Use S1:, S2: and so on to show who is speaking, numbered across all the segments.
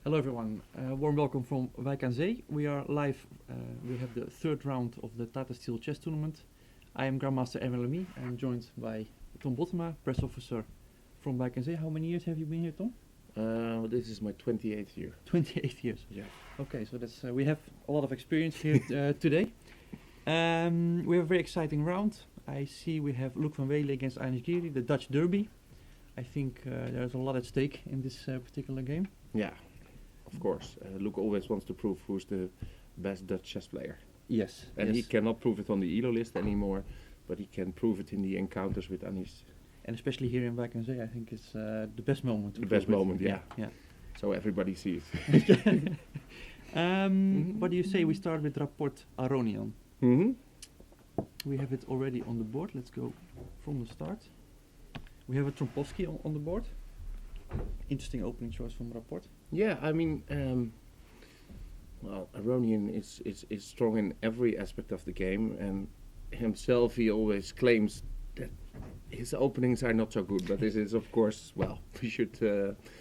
S1: Hello everyone, warm welcome from Wijk aan Zee. We are live, we have the third round of the Tata Steel Chess Tournament. I am Grandmaster MLME. I am joined by Tom Bottema, press officer from Wijk aan Zee. How many years have you been here, Tom?
S2: This is my 28th year.
S1: 28 years.
S2: Yeah.
S1: Okay, so that's we have a lot of experience here today. We have a very exciting round. I see we have Luc van Wely against Anish Giri, the Dutch Derby. I think there's a lot at stake in this particular game.
S2: Yeah, of course. Luke always wants to prove who's the best Dutch chess player.
S1: Yes.
S2: And
S1: yes.
S2: he cannot prove it on the ELO list anymore, but he can prove it in the encounters with Anish.
S1: And especially here in Wijk aan Zee, I think it's the best moment. to
S2: The
S1: prove
S2: best
S1: it.
S2: moment, yeah.
S1: Yeah.
S2: So everybody sees.
S1: What do you say we start with Rapport Aronian?
S2: Mm-hmm.
S1: We have it already on the board. Let's go from the start. We have a Trompowsky on the board. Interesting opening choice from Rapport.
S2: Yeah, I mean, well, Aronian is strong in every aspect of the game, and himself he always claims that his openings are not so good, but this is of course, well, we should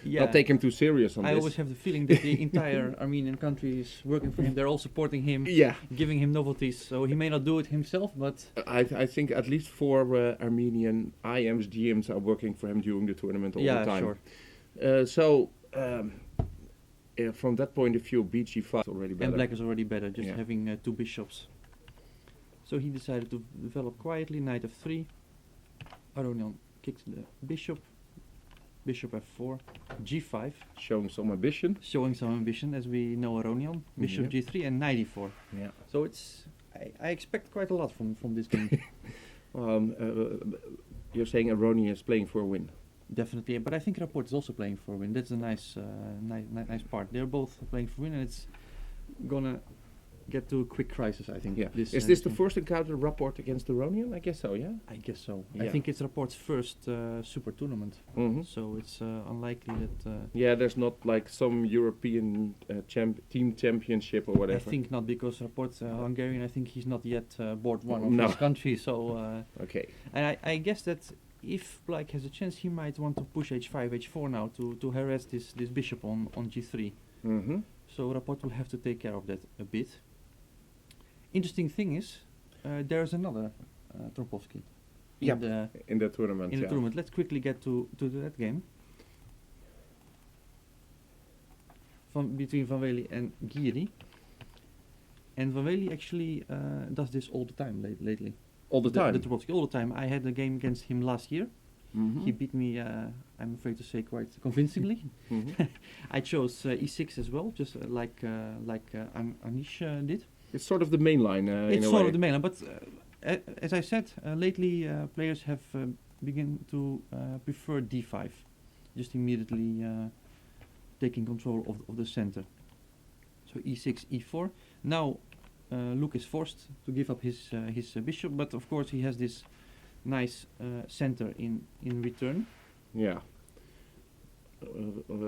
S2: not take him too serious on
S1: I
S2: this.
S1: always have the feeling that the entire Armenian country is working for him. They're all supporting him,
S2: Yeah,
S1: giving him novelties, so he may not do it himself, but
S2: I think at least 4 Armenian IMs, GMs are working for him during the tournament all the time.
S1: sure.
S2: From that point of view, BG5 is already better.
S1: And black is already better, just
S2: Yeah.
S1: having 2 bishops. So he decided to develop quietly, knight f3. Aronian kicks the bishop, bishop f4, g5,
S2: Showing some ambition.
S1: showing some ambition as we know Aronian, bishop
S2: Yeah.
S1: g3 and knight e4.
S2: Yeah.
S1: So it's, I expect quite a lot from this game.
S2: You're saying Aronian is playing for a win.
S1: Definitely, but I think Rapport is also playing for a win. That's a nice part. They're both playing for win, and it's gonna get to a quick crisis, I think.
S2: Yeah.
S1: This,
S2: Is this the
S1: game.
S2: first encounter Rapport against Aronian? I guess so, yeah?
S1: I guess so. I
S2: Yeah.
S1: think it's Rapport's first super tournament,
S2: Mm-hmm.
S1: so it's unlikely that.
S2: Yeah, there's not like some European team championship or
S1: I
S2: whatever.
S1: think not, because Rapport's Hungarian. I think he's not yet board one of
S2: No.
S1: his country. So,
S2: Okay.
S1: and I guess that if Black has a chance, he might want to push h5, h4 now to harass this bishop on g3.
S2: Mm-hmm.
S1: So Rapport will have to take care of that a bit. Interesting thing is, there's another Trompowsky
S2: Yep. In the tournament,
S1: in the
S2: yeah.
S1: tournament. Let's quickly get to that game. Between Van Wely and Giri. And Van Wely actually does this all the time lately.
S2: All the time.
S1: The Trompowsky all the time. I had a game against him last year.
S2: Mm-hmm.
S1: He beat me, I'm afraid to say, quite convincingly.
S2: Mm-hmm.
S1: I chose e6 as well, just like Anish did.
S2: It's sort of the main line in
S1: It's
S2: a
S1: sort
S2: way.
S1: of the main line, but as I said, lately players have begun to prefer d5, just immediately taking control of the center. So e6, e4. Now Luke is forced to give up his bishop, but of course he has this nice center in return.
S2: Yeah.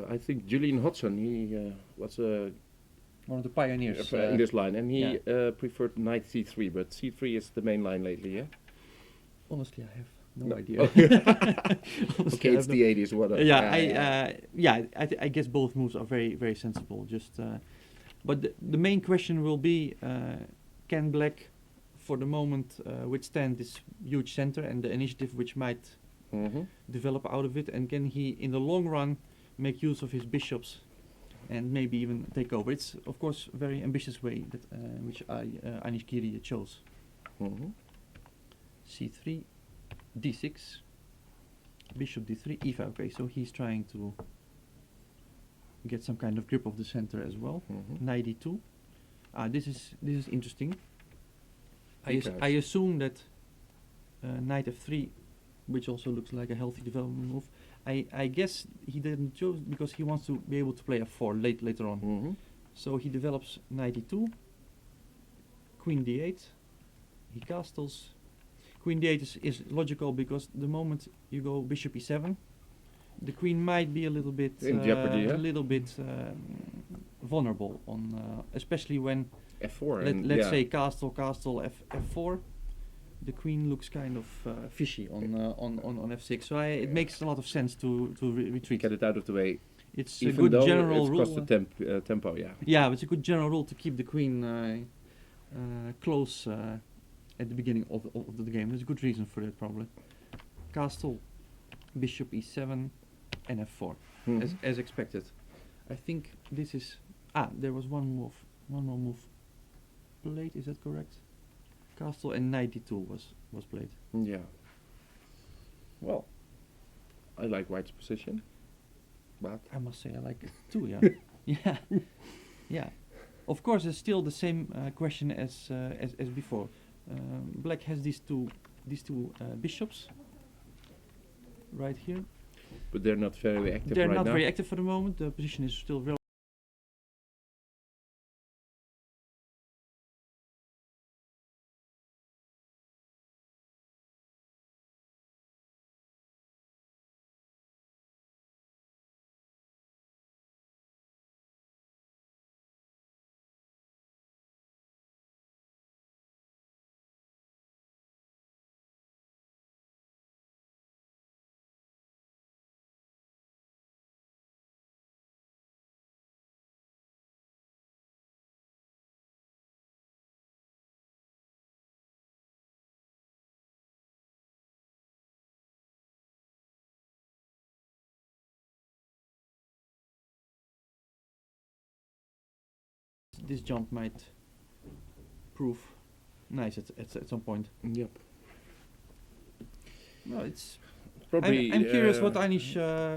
S2: I think Julian Hodgson, he was
S1: One of the pioneers
S2: in this line, and he
S1: yeah.
S2: preferred knight c3, but c3 is the main line lately, yeah?
S1: Honestly, I have no
S2: No.
S1: idea. Honestly,
S2: Okay,
S1: I
S2: it's
S1: have
S2: the 80s, whatever.
S1: I guess both moves are very, very sensible. Just, but the main question will be, can Black, for the moment, withstand this huge center and the initiative which might
S2: Mm-hmm.
S1: develop out of it, and can he, in the long run, make use of his bishops and maybe even take over? It's of course a very ambitious way that which Anish Giri chose.
S2: Mm-hmm.
S1: C3, D6, Bishop D3, E5. Okay, so he's trying to get some kind of grip of the center as well.
S2: Mm-hmm.
S1: Knight D2. This is interesting.
S2: Okay.
S1: I assume that Knight F3, which also looks like a healthy development move. I guess he didn't choose because he wants to be able to play F4 later on.
S2: Mm-hmm.
S1: So he develops Knight D2, Queen D8. He castles. Queen D8 is logical because the moment you go Bishop E7, the queen might be a little bit
S2: In jeopardy, yeah?
S1: a little bit vulnerable on, especially when
S2: F4.
S1: let's say castle F4. The queen looks kind of fishy on F6, so it makes a lot of sense to retreat.
S2: Get it out of the way.
S1: It's a
S2: Even
S1: good
S2: though
S1: general
S2: it's
S1: rule.
S2: cost the tempo, yeah.
S1: Yeah, it's a good general rule to keep the queen close at the beginning of the game. There's a good reason for that, probably. Castle, bishop e7, and f4, as expected. I think this is... there was one more move played, is that correct? Castle and knight d2 was played.
S2: Yeah. Well, I like white's position, but
S1: I must say I like it too, yeah. Yeah, yeah. Of course, it's still the same question as before. Black has these two bishops right here.
S2: but they're not very active
S1: They're
S2: right
S1: not
S2: now.
S1: very active for the moment. The position is still very... This jump might prove nice at some point.
S2: Yep.
S1: Well, it's...
S2: Probably.
S1: I'm curious what Anish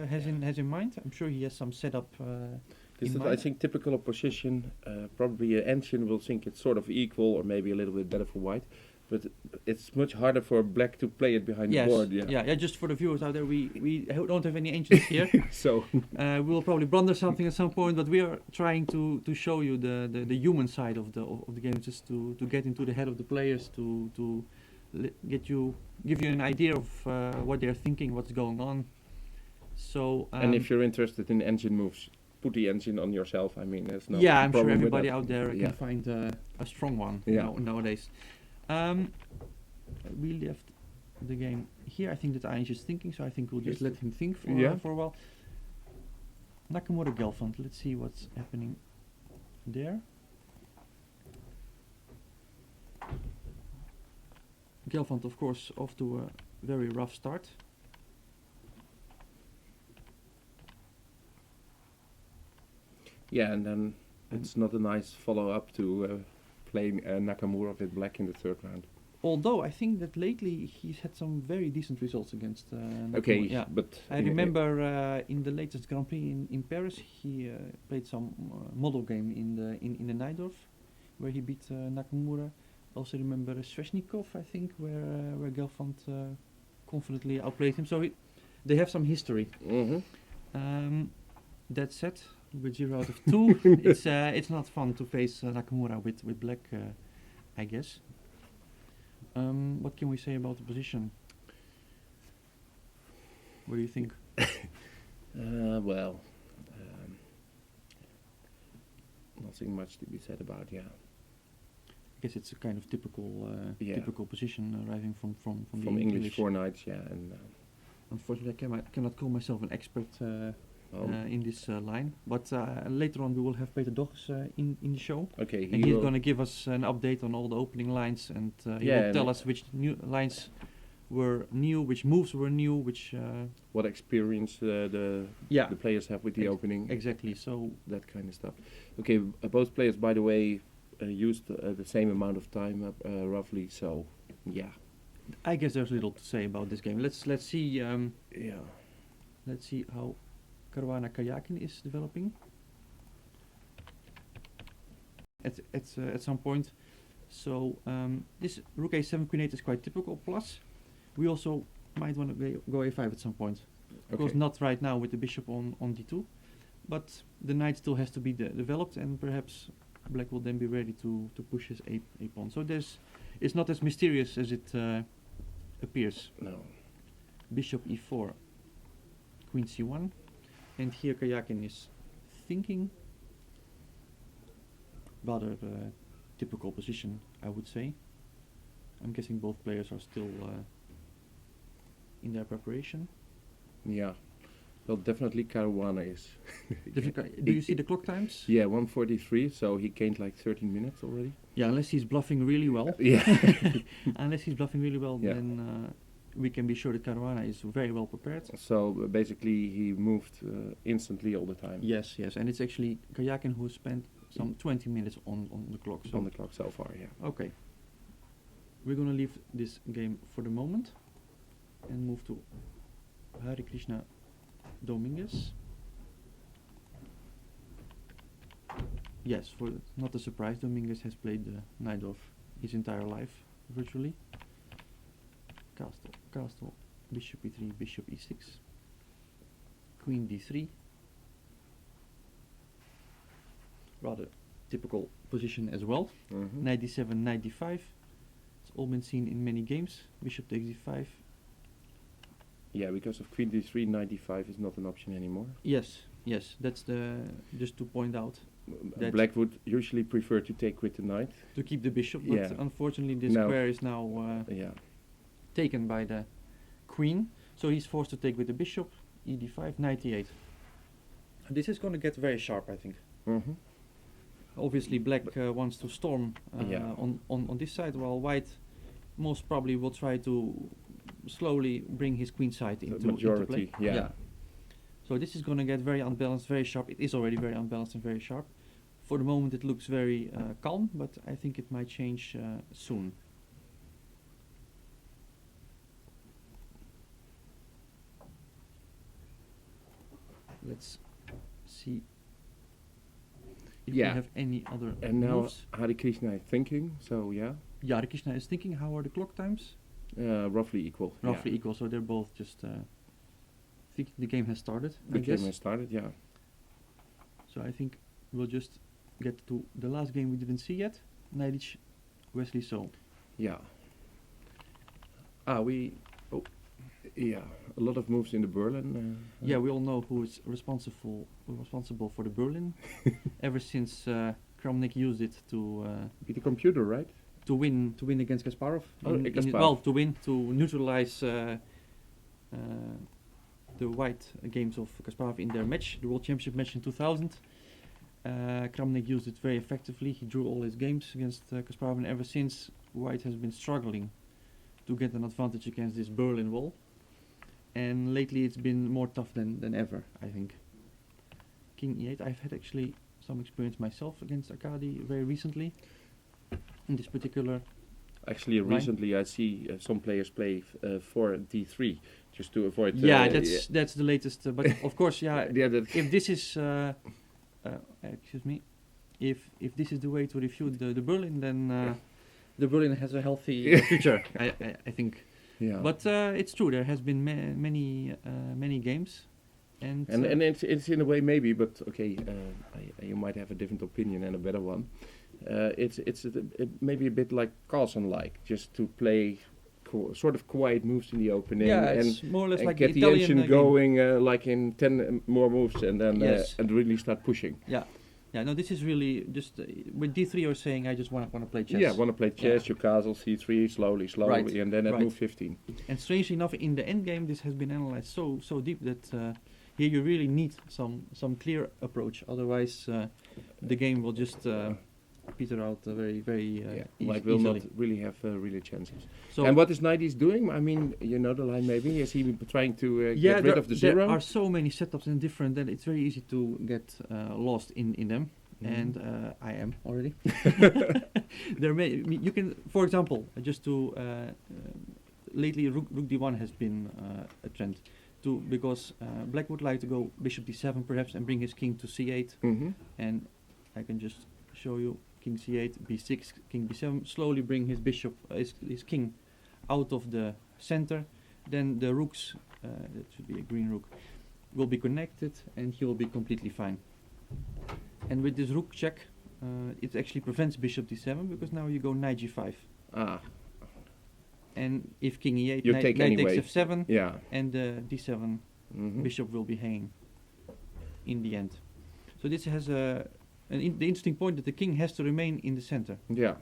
S1: has in mind. I'm sure he has some setup
S2: Is
S1: in
S2: that, I
S1: mind.
S2: think, typical of position. Probably an engine will think it's sort of equal, or maybe a little bit better for white. But it's much harder for black to play it behind
S1: Yes.
S2: the board. Yeah.
S1: Yeah. Just for the viewers out there, we don't have any ancients here.
S2: So.
S1: We will probably blunder something at some point, but we are trying to show you the human side of the game, just to get into the head of the players, to give you an idea of what they're thinking, what's going on. So
S2: And if you're interested in engine moves, put the engine on yourself. I mean, there's no
S1: yeah, I'm sure
S2: problem with
S1: everybody
S2: that.
S1: out there
S2: Yeah.
S1: can find a strong one
S2: Yeah.
S1: nowadays. We left the game here. I think that Anish is thinking, so I think we'll just
S2: Yes.
S1: let him think for a while. Nakamura Gelfand, let's see what's happening there. Gelfand, of course, off to a very rough start.
S2: Yeah, and then it's not a nice follow-up to playing Nakamura with black in the third round.
S1: Although I think that lately he's had some very decent results against Nakamura.
S2: Okay,
S1: Yeah.
S2: but
S1: I remember in the latest Grand Prix in Paris, he played some model game in the Najdorf, where he beat Nakamura. Also remember Sveshnikov, I think, where Gelfand confidently outplayed him. So they have some history. That said, with 0 out of 2, it's not fun to face Nakamura with black, I guess. What can we say about the position? What do you think?
S2: Well, nothing much to be said about. Yeah.
S1: I guess it's a kind of typical
S2: Yeah.
S1: typical position arriving from the
S2: From English 4 knights, yeah, and
S1: Unfortunately, I cannot call myself an expert
S2: well,
S1: in this line. But later on, we will have Peter Dogs in the show.
S2: okay,
S1: And he's
S2: will-
S1: going to give us an update on all the opening lines, and he
S2: Yeah,
S1: will
S2: and
S1: tell us which new lines were new, which moves were new, which...
S2: what experience the players have with the opening,
S1: Exactly, so...
S2: that kind of stuff. Okay, both players, by the way, used the same amount of time, roughly. So, yeah.
S1: I guess there's little to say about this game. Let's see.
S2: Yeah.
S1: Let's see how Caruana Kayakin is developing. At some point. So this Rook A7 Queen 8 is quite typical. Plus, we also might want to go A5 at some point. Of course, not right now with the bishop on D2, but the knight still has to be developed, and perhaps Black will then be ready to push his A pawn. So it's not as mysterious as it appears.
S2: No.
S1: Bishop E4, Queen C1, and here Kayakin is thinking. Rather typical position, I would say. I'm guessing both players are still in their preparation.
S2: Yeah. Well, definitely Caruana is.
S1: Do you see the clock times?
S2: Yeah, 1:43. So he gained like 13 minutes already.
S1: Yeah, unless he's bluffing really well.
S2: Yeah.
S1: Unless he's bluffing really well,
S2: Yeah.
S1: then we can be sure that Caruana is very well prepared.
S2: So basically, he moved instantly all the time.
S1: Yes, yes, and it's actually Kayakin who spent some 20 minutes on the clock. So
S2: On the clock so far, yeah.
S1: okay, we're gonna leave this game for the moment and move to Hare Krishna Dominguez. Yes, for not a surprise, Dominguez has played the Najdorf his entire life, virtually. Castle, castle, bishop e3, bishop e6, queen d3. Rather typical position as well.
S2: Mhm.
S1: Knight d7, knight d5. It's all been seen in many games. Bishop takes d5.
S2: Yeah, because of queen d3, knight d5 is not an option anymore.
S1: Yes, yes, that's the just to point out That-
S2: Black would usually prefer to take with the knight.
S1: to keep the bishop, but
S2: Yeah.
S1: unfortunately this
S2: No.
S1: square is now
S2: Yeah.
S1: taken by the queen, so he's forced to take with the bishop. E d5, knight e8. This is going to get very sharp, I think.
S2: Mhm.
S1: Obviously, black wants to storm
S2: Yeah.
S1: on this side, while white most probably will try to slowly bring his queen side
S2: The
S1: into
S2: majority,
S1: play.
S2: yeah.
S1: So this is going to get very unbalanced, very sharp. It is already very unbalanced and very sharp. For the moment, it looks very calm, but I think it might change soon. Let's see if
S2: Yeah.
S1: we have any other
S2: And now
S1: moves.
S2: Hare Krishna is thinking, so yeah,
S1: Hare Krishna is thinking, how are the clock times?
S2: roughly equal.
S1: Roughly
S2: yeah.
S1: equal, so they're both just think the game has started,
S2: The
S1: I
S2: game
S1: guess.
S2: has started, yeah.
S1: So I think we'll just get to the last game we didn't see yet. Nedic, Wesley So.
S2: Yeah. Yeah, a lot of moves in the Berlin.
S1: Yeah, we all know who is responsible for the Berlin. Ever since Kramnik used it
S2: Be the computer, right?
S1: to win against Kasparov.
S2: Oh, Kasparov.
S1: Well, to neutralize the white games of Kasparov in their match, the World Championship match in 2000. Kramnik used it very effectively. He drew all his games against Kasparov, and ever since, white has been struggling to get an advantage against this Berlin wall. And lately it's been more tough than ever, I think. King e8, I've had actually some experience myself against Arkady very recently. In this particular,
S2: Actually,
S1: Line.
S2: recently I see some players play 4 d3 just to avoid.
S1: yeah, that's the latest. But of course, yeah,
S2: yeah, that
S1: if this is, excuse me, if this is the way to refute the Berlin, then the Berlin has a healthy future, I think.
S2: yeah.
S1: But it's true, there has been many games, and
S2: it's in a way maybe, but okay, you might have a different opinion and a better one. It's maybe a bit like Carlsen-like, just to play sort of quiet moves in the opening
S1: yeah,
S2: and
S1: it's more or less
S2: and
S1: like
S2: get
S1: the
S2: the
S1: Italian
S2: engine
S1: game.
S2: going like in 10 more moves and then
S1: Yes.
S2: and really start pushing.
S1: Yeah, no, this is really just with D3 you're saying I just want to play chess.
S2: Yeah, want to play chess, you castle c3 slowly,
S1: Right,
S2: and then at
S1: right.
S2: move 15.
S1: And strangely enough, in the end game, this has been analyzed so deep that here you really need some clear approach. Otherwise, the game will just peter out very
S2: White will
S1: easily.
S2: not really have really chances.
S1: So
S2: And what is Knight is doing? I mean, you know the line maybe. Is he been trying to
S1: yeah,
S2: get rid of the
S1: there
S2: zero?
S1: are so many setups and different that it's very easy to get lost in them.
S2: Mhm.
S1: And I am already. There you can, for example, just to lately rook d1 has been a trend because black would like to go bishop d7 perhaps and bring his king to c8,
S2: Mhm.
S1: and I can just show you king c8, b6, king b7, slowly bring his bishop, his king out of the center. Then the rooks, that should be a green rook, will be connected and he will be completely fine. And with this rook check, it actually prevents bishop d7 because now you go knight g5.
S2: Ah,
S1: And if king e8,
S2: You
S1: knight,
S2: take
S1: knight
S2: anyway.
S1: takes f7,
S2: yeah.
S1: and the d7
S2: Mhm.
S1: bishop will be hanging in the end. So this has the interesting point that the king has to remain in the center.
S2: Yeah,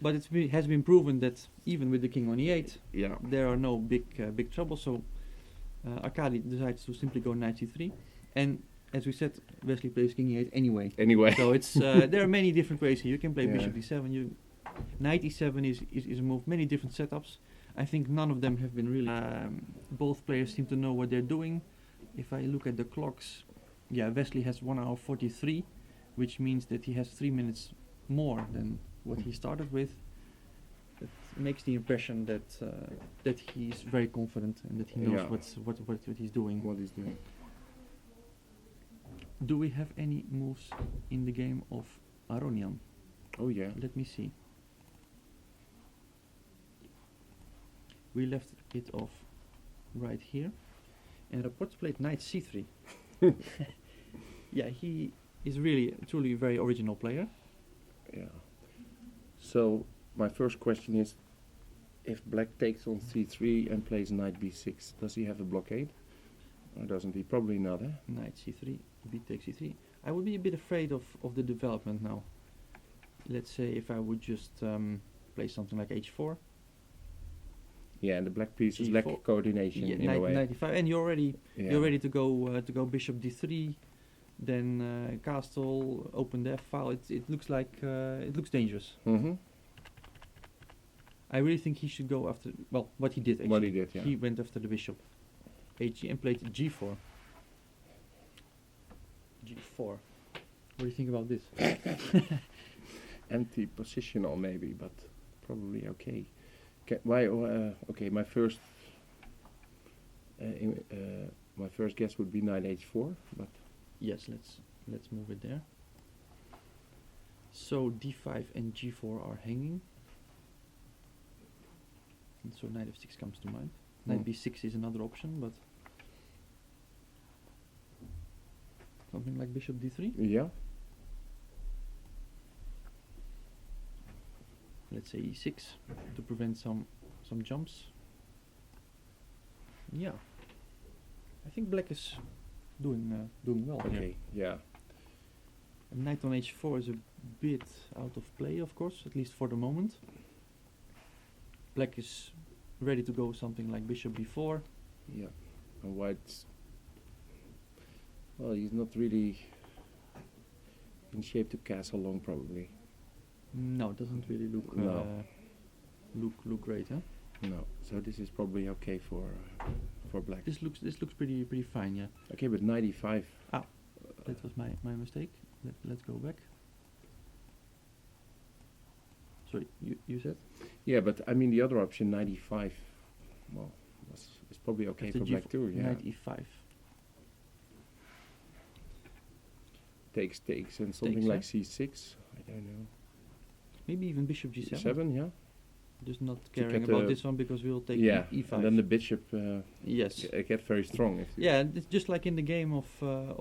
S1: But it has been proven that even with the king on e8,
S2: yeah.
S1: there are no big troubles. So Arkady decides to simply go knight c3, and as we said, Wesley plays king e8 anyway.
S2: Anyway.
S1: So it's there are many different ways here. You can play
S2: Yeah.
S1: bishop d7. Knight e7 is a move. Many different setups. I think none of them have been really. Both players seem to know what they're doing. If I look at the clocks, yeah, Wesley has 1 hour 43, which means that he has 3 minutes more than what he started with. It makes the impression that he's very confident and that he knows
S2: Yeah.
S1: what he's doing.
S2: What he's doing.
S1: Do we have any moves in the game of Aronian?
S2: Oh yeah.
S1: Let me see. We left it off right here. And Rapport played knight c3. Yeah, he is really, truly a very original player.
S2: Yeah. So my first question is, if black takes on c3 and plays knight b6, does he have a blockade? Or doesn't he? Probably not, eh?
S1: Knight c3, b takes c3. I would be a bit afraid of the development now. Let's say if I would just play something like h4.
S2: Yeah, and the black pieces
S1: G4.
S2: lack coordination in a way.
S1: 95, and you're ready.
S2: Yeah.
S1: You're ready to go bishop d3, then castle, open the f file. It looks like it looks dangerous.
S2: Mm-hmm.
S1: I really think he should go after what he did. Actually.
S2: What he did, yeah.
S1: He went after the bishop, hg, and played g4. G4. What do you think about this?
S2: Empty positional maybe, but probably okay. Why? Okay, my first guess would be knight h4, but
S1: Yes, let's move it there. So d5 and g4 are hanging. And so knight f6 comes to mind. Knight b6 is another option, but something like bishop d3.
S2: yeah,
S1: Let's say e6 to prevent some jumps. Yeah, I think black is doing well here.
S2: okay, yeah,
S1: And knight on h4 is a bit out of play, of course, at least for the moment. Black is ready to go something like bishop b4.
S2: yeah. And white's, well, he's not really in shape to castle long, probably.
S1: No, it doesn't really look
S2: No.
S1: look great, huh?
S2: No, so this is probably okay for black.
S1: This looks pretty fine, yeah.
S2: Okay, but knight e5.
S1: That was my mistake. Let's go back. Sorry, you said?
S2: Yeah, but I mean the other option, knight e5, well, is probably okay
S1: After
S2: for black too. Yeah,
S1: Knight e5.
S2: takes, and something
S1: Takes,
S2: like c6. I don't know.
S1: Maybe even bishop g7.
S2: 7, yeah.
S1: Just not
S2: To
S1: caring
S2: get
S1: about
S2: the-
S1: this one because we'll take
S2: Yeah,
S1: e5.
S2: and then the bishop
S1: Yes.
S2: get very strong. If you
S1: Yeah, and it's just like in the game of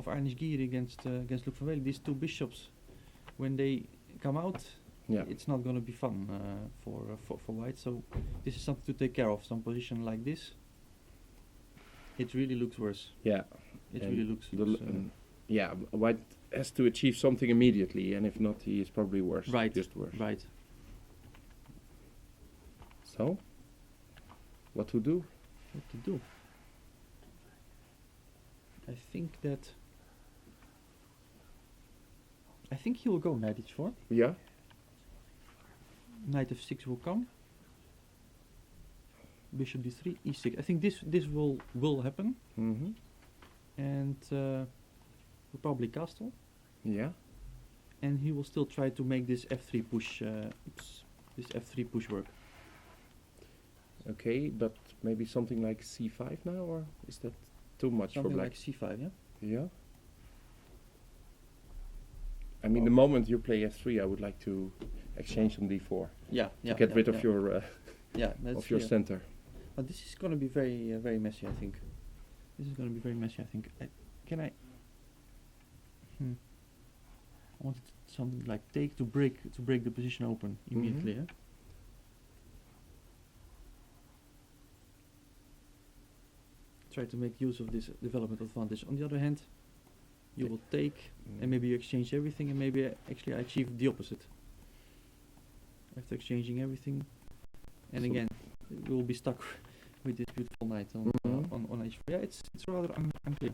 S1: Arnish Giri against Luc van Wely, these two bishops, when they come out,
S2: yeah,
S1: it's not going to be fun for white. So this is something to take care of. Some position like this, it really looks worse.
S2: yeah.
S1: It
S2: And
S1: really looks.
S2: Yeah, white has to achieve something immediately, and if not, he is probably worse.
S1: Right.
S2: Just worse.
S1: Right.
S2: So, what to do?
S1: What to do? I think he will go knight h4.
S2: Yeah.
S1: Knight f6 will come. Bishop d3, e6. I think this will happen,
S2: Mm-hmm.
S1: and will probably castle,
S2: Yeah.
S1: and he will still try to make this f3 push. This f3 push work.
S2: Okay, but maybe something like c5 now, or is that too much
S1: Something
S2: for black?
S1: like c5, yeah.
S2: Yeah. I mean, the moment you play f3, I would like to exchange on d4
S1: Yeah,
S2: to get rid of your
S1: that's
S2: your
S1: clear.
S2: center.
S1: But this is going to be very messy, I think. This is going to be very messy, I think. Can I? I wanted something like take to break the position open immediately. Yeah? Try to make use of this development advantage. On the other hand, you will take, and maybe you exchange everything, and maybe actually I achieve the opposite. After exchanging everything, and
S2: So
S1: again, we will be stuck with this beautiful knight on on h4. Yeah, it's rather unclear.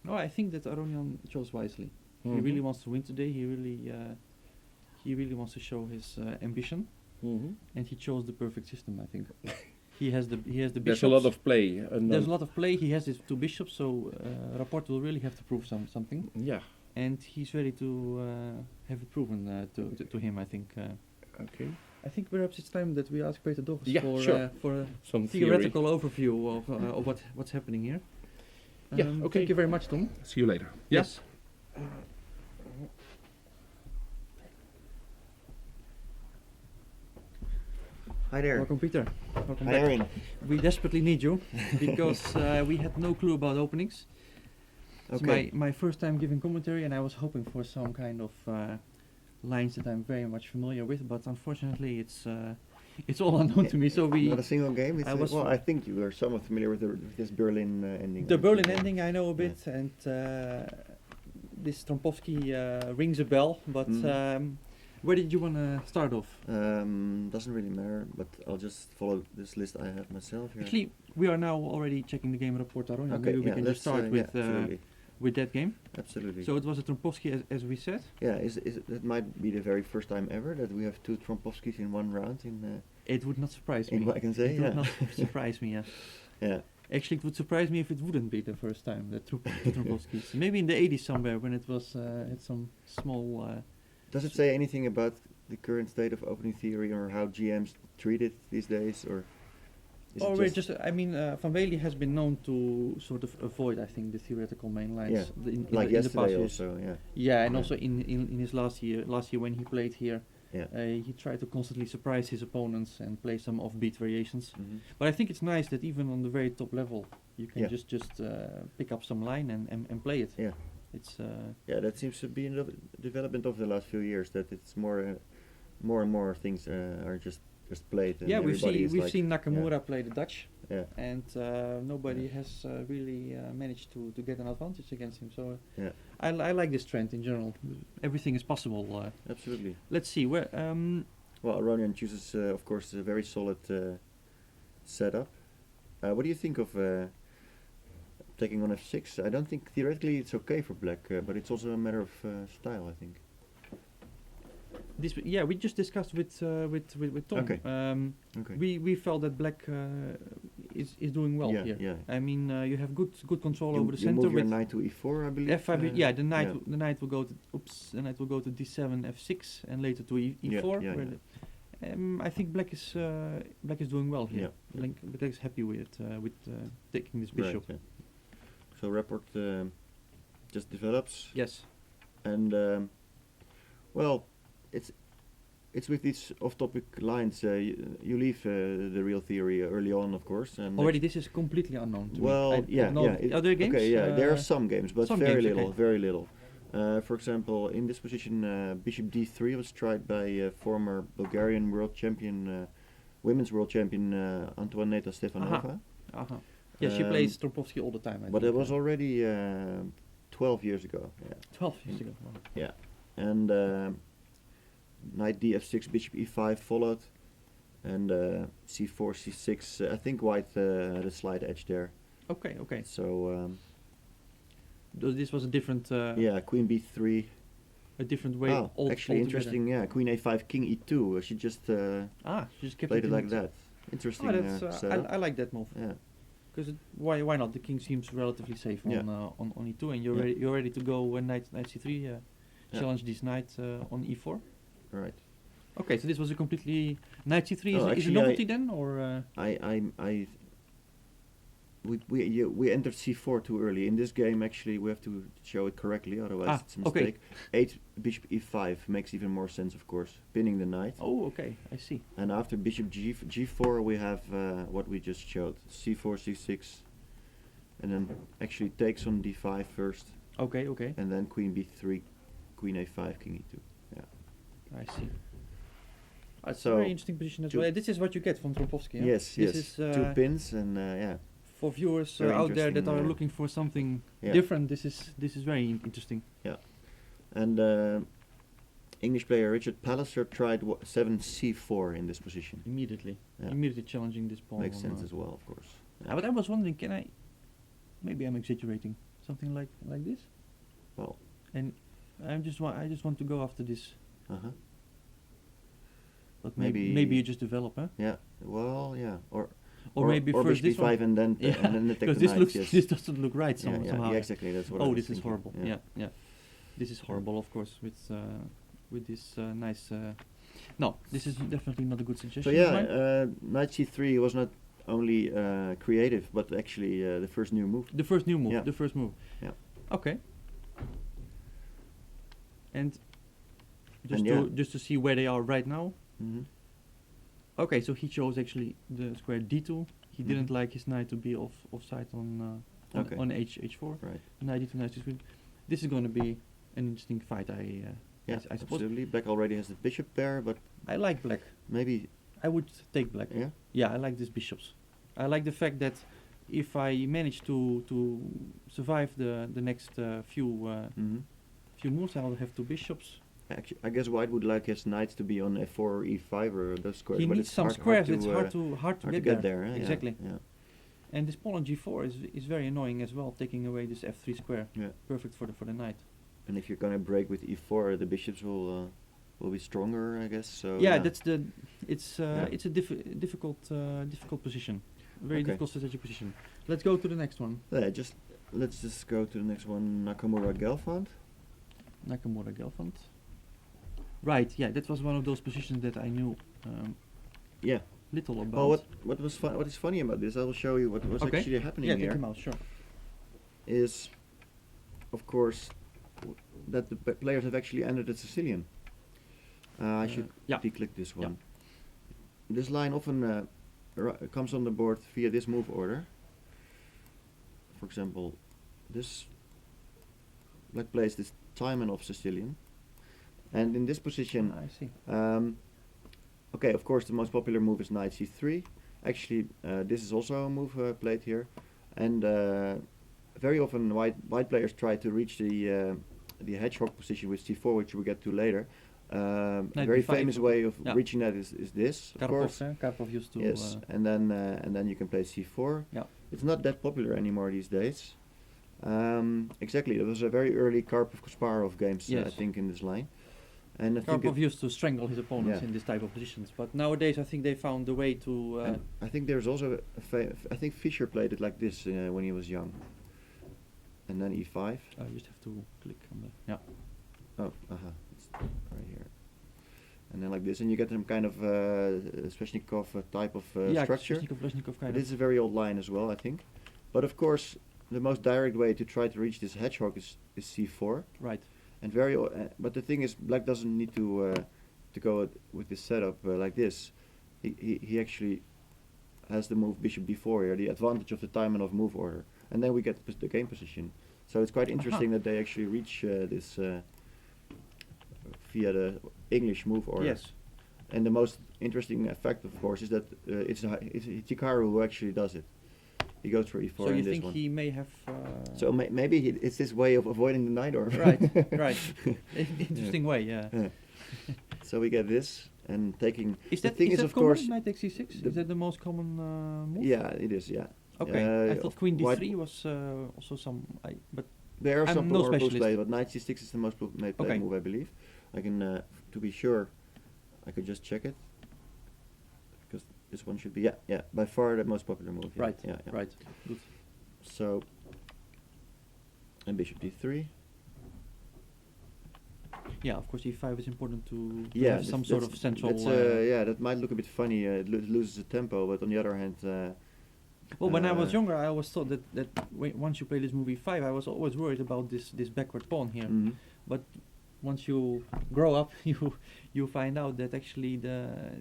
S1: No, I think that Aronian chose wisely. He really wants to win today. He really wants to show his ambition, and he chose the perfect system. I think he has the bishops.
S2: There's a lot of play.
S1: There's a lot of play. He has his 2 bishops, so Rapport will really have to prove something.
S2: Yeah.
S1: And he's ready to have it proven to him. I think.
S2: Okay.
S1: I think perhaps it's time that we ask Peter Dogus for a
S2: Some
S1: theoretical overview of what's happening here.
S2: Okay.
S1: Thank you very much, Tom.
S2: See you later.
S1: Yes.
S3: Hi there.
S1: Welcome, Peter. Welcome
S3: Hi,
S1: back.
S3: Erin.
S1: We desperately need you because we had no clue about openings. It's
S3: Okay.
S1: my first time giving commentary, and I was hoping for some kind of lines that I'm very much familiar with, but unfortunately, it's all unknown to me. So we
S3: Not a single game. It's
S1: I
S3: I think you are somewhat familiar with this Berlin ending.
S1: the
S3: aren't
S1: Berlin
S3: you?
S1: ending I know a bit, and this Trompowsky rings a bell. But where did you want to start off?
S3: Doesn't really matter, but I'll just follow this list I have myself here.
S1: Actually, we are now already checking the game report. Aronia.
S3: Okay,
S1: Maybe we
S3: yeah,
S1: can just
S3: let's,
S1: start
S3: absolutely.
S1: with that game.
S3: Absolutely.
S1: So it was a Trompowsky, as we said.
S3: Yeah, it might be the very first time ever that we have 2 Trompowskis in one round in
S1: It would not surprise
S3: in
S1: me.
S3: what I can say.
S1: It would
S3: Yeah.
S1: not surprise me. Yeah.
S3: Yeah.
S1: Actually, it would surprise me if it wouldn't be the first time that Trompowskis. Maybe in the 80s somewhere when it was had some small.
S3: Does it say anything about the current state of opening theory or how GMs treat it these days, or? Is
S1: Or
S3: it
S1: we're just. I mean, Van Wely has been known to sort of avoid, I think, the theoretical main lines.
S3: Yeah,
S1: In
S3: like
S1: the past
S3: yesterday
S1: years.
S3: also? Yeah.
S1: Yeah, and
S3: Yeah.
S1: also in his last year when he played here,
S3: Yeah.
S1: he tried to constantly surprise his opponents and play some offbeat variations.
S3: Mhm.
S1: But I think it's nice that even on the very top level, you can
S3: Yeah.
S1: just pick up some line and play it.
S3: Yeah.
S1: It's
S3: Yeah, that seems to be in the development of the last few years. That it's more and more things are just played. And
S1: yeah,
S3: everybody is
S1: we've
S3: like,
S1: seen Nakamura play the Dutch,
S3: Yeah.
S1: and nobody
S3: Yeah.
S1: has really managed to get an advantage against him. So
S3: Yeah.
S1: I like this trend in general. Everything is possible.
S3: Absolutely.
S1: Let's see where.
S3: Well, Aronian chooses, of course, a very solid setup. What do you think of taking on f6? I don't think theoretically it's okay for black, but it's also a matter of style, I think.
S1: Yeah, we just discussed with Tom.
S3: Okay. Okay.
S1: We felt that black is doing well
S3: yeah,
S1: here.
S3: yeah.
S1: I mean, you have good control
S3: You,
S1: over the
S3: you
S1: center
S3: move your
S1: with
S3: knight to e4, I believe.
S1: f5. Yeah, the knight
S3: yeah.
S1: the knight will go to d7, f6, and later to e4.
S3: Yeah,
S1: where
S3: yeah.
S1: I think black is doing well here.
S3: Yeah.
S1: Black is happy with taking this
S3: Right,
S1: bishop.
S3: yeah. So Rapport just develops,
S1: Yes.
S3: and well, it's with these off-topic lines. You leave the real theory early on, of course. And
S1: Already, this is completely unknown to
S3: well,
S1: me. I
S3: yeah,
S1: don't know
S3: yeah.
S1: other games.
S3: Okay, yeah, there are some games, but
S1: some
S3: very
S1: games,
S3: little,
S1: okay.
S3: very little. For example, in this position, Bishop d3 was tried by former Bulgarian world champion, women's world champion Antoaneta Stefanova.
S1: Yeah, she
S3: Um,
S1: plays Trompowsky all the time. I
S3: But
S1: think.
S3: it was already 12 years ago. Yeah.
S1: 12 years ago. Wow.
S3: Yeah, and knight df6, bishop e5 followed, and c4, c6. I think white had a slight edge there.
S1: Okay.
S3: So
S1: This was a different.
S3: yeah, queen b3.
S1: A different way.
S3: Oh, actually interesting. Yeah, queen a5, king e2. She just
S1: She just kept
S3: played it
S1: in
S3: like
S1: it.
S3: that. Interesting.
S1: Oh, that's,
S3: setup.
S1: I like that move.
S3: Yeah,
S1: Because why not? The king seems relatively safe
S3: Yeah.
S1: on e2, and you're
S3: Yeah.
S1: ready to go knight c3.
S3: Yeah.
S1: Challenge this knight on e4.
S3: right.
S1: Okay, so this was a completely knight c3
S3: Oh,
S1: is a
S3: actually
S1: novelty then, or
S3: We entered c4 too early. In this game, actually, we have to show it correctly, otherwise it's a
S1: okay.
S3: mistake. 8 bishop e5 makes even more sense, of course, pinning the knight.
S1: oh, okay, I see.
S3: And after bishop g4, we have what we just showed: c4, c6, and then actually takes on d5 first,
S1: Okay,
S3: and then queen b3, queen a5, king e2.
S1: I see. It's
S3: So,
S1: a very interesting position as
S3: two-
S1: well. This is what you get from Trompowsky. Yeah?
S3: Yes,
S1: This
S3: yes.
S1: is,
S3: 2 pins, and yeah,
S1: for viewers
S3: Very
S1: out there that
S3: interesting,
S1: are looking for something
S3: yeah.
S1: different. This is very interesting.
S3: And English player Richard Palliser tried 7c4 in this position.
S1: Immediately.
S3: Yeah.
S1: Immediately challenging this pawn.
S3: Makes
S1: on,
S3: sense as well, of course.
S1: But I was wondering, can I... Maybe I'm exaggerating. Something like this?
S3: Well,
S1: And I just want to go after this.
S3: uh-huh.
S1: But
S3: Maybe-
S1: maybe you just develop, huh?
S3: Yeah. Well, yeah.
S1: Or maybe
S3: or
S1: first
S3: bishop
S1: this one.
S3: e5 and then
S1: Yeah,
S3: and then attack
S1: because
S3: the
S1: this
S3: knight,
S1: looks
S3: yes.
S1: this doesn't look right
S3: Yeah, yeah,
S1: somehow.
S3: yeah, exactly. That's what I
S1: Oh,
S3: was
S1: this is
S3: thinking.
S1: horrible. Yeah. This is horrible, of course, with this nice. No, this is definitely not a good suggestion.
S3: So
S1: of mine.
S3: yeah, knight c3 was not only creative, but actually the first new move.
S1: The first new move.
S3: Yeah.
S1: The first move.
S3: Yeah.
S1: Okay. And
S3: And yeah.
S1: just to see where they are right now.
S3: Mm-hmm.
S1: Okay, so he chose actually the square d2. He
S3: Mhm.
S1: didn't like his knight to be offside on
S3: Okay.
S1: on h4.
S3: Right.
S1: Knight d2, knight c3. This is going to be an interesting fight.
S3: Yeah,
S1: I suppose.
S3: absolutely. Black already has the bishop pair, but
S1: I like black.
S3: maybe
S1: I would take black.
S3: yeah.
S1: Yeah, I like these bishops. I like the fact that if I manage to survive the next
S3: Mm-hmm.
S1: few moves, I'll have two bishops.
S3: Actually, I guess White would like his knights to be on f4 or e5 or those squares.
S1: He
S3: but
S1: needs
S3: it's
S1: some
S3: hard,
S1: squares.
S3: Hard
S1: It's
S3: to,
S1: hard to
S3: hard
S1: get
S3: there.
S1: there.
S3: Yeah,
S1: Exactly.
S3: Yeah.
S1: And this pawn on g4 is very annoying as well, taking away this f3 square.
S3: Yeah.
S1: Perfect for the knight.
S3: And if you're gonna break with e4, the bishops will be stronger, I guess. So
S1: Yeah, that's the. It's
S3: Yeah.
S1: it's a difficult position. Very
S3: Okay.
S1: difficult strategic position. Let's go to the next one.
S3: Yeah, let's just go to the next one. Nakamura Gelfand.
S1: Nakamura Gelfand. Right. Yeah, that was one of those positions that I knew
S3: Yeah.
S1: little about.
S3: Well, what is funny about this? I will show you what was
S1: Okay.
S3: actually happening
S1: yeah, take
S3: here.
S1: him out. Sure.
S3: Is, of course, that the players have actually entered the Sicilian. I should
S1: yeah.
S3: declick this
S1: Yeah.
S3: one. This line often comes on the board via this move order. For example, this black plays this Timon of Sicilian, and in this position,
S1: I see.
S3: okay, of course, the most popular move is knight c3. Actually, this is also a move played here, and very often white players try to reach the hedgehog position with c4, which we'll get to later. A
S1: Knight
S3: very
S1: b5.
S3: famous way of
S1: Yeah.
S3: reaching that is this, of course.
S1: Karpov used to.
S3: Yes, and then you can play c4.
S1: Yeah.
S3: It's not that popular anymore these days. Exactly, there was a very early Karpov-Kasparov games, I
S1: Yes.
S3: think, in this line. And I think
S1: Karpov used to strangle his opponents
S3: Yeah.
S1: in this type of positions, but nowadays I think they found a way to.
S3: and I think there's also I think Fischer played it like this when he was young. And then e5.
S1: I just have to click on the. Yeah.
S3: Oh, it's right here. And then like this, and you get some kind of Sveshnikov type of
S1: yeah,
S3: structure.
S1: Sveshnikov kind
S3: This is a very old line as well, I think. But of course, the most direct way to try to reach this hedgehog is c4.
S1: Right.
S3: And but the thing is, black doesn't need to go with this setup like this. He actually has the move bishop b4 here, the advantage of the Taimanov move order, and then we get the game position. So it's quite interesting that they actually reach this via the English move order.
S1: Yes.
S3: And the most interesting effect, of course, is that it's Hikaru who actually does it. He goes for e4
S1: So
S3: in
S1: you
S3: this
S1: think
S3: one.
S1: he may have?
S3: So maybe it's this way of avoiding the knight, or
S1: Right. Right. Interesting way. Yeah.
S3: Yeah. So we get this and taking.
S1: Is
S3: the
S1: that
S3: thing
S1: is
S3: is,
S1: that
S3: of
S1: common?
S3: course,
S1: Knight takes c6.
S3: the-
S1: Is that the most common move?
S3: Yeah, it is. Yeah.
S1: Okay. I thought
S3: of
S1: queen
S3: white-
S1: d3 was also some. But
S3: There are
S1: I'm
S3: some
S1: no
S3: more moves
S1: specialist.
S3: played, but knight c6 is the most played
S1: Okay.
S3: move, I believe. I can, to be sure, I could just check it. Because this one should be, yeah, by far the most popular move. Yeah,
S1: right.
S3: Yeah.
S1: Right. Good.
S3: So, and bishop d3.
S1: Yeah. Of course, e5 is important to
S3: Yeah,
S1: have some sort of central.
S3: yeah, that might look a bit funny. It loses the tempo, but on the other hand,
S1: Well, when I was
S3: Uh,
S1: younger, I always thought that once you play this move e5, I was always worried about this backward pawn here.
S3: mhm.
S1: But once you grow up, you find out that actually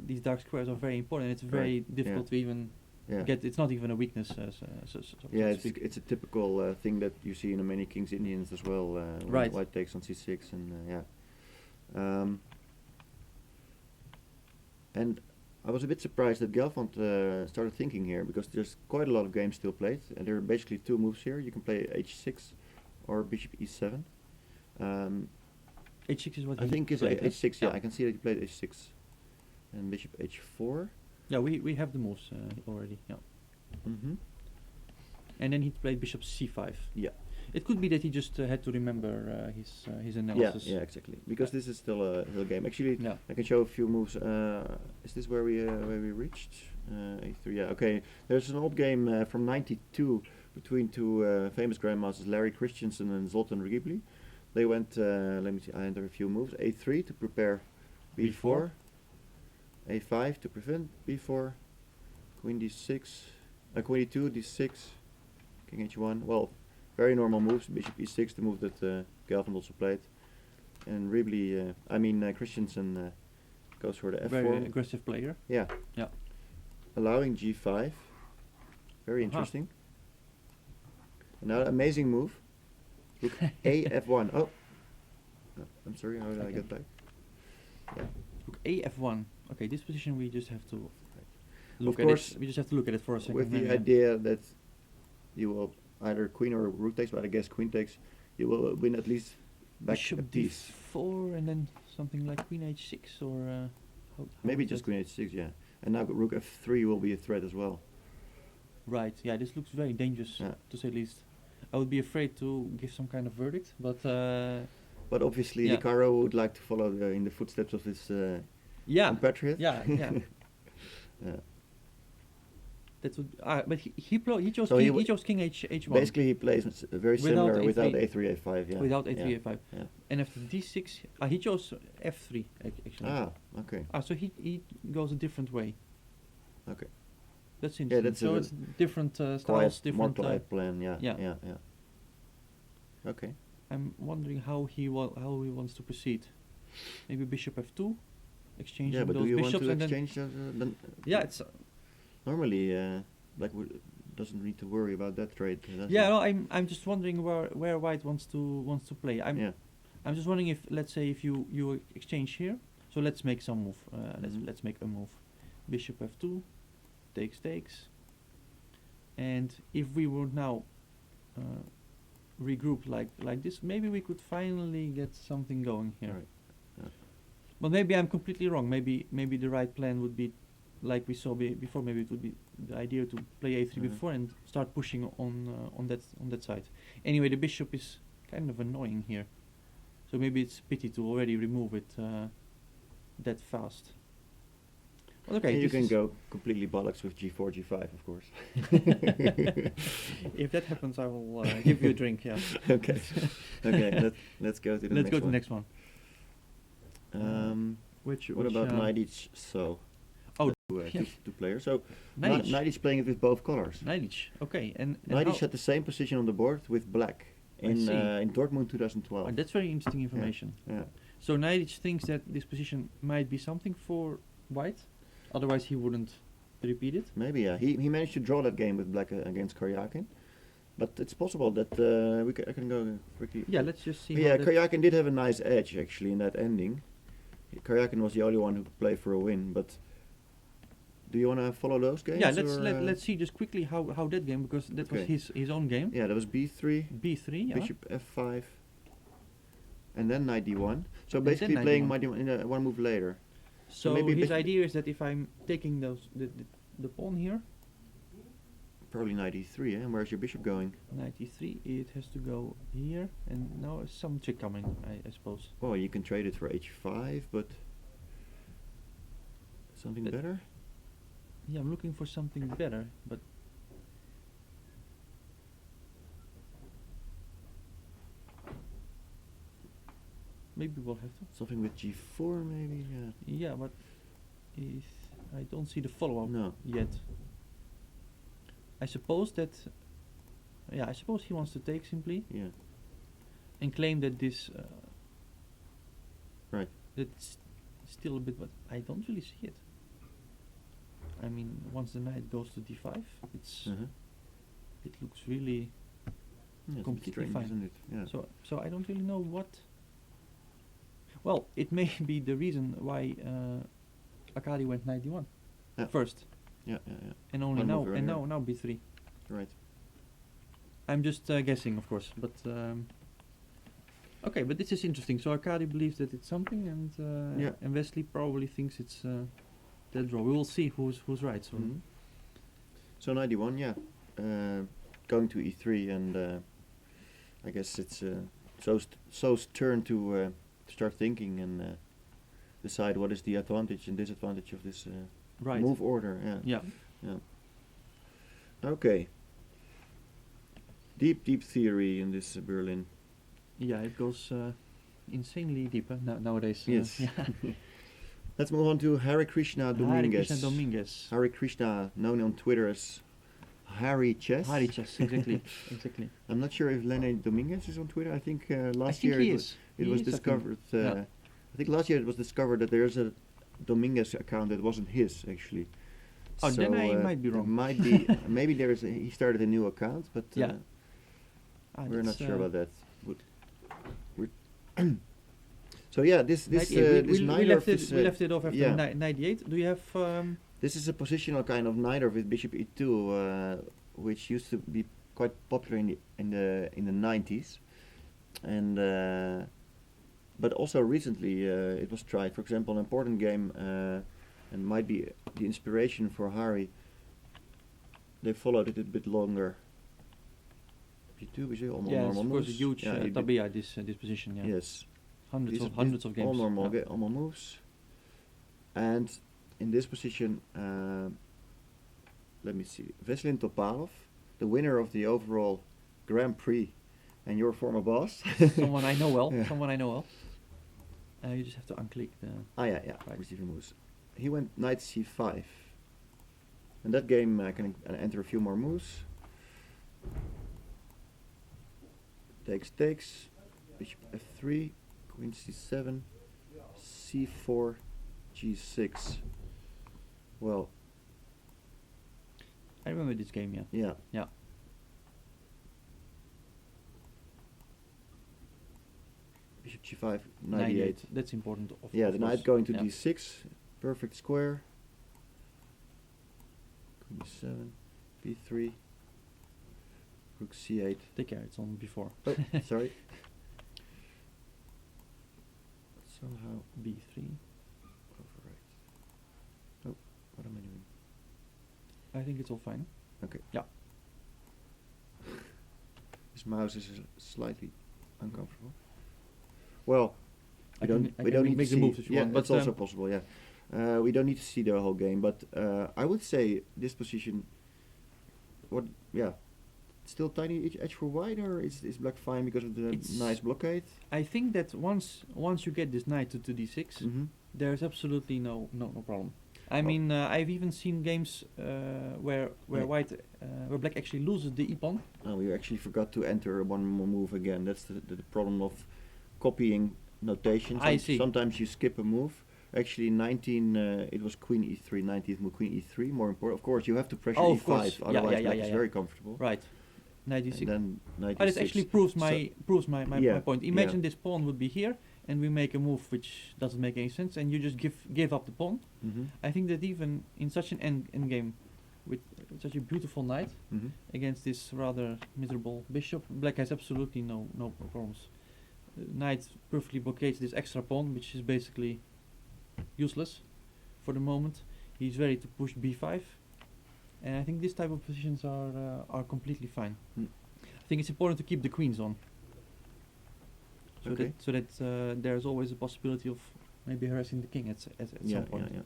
S1: these dark squares are very important. It's very
S3: Right,
S1: difficult to even
S3: yeah.
S1: get. It's not even a weakness. So
S3: Yeah,
S1: to speak.
S3: it's a typical thing that you see in many King's Indians as well. When
S1: Right.
S3: White takes on c6 and yeah. And I was a bit surprised that Gelfand started thinking here, because there's quite a lot of games still played, and there are basically two moves here. You can play h6 or bishop e7.
S1: H6 is what
S3: I
S1: he
S3: think it's
S1: played, huh?
S3: h6. Yeah, I can see that he played h6, and bishop h4.
S1: Yeah, we have the moves already. Yeah.
S3: Mm-hmm.
S1: And then he played bishop c5.
S3: Yeah.
S1: It could be that he just had to remember his
S3: Yeah,
S1: analysis.
S3: yeah, exactly. Because this is still a game. Actually,
S1: Yeah.
S3: I can show a few moves. Is this where we reached? A3. Yeah. Okay. There's an old game from '92 between two famous grandmasters, Larry Christensen and Zoltan Rigibli. They went. Let me see. I enter a few moves. A3 to prepare b4. A5 to prevent b4. Queen d6. Queen d2, d6. King h1. Well, very normal moves. Bishop e6, the move that Galvin also played. And Rigibli, Christensen goes for the f4.
S1: Very aggressive player.
S3: Yeah.
S1: Yeah.
S3: Allowing g5. Very interesting. Another amazing move. Look, a f1. Oh. No, I'm sorry, how did I get back? Yeah.
S1: Look, a f1. Okay, this position we just have to look
S3: Of course,
S1: at it. We just have to look at it for a second.
S3: with the
S1: and,
S3: idea that you will either queen or rook takes, but I guess queen takes, you will win at least back
S1: bishop
S3: a piece.
S1: d4 and then something like queen h6 or how
S3: Maybe
S1: is
S3: just
S1: that?
S3: queen h6, yeah. And now rook f3 will be a threat as well.
S1: Right. Yeah, this looks very dangerous
S3: Yeah.
S1: to say the least. I would be afraid to give some kind of verdict, but
S3: But obviously,
S1: Yeah.
S3: Hikaru would like to follow in the footsteps of his
S1: yeah,
S3: compatriot.
S1: yeah, yeah.
S3: Yeah.
S1: That would. But he chose
S3: So he
S1: king,
S3: w-
S1: he chose king h1
S3: Basically, he plays very
S1: Without
S3: similar without
S1: A3.
S3: a3, a5. Yeah.
S1: without a3
S3: yeah.
S1: a5,
S3: Yeah.
S1: and after d6 he chose f3 actually.
S3: Ah, okay.
S1: So he goes a different way.
S3: Okay.
S1: That's
S3: Yeah,
S1: interesting.
S3: that's
S1: So
S3: a
S1: it's different
S3: Quiet,
S1: styles,
S3: more
S1: different.
S3: quiet plan. Yeah.
S1: yeah.
S3: Yeah. Yeah. Okay.
S1: I'm wondering how he wants to proceed. Maybe bishop f2, exchanging
S3: Yeah, but
S1: those
S3: do you want
S1: bishops
S3: to
S1: and then.
S3: exchange? Then
S1: Yeah, it's.
S3: normally Black doesn't need to worry about that trade. Does
S1: Yeah,
S3: it?
S1: no, I'm just wondering where white wants to play.
S3: Yeah.
S1: I'm just wondering if, let's say, if you exchange here. So let's make some move.
S3: Mhm.
S1: Let's make a move. Bishop f2, takes. And if we would now regroup like this, maybe we could finally get something going here.
S3: Right. Yeah.
S1: But maybe I'm completely wrong. Maybe the right plan would be, like we saw before. Maybe it would be the idea to play a3
S3: Mhm.
S1: before and start pushing on that side. Anyway, the bishop is kind of annoying here, so maybe it's pity to already remove it that fast. Well, okay,
S3: And you
S1: this
S3: can
S1: is-
S3: go completely bollocks with g4, g5, of course.
S1: If that happens, I will give you a drink. Yeah.
S3: Okay. Okay. Let's go to the
S1: Let's
S3: next
S1: go to the
S3: one.
S1: next one. Which
S3: What
S1: which,
S3: about knight each? So.
S1: Oh,
S3: Two two players. So
S1: Knight each.
S3: knight is playing it with both colors.
S1: Knight each. Okay, and
S3: Knight
S1: how-
S3: each had the same position on the board with black in
S1: see.
S3: in Dortmund 2012.
S1: that's very interesting information.
S3: Yeah.
S1: So Knight thinks that this position might be something for white, otherwise he wouldn't repeat it.
S3: Maybe, yeah. He managed to draw that game with black against Karyakin. But it's possible that I can go quickly.
S1: Yeah, let's just see.
S3: Yeah,
S1: how that-
S3: Karyakin did have a nice edge actually in that ending. Karyakin was the only one who could play for a win, but do you want to follow those games?
S1: Yeah,
S3: or,
S1: let's see just quickly how that game, because that was
S3: Okay.
S1: his own game.
S3: Yeah, that was b3,
S1: B3, yeah.
S3: bishop f5, and then knight d1. So
S1: And then
S3: basically
S1: knight
S3: playing
S1: d1.
S3: knight d1 one move later.
S1: So
S3: maybe
S1: his
S3: bit-
S1: idea is that if I'm taking the pawn here,
S3: Probably knight e3, and where's your bishop going?
S1: knight e3, it has to go here, and now some trick coming, I suppose.
S3: Oh, you can trade it for h5, but something
S1: But-
S3: better?
S1: Yeah, I'm looking for something better, but maybe we'll have to.
S3: Something with g4 maybe? Yeah.
S1: Yeah, but I don't see the follow-up
S3: No.
S1: yet. I suppose that. Yeah, I suppose he wants to take simply
S3: Yeah.
S1: and claim that this.
S3: Right.
S1: That's still a bit, but I don't really see it. I mean, once the knight goes to d5, it's
S3: Uh-huh.
S1: it looks really.
S3: Yeah, it's
S1: Completely
S3: strange,
S1: fine.
S3: isn't it? Yeah.
S1: So I don't really know what. Well, it may be the reason why Akari went knight d1
S3: Yeah.
S1: first,
S3: Yeah, yeah, yeah.
S1: and only
S3: One
S1: now
S3: move
S1: and
S3: earlier.
S1: now b3.
S3: Right.
S1: I'm just guessing, of course, but Okay, but this is interesting. So Arkady believes that it's something,
S3: Yeah.
S1: and Wesley probably thinks it's that draw. We will see who's right. So
S3: Mhm. So 91, yeah. Going to E3, and I guess it's So's turn to start thinking and decide what is the advantage and disadvantage of this
S1: right.
S3: move order. Yeah.
S1: Yeah.
S3: Okay. Deep theory in this Berlin.
S1: Yeah, it goes insanely deep nowadays.
S3: Yes.
S1: Yeah.
S3: Let's move on to Hare Krishna Dominguez.
S1: Hare Krishna Dominguez.
S3: Hare Krishna, known on Twitter as Harry Chess.
S1: Harry Chess, exactly. Exactly.
S3: I'm not sure if Lenny Dominguez is on Twitter. I think last
S1: I think
S3: year
S1: he
S3: it
S1: is.
S3: it
S1: He
S3: was
S1: is, I think.
S3: discovered.
S1: Yeah.
S3: I think last year it was discovered that there's a Dominguez account that wasn't his actually.
S1: Oh, then I might be
S3: there
S1: wrong.
S3: Might be maybe he started a new account, but
S1: Yeah.
S3: we're not
S1: That's,
S3: sure about that. We're so yeah, this
S1: 98.
S3: this
S1: we
S3: neither
S1: left
S3: of
S1: it.
S3: this,
S1: We left it off after
S3: yeah.
S1: 98. Do you have?
S3: This is a positional kind of neither with Bishop E2, which used to be quite popular in the 90s, and but also recently it was tried. For example, an important game, and might be the inspiration for Hari. They followed it a bit longer. E2 is all
S1: Yeah,
S3: normal
S1: of course, a
S3: moves.
S1: huge
S3: Yeah,
S1: tabia this position. Yeah.
S3: Yes.
S1: Hundreds
S3: These-
S1: of hundreds of games.
S3: All normal,
S1: Yeah.
S3: normal moves. And in this position, let me see, Veselin Topalov, the winner of the overall Grand Prix, and your former boss.
S1: Someone I know well.
S3: Yeah.
S1: Someone I know well. You just have to unclick the.
S3: Yeah,
S1: Right.
S3: receiver moves. He went knight c5. In that game, I can enter a few more moves. Takes, bishop f3, queen c7, c4, g6. Well,
S1: I remember this game. Yeah.
S3: yeah.
S1: Yeah.
S3: Bishop g5, knight e8.
S1: That's important.
S3: Yeah,
S1: of
S3: the
S1: course.
S3: knight going to
S1: Yeah.
S3: d6, perfect square. Queen e7, b3, rook c8.
S1: Take care. It's on before.
S3: Oh, sorry. Somehow
S1: B3.
S3: overwrite. Oh, what am I doing?
S1: I think it's all fine.
S3: Okay.
S1: Yeah.
S3: This mouse is slightly uncomfortable. Well,
S1: I
S3: we don't
S1: can
S3: we don't
S1: make
S3: need to
S1: the
S3: see.
S1: moves if you
S3: Yeah,
S1: want,
S3: that's
S1: but,
S3: also possible. Yeah, we don't need to see the whole game, but I would say this position. What? Yeah, still tiny edge for white, or is black fine because of the
S1: It's-
S3: nice blockade?
S1: I think that once you get this knight to d6,
S3: Mm-hmm.
S1: there's absolutely no problem. I
S3: Oh.
S1: mean, I've even seen games where
S3: Yeah.
S1: where black actually loses the e-pawn.
S3: Oh, we actually forgot to enter one more move again. That's the problem of copying notation.
S1: I see.
S3: Sometimes you skip a move. Actually, 19, it was queen e3, 19th move, queen e3. More important, of course, you have to pressure
S1: Oh,
S3: e5.
S1: of course. Yeah,
S3: Otherwise,
S1: yeah,
S3: black
S1: yeah,
S3: is
S1: yeah.
S3: very comfortable.
S1: Right. Knight
S3: And
S1: d6.
S3: then knight
S1: Oh, this
S3: e6.
S1: actually proves my
S3: Yeah,
S1: point.
S3: yeah.
S1: Imagine this pawn would be here, and we make a move which doesn't make any sense, and you just give up the pawn.
S3: Mm-hmm.
S1: I think that even in such an end game, with such a beautiful knight
S3: Mm-hmm.
S1: against this rather miserable bishop, black has absolutely no problems. Knight perfectly blockades this extra pawn, which is basically useless for the moment. He's ready to push b5, and I think this type of positions are completely fine.
S3: Mm.
S1: I think it's important to keep the queens on, so
S3: Okay.
S1: that there's always a possibility of maybe harassing the king at some point.
S3: Yeah.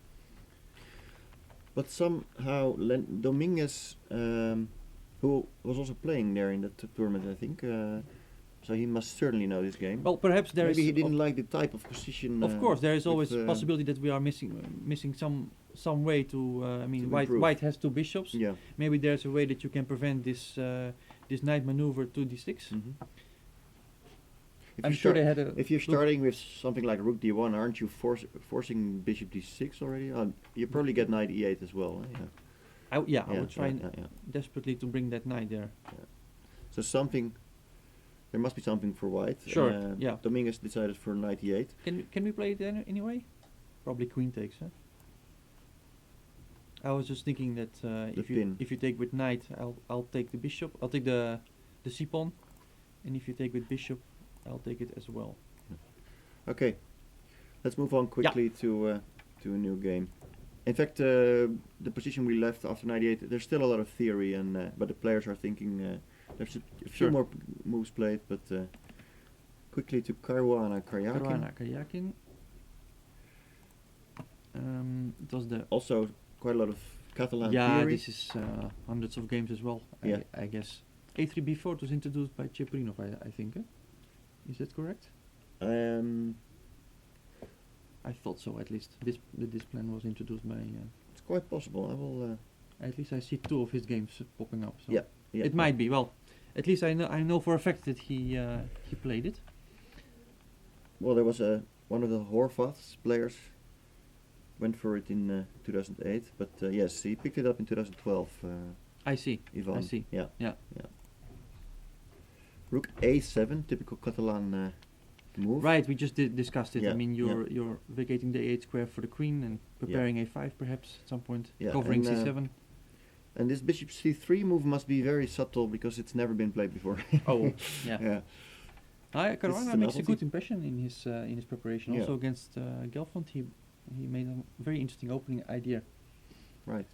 S3: But somehow Dominguez, who was also playing there in that tournament, I think, so he must certainly know this game.
S1: Well, perhaps there
S3: Maybe
S1: is
S3: he didn't
S1: of-
S3: like the type of position.
S1: Of course, there is
S3: with,
S1: always a possibility that we are missing some way to. I mean,
S3: To
S1: white
S3: improve.
S1: has two bishops.
S3: Yeah.
S1: Maybe there's a way that you can prevent this this knight maneuver to d6.
S3: Mm-hmm.
S1: I'm sure they had a.
S3: If you're
S1: look-
S3: starting with something like rook d1, aren't you forcing bishop d6 already? You probably get knight e8 as well.
S1: I would try
S3: yeah.
S1: desperately to bring that knight there.
S3: So there must be something for white.
S1: Sure, yeah.
S3: Dominguez decided for knight e8.
S1: Can we play it anyway? Probably queen takes, huh? I was just thinking that
S3: pin.
S1: if you take with knight, I'll take the bishop. I'll take the c pawn, and if you take with bishop, I'll take it as well.
S3: Okay, let's move on quickly to a new game. In fact, the position we left after 98, there's still a lot of theory, and but the players are thinking there's a few
S1: Sure.
S3: more moves played. But quickly to Caruana Karyakin.
S1: Caruana Karyakin. It was the
S3: Also, quite a lot of Catalan
S1: yeah.
S3: theory.
S1: This is hundreds of games as well.
S3: Yeah.
S1: I guess A3B4 was introduced by Cheprinov. I think. Is that correct? I thought so. At least this plan was introduced by.
S3: It's quite possible. I will.
S1: At least I see 2 of his games popping up. So
S3: Yeah.
S1: it might be. Well, at least I know for a fact that he played it.
S3: Well, there was one of the Horvaths players went for it in 2008, but yes, he picked it up in 2012.
S1: I see.
S3: Ivan.
S1: I see.
S3: Yeah.
S1: Yeah.
S3: Rook A7, typical Catalan move.
S1: Right. We just discussed it.
S3: Yeah,
S1: I mean, you're vacating the A8 square for the queen and preparing A5 perhaps at some point,
S3: Yeah,
S1: covering
S3: and,
S1: C7.
S3: And this bishop C3 move must be very subtle because it's never been played before.
S1: Oh, yeah.
S3: Yeah.
S1: Caruana
S3: a
S1: makes a
S3: novelty.
S1: good impression in his preparation.
S3: Yeah.
S1: Also against Gelfand, he made a very interesting opening idea.
S3: Right.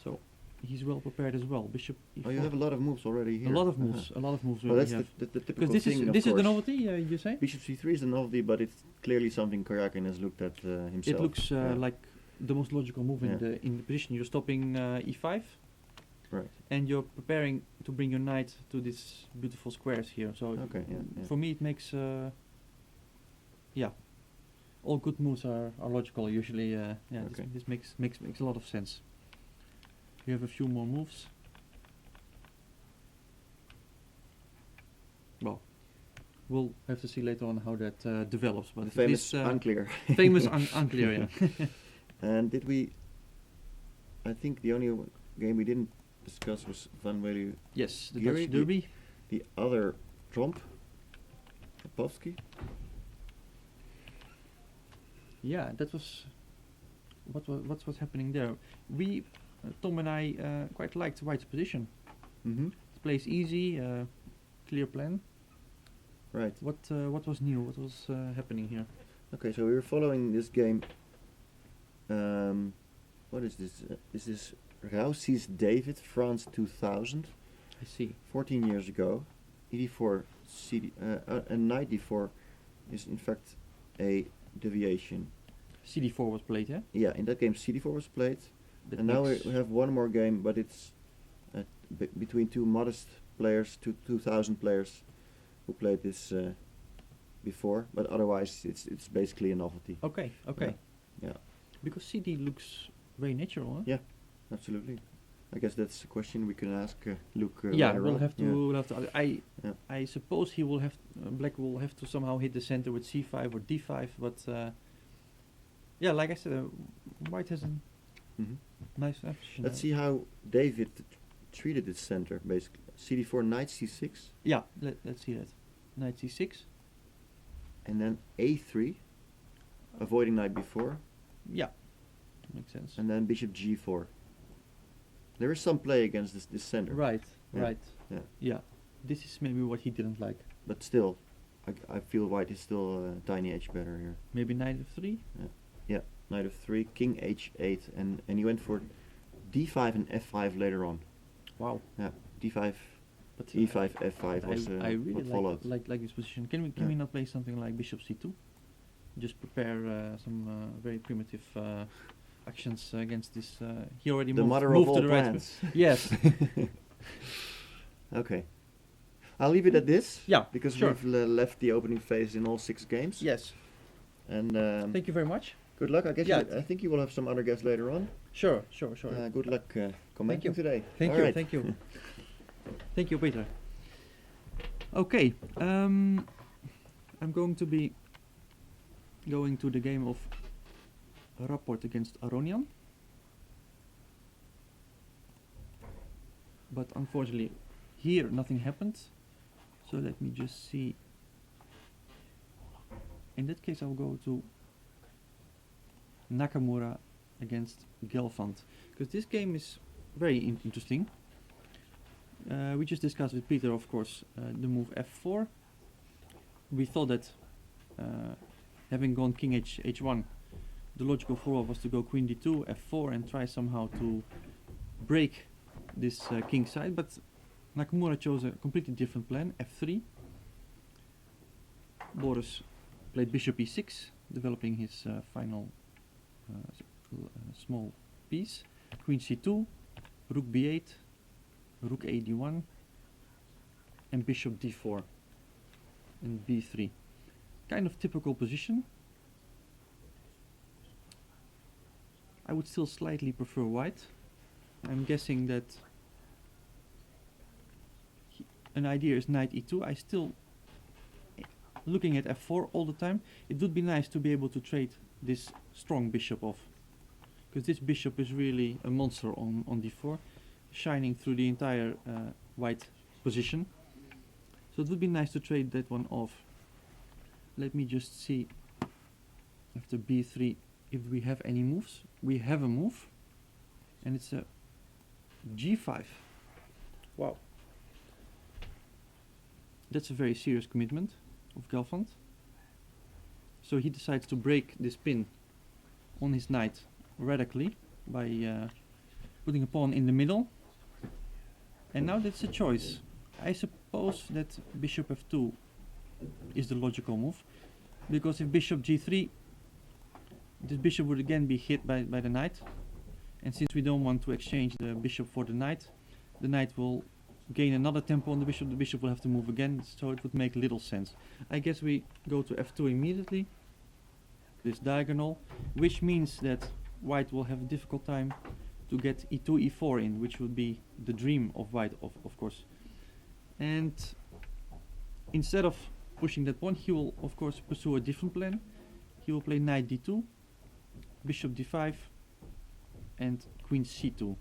S1: So he's well prepared as well. Bishop E4.
S3: Oh, you have a lot of moves already here.
S1: a lot of moves. A lot of moves.
S3: Well,
S1: we
S3: that's
S1: have.
S3: the typical
S1: Because this
S3: thing,
S1: is
S3: of
S1: this is the
S3: course.
S1: novelty. You say?
S3: Bishop C3 is the novelty, but it's clearly something Karyakin has looked at himself.
S1: It looks
S3: Yeah.
S1: like the most logical move
S3: Yeah.
S1: in the position. You're stopping E5.
S3: Right.
S1: And you're preparing to bring your knight to these beautiful squares here. So
S3: Okay, yeah.
S1: for me it makes all good moves are logical usually.
S3: Okay.
S1: This makes a lot of sense. We have a few more moves. Well, we'll have to see later on how that develops. But
S3: The famous
S1: this,
S3: unclear.
S1: famous unclear, yeah.
S3: And did we? I think the only game we didn't discuss was Van Wely.
S1: Yes, the
S3: Giri,
S1: Dutch Derby.
S3: The other trump, Popovsky.
S1: Yeah, that was what was happening there. We, Tom and I, quite liked White's position.
S3: Mm-hmm.
S1: It plays easy, clear plan.
S3: Right.
S1: What was new? What was happening here?
S3: Okay, so we were following this game. What is this? This is Rousey's David, France 2000,
S1: I see.
S3: 14 years ago. E4, CD, and knight d4 is in fact a deviation.
S1: CD4 was played, yeah.
S3: Yeah, in that game CD4 was played.
S1: That
S3: And now we
S1: makes-
S3: have one more game, but it's between two modest players, 2000 players who played this before, but otherwise it's basically a novelty.
S1: Okay, okay.
S3: Yeah,
S1: Because CD looks very natural, huh?
S3: Yeah. absolutely. I guess that's a question we can ask Luke.
S1: Yeah,
S3: later
S1: we'll
S3: on.
S1: have to.
S3: Yeah.
S1: We'll have to.
S3: Yeah.
S1: I suppose he will have. Black will have to somehow hit the center with C5 or D5, but yeah, like I said, White has a
S3: Mhm.
S1: nice position.
S3: Let's see how David treated its center, basically. CD4, knight C6,
S1: Yeah, let's see that. Knight C6.
S3: and then A3, avoiding knight B4,
S1: Yeah, makes sense.
S3: and then bishop G4. There is some play against this center.
S1: Right,
S3: Yeah.
S1: right.
S3: Yeah.
S1: Yeah, this is maybe what he didn't like.
S3: But still, I feel White is still a tiny edge better here.
S1: Maybe knight f3.
S3: Yeah, knight of 3, king H8, and he went for D5 and F5 later on.
S1: Wow.
S3: Yeah, D5,
S1: But
S3: E5, F5
S1: I
S3: was
S1: I really
S3: what followed.
S1: like this position. Can
S3: Yeah.
S1: we not play something like bishop c2? Just prepare some very primitive actions against this. He already
S3: The
S1: moved,
S3: mother
S1: moved
S3: of
S1: to
S3: all
S1: the right.
S3: plans.
S1: Yes.
S3: Okay. I'll leave it at this.
S1: Yeah,
S3: Because
S1: sure.
S3: we've left the opening phase in all 6 games.
S1: Yes.
S3: And
S1: Thank you very much.
S3: good luck. I guess
S1: Yeah.
S3: I think you will have some other guests later on.
S1: Sure.
S3: Good luck commenting
S1: you.
S3: today.
S1: Thank
S3: All
S1: you.
S3: right.
S1: Thank you. Thank you, Peter. Okay. I'm going to be going to the game of Rapport against Aronian. But unfortunately, here nothing happened. So let me just see. In that case, I'll go to Nakamura against Gelfand, because this game is very interesting. We just discussed with Peter, of course, the move f4. we thought that having gone king h1, the logical follow-up was to go queen d2, f4, and try somehow to break this king side, but Nakamura chose a completely different plan, f3. Boris played bishop e6, developing his final small piece. Queen c2, rook b8, rook a d1, and bishop d4 and b3. Kind of typical position. I would still slightly prefer white. I'm guessing that an idea is knight e2. I still looking at f4 all the time. It would be nice to be able to trade this strong bishop off, because this bishop is really a monster on d4, shining through the entire white position. So it would be nice to trade that one off. Let me just see after b3 if we have any moves. We have a move, and it's a g5.
S2: Wow.
S1: That's a very serious commitment of Galfand. So he decides to break this pin on his knight radically by putting a pawn in the middle. And now that's a choice. I suppose that bishop f2 is the logical move, because if bishop g3, this bishop would again be hit by the knight, and since we don't want to exchange the bishop for the knight will gain another tempo on the bishop will have to move again, so it would make little sense. I guess we go to f2 immediately, this diagonal, which means that white will have a difficult time to get e2, e4 in, which would be the dream of white, of course. And instead of pushing that pawn, he will of course pursue a different plan. He will play knight d2, bishop d5, and queen c2.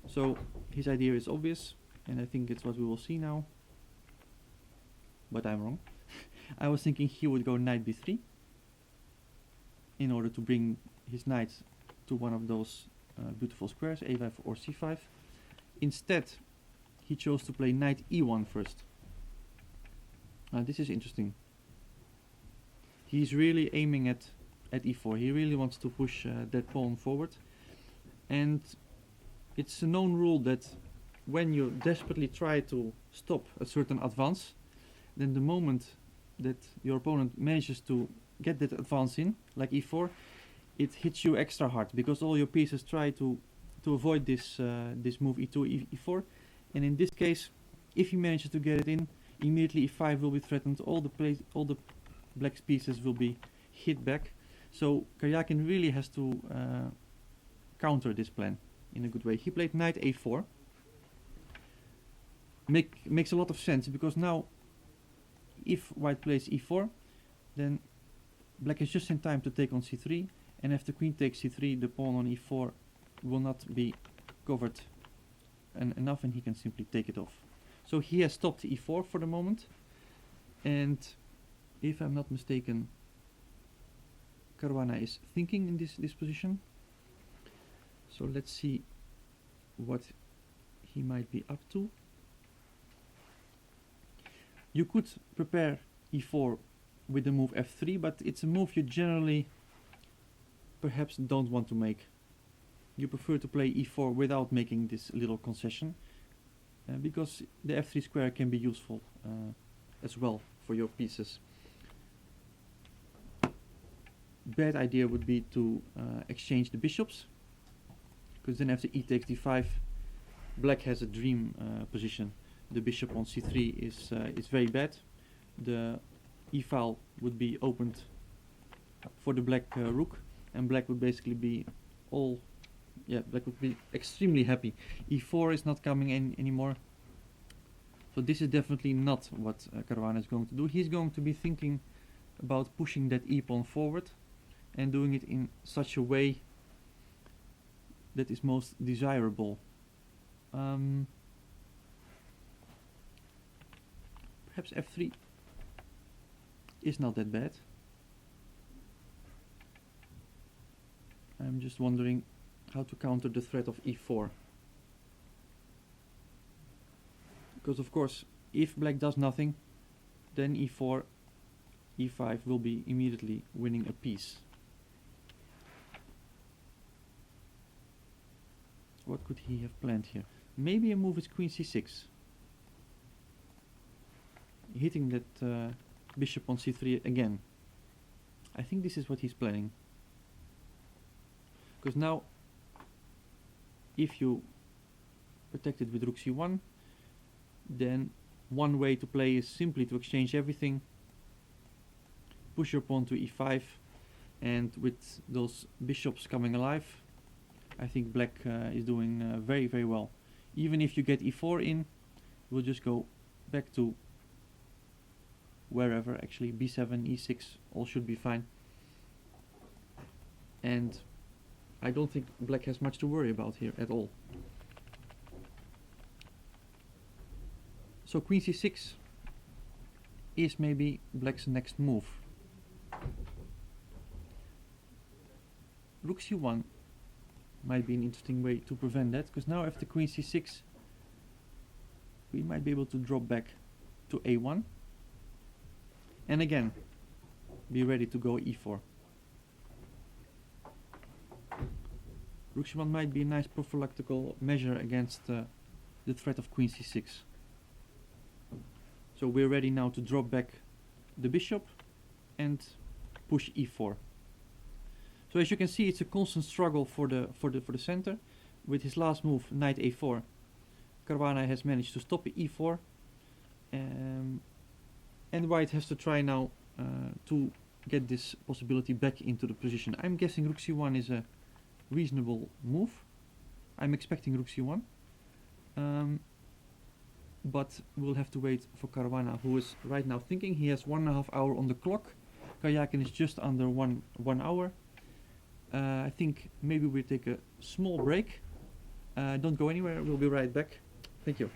S1: So his idea is obvious, and I think it's what we will see now. But I'm wrong. I was thinking he would go knight b3 in order to bring his knight to one of those beautiful squares, a5 or c5. Instead, he chose to play knight e1 first. This is interesting. He's really aiming at e4. He really wants to push that pawn forward. And it's a known rule that when you desperately try to stop a certain advance, then the moment that your opponent manages to get that advance in, like e4, it hits you extra hard, because all your pieces try to avoid this this move e2, e4. And in this case, if he manages to get it in, immediately e5 will be threatened. All the black pieces will be hit back. So Karjakin really has to counter this plan in a good way. He played knight a4. Makes a lot of sense, because now if white plays e4, then black is just in time to take on c3, and if the queen takes c3, the pawn on e4 will not be covered enough, and he can simply take it off. So he has stopped e4 for the moment, and if I'm not mistaken, Caruana is thinking in this position. So let's see what he might be up to. You could prepare e4 with the move f3, but it's a move you generally perhaps don't want to make. You prefer to play e4 without making this little concession, because the f3 square can be useful as well for your pieces. Bad idea would be to exchange the bishops, because then after e takes d5, black has a dream position. The bishop on c3 is very bad. The e file would be opened for the black rook, and black would basically be black would be extremely happy. e4 is not coming in anymore. So this is definitely not what Caruana is going to do. He's going to be thinking about pushing that e pawn forward and doing it in such a way that is most desirable. Perhaps f3 is not that bad. I'm just wondering how to counter the threat of e4. Because of course, if black does nothing, then e4, e5 will be immediately winning a piece. What could he have planned here? Maybe a move is queen c6. Hitting that bishop on c3 again. I think this is what he's planning. Because now, if you protect it with rook c1, then one way to play is simply to exchange everything, push your pawn to e5, and with those bishops coming alive, I think black is doing very, very well. Even if you get e4 in, we'll just go back to wherever, actually b7, e6, all should be fine. And I don't think black has much to worry about here at all. So queen c6 is maybe black's next move. Rook c1 might be an interesting way to prevent that, because now after queen c6 we might be able to drop back to a1 and again be ready to go e4. Rook c1 might be a nice prophylactical measure against the threat of queen c6. So we're ready now to drop back the bishop and push e4. So as you can see, it's a constant struggle for the center. With his last move, knight a4, Caruana has managed to stop e4, and white has to try now to get this possibility back into the position. I'm guessing rook c1 is a reasonable move. I'm expecting rook c1, but we'll have to wait for Caruana, who is right now thinking. He has 1.5 hours on the clock. Karjakin is just under one hour. I think maybe we'll take a small break. Don't go anywhere, we'll be right back. Thank you.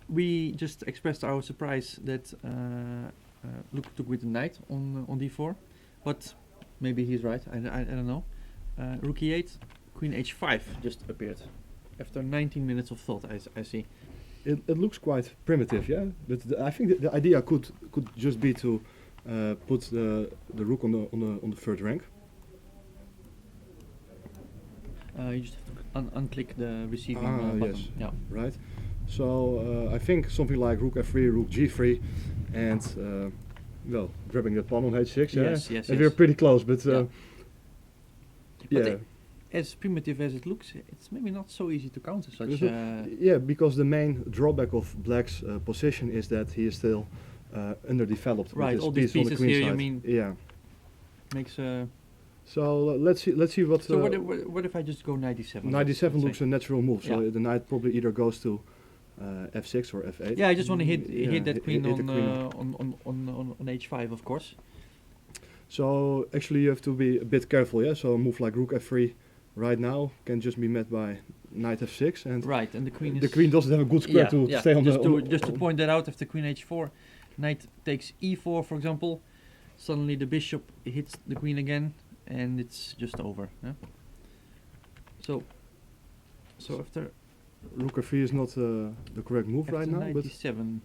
S1: We just expressed our surprise that Luke took with the knight on d4, but maybe he's right. I don't know. Rook e8, queen h5 just appeared after 19 minutes of thought. I see.
S4: It looks quite primitive, yeah. But I think the idea could just be to put the rook on the third rank.
S1: You just have to unclick the receiving button.
S4: Yes.
S1: Yeah.
S4: Right. So I think something like rook f3, rook g3, and well, grabbing that pawn on h6. Yeah.
S1: Yes.
S4: And we're pretty close, but
S1: Yeah.
S4: yeah.
S1: As primitive as it looks, it's maybe not so easy to counter such.
S4: Is it? Yeah, because the main drawback of Black's position is that he is still underdeveloped.
S1: Right,
S4: with
S1: all
S4: his
S1: these
S4: piece on the
S1: pieces
S4: queen
S1: here, you
S4: side.
S1: mean?
S4: Yeah.
S1: Makes.
S4: So let's see what.
S1: So what if I just go knight d7?
S4: Knight d7
S1: let's
S4: looks
S1: say?
S4: a natural move. So
S1: Yeah.
S4: the knight probably either goes to f6 or f8.
S1: Yeah, I just want to hit
S4: Yeah,
S1: that queen
S4: hit the
S1: on h5, of course.
S4: So actually you have to be a bit careful. Yeah. So a move like rook f3 right now can just be met by knight f6, and
S1: Right, and the queen is.
S4: the queen doesn't have a good square to stay on
S1: just
S4: the.
S1: to, just to point that out, after queen h4, knight takes e4, for example, suddenly the bishop hits the queen again, and it's just over. Yeah? So after
S4: Rook f3 is not the correct move right now,
S1: knight
S4: but
S1: d7,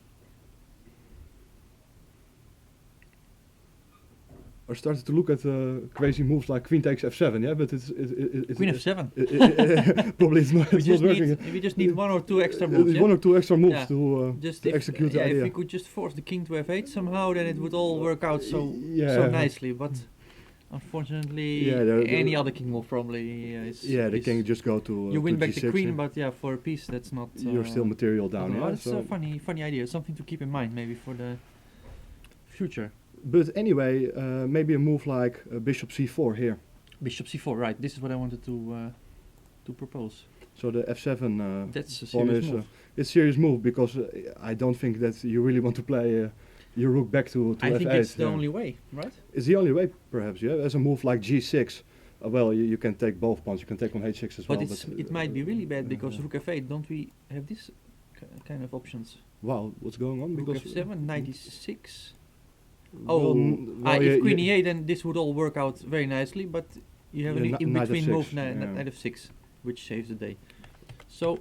S4: I started to look at crazy moves like queen takes f7. Yeah, but it's
S1: queen f7.
S4: probably it's not,
S1: we
S4: it's
S1: just
S4: not working.
S1: need we just need one or two extra moves. Yeah?
S4: One or two extra moves
S1: Yeah.
S4: to
S1: Just
S4: to execute the
S1: if
S4: idea.
S1: we could just force the king to f8 somehow, then it would all work out so
S4: Yeah.
S1: nicely. But unfortunately,
S4: Yeah, there-
S1: any
S4: there-
S1: other king will probably is.
S4: Yeah, the
S1: is
S4: king just go to
S1: you win
S4: to
S1: back
S4: g6,
S1: the queen,
S4: yeah.
S1: but yeah, for a piece that's not.
S4: You're still material down.
S1: oh,
S4: Yeah,
S1: that's
S4: so
S1: a funny idea. Something to keep in mind, maybe for the future.
S4: but anyway, maybe a move like bishop c4 here.
S1: Bishop c4, right? This is what I wanted to propose.
S4: So the f7
S1: That's a
S4: pawn
S1: serious
S4: is
S1: move.
S4: it's serious move because I don't think that you really want to play your rook back to
S1: I
S4: f8.
S1: think it's the
S4: yeah.
S1: only way, right?
S4: It's the only way, perhaps. Yeah, as a move like g6. Well, you can take both pawns. You can take on h6 as
S1: But
S4: well.
S1: it might be really bad because
S4: yeah.
S1: rook f8. Don't we have this kind of options?
S4: Wow, what's going on?
S1: Rook
S4: Because
S1: f7, knight e6.
S4: well,
S1: If queen e8, then this would all work out very nicely. But you have
S4: Yeah,
S1: an in
S4: knight
S1: between
S4: f6,
S1: move,
S4: yeah.
S1: knight f6, which saves the day. So,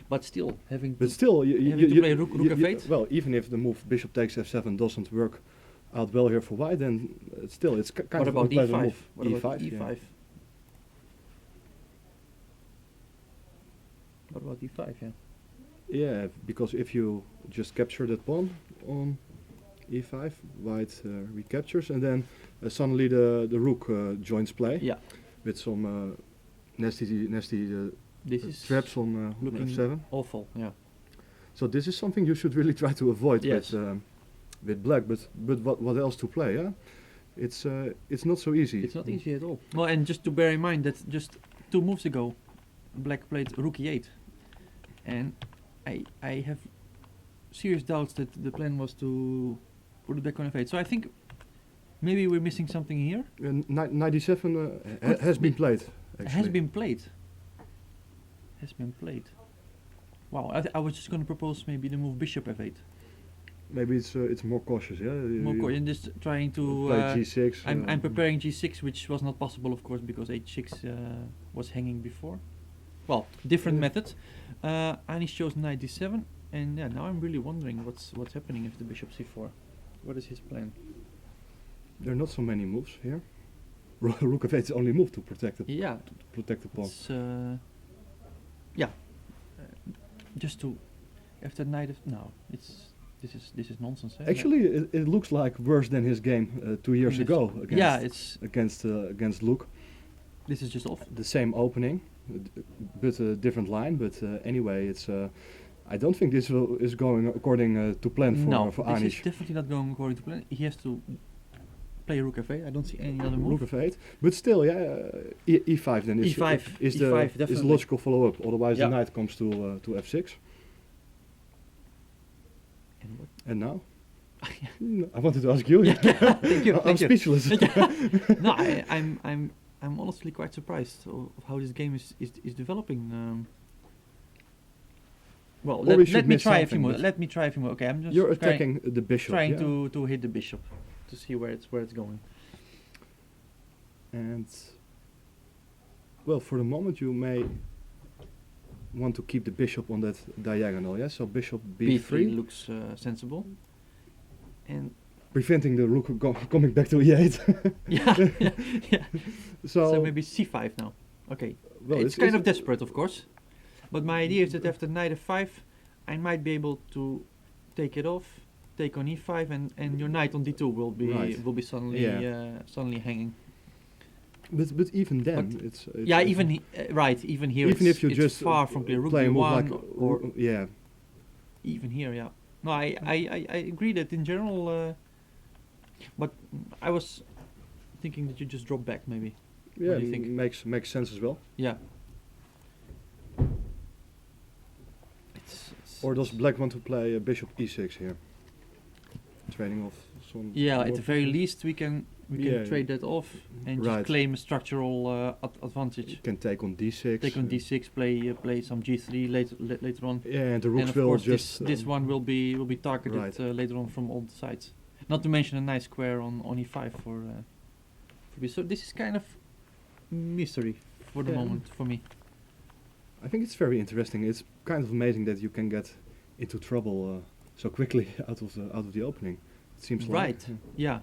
S1: but still having.
S4: But
S1: to
S4: still,
S1: having to play rook f8?
S4: Well, even if the move bishop takes f7 doesn't work out well here for white, then still it's kind
S1: what
S4: of
S1: about
S4: unpleasant
S1: e5?
S4: move.
S1: What about
S4: E5,
S1: e5?
S4: yeah.
S1: What about e5? Yeah.
S4: Yeah, because if you just capture that pawn on e5, white recaptures, and then suddenly the rook joins play
S1: Yeah.
S4: with some nasty
S1: This is
S4: traps on
S1: looking
S4: f7.
S1: awful. Yeah.
S4: So this is something you should really try to avoid
S1: Yes.
S4: with black. But what else to play? Yeah, it's not so easy.
S1: It's not easy at all. Well, and just to bear in mind that just 2 moves ago, black played rook e8, and I have serious doubts that the plan was to put it back on f8. So I think maybe we're missing something here.
S4: Knight d7 has been played. Actually.
S1: Has been played. Has been played. Wow, I was just going to propose maybe the move bishop f8.
S4: Maybe it's more cautious. Yeah.
S1: And just trying to.
S4: Play g6.
S1: I'm preparing g6, which was not possible, of course, because h6 was hanging before. Well, different
S4: Yeah.
S1: methods. Anish chose knight d7, and yeah, now I'm really wondering what's happening if the bishop c4. What is his plan?
S4: There are not so many moves here. Rook f8 is the only move to protect the
S1: Yeah,
S4: pawn.
S1: it's, just to after knight of no, this is nonsense. Eh?
S4: Actually, it looks like worse than his game 2 years
S1: Queen
S4: ago
S1: F-
S4: against
S1: yeah, it's
S4: against Luke.
S1: this is just off.
S4: The same opening, but a different line. But anyway, it's. I don't think this is going according to plan for
S1: this
S4: Anish.
S1: is definitely not going according to plan. He has to play rook f8. I don't see any other move.
S4: Rook f8, but still, yeah, e5 then is
S1: E5,
S4: is
S1: E5
S4: the
S1: definitely.
S4: logical follow-up. Otherwise,
S1: Yeah.
S4: the knight comes to f6.
S1: And what?
S4: And now, I wanted to ask you.
S1: Yeah, thank you.
S4: I'm
S1: Thank you.
S4: speechless.
S1: No, I'm honestly quite surprised of how this game is developing. Well,
S4: Or we
S1: let
S4: should
S1: me
S4: miss
S1: try a few
S4: something,
S1: more.
S4: but
S1: Let me try a few more. Okay, I'm just
S4: You're attacking the bishop.
S1: trying
S4: yeah?
S1: to hit the bishop to see where it's going.
S4: And well, for the moment, you may want to keep the bishop on that diagonal. Yeah, so bishop b3,
S1: looks sensible. And
S4: preventing the rook coming back to e8.
S1: yeah, yeah.
S4: So,
S1: So maybe c5 now. Okay.
S4: well,
S1: it's kind of desperate, of course. But my idea is that after knight f5, I might be able to take it off, take on e5, and your knight on d2 will be
S4: Right.
S1: suddenly
S4: Yeah.
S1: suddenly hanging.
S4: But even then,
S1: But
S4: it's
S1: Yeah, even right, even here,
S4: even if you
S1: it's
S4: just
S1: far from clear. Rook
S4: play a move
S1: b1
S4: like
S1: or
S4: yeah,
S1: even here, yeah. No, I agree that in general, but I was thinking that you just drop back maybe.
S4: yeah,
S1: do you think?
S4: makes sense as well.
S1: Yeah.
S4: Or does black want to play bishop e6 here, trading off some?
S1: Yeah,
S4: more
S1: at the very
S4: pieces?
S1: least we can
S4: Yeah,
S1: trade that off and
S4: right.
S1: just claim a structural advantage.
S4: You can take on d6.
S1: Take on d6, play some g3 later on.
S4: Yeah, and the
S1: And
S4: rooks
S1: of
S4: will
S1: course
S4: just
S1: this one will be targeted
S4: right.
S1: later on from all the sides. Not to mention a nice square on e5 for B. So this is kind of mystery for the
S4: Yeah.
S1: moment for me.
S4: I think it's very interesting. It's kind of amazing that you can get into trouble so quickly out of the opening. It seems
S1: Right.
S4: like.
S1: Yeah.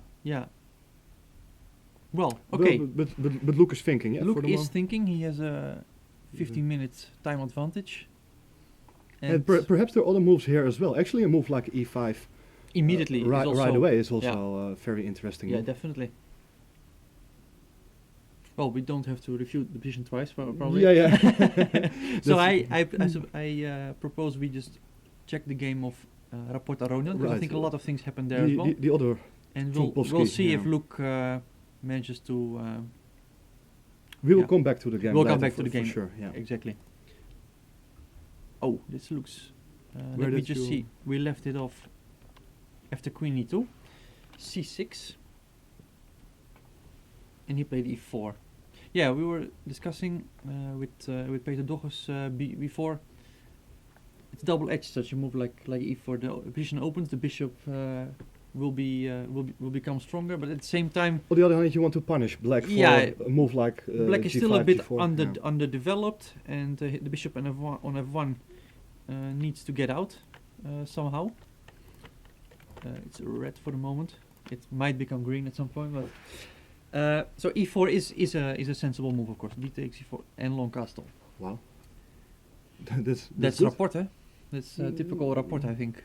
S1: Well,
S4: Well,
S1: okay.
S4: but Luke is thinking. Yeah, for
S1: Luke
S4: the
S1: is
S4: moment.
S1: thinking he has a 15-minute time advantage.
S4: And perhaps there are other moves here as well. Actually, a move like e5
S1: immediately is
S4: right
S1: also
S4: away is also very interesting.
S1: Yeah,
S4: move.
S1: definitely. Well, we don't have to refute the position twice, probably.
S4: Yeah.
S1: So
S4: That's-
S1: I propose we just check the game of Rapport Aronian, because I
S4: Right.
S1: think a lot of things happen there as well.
S4: The other
S1: And
S4: from
S1: we'll
S4: Polski,
S1: see if
S4: yeah.
S1: Luke manages to
S4: we will
S1: Yeah.
S4: come back to the game.
S1: We'll come
S4: later
S1: back to
S4: for-
S1: the
S4: for
S1: game.
S4: sure. Yeah.
S1: exactly. Oh, this looks.
S4: Where
S1: Let me
S4: did
S1: just
S4: you-
S1: see. We left it off after Queen e2, c6, and he played e4. Yeah, we were discussing with Peter Dogges before. It's double-edged such a move like e4. The position opens, the bishop will become stronger, but at the same time,
S4: On the other hand, you want to punish black for
S1: Yeah,
S4: a move like
S1: black is
S4: G5,
S1: still a bit
S4: G4. Yeah.
S1: underdeveloped, and the bishop on f1 needs to get out somehow. It's red for the moment. It might become green at some point, but so e4 is a sensible move, of course. D takes e4 and long castle.
S4: Wow. That's
S1: That's
S4: good.
S1: rapport, eh? That's typical rapport, I think.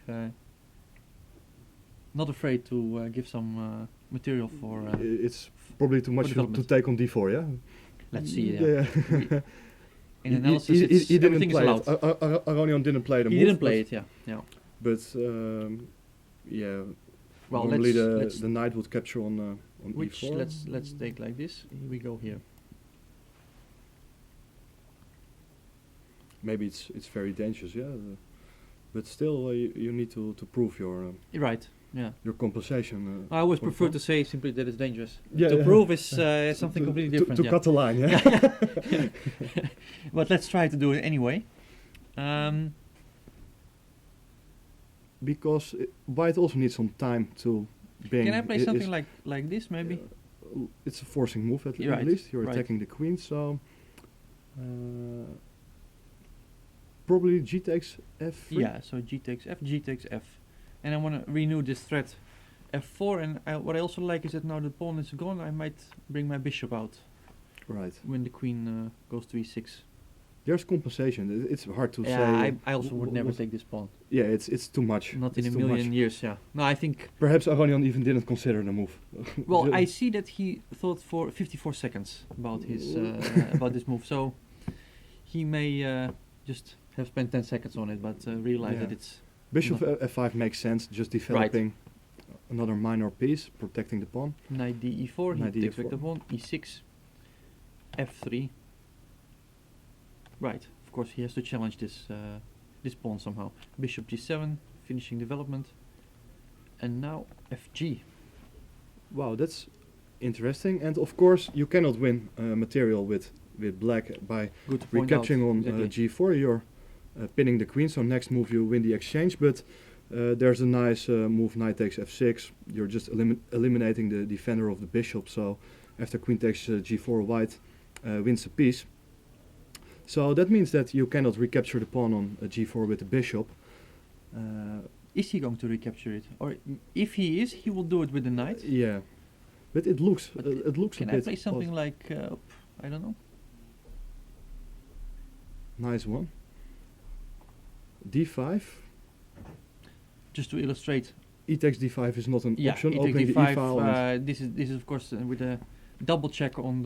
S1: Not afraid to give some material for.
S4: It's probably too much to
S1: development.
S4: take on d4, yeah?
S1: Let's see.
S4: Yeah.
S1: In analysis,
S4: he didn't
S1: everything is
S4: play
S1: allowed.
S4: it. Aronian didn't play the
S1: He
S4: move.
S1: didn't play it, yeah.
S4: But yeah,
S1: Well,
S4: normally
S1: let's
S4: the knight would capture on
S1: which
S4: e4.
S1: let's take like this. Here we go here.
S4: Maybe it's very dangerous, yeah. But still, you need to prove your
S1: Right. Yeah.
S4: your compensation.
S1: I always
S4: for
S1: prefer
S4: fun.
S1: to say simply that it's dangerous.
S4: Yeah,
S1: To
S4: yeah.
S1: prove is something
S4: To-
S1: completely
S4: to-
S1: different.
S4: To
S1: yeah.
S4: cut the line, yeah.
S1: Yeah. But let's try to do it anyway.
S4: Because white also needs some time to bring.
S1: Can I play
S4: i-
S1: something
S4: is-
S1: like this maybe?
S4: It's a forcing move at
S1: Right,
S4: least. You're
S1: right.
S4: attacking the queen, so probably g takes f3.
S1: Yeah. So G takes F, G takes F, and I want to renew this threat. F4, and what I also like is that now the pawn is gone, I might bring my bishop out
S4: Right.
S1: when the queen goes to e6.
S4: There's compensation. It's hard to say.
S1: Yeah, I also would never
S4: what-
S1: take this pawn.
S4: Yeah, it's too much.
S1: Not in
S4: It's
S1: a
S4: too
S1: million
S4: much.
S1: years. Yeah. No, I think.
S4: Perhaps Aronian even didn't consider the move.
S1: Well,
S4: Ju-
S1: I see that he thought for 54 seconds about his about this move, so he may just have spent 10 seconds on it, but realize
S4: Yeah.
S1: that it's
S4: Bishop
S1: no.
S4: f5 makes sense. Just developing another minor piece, protecting the pawn.
S1: knight d e4.
S4: Knight
S1: He takes back
S4: D4.
S1: the pawn. e6, f3. Right. Of course, he has to challenge this pawn somehow. Bishop g7, finishing development, and now fg.
S4: Wow, that's interesting. And of course, you cannot win material with black by
S1: Good to point out.
S4: recapturing on
S1: Exactly.
S4: g4. You're pinning the queen. So next move you win the exchange, but there's a nice move, knight takes f6. You're just eliminating the defender of the bishop. So after queen takes g4, white wins a piece. So that means that you cannot recapture the pawn on g4 with the bishop.
S1: Is he going to recapture it? Or if he is, he will do it with the knight.
S4: Yeah, but it looks
S1: But
S4: it looks a
S1: Can I
S4: bit
S1: play something
S4: odd.
S1: like, I don't know.
S4: Nice one. d5.
S1: Just to illustrate.
S4: E takes d5 is not an
S1: Yeah,
S4: option.
S1: e takes
S4: Opening the
S1: d5.
S4: e-file. and
S1: This is of course with a double check on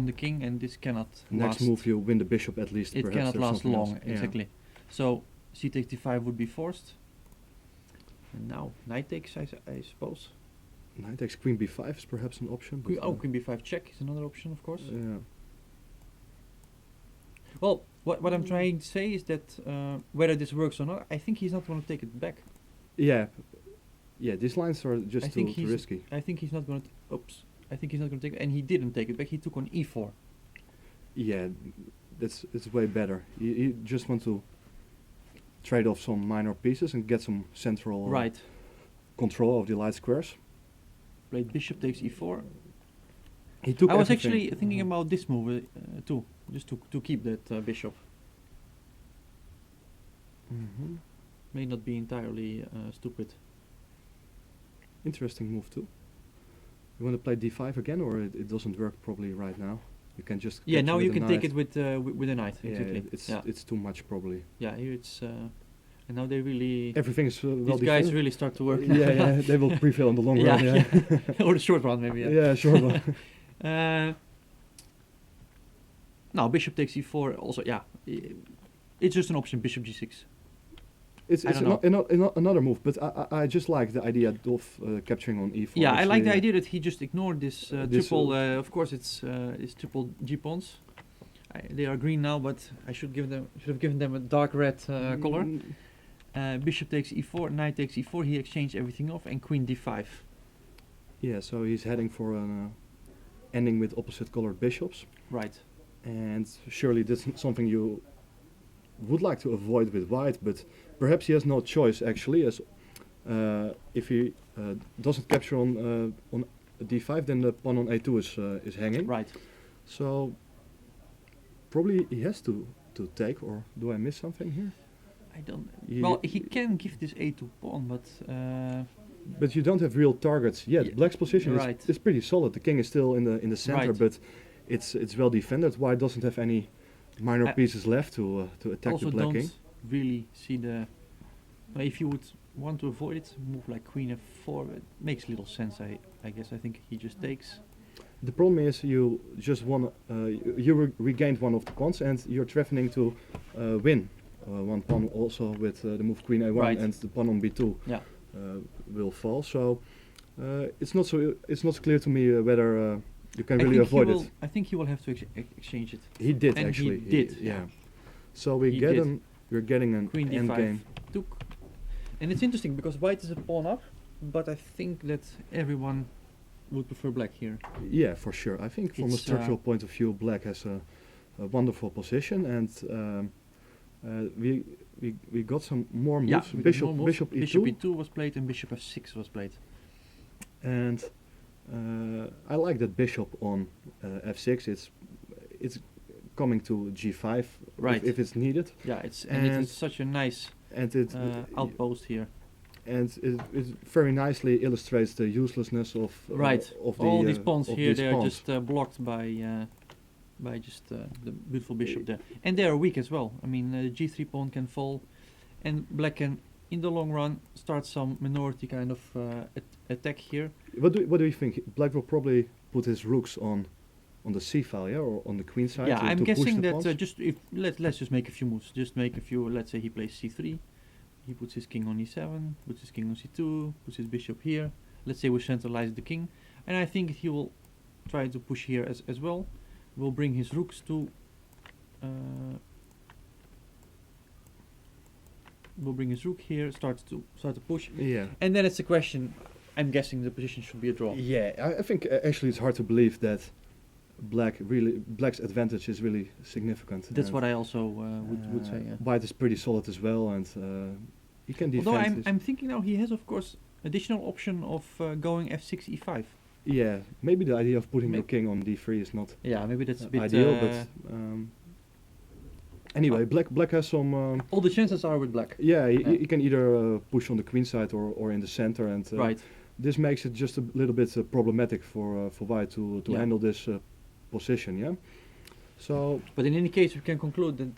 S1: the king, and this cannot
S4: next
S1: last.
S4: move you win the bishop at least.
S1: It
S4: perhaps
S1: cannot
S4: there's
S1: last
S4: something
S1: long.
S4: else. Yeah.
S1: Exactly. So c takes d5 would be forced. And now knight takes, I suppose.
S4: Knight takes queen b5 is perhaps an option. But
S1: Queen b5 check is another option, of course.
S4: yeah.
S1: Well, what I'm trying to say is that whether this works or not, I think he's not going to take it back.
S4: Yeah, yeah. These lines are just
S1: I think
S4: too
S1: he's-
S4: risky.
S1: I think he's not going to. Oops. I think he's not going to take it, and he didn't take it back. He took on e4.
S4: Yeah, it's way better. You just want to trade off some minor pieces and get some central
S1: Right.
S4: control of the light squares.
S1: Played bishop takes e4.
S4: He took.
S1: I was
S4: everything.
S1: actually thinking about this move too, just to keep that bishop.
S4: Mhm.
S1: May not be entirely stupid.
S4: Interesting move too. You want to play d5 again, or it doesn't work probably right now? You can just.
S1: Yeah,
S4: capture
S1: now
S4: with
S1: you
S4: a
S1: can take
S4: knight.
S1: it with a knight.
S4: Yeah,
S1: Exactly.
S4: it's
S1: yeah.
S4: it's too much probably.
S1: Yeah, here it's and now they really
S4: Everything is well
S1: these guys
S4: defended.
S1: really start to work.
S4: Yeah, yeah, they will prevail in the long run.
S1: Yeah,
S4: Yeah,
S1: or the short run maybe. Yeah.
S4: yeah, sure. One.
S1: Now bishop takes e4. Also, yeah, it's just an option. Bishop g6.
S4: It's
S1: I don't
S4: another move, but I just like the idea of capturing on e4.
S1: Yeah, I like the
S4: actually,
S1: idea that he just ignored this
S4: This,
S1: triple. Of course, it's triple g pawns. They are green now, but I should have given them a dark red color. Bishop takes e4, knight takes e4. He exchanged everything off, and queen d5.
S4: Yeah, so he's heading for an ending with opposite colored bishops,
S1: Right.
S4: and surely this is something you would like to avoid with white, but perhaps he has no choice actually, as if he doesn't capture on d5, then the pawn on a2 is hanging.
S1: Right.
S4: So probably he has to take, or do I miss something here?
S1: I don't.
S4: Ye-
S1: Well, he can give this a2 pawn, but
S4: But you don't have real targets yet.
S1: Yeah,
S4: Black's position
S1: right.
S4: is pretty solid. The king is still in the center,
S1: Right.
S4: but it's well defended. White doesn't have any minor
S1: I
S4: pieces left to attack
S1: also
S4: the black
S1: don't
S4: king.
S1: really see the. Well, if you would want to avoid it, move like queen f4. It makes little sense. I guess. I think he just takes.
S4: The problem is you just won. You regained one of the pawns, and you're threatening to win one pawn also with the move queen a1,
S1: Right.
S4: and the pawn on b2
S1: Yeah.
S4: will fall. So it's not so clear to me whether you can
S1: I
S4: really
S1: think he
S4: avoid
S1: will,
S4: it.
S1: I think he will have to exchange it.
S4: He did
S1: And he
S4: actually.
S1: did,
S4: yeah.
S1: yeah.
S4: So we
S1: He
S4: get
S1: did.
S4: we're getting an
S1: Queen
S4: end
S1: d5
S4: game.
S1: took, and it's interesting because white is a pawn up, but I think that everyone would prefer black here.
S4: Yeah, for sure. I think from a
S1: It's,
S4: structural point of view, black has a wonderful position, and we got some more moves.
S1: Yeah, we got
S4: Bishop
S1: more moves.
S4: bishop e2,
S1: Bishop e2 was played and bishop f6 was played.
S4: and I like that bishop on f6. It's coming to g5
S1: Right.
S4: if it's needed,
S1: Yeah, it's
S4: And-
S1: it's such a nice
S4: and it
S1: outpost here.
S4: and it very nicely illustrates the uselessness of
S1: Right.
S4: of the
S1: All these pawns
S4: of
S1: here,
S4: these
S1: they are
S4: pawns.
S1: just blocked by just the beautiful bishop there, and they are weak as well. I mean, g3 pawn can fall, and black can, in the long run, start some minority kind of attack here.
S4: What do you think? Black will probably put his rooks on the c file, yeah, or on the queen side.
S1: Yeah,
S4: to,
S1: I'm
S4: to push
S1: guessing
S4: the
S1: that
S4: pawns?
S1: just if let's just make a few moves. Just make a few. Let's say he plays c3, he puts his king on e7, puts his king on c2, puts his bishop here. Let's say we centralize the king, and I think he will try to push here as well. Will bring his rooks to. Will bring his rook here. Start to push,
S4: Yeah.
S1: and then it's a question. I'm guessing the position should be a draw.
S4: Yeah, I think actually it's hard to believe that Black's advantage is really significant.
S1: That's
S4: and,
S1: what I also would say. Yeah.
S4: White is pretty solid as well, and he can defend.
S1: Although
S4: his-
S1: I'm thinking now he has of course additional option of going f6 e5.
S4: yeah, maybe the idea of putting
S1: May-
S4: your king on d3 is not
S1: Yeah, maybe that's a bit
S4: ideal, but anyway, Black has some.
S1: all the chances are with black.
S4: Yeah,
S1: Yeah.
S4: he can either push on the queen side or in the center, and
S1: Right.
S4: this makes it just a little bit problematic for White to
S1: Yeah.
S4: handle this position. Yeah. So
S1: But in any case, we can conclude that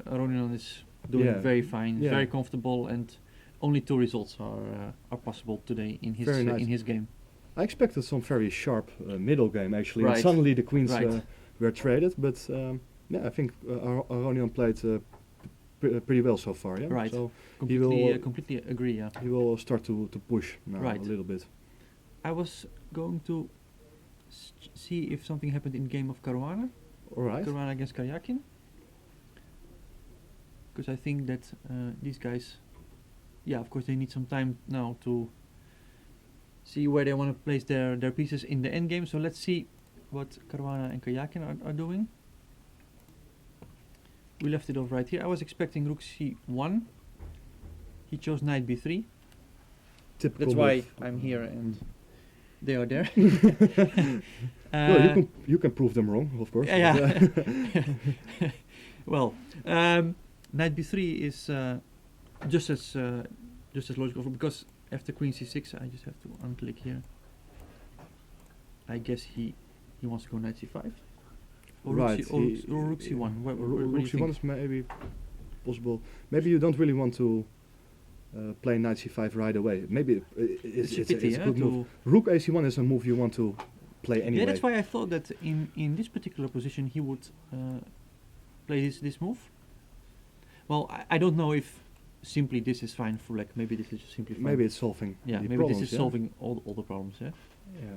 S1: Aronian is doing
S4: Yeah.
S1: very fine,
S4: Yeah.
S1: very comfortable, and only 2 results are possible today in his
S4: Very nice.
S1: in his game.
S4: I expected some very sharp middle game actually, and
S1: Right.
S4: suddenly the queens
S1: Right.
S4: were traded. But yeah, I think Aronian played pretty well so far. Yeah.
S1: Right.
S4: So
S1: Completely,
S4: will-
S1: completely agree. Yeah.
S4: he will start to push now
S1: Right.
S4: a little bit.
S1: I was going to see if something happened in the game of Caruana.
S4: All right.
S1: Caruana against Karyakin. Because I think that these guys, yeah, of course they need some time now to see where they want to place their pieces in the endgame. So let's see what Caruana and Karyakin are doing. We left it off right here. I was expecting rook c1. He chose knight b3.
S4: Typical.
S1: That's why
S4: move.
S1: I'm here and they are there.
S4: Well, you can prove them wrong, of course.
S1: Yeah.
S4: but,
S1: yeah. Well, knight b3 is just as logical because after queen c6, I just have to unclick here. I guess he wants to go knight c5. Or
S4: Right,
S1: rook, c, or rook c1. What do you
S4: Rook c1
S1: think?
S4: is maybe possible. Maybe you don't really want to play knight c5 right away. Maybe it's
S1: a pity,
S4: a
S1: yeah,
S4: good
S1: to
S4: move. Rook ac1 is a move you want to play anyway.
S1: Yeah, that's why I thought that in this particular position he would play this move. Well, I don't know if simply this is fine for black. Maybe this is just simply fine.
S4: Maybe it's solving
S1: Yeah,
S4: the
S1: maybe
S4: problems,
S1: this is
S4: yeah?
S1: solving all the problems. Yeah.
S4: Yeah.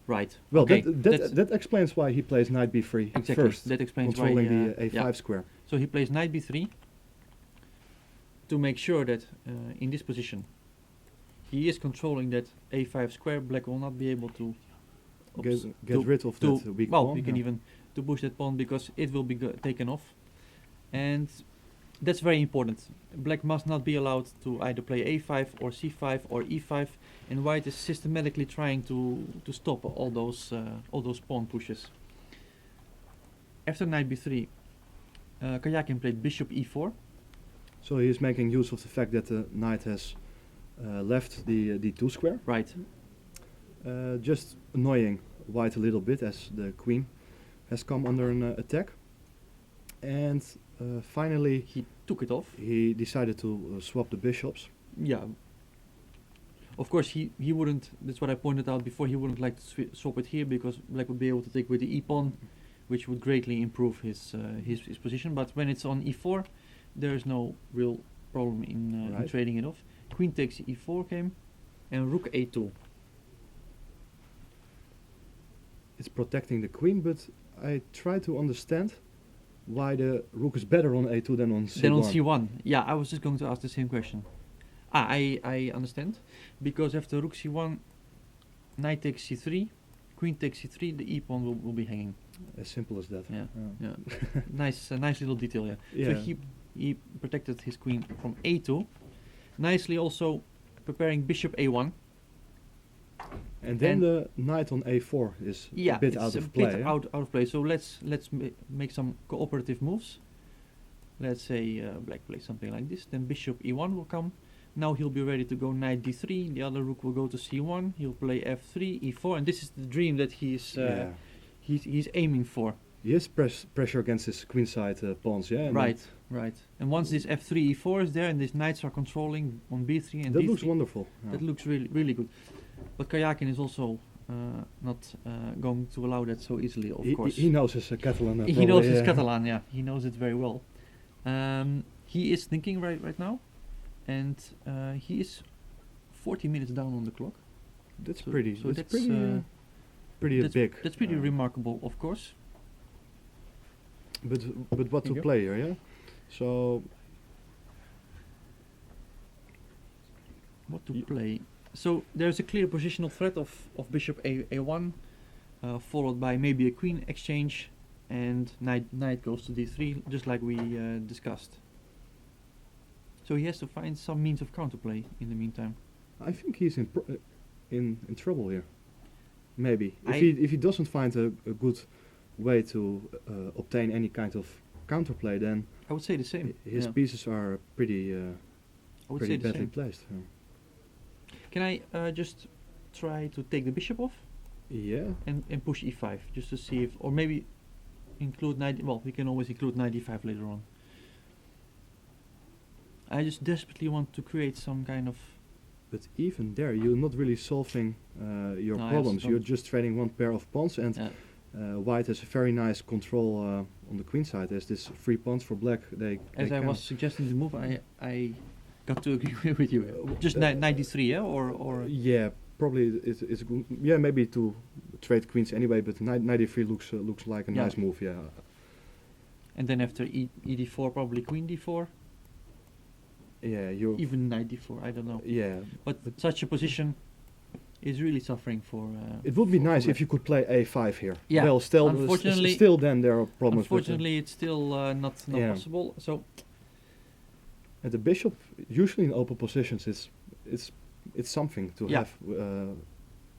S1: Right.
S4: Well,
S1: okay.
S4: that explains why he plays knight b3
S1: exactly.
S4: first,
S1: That explains why.
S4: controlling the a5
S1: yeah.
S4: square.
S1: So he plays knight b3 to make sure that in this position he is controlling that a5 square. Black will not be able to
S4: Get rid of
S1: to
S4: that weak
S1: well,
S4: pawn.
S1: you can
S4: yeah.
S1: even to push that pawn because it will be taken off, and that's very important. Black must not be allowed to either play a5 or c5 or e5, and white is systematically trying to stop all those pawn pushes. After knight b3, Karyakin played bishop e4.
S4: So he is making use of the fact that the knight has left the d2 square.
S1: Right.
S4: Just annoying white a little bit as the queen has come under an attack. And finally
S1: He took it off.
S4: he decided to swap the bishops.
S1: Yeah. Of course, he wouldn't. That's what I pointed out before. He wouldn't like to swap it here because black would be able to take with the e pawn, which would greatly improve his position. But when it's on e4, there is no real problem in
S4: Right.
S1: trading it off. Queen takes e4 came, and rook a2.
S4: It's protecting the queen, but I try to understand why the rook is better on a2 than on c1.
S1: Then on c1, yeah, I was just going to ask the same question. I understand, because after rook c1, knight takes c3, queen takes c3, the e pawn will be hanging.
S4: As simple as that.
S1: Yeah, yeah. nice little detail. Yeah.
S4: Yeah.
S1: So he protected his queen from a2, nicely also preparing bishop a1.
S4: And then
S1: And-
S4: the knight on a4 is
S1: Yeah,
S4: a bit
S1: it's
S4: out
S1: a
S4: of
S1: bit
S4: play. yeah?
S1: out of play. So let's make some cooperative moves. Let's say black plays something like this. Then bishop e1 will come. Now he'll be ready to go knight d3. The other rook will go to c1. He'll play f3, e4, and this is the dream that
S4: Yeah.
S1: he's aiming for.
S4: He has pressure against his queenside pawns, yeah. and
S1: Right, right. And once this f3, e4 is there, and these knights are controlling on b3 and
S4: that
S1: d3,
S4: looks wonderful. yeah.
S1: that looks really good. But Karyakin is also not going to allow that so easily, of course.
S4: He knows his Catalan.
S1: He
S4: probably,
S1: knows his
S4: yeah.
S1: Catalan, yeah. He knows it very well. He is thinking right now, and he is 40 minutes down on the clock.
S4: That's
S1: So-
S4: pretty.
S1: so
S4: that's
S1: that's,
S4: pretty
S1: that's-
S4: big.
S1: That's pretty
S4: yeah.
S1: remarkable, of course.
S4: But what to
S1: Thank you.
S4: play here, yeah. So
S1: What to
S4: Ye-
S1: play? So there's a clear positional threat of bishop a1, followed by maybe a queen exchange, and knight goes to d3, just like we discussed. So he has to find some means of counterplay in the meantime.
S4: I think he's in trouble here. Maybe
S1: I-
S4: if he doesn't find a good way to obtain any kind of counterplay, then
S1: I would say the same.
S4: his
S1: yeah.
S4: pieces are pretty
S1: I would
S4: pretty
S1: say the
S4: badly
S1: same.
S4: placed.
S1: Can I just try to take the bishop off
S4: Yeah.
S1: and push e5 just to see if, or maybe include knight. Well, we can always include knight d5 later on. I just desperately want to create some kind of.
S4: But even there, you're not really solving your
S1: No, I
S4: problems. You're
S1: understand.
S4: just trading one pair of pawns, and White has a very nice control on the queen side. There's this 3 pawns for black. They
S1: As I
S4: can-
S1: was suggesting the move, I got to agree with you. Just knight d3, yeah, or
S4: Yeah, probably it's good. Yeah, maybe to trade queens anyway. But knight e3 looks like a
S1: Yeah.
S4: nice move. Yeah.
S1: and then after e d4 probably queen d4,
S4: Yeah, you.
S1: even knight d4. I don't know.
S4: Yeah,
S1: But such a position is really suffering for.
S4: it would be
S1: for
S4: nice
S1: black.
S4: if you could play a5 here.
S1: Yeah,
S4: Well, still,
S1: unfortunately-
S4: still then there are problems.
S1: Unfortunately, it's still not
S4: Yeah.
S1: possible. So
S4: At the bishop, usually in open positions, it's something to
S1: Yeah.
S4: have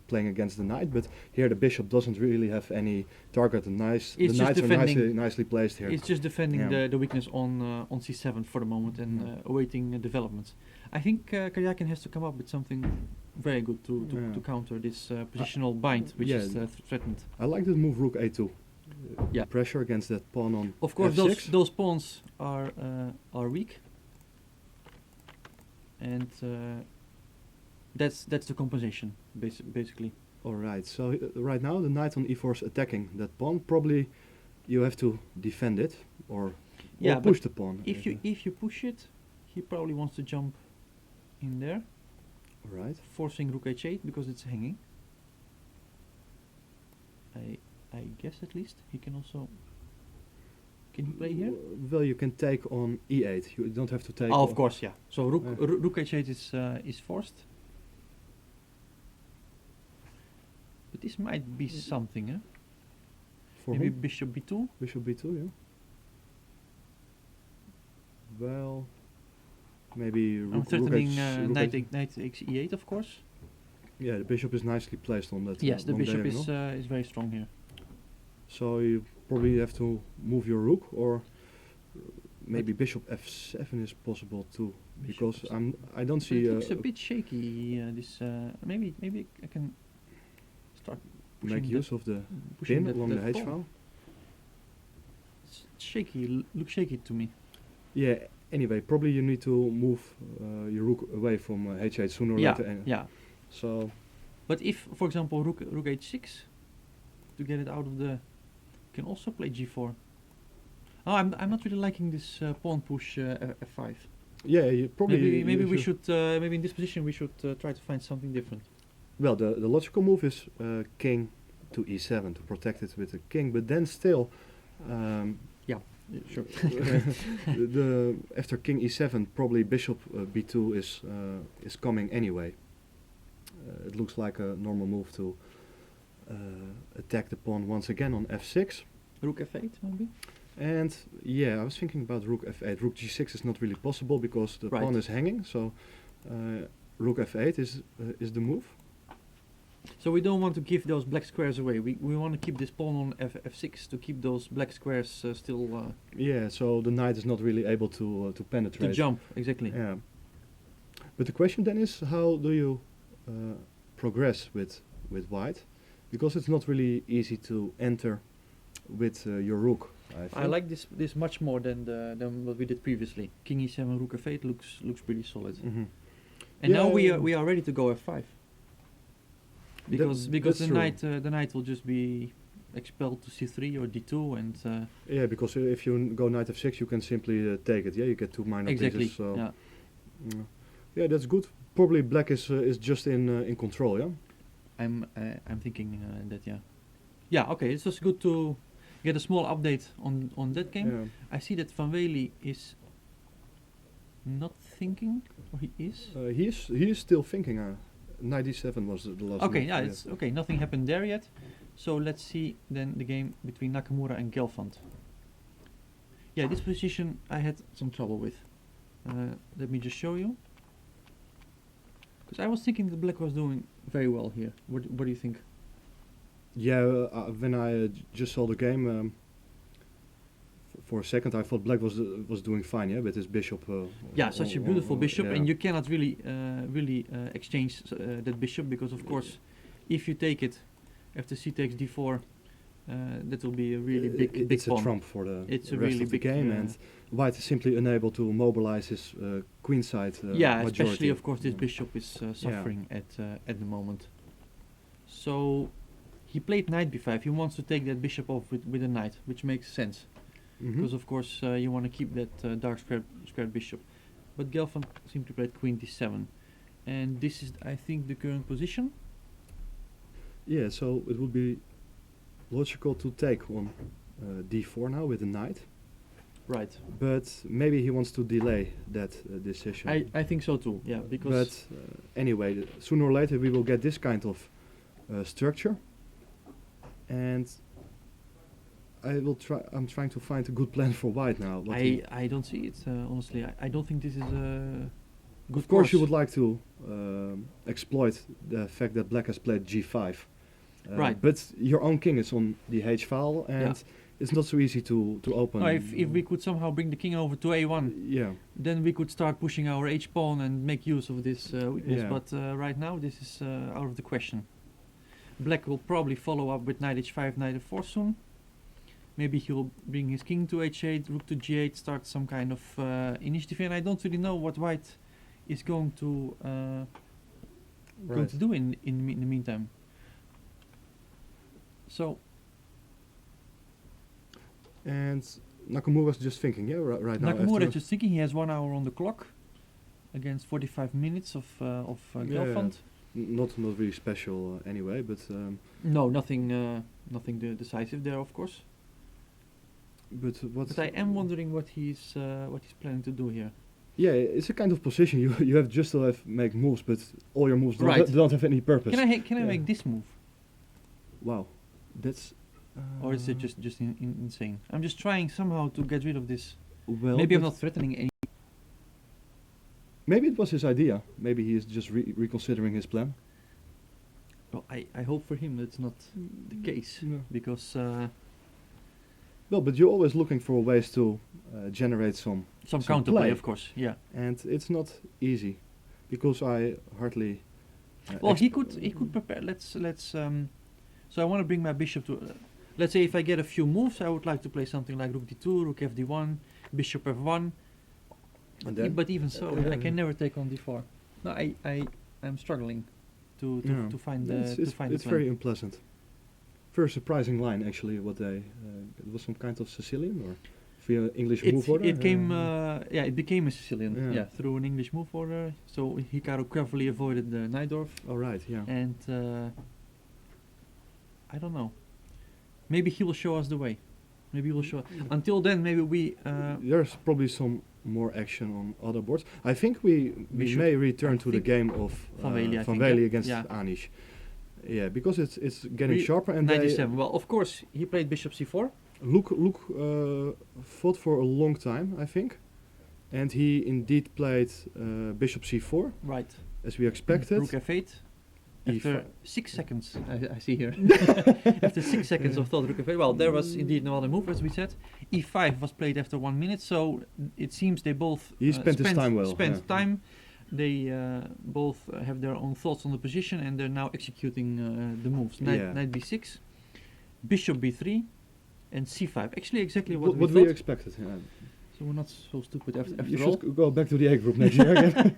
S4: playing against the knight. But here the bishop doesn't really have any target. The
S1: It's
S4: the
S1: just
S4: knights are
S1: defending-
S4: nicely placed here.
S1: it's just defending
S4: Yeah.
S1: the weakness on c7 for the moment and
S4: Yeah.
S1: awaiting developments. I think Karjakin has to come up with something very good
S4: Yeah.
S1: to counter this positional bind, which
S4: yeah.
S1: is threatened.
S4: I like the move rook a2.
S1: Yeah.
S4: Pressure against that pawn on
S1: Of course,
S4: f6.
S1: those pawns are weak, and that's the compensation basically.
S4: All right. So right now the knight on e4 is attacking that pawn. Probably you have to defend it or
S1: Yeah, but
S4: push the pawn.
S1: If you push it, he probably wants to jump in there,
S4: All right.
S1: forcing rook h8 because it's hanging. I guess at least he can also. Can he play here?
S4: Well, you can take on e8. You don't have to take.
S1: Oh, of
S4: on-
S1: course, yeah. So rook h8 is forced. But this might be something, eh?
S4: For
S1: Maybe
S4: whom?
S1: bishop b2.
S4: Bishop b2, yeah. Well, maybe
S1: I'm
S4: rook
S1: threatening
S4: rook
S1: knight,
S4: H-
S1: knight takes e8, of course.
S4: Yeah, the bishop is nicely placed on that.
S1: Yes, the
S4: on
S1: bishop
S4: diagonal.
S1: is very strong here.
S4: So you probably have to move your rook, or maybe bishop f7 is possible too, because
S1: Bishop
S4: I don't
S1: But
S4: see.
S1: it looks a bit shaky. Maybe I can start
S4: make
S1: pushing
S4: use of the
S1: pushing
S4: pin along the h
S1: pawn.
S4: file.
S1: It's shaky. Looks shaky to me.
S4: Yeah. Anyway, probably you need to move your rook away from h8 sooner or
S1: Yeah,
S4: later.
S1: yeah.
S4: So
S1: But if, for example, rook h6 to get it out of the, you can also play g4. Oh, I'm not really liking this pawn push f5.
S4: yeah, you probably
S1: Maybe
S4: you
S1: we should maybe in this position we should try to find something different.
S4: Well, the logical move is king to e7 to protect it with the king, but then still,
S1: Sure.
S4: the after king e7, probably bishop b2 is coming anyway. It looks like a normal move to attack the pawn once again on f6.
S1: Rook f8 maybe.
S4: And yeah, I was thinking about rook f8. Rook g6 is not really possible because the
S1: Right.
S4: pawn is hanging. So rook f8 is the move.
S1: So we don't want to give those black squares away. We want to keep this pawn on f6 to keep those black squares still
S4: Yeah, so the knight is not really able to
S1: to
S4: penetrate.
S1: jump exactly.
S4: Yeah. But the question then is, how do you progress with white? Because it's not really easy to enter with your rook. I think.
S1: I like this much more than what we did previously. King e7, rook f8 looks pretty solid.
S4: Mhm.
S1: And now
S4: Yeah,
S1: we are ready to go f5. Because
S4: that's
S1: the
S4: true.
S1: knight will just be expelled to c3 or d2 and
S4: Yeah, because if you go knight f6, you can simply take it. Yeah, you get two minor
S1: exactly.
S4: pieces. So
S1: Yeah.
S4: yeah, that's good. Probably black is just in control. Yeah.
S1: I'm thinking that yeah. Okay, it's just good to get a small update on that game.
S4: Yeah.
S1: I see that Van Wely is not thinking, or he is.
S4: He is still thinking. Knight d7 was the last.
S1: Okay,
S4: move,
S1: yeah, it's okay. Nothing happened there yet. So let's see then the game between Nakamura and Gelfand. Yeah, this position I had some trouble with. Let me just show you. Because I was thinking that Black was doing very well here. What do you think?
S4: Yeah, when I just saw the game, for a second I thought Black was doing fine, yeah, with his bishop.
S1: Yeah, such a beautiful bishop,
S4: yeah.
S1: and you cannot really exchange that bishop, because of course, if you take it after c takes d4, that will be a really big
S4: It's
S1: pawn.
S4: a trump for the
S1: It's a
S4: rest
S1: really
S4: of the
S1: big,
S4: game, and White is simply unable to mobilize his queenside
S1: yeah,
S4: majority.
S1: especially of course this bishop is suffering at the moment. So he played knight b5. He wants to take that bishop off with a knight, which makes sense.
S4: Mhm.
S1: Because of course you want to keep that dark squared bishop. But Gelfand simply played queen d7, and this is, I think, the current position.
S4: Yeah, so it would be logical to take on d4 now with a knight,
S1: Right.
S4: but maybe he wants to delay that decision.
S1: I think so too. Yeah, because
S4: But anyway, sooner or later we will get this kind of structure, and I'm trying to find a good plan for White now. What he-
S1: I don't see it honestly. I don't think this is a good
S4: Of course, you
S1: course.
S4: would like to exploit the fact that Black has played g5.
S1: Right.
S4: But your own king is on the h file, and it's not so easy to open.
S1: No, if we could somehow bring the king over to a1,
S4: Yeah.
S1: then we could start pushing our h pawn and make use of this weakness.
S4: Yeah.
S1: But right now, this is out of the question. Black will probably follow up with knight h5, knight f4 soon. Maybe he'll bring his king to h8, rook to g8, start some kind of initiative. And I don't really know what White is going to do in the meantime. So
S4: And Nakamura's just thinking, yeah, right now.
S1: Nakamura
S4: after-
S1: is just thinking he has 1 hour on the clock against 45 minutes of Gelfand.
S4: Not really special anyway, but
S1: No, nothing decisive there, of course.
S4: what?
S1: But I am wondering what he's planning to do here.
S4: Yeah, it's a kind of position you have just to make moves, but all your moves
S1: Right.
S4: don't have any purpose.
S1: Can I
S4: Yeah.
S1: make this move,
S4: Wow, that's.
S1: or is it just insane? I'm just trying somehow to get rid of this.
S4: Well?
S1: Maybe I'm
S4: but
S1: not threatening any.
S4: Maybe it was his idea. Maybe he is just reconsidering his plan.
S1: Well, I hope for him that's not the case,
S4: Yeah.
S1: because
S4: Well, but you're always looking for ways to generate some
S1: some
S4: Some
S1: counterplay,
S4: play.
S1: of course. Yeah.
S4: and it's not easy, because I hardly.
S1: Well, he could prepare. Let's. So I want to bring my bishop to. Let's say if I get a few moves, I would like to play something like rook d2, rook fd1, bishop f1.
S4: And then?
S1: But even so,
S4: Yeah.
S1: I can never take on d4. No, I'm struggling to
S4: Yeah.
S1: to find the
S4: It's,
S1: to
S4: it's,
S1: find
S4: it's
S1: the plan.
S4: very unpleasant. Very surprising line, actually. What they it was some kind of Sicilian or via English move order.
S1: It came it became a Sicilian
S4: Yeah.
S1: through an English move order. So Hikaru carefully avoided the Najdorf,
S4: Oh right, yeah.
S1: and I don't know. Maybe he will show us the way. Maybe he will show. Until then, maybe we.
S4: There's probably some more action on other boards. I think we
S1: should-
S4: may return
S1: I
S4: to the
S1: think
S4: game of
S1: Van Wely, I
S4: Van
S1: think,
S4: Wely
S1: yeah.
S4: against
S1: Yeah.
S4: Anish. Yeah, because it's getting
S1: We-
S4: sharper, and
S1: 97. Well, of course, he played bishop c4.
S4: Luke fought for a long time, I think, and he indeed played bishop c4
S1: Right.
S4: as we expected.
S1: Rook f8. After
S4: E5.
S1: 6 seconds, I see here. After 6 seconds of thought, rook f8. Well, there was indeed no other move, as we said. e5 was played after 1 minute, so it seems they both
S4: He spent his time well,
S1: Spent
S4: yeah.
S1: time. They both have their own thoughts on the position, and they're now executing the moves. Knight,
S4: Yeah.
S1: knight b6, bishop b3, and c5. Actually, exactly what,
S4: What
S1: we
S4: we
S1: thought.
S4: expected. Yeah.
S1: So we're not so stupid after
S4: You
S1: all.
S4: should go back to the A group next year again.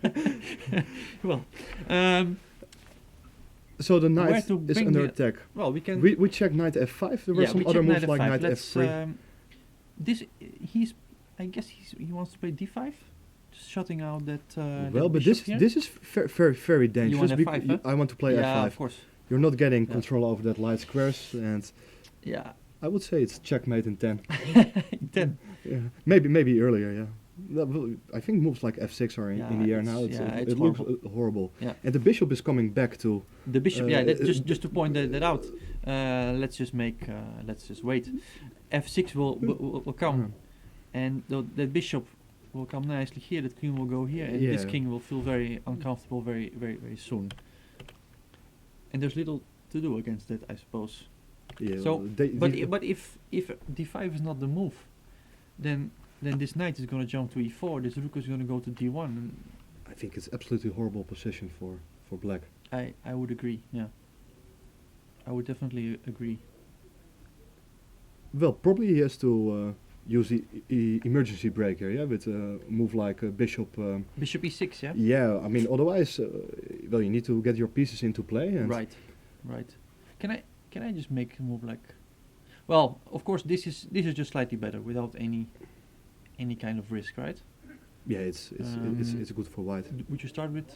S1: Well,
S4: So the
S1: Where
S4: knight
S1: to
S4: is
S1: bring
S4: under
S1: the-
S4: attack.
S1: well, we can.
S4: We checked knight f5. There were
S1: yeah,
S4: some
S1: we
S4: other
S1: check
S4: moves
S1: knight
S4: like
S1: f5.
S4: knight
S1: Let's,
S4: f3.
S1: this he's. I guess he wants to play d5, just shutting out that.
S4: Well,
S1: that
S4: but
S1: bishop here.
S4: this is very dangerous.
S1: want f5, huh?
S4: I want to play
S1: yeah,
S4: f5.
S1: of course.
S4: You're not getting
S1: Yeah.
S4: control over that light squares, and
S1: Yeah,
S4: I would say it's checkmate in 10.
S1: 10.
S4: Yeah, maybe earlier. Yeah. I think moves like f6 are
S1: Yeah,
S4: in the air
S1: it's-
S4: now.
S1: yeah, it's
S4: it looks
S1: horrible.
S4: horrible.
S1: Yeah.
S4: And the bishop is coming back to.
S1: The bishop,
S4: Uh,
S1: just to point that out. Let's just wait. F6 will come, and the bishop will come nicely here. That queen will go here, and this
S4: Yeah.
S1: king will feel very uncomfortable very soon. And there's little to do against that, I suppose.
S4: Yeah.
S1: So,
S4: well,
S1: But if d5 is not the move, then this knight is going to jump to e4. This rook is going to go to d1. And
S4: I think it's absolutely horrible position for black.
S1: I would agree. Yeah, I would definitely agree.
S4: Well, probably he has to use the emergency break here, yeah, with a move like bishop.
S1: Bishop e6, yeah.
S4: Yeah, I mean, otherwise, well, you need to get your pieces into play. And
S1: Right. Can I just make a move like? Well, of course, this is just slightly better without any kind of risk, right?
S4: Yeah, it's good for white.
S1: Would you start with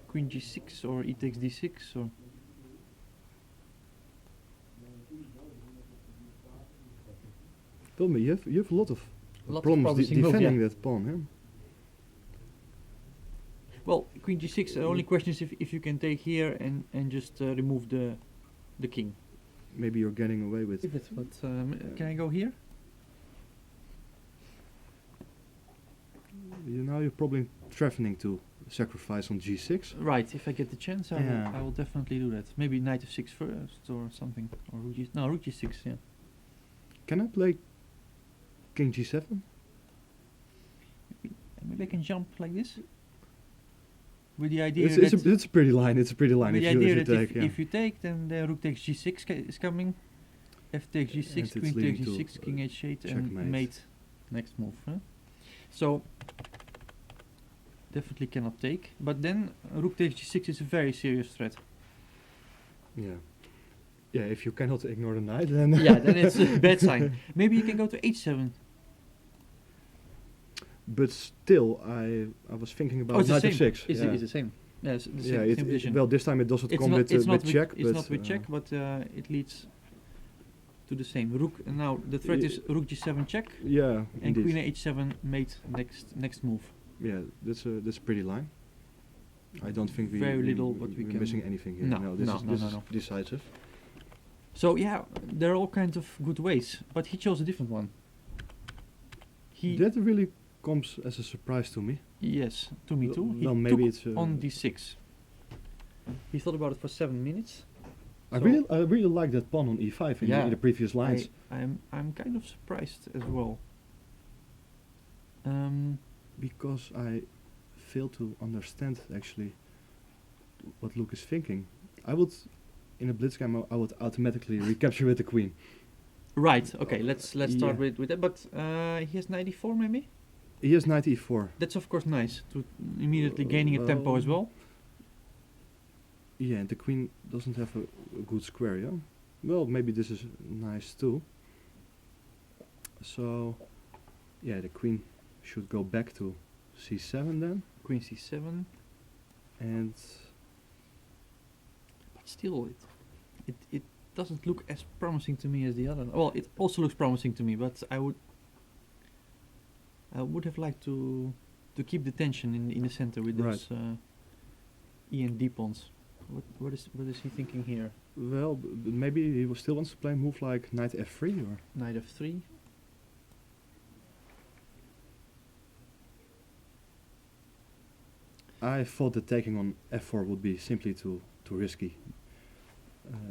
S1: queen g6 or e takes d6 or?
S4: Tell me, you have a lot of
S1: Lot of
S4: problems
S1: promising moves,
S4: defending
S1: yeah.
S4: that pawn, huh?
S1: Well, queen g6. The only question is if you can take here and just remove the king.
S4: Maybe you're getting away with.
S1: But can I go here?
S4: You're probably threatening to sacrifice on g6.
S1: Right. If I get the chance,
S4: Yeah.
S1: I will definitely do that. Maybe knight f6 first or something, or rook g6. Yeah.
S4: Can I play king g7?
S1: Maybe I can jump like this. With the idea
S4: It's a pretty line. It's a pretty line
S1: with
S4: if
S1: the
S4: you,
S1: idea
S4: if you
S1: that
S4: take. Yeah.
S1: if you take, then the rook takes g6 is coming. F takes
S4: And
S1: g6,
S4: it's
S1: queen
S4: leading
S1: takes
S4: to,
S1: g6, king h8, and
S4: checkmate.
S1: mate. Next move. Huh? So definitely cannot take. But then rook takes g6 is a very serious threat.
S4: Yeah. Yeah, if you cannot ignore the knight, then.
S1: Yeah, then it's a bad sign. Maybe you can go to h7.
S4: But still, I was thinking about
S1: Oh, it's the
S4: knight
S1: same.
S4: f6.
S1: It's,
S4: yeah.
S1: it's the same. Yeah, it's the
S4: Yeah,
S1: same,
S4: it,
S1: same position.
S4: well, this time it doesn't come with,
S1: it's not
S4: with check.
S1: It's
S4: but,
S1: not with check, but it leads to the same. Rook. And now the threat is rook g7 check
S4: Yeah,
S1: and
S4: indeed.
S1: queen h7 mate next move.
S4: Yeah, that's a pretty line. I don't think
S1: Very little, but we
S4: we're
S1: can-
S4: missing anything here.
S1: No,
S4: this
S1: no,
S4: is
S1: no,
S4: this
S1: no,
S4: is
S1: no.
S4: decisive.
S1: So yeah, there are all kinds of good ways, but he chose a different one.
S4: That really comes as a surprise to me.
S1: Yes, to me too. He
S4: Well, maybe
S1: took
S4: it's
S1: on d6. He thought about it for 7 minutes.
S4: I
S1: So-
S4: really like that pawn on e5
S1: Yeah,
S4: in the previous lines.
S1: I'm kind of surprised as well.
S4: Because I fail to understand actually what Luke is thinking. I would, in a blitz game, I would automatically recapture with the queen.
S1: Right. Okay. Let's start
S4: Yeah.
S1: with that. But he has knight e4 maybe.
S4: He has knight e4.
S1: That's of course nice to immediately gaining a tempo as well.
S4: Yeah, and the queen doesn't have a good square, yeah? Well, maybe this is nice too. So, yeah, the queen should go back to c7 then.
S1: Queen c7.
S4: And
S1: But still, it doesn't look as promising to me as the other. Well, it also looks promising to me, but I would have liked to keep the tension in the center with
S4: Right.
S1: those E and D pawns. What is he thinking here?
S4: well, maybe he still wants to play a move like knight f3 or
S1: Knight f3.
S4: I thought that taking on f4 would be simply too risky.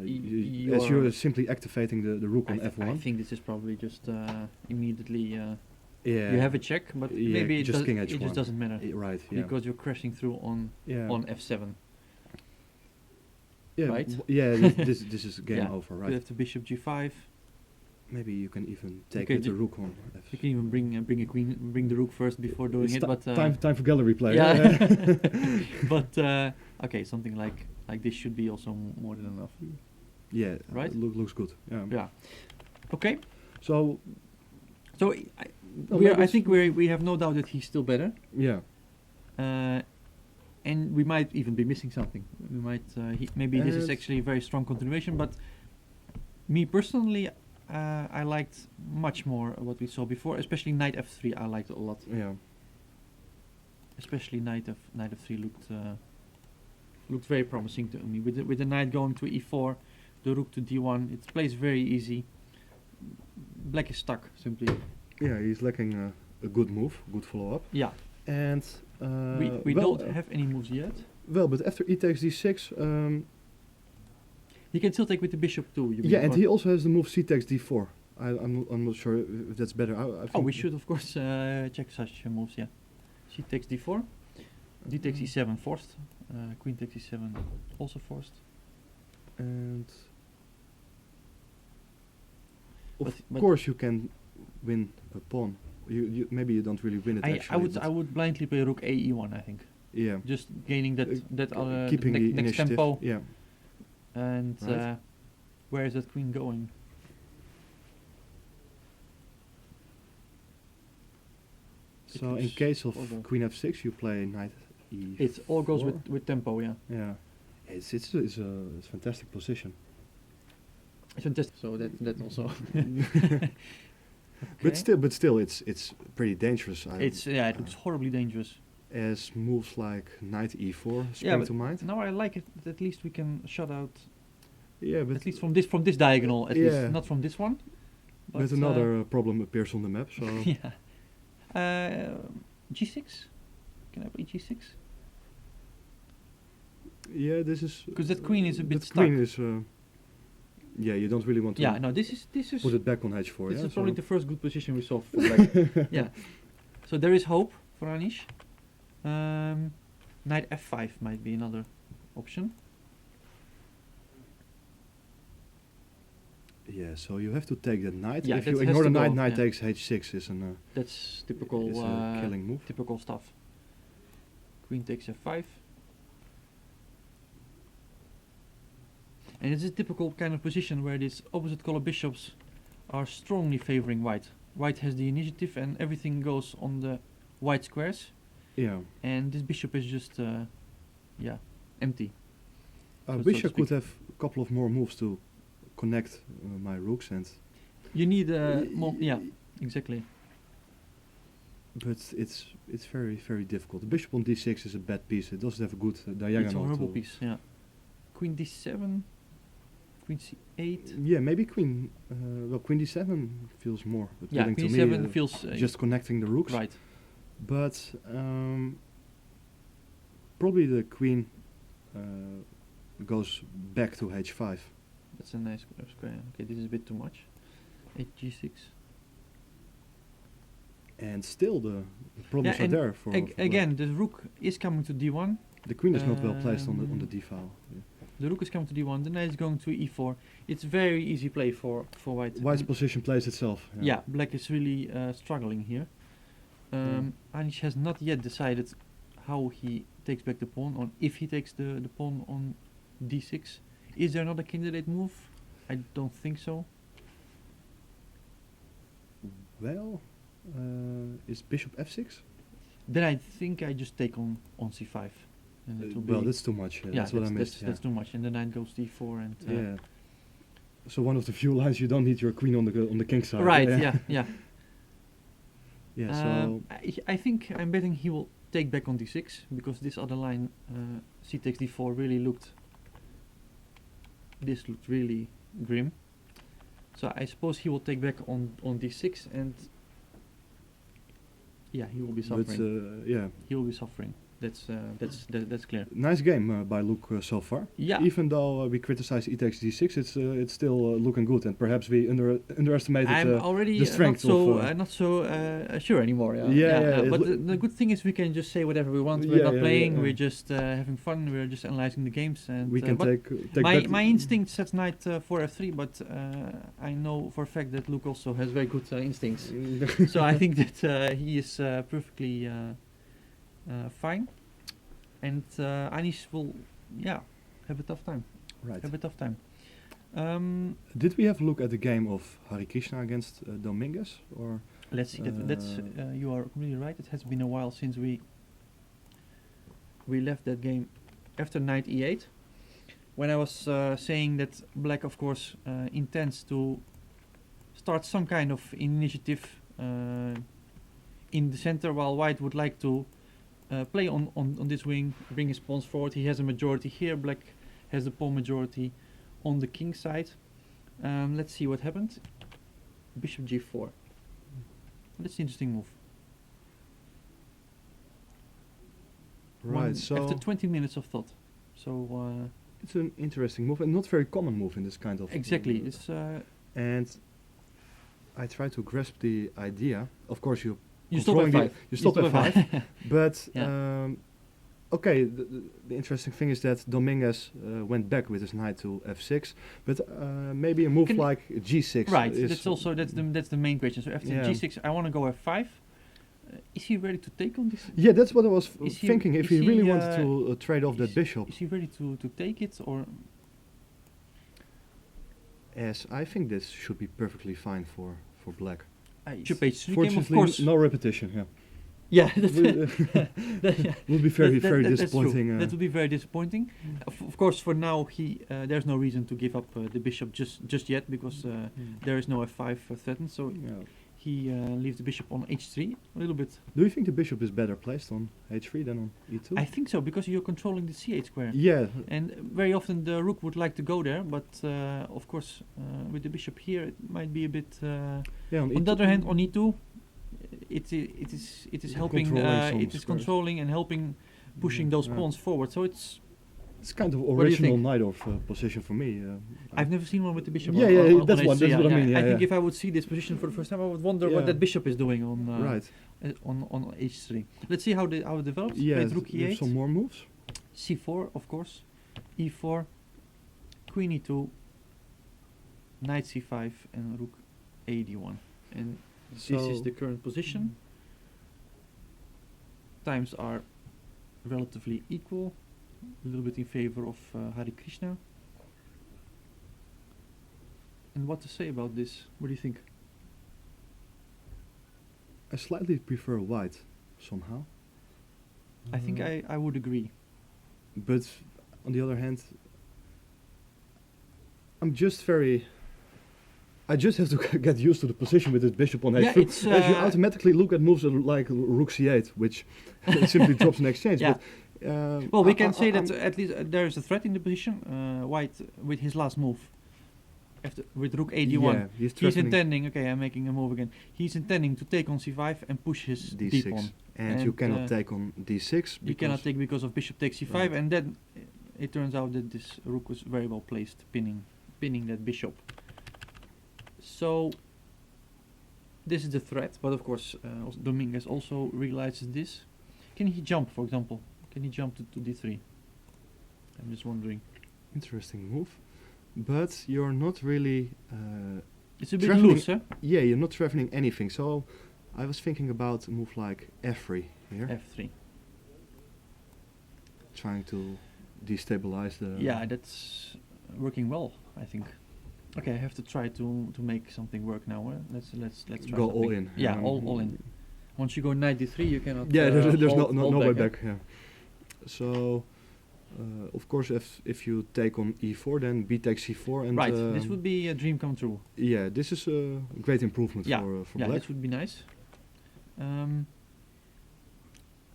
S1: You
S4: As
S1: are-
S4: you're simply activating the rook on f1.
S1: I think this is probably just immediately.
S4: Yeah.
S1: You have a check, but
S4: Yeah,
S1: maybe
S4: just king
S1: it
S4: h1.
S1: just doesn't matter
S4: Right. Yeah.
S1: because you're crashing through on
S4: yeah.
S1: f7.
S4: yeah.
S1: right?
S4: Yeah. This is game
S1: Yeah.
S4: over,
S1: You
S4: right?
S1: have the bishop g5.
S4: Maybe you can even take
S1: can
S4: with the
S1: ju-
S4: rook on
S1: You
S4: f.
S1: can even bring a queen, bring the rook first before doing
S4: It's
S1: it. But
S4: time for gallery play.
S1: yeah. But okay, something like this should be also more than enough.
S4: Yeah.
S1: Right?
S4: Looks good. Yeah.
S1: Yeah. Okay.
S4: So
S1: So
S4: Well,
S1: we
S4: maybe
S1: I
S4: it's-
S1: think we have no doubt that he's still better.
S4: yeah.
S1: And we might even be missing something. We might maybe this is
S4: It's-
S1: actually a very strong continuation. But me personally, I liked much more what we saw before, especially knight f3. I liked it a lot.
S4: Yeah.
S1: especially knight f3 looked very promising to me. With the knight going to e4, the rook to d1, it plays very easy. Black is stuck simply.
S4: Yeah, he's lacking a good move, good follow-up.
S1: Yeah,
S4: And
S1: we
S4: well,
S1: don't have any moves yet.
S4: well, but after e takes d6,
S1: He can still take with the bishop too. You
S4: yeah,
S1: mean,
S4: and
S1: or-
S4: he also has the move c takes d4. I'm not sure if that's better. I think
S1: Oh, we should of course check such moves. Yeah, c takes d4, d takes e7 forced, queen takes e7 also forced.
S4: And
S1: But-
S4: of
S1: but-
S4: course you can win a pawn. You maybe you don't really win it
S1: I
S4: actually. but
S1: I would blindly play rook a e1. I think
S4: yeah,
S1: just gaining that
S4: keeping the
S1: next
S4: initiative.
S1: tempo.
S4: Yeah,
S1: And
S4: Right.
S1: where is that queen going? It
S4: so in
S1: looks
S4: case of
S1: horrible.
S4: queen f6, you play knight e.
S1: It all goes
S4: Four.
S1: with tempo. Yeah,
S4: Yeah, it's a fantastic position.
S1: it's fantastic. So that also.
S4: But
S1: Okay.
S4: still, it's pretty dangerous.
S1: It looks horribly dangerous.
S4: As moves like knight e4 spring
S1: Yeah, but
S4: to mind.
S1: now I like it. That at least we can shut out.
S4: Yeah, but
S1: At least from this diagonal. At
S4: Yeah.
S1: least not from this one.
S4: but another problem appears on the map. So
S1: yeah. G6. Can I play G6?
S4: yeah, this is
S1: 'Cause that queen is a bit
S4: that queen
S1: stuck.
S4: is. Yeah, you don't really want to
S1: Yeah. No. This is.
S4: put it back on h4.
S1: This
S4: Yeah,
S1: is probably
S4: so
S1: the first good position we saw. For Black. Yeah. So there is hope for Anish. Knight f5 might be another option.
S4: yeah, so you have to take that knight.
S1: Yeah,
S4: if
S1: that
S4: you
S1: has
S4: ignore the
S1: to
S4: knight,
S1: go,
S4: knight
S1: yeah.
S4: takes h6 is an
S1: That's typical.
S4: is a killing move.
S1: Typical stuff. Queen takes f5. And it's a typical kind of position where these opposite color bishops are strongly favoring white. White has the initiative and everything goes on the white squares.
S4: Yeah,
S1: And this bishop is just, empty.
S4: I
S1: so
S4: wish
S1: to
S4: I could
S1: speak.
S4: have a couple of more moves to connect my rooks and.
S1: You need more, yeah, exactly.
S4: But it's very difficult. The bishop on d6 is a bad piece. It doesn't have a good diagonal.
S1: It's a horrible
S4: to-
S1: piece, yeah. Queen d7, queen c8.
S4: Yeah, maybe queen. Well, queen d7 feels more
S1: Yeah,
S4: appealing
S1: queen
S4: to me.
S1: d7 feels
S4: just connecting the rooks.
S1: right.
S4: But probably the queen goes back to h5.
S1: That's a nice square. Okay, this is a bit too much. H6.
S4: And still the problems
S1: Yeah,
S4: are
S1: and
S4: there for, for black.
S1: again, the rook is coming to d1.
S4: The queen is not well placed on the
S1: um,
S4: d file. Yeah.
S1: The rook is coming to d1. The knight is going to e4. It's very easy play for white.
S4: White's
S1: And
S4: position plays itself.
S1: yeah, black is really struggling here. Anish has not yet decided how he takes back the pawn, or if he takes the pawn on d6. Is there another candidate move? I don't think so.
S4: Well, is bishop f6?
S1: Then I think I just take on c5. And it will
S4: Well,
S1: be
S4: that's too much.
S1: yeah,
S4: That's what I missed.
S1: that's too much. And the knight goes d4 and
S4: Yeah. So one of the few lines you don't need your queen on the king side.
S1: right, yeah.
S4: Yeah. So
S1: I think I'm betting he will take back on d6 because this other line, c takes d4, really looked. This looked really grim. So I suppose he will take back on d6 and yeah, he will be
S4: but
S1: suffering.
S4: yeah,
S1: He will be suffering. That's clear.
S4: nice game by Luke so far.
S1: Yeah.
S4: Even though we criticize e takes d6, it's still looking good, and perhaps we underestimated.
S1: I'm already
S4: the strength
S1: not so sure anymore.
S4: Yeah,
S1: But the good thing is we can just say whatever we want. We're
S4: Yeah,
S1: not
S4: yeah,
S1: playing.
S4: yeah.
S1: We're just having fun. We're just analyzing the games. And
S4: we can
S1: but
S4: take back
S1: my instinct says knight 4 f3, but I know for a fact that Luke also has very good instincts. So I think that he is perfectly fine, and Anish will have a tough time.
S4: right.
S1: Have a tough time.
S4: Did we have a look at the game of Hari Krishna against Dominguez, or
S1: Let's see. That's you are completely right. It has been a while since we left that game after knight e8. When I was saying that black, of course, intends to start some kind of initiative in the center, while white would like to play on this wing, bring his pawns forward. He has a majority here. Black has the pawn majority on the king side. Let's see what happened. Bishop g4. That's an interesting move.
S4: Right. So
S1: After 20 minutes of thought. So
S4: it's an interesting move and not very common move in this kind of.
S1: exactly. It's
S4: And I try to grasp the idea. Of course,
S1: you stop
S4: controlling
S1: at 5.
S4: You stop at 5. But
S1: Yeah.
S4: okay, the interesting thing is that Dominguez went back with his knight to f6. But maybe a move
S1: Can-
S4: like g6.
S1: Right.
S4: is-
S1: That's the main question. So after
S4: Yeah.
S1: g6, I want to go f5. Is he ready to take on this?
S4: Yeah, that's what I was
S1: Is he-
S4: thinking. If
S1: is
S4: he really
S1: he,
S4: wanted to trade off that bishop,
S1: Is he ready to take it, or
S4: as I think this should be perfectly fine for black.
S1: bishop h3 game? Of
S4: Fortunately,
S1: course.
S4: no repetition. Yeah,
S1: Yeah, that's
S4: would be very
S1: that's true.
S4: disappointing.
S1: That would be very disappointing. Of course, for now, there's no reason to give up the bishop just yet, because there is no f5 threatened. So
S4: Yeah.
S1: he leaves the bishop on h3 a little bit.
S4: Do you think the bishop is better placed on h3 than on e2?
S1: I think so, because you're controlling the c8 square.
S4: Yeah,
S1: And very often the rook would like to go there, but of course with the bishop here it might be a bit.
S4: yeah.
S1: On the other hand, on e2, it is helping.
S4: Controlling some
S1: It is
S4: squares.
S1: controlling and helping pushing those
S4: Yeah.
S1: pawns forward. So it's.
S4: it's kind of
S1: do you
S4: original
S1: think?
S4: knight of position for me.
S1: I've never seen one with the bishop.
S4: Yeah,
S1: on,
S4: yeah,
S1: on
S4: that's
S1: h3.
S4: what I mean.
S1: I
S4: Yeah,
S1: think
S4: yeah.
S1: if I would see this position for the first time, I would wonder
S4: Yeah.
S1: what that bishop is doing on
S4: Right.
S1: on h3. Let's see how it develops.
S4: Yeah.
S1: Played rook
S4: There's
S1: e8,
S4: some more moves.
S1: c4 of course, e4, queen e2, knight c5, and rook a d1. And this is
S4: So-
S1: the current position. Times are relatively equal, a little bit in favor of Hare Krishna. And what to say about this? What do you think?
S4: I slightly prefer white somehow.
S1: I think I would agree.
S4: But on the other hand, I'm just very. I just have to get used to the position with this bishop on
S1: Yeah,
S4: h3.
S1: it's,
S4: As you automatically look at moves like rook c8, which simply drops an exchange.
S1: Yeah.
S4: But,
S1: Well, we can say that at least there is a threat in the position. White with his last move, with rook a d1.
S4: yeah, he's
S1: He's
S4: threatening
S1: intending. Okay, I'm making a move again. He's intending to take on c5 and push his
S4: d6,
S1: d pawn.
S4: and you
S1: And,
S4: cannot take on d6.
S1: You cannot take because of bishop takes c5,
S4: Right.
S1: and then it turns out that this rook was very well placed, pinning that bishop. So this is the threat, but of course Dominguez also realizes this. Can he jump, for example? Can he jump to d3? I'm just wondering.
S4: Interesting move, but you're not really.
S1: It's a bit
S4: Traveling-
S1: loose, huh?
S4: Yeah, you're not threatening anything. So I was thinking about a move like f3 here,
S1: f3.
S4: trying to destabilize the.
S1: Yeah, that's working well, I think. Okay, I have to try to make something work now. Let's try
S4: Go all
S1: something.
S4: in.
S1: Yeah, all in. Once you go knight d3, you cannot.
S4: Yeah, there's
S1: hold
S4: no way
S1: back,
S4: back. Yeah. So, of course, if you take on e4, then b takes c4, and
S1: Right, this would be a dream come true.
S4: yeah, this is a great improvement
S1: Yeah,
S4: for
S1: Yeah,
S4: black.
S1: this would be nice.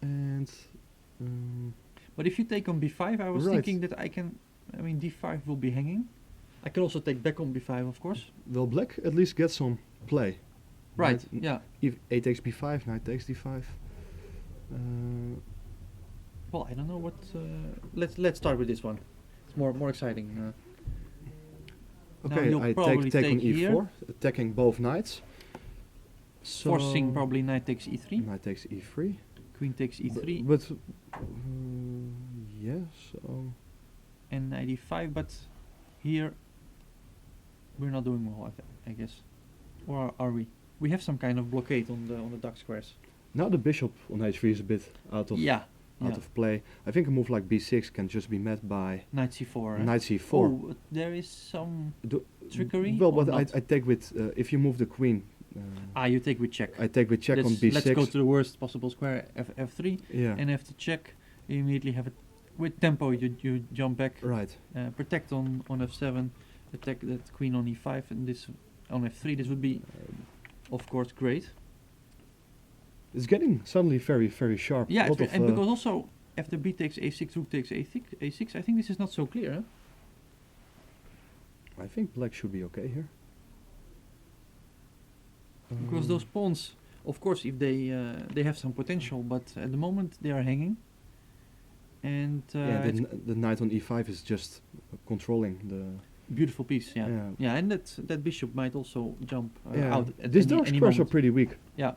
S4: And
S1: But if you take on b5, I was
S4: Right.
S1: thinking that I mean d5 will be hanging. I can also take back on b5, of course.
S4: well, black at least gets some play.
S1: Right,
S4: Knight-
S1: yeah.
S4: If a takes b5, knight takes d5.
S1: Well, I don't know what. Let's start with this one. It's more exciting. Now
S4: Okay,
S1: you'll
S4: I
S1: probably
S4: take on
S1: take
S4: e4,
S1: here.
S4: attacking both knights. So
S1: Forcing probably knight takes e3,
S4: knight takes e3.
S1: queen takes e3,
S4: But yeah, so
S1: and knight e5. But here we're not doing well, I guess. Or are we? We have some kind of blockade on the dark squares.
S4: now the bishop on h3 is a bit out of
S1: Yeah.
S4: of play. I think a move like b6 can just be met by
S1: Knight c4.
S4: knight c4.
S1: Oh, but there is some trickery.
S4: Well,
S1: or
S4: but
S1: not?
S4: I take with if you move the queen.
S1: You take with check.
S4: I take with check on b6.
S1: Let's go to the worst possible square, f3,
S4: yeah.
S1: and after check, you immediately have it with tempo. You jump back,
S4: Right.
S1: protect on f7, attack that queen on e5, and this on f3. This would be, of course, great.
S4: It's getting suddenly very, very sharp.
S1: Yeah,
S4: Lot
S1: and because also after b takes a6, rook takes a6, I think this is not so clear. Huh?
S4: I think black should be okay here.
S1: Because those pawns, of course, if they have some potential, but at the moment they are hanging. And
S4: yeah,
S1: it's
S4: the knight on e5 is just controlling the.
S1: beautiful piece. Yeah,
S4: Yeah.
S1: yeah, and that bishop might also jump
S4: Yeah.
S1: out at
S4: These
S1: any
S4: dark squares are
S1: moment.
S4: pretty weak.
S1: Yeah,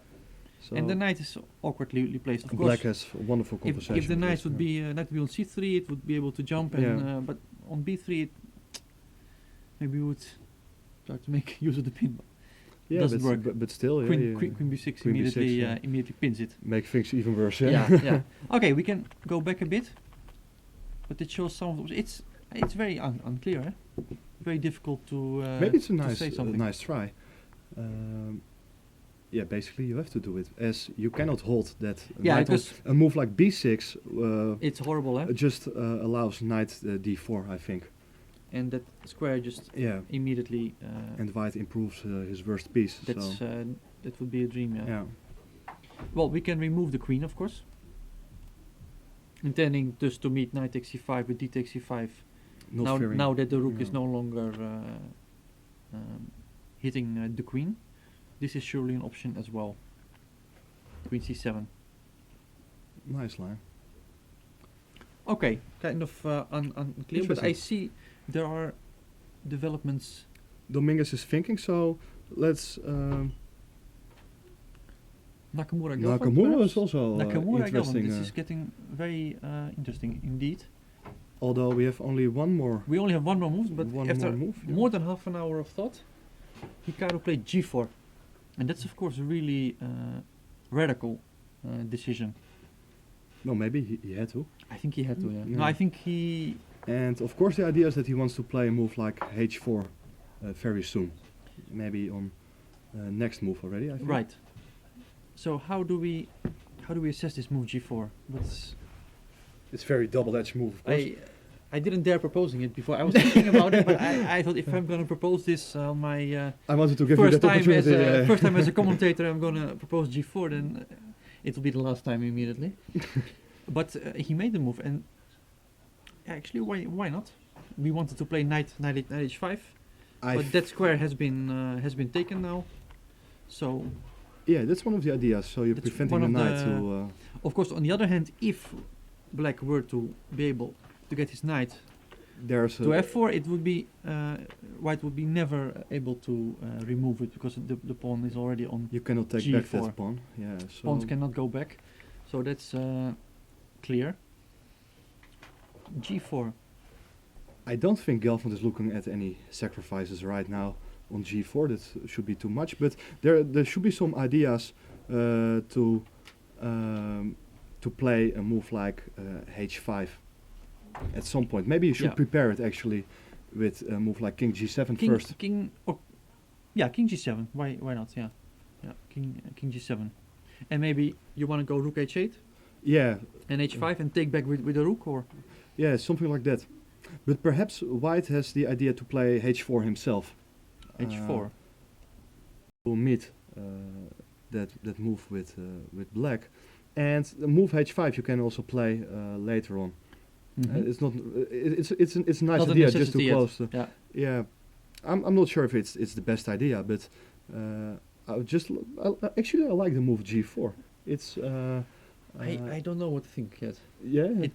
S4: So
S1: and the knight is awkwardly placed. Of
S4: black
S1: course,
S4: has a wonderful conversation.
S1: if the
S4: with
S1: knight
S4: this,
S1: would
S4: yeah.
S1: be on c3, it would be able to jump. And
S4: Yeah.
S1: but on b3, maybe we would try to make use of the pin.
S4: Yeah,
S1: doesn't work.
S4: But still,
S1: Queen,
S4: yeah,
S1: queen b6
S4: Queen
S1: immediately
S4: B6, yeah.
S1: immediately pins it.
S4: make things even worse. Yeah.
S1: Yeah, yeah. Okay, we can go back a bit, but it shows some of those. It's very unclear. Eh? Very difficult to
S4: Maybe it's a
S1: to
S4: nice
S1: say something.
S4: nice try. Yeah, basically you have to do it as you cannot hold that
S1: Yeah,
S4: knight on
S1: because
S4: a move like b6
S1: it's horrible, eh?
S4: just allows knight d4, I think.
S1: And that square just
S4: Yeah,
S1: immediately.
S4: and white improves his worst piece.
S1: That's
S4: So
S1: that would be a dream. Yeah.
S4: yeah,
S1: Well, we can remove the queen, of course. Intending just to meet knight takes c5 with d takes c5.
S4: not fearing.
S1: Now that the rook is
S4: yeah.
S1: no longer hitting the queen, this is surely an option as well. Queen c7.
S4: Nice line.
S1: Okay, kind of unclear, but I
S4: Interesting.
S1: see there are developments.
S4: Dominguez is thinking, so let's.
S1: Nakamura Gelfand,
S4: Nakamura
S1: perhaps?
S4: is also
S1: Nakamura Gelfand.
S4: interesting.
S1: This is getting very interesting indeed.
S4: Although we have only one more.
S1: We only have one more move, but
S4: One
S1: after
S4: more move, yeah.
S1: more than half an hour of thought, Hikaru played g4, and that's of course a really radical decision.
S4: No, maybe he had to.
S1: I think he had to. Yeah.
S4: Yeah.
S1: No, I think he.
S4: And of course, the idea is that he wants to play a move like h4 very soon. Maybe on next move already, I think.
S1: Right. So how do we assess this move g4? What's
S4: It's very double-edged move, of course.
S1: I didn't dare proposing it before. I was thinking about it, but I thought if I'm going to propose this on my
S4: I wanted to give you
S1: first
S4: that
S1: time as
S4: opportunity.
S1: first time as a commentator, I'm going to propose g4, then it will be the last time immediately. But he made the move, and actually, why not? We wanted to play knight h5, but that square has been taken now. So
S4: yeah, that's one of the ideas. So you're
S1: That's
S4: preventing the
S1: one of
S4: knight
S1: the-
S4: to.
S1: of course, on the other hand, if black were to be able to get his knight
S4: There's
S1: to f4, it would be white would be never able to remove it because the pawn is already on.
S4: you cannot take back
S1: G4.
S4: that pawn. Yeah, so
S1: Pawns cannot go back, so that's clear. g4.
S4: I don't think Gelfand is looking at any sacrifices right now on g4. That should be too much. But there should be some ideas to play a move like h5 at some point. Maybe you should
S1: Yeah.
S4: prepare it actually with a move like king g7 first.
S1: King g7. Why not? Yeah, king g7, and maybe you want to go rook h8
S4: Yeah,
S1: and h5 and take back with a rook, or
S4: yeah, something like that. But perhaps white has the idea to play h4 himself.
S1: h4.
S4: To meet that move with black, and the move h5 you can also play later on.
S1: Mhm.
S4: It's not. It's a nice
S1: Not a
S4: idea just to
S1: necessity yet.
S4: close. The,
S1: Yeah.
S4: yeah, I'm not sure if it's the best idea, but I would just actually I like the move g4. It's
S1: I don't know what to think yet.
S4: yeah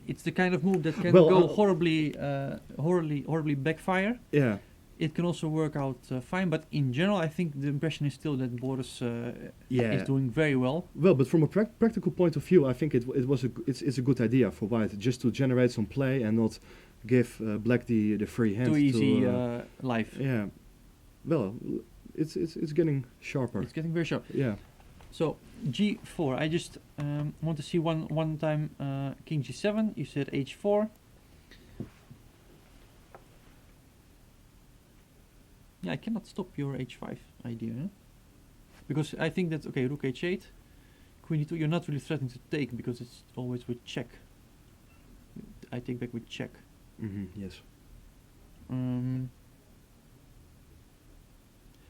S1: It's the kind of move that can
S4: Well,
S1: go horribly backfire.
S4: yeah
S1: It can also work out fine, but in general, I think the impression is still that Boris
S4: yeah.
S1: is doing very well.
S4: Well, but from a practical point of view, I think it's a good idea for white just to generate some play and not give black the free hand.
S1: Too easy
S4: to,
S1: life.
S4: yeah. Well, it's getting sharper.
S1: It's getting very sharp.
S4: Yeah.
S1: So g4. I just want to see one time king g7. You said h4. Yeah, I cannot stop your h5 idea, eh? Because I think that okay, rook h8, queen e2. You're not really threatening to take because it's always with check. I take back with check.
S4: Yes.
S1: But on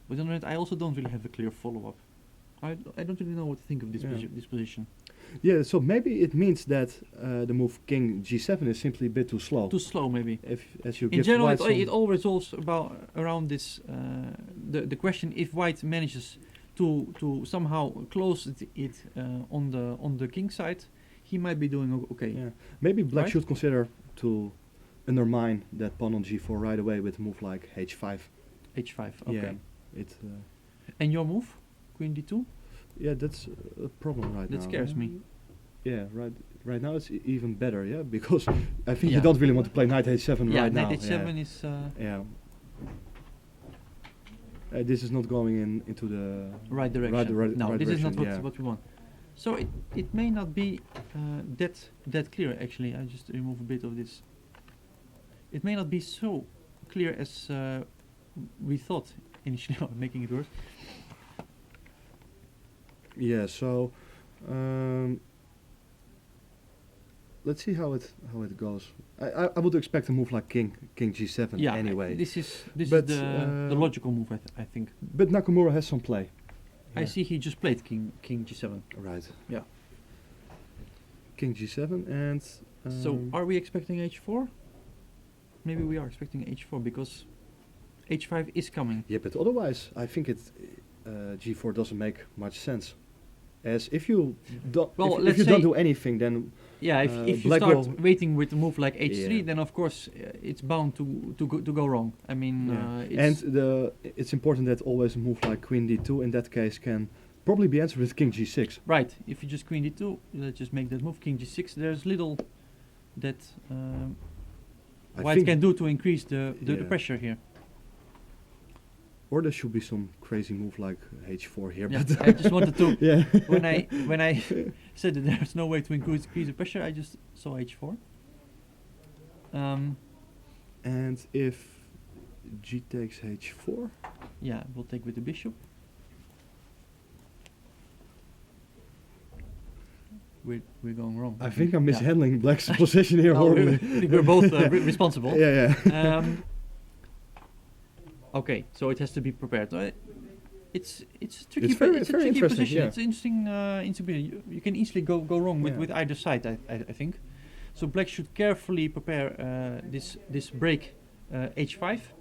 S1: the other hand, I also don't really have a clear follow-up. I don't really know what to think of this
S4: Yeah.
S1: this position.
S4: Yeah, so maybe it means that the move King G7 is simply a bit too slow.
S1: Too slow, maybe.
S4: If as you
S1: In
S4: give
S1: general,
S4: white some,
S1: it all resolves around this the question if white manages to somehow close it on the king side, he might be doing okay.
S4: yeah, maybe black
S1: Right?
S4: should consider to undermine that pawn on G4 right away with a move like H5.
S1: H5. Okay.
S4: Yeah, it.
S1: And your move, Queen D2.
S4: Yeah, that's a problem right now.
S1: That scares me.
S4: Yeah, right now it's even better, yeah, because I think
S1: Yeah.
S4: you don't really want to play knight H7
S1: Yeah,
S4: right now.
S1: knight H7 is.
S4: Yeah. This is not going into the
S1: Right direction. No,
S4: right
S1: this is not
S4: direction,
S1: what,
S4: yeah.
S1: what we want. So it may not be that clear actually. I just remove a bit of this. It may not be so clear as we thought initially of making it worse.
S4: Yeah, so let's see how it goes. I would expect a move like King G7
S1: Yeah,
S4: anyway.
S1: this is
S4: But,
S1: the logical move I think.
S4: But Nakamura has some play.
S1: I
S4: Yeah.
S1: see he just played King G7.
S4: Right.
S1: Yeah.
S4: King G7 and.
S1: So are we expecting H4? Maybe we are expecting H4 because H5 is coming.
S4: Yeah, but otherwise, I think G4 doesn't make much sense. As if you don't,
S1: Well,
S4: if
S1: let's
S4: you don't
S1: say-
S4: do anything, then
S1: Yeah, if you
S4: Black
S1: start
S4: will-
S1: waiting with a move like H3,
S4: Yeah.
S1: then of course it's bound to go wrong. I mean,
S4: yeah.
S1: it's
S4: And it's important that always a move like Queen D2 in that case can probably be answered with King G6.
S1: right. If you just Queen D2, let's just make that move King G6. There's little that
S4: I
S1: White
S4: think-
S1: can do to increase the
S4: Yeah.
S1: pressure here.
S4: Or there should be some crazy move like H4 here.
S1: Yeah,
S4: But
S1: I just wanted to
S4: yeah.
S1: when I said that there's no way to increase the pressure, I just saw H4.
S4: And if G takes H4,
S1: Yeah, we'll take with the bishop. We're going wrong.
S4: I think I'm
S1: Yeah.
S4: mishandling Black's position here
S1: Oh,
S4: horribly.
S1: I think we're both responsible.
S4: Yeah, yeah.
S1: Okay, so it has to be prepared. It's tricky.
S4: It's very-
S1: it's a
S4: very
S1: tricky
S4: interesting,
S1: position.
S4: yeah.
S1: It's interesting. You can easily go wrong
S4: Yeah.
S1: with either side. I think. So black should carefully prepare this break H5,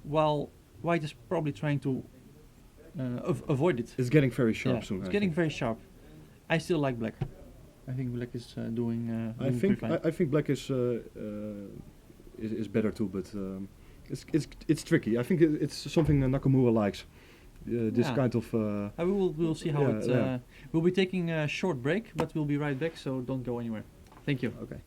S1: while white is probably trying to avoid it.
S4: It's getting very sharp
S1: Yeah,
S4: soon.
S1: it's
S4: I
S1: getting
S4: think.
S1: very sharp. I still like black. I think black is doing.
S4: I
S1: doing
S4: think
S1: pretty fine.
S4: I think Black is better too, but it's tricky. I think it's something Nakamura likes. This
S1: Yeah.
S4: kind of.
S1: We'll see how
S4: Yeah,
S1: it.
S4: yeah.
S1: We'll be taking a short break, but we'll be right back. So don't go anywhere. Thank you.
S4: Okay.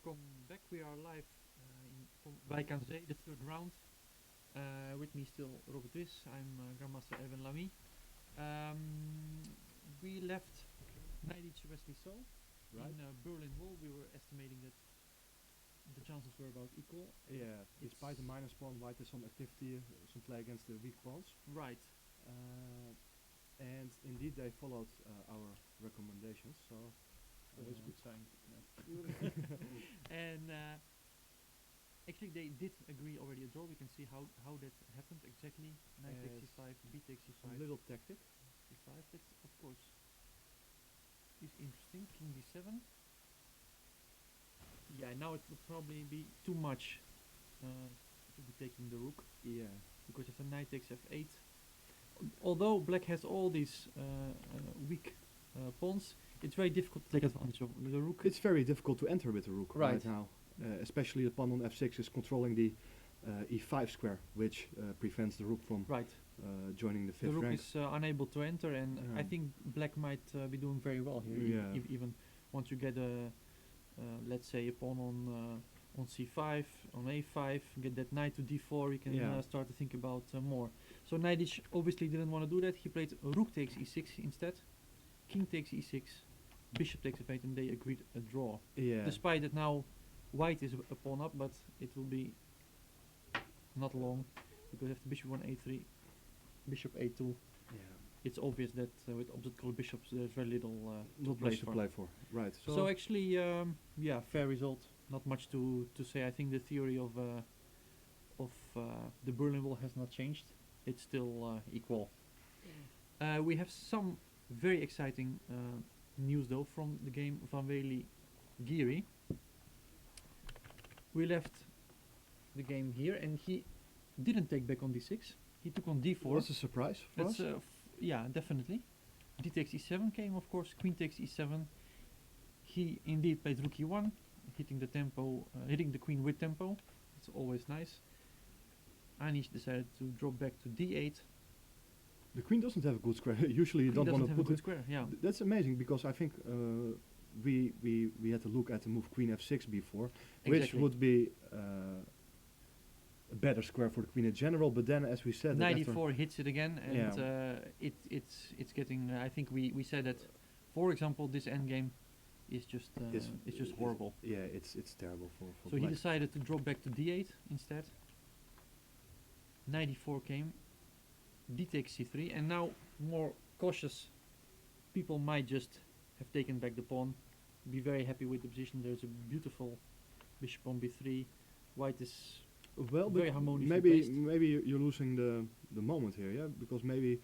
S1: welcome back. We are live from Wijkaansee, the third round. With me still Robert Wiss. I'm Grandmaster Erwin Lamy. We left Nijdic Wesley So in Berlin Wall. We were estimating that the chances were about equal.
S4: Yeah, despite the minus pawn, white has some activity, some play against the weak pawns.
S1: Right.
S4: And indeed they followed our recommendations, so
S1: Always a good sign. And actually they did agree already a draw. We can see how that happened exactly. Knight takes
S4: Yes.
S1: c5, b takes c5.
S4: a little tactic.
S1: c5, that's of course is interesting. King d7. Yeah, now it would probably be too much to be taking the rook,
S4: Yeah.
S1: because if the knight takes f8, although black has all these weak pawns, it's very difficult to take advantage of the rook.
S4: It's very difficult to enter with the rook right,
S1: Right.
S4: now, especially the pawn on f6 is controlling the e5 square, which prevents the rook from
S1: Right,
S4: joining the
S1: the
S4: fifth
S1: rook
S4: rank.
S1: is unable to enter, and I
S4: Yeah.
S1: think black might be doing very well here.
S4: Yeah.
S1: Even once you get a, let's say, a pawn on c5, on a5, get that knight to d4, you can
S4: Yeah.
S1: start to think about more. So Nijdic obviously didn't want to do that. He played rook takes e6 instead, king takes e6, bishop takes f8, and they agreed a draw.
S4: Yeah.
S1: Despite that now white is a pawn up, but it will be not long, because after bishop 1 a3, bishop a2,
S4: Yeah.
S1: it's obvious that with object colored bishops there's very little to
S4: Not
S1: play
S4: much to
S1: for.
S4: play for. Right.
S1: So actually, yeah, fair result. Not much to say. I think the theory of the Berlin Wall has not changed. It's still equal. We have some very exciting news though from the game Van Wely Giri. We left the game here, and he didn't take back on d6. He took on d4.
S4: What's a surprise for
S1: That's
S4: us?
S1: yeah, definitely. D takes e7 came, of course. Queen takes e7. He indeed played rook e1, hitting the tempo, hitting the queen with tempo. It's always nice. Anish decided to drop back to d8.
S4: The queen doesn't have a good square. Usually you
S1: Queen
S4: don't want
S1: doesn't
S4: to
S1: have a
S4: put
S1: good
S4: it.
S1: square. Yeah.
S4: That's amazing, because I think we had to look at the move queen f6 before, which
S1: Exactly.
S4: would be a better square for the queen in general. But then, as we said, that after-
S1: 94 hits it again, and
S4: Yeah.
S1: it's getting. I think we said that, for example, this endgame is just it's just horrible.
S4: Yeah, it's terrible for
S1: So he
S4: black.
S1: decided to drop back to d8 instead. 94 came, d takes c3, and now more cautious people might just have taken back the pawn, be very happy with the position. There's a beautiful bishop on b3. White is
S4: Well,
S1: very
S4: but
S1: harmoniously
S4: maybe
S1: placed.
S4: maybe you're losing the moment here, yeah, because maybe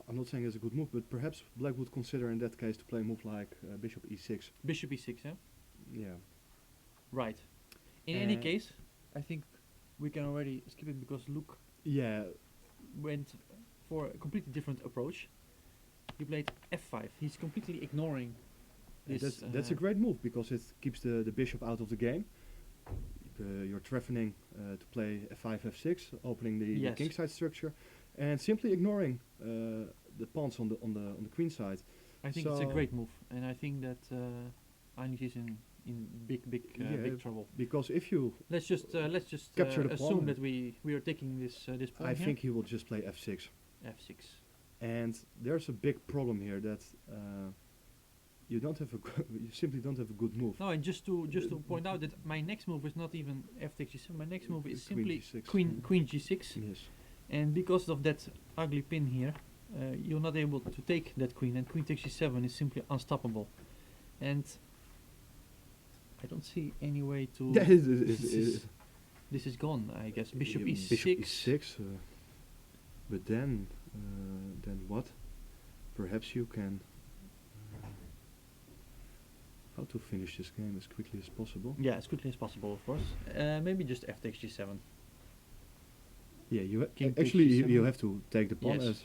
S4: I'm not saying it's a good move, but perhaps black would consider in that case to play a move like bishop e6.
S1: bishop e6, eh?
S4: Yeah.
S1: Right. In any
S4: Uh,
S1: case, I think we can already skip it, because Luke
S4: Yeah.
S1: went for a completely different approach. He played f5. He's completely ignoring this.
S4: That's a great move, because it keeps the bishop out of the game. You're threatening to play f5, f6, opening the
S1: Yes.
S4: kingside structure, and simply ignoring the pawns on the queen side.
S1: I think it's a
S4: so-
S1: great move, and I think that Anish is in big
S4: Yeah,
S1: trouble.
S4: Because if you,
S1: Let's just
S4: Capture the
S1: assume
S4: pawn.
S1: that we are taking this pawn
S4: I
S1: here.
S4: think he will just play f6.
S1: f6.
S4: And there's a big problem here that you don't have you simply don't have a good move.
S1: No, and just to point out that my next move is not even f takes g7. My next move is
S4: Queen
S1: simply
S4: G6.
S1: queen g6,
S4: Yes.
S1: and because of that ugly pin here, you're not able to take that queen, and queen takes g7 is simply unstoppable. And I don't see any way to.
S4: Yeah,
S1: This is gone, I guess. Bishop
S4: yeah,
S1: e6.
S4: Bishop e6. But then what? Perhaps you can. How to finish this game as quickly as possible?
S1: Yeah, as quickly as possible, of course. Maybe just f takes g7.
S4: Yeah,
S1: King takes
S4: actually you
S1: g7.
S4: have to take the pawn
S1: Yes.
S4: as.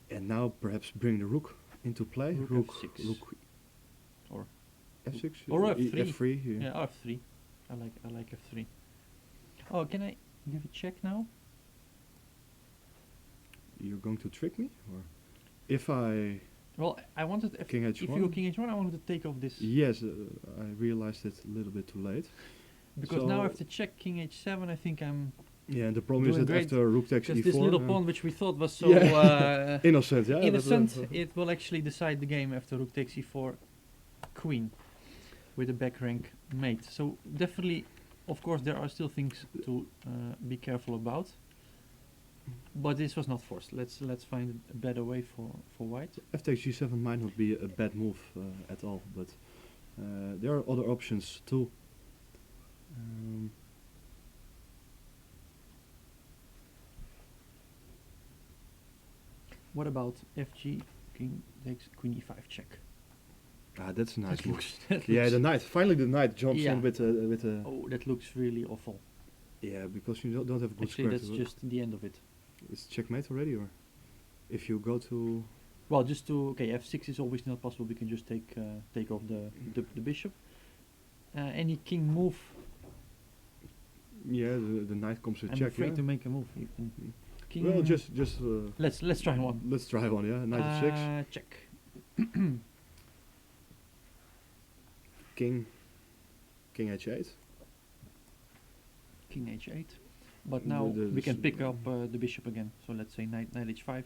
S4: And now perhaps bring the rook into play.
S1: Rook f6.
S4: Rook
S1: Or
S4: f6
S1: or
S4: e-
S1: f3.
S4: f3. Yeah.
S1: yeah, f3. I like f3. Oh, can I give a check now?
S4: You're going to trick me, or if I
S1: Well, I wanted
S4: King
S1: if you
S4: H1.
S1: go King H1, I wanted to take off this
S4: Yes, I realized it a little bit too late.
S1: because now I
S4: So-
S1: have to check King H7. I think I'm
S4: Yeah, and the problem is
S1: Doing
S4: that
S1: great,
S4: after rook takes
S1: because
S4: e4,
S1: this little pawn which we thought was so
S4: Yeah. innocent, yeah.
S1: innocent, it will actually decide the game after rook takes e4, queen, with a back rank mate. So definitely, of course, there are still things to be careful about. But this was not forced. Let's find a better way for white.
S4: f takes g7 might not be a bad move at all, but there are other options too.
S1: What about fg, king takes queen e5 check?
S4: That's a nice
S1: That
S4: move.
S1: looks, that
S4: Yeah,
S1: looks-
S4: the knight. Finally, the knight jumps
S1: Yeah.
S4: in with a.
S1: Oh, that looks really awful.
S4: Yeah, because you don't have a good
S1: Actually,
S4: square.
S1: that's
S4: to
S1: just the end of it.
S4: It's checkmate already, or if you go to.
S1: Well, just to okay, f6 is always not possible. We can just take off the bishop. Any king move?
S4: Yeah, the knight comes with
S1: I'm
S4: check.
S1: afraid
S4: Yeah.
S1: to make a move. Even. King.
S4: Well, just
S1: let's try one.
S4: let's try one. Yeah, knight f6,
S1: Check.
S4: king h8.
S1: King h8. But now we can pick up the bishop again. So let's say knight h5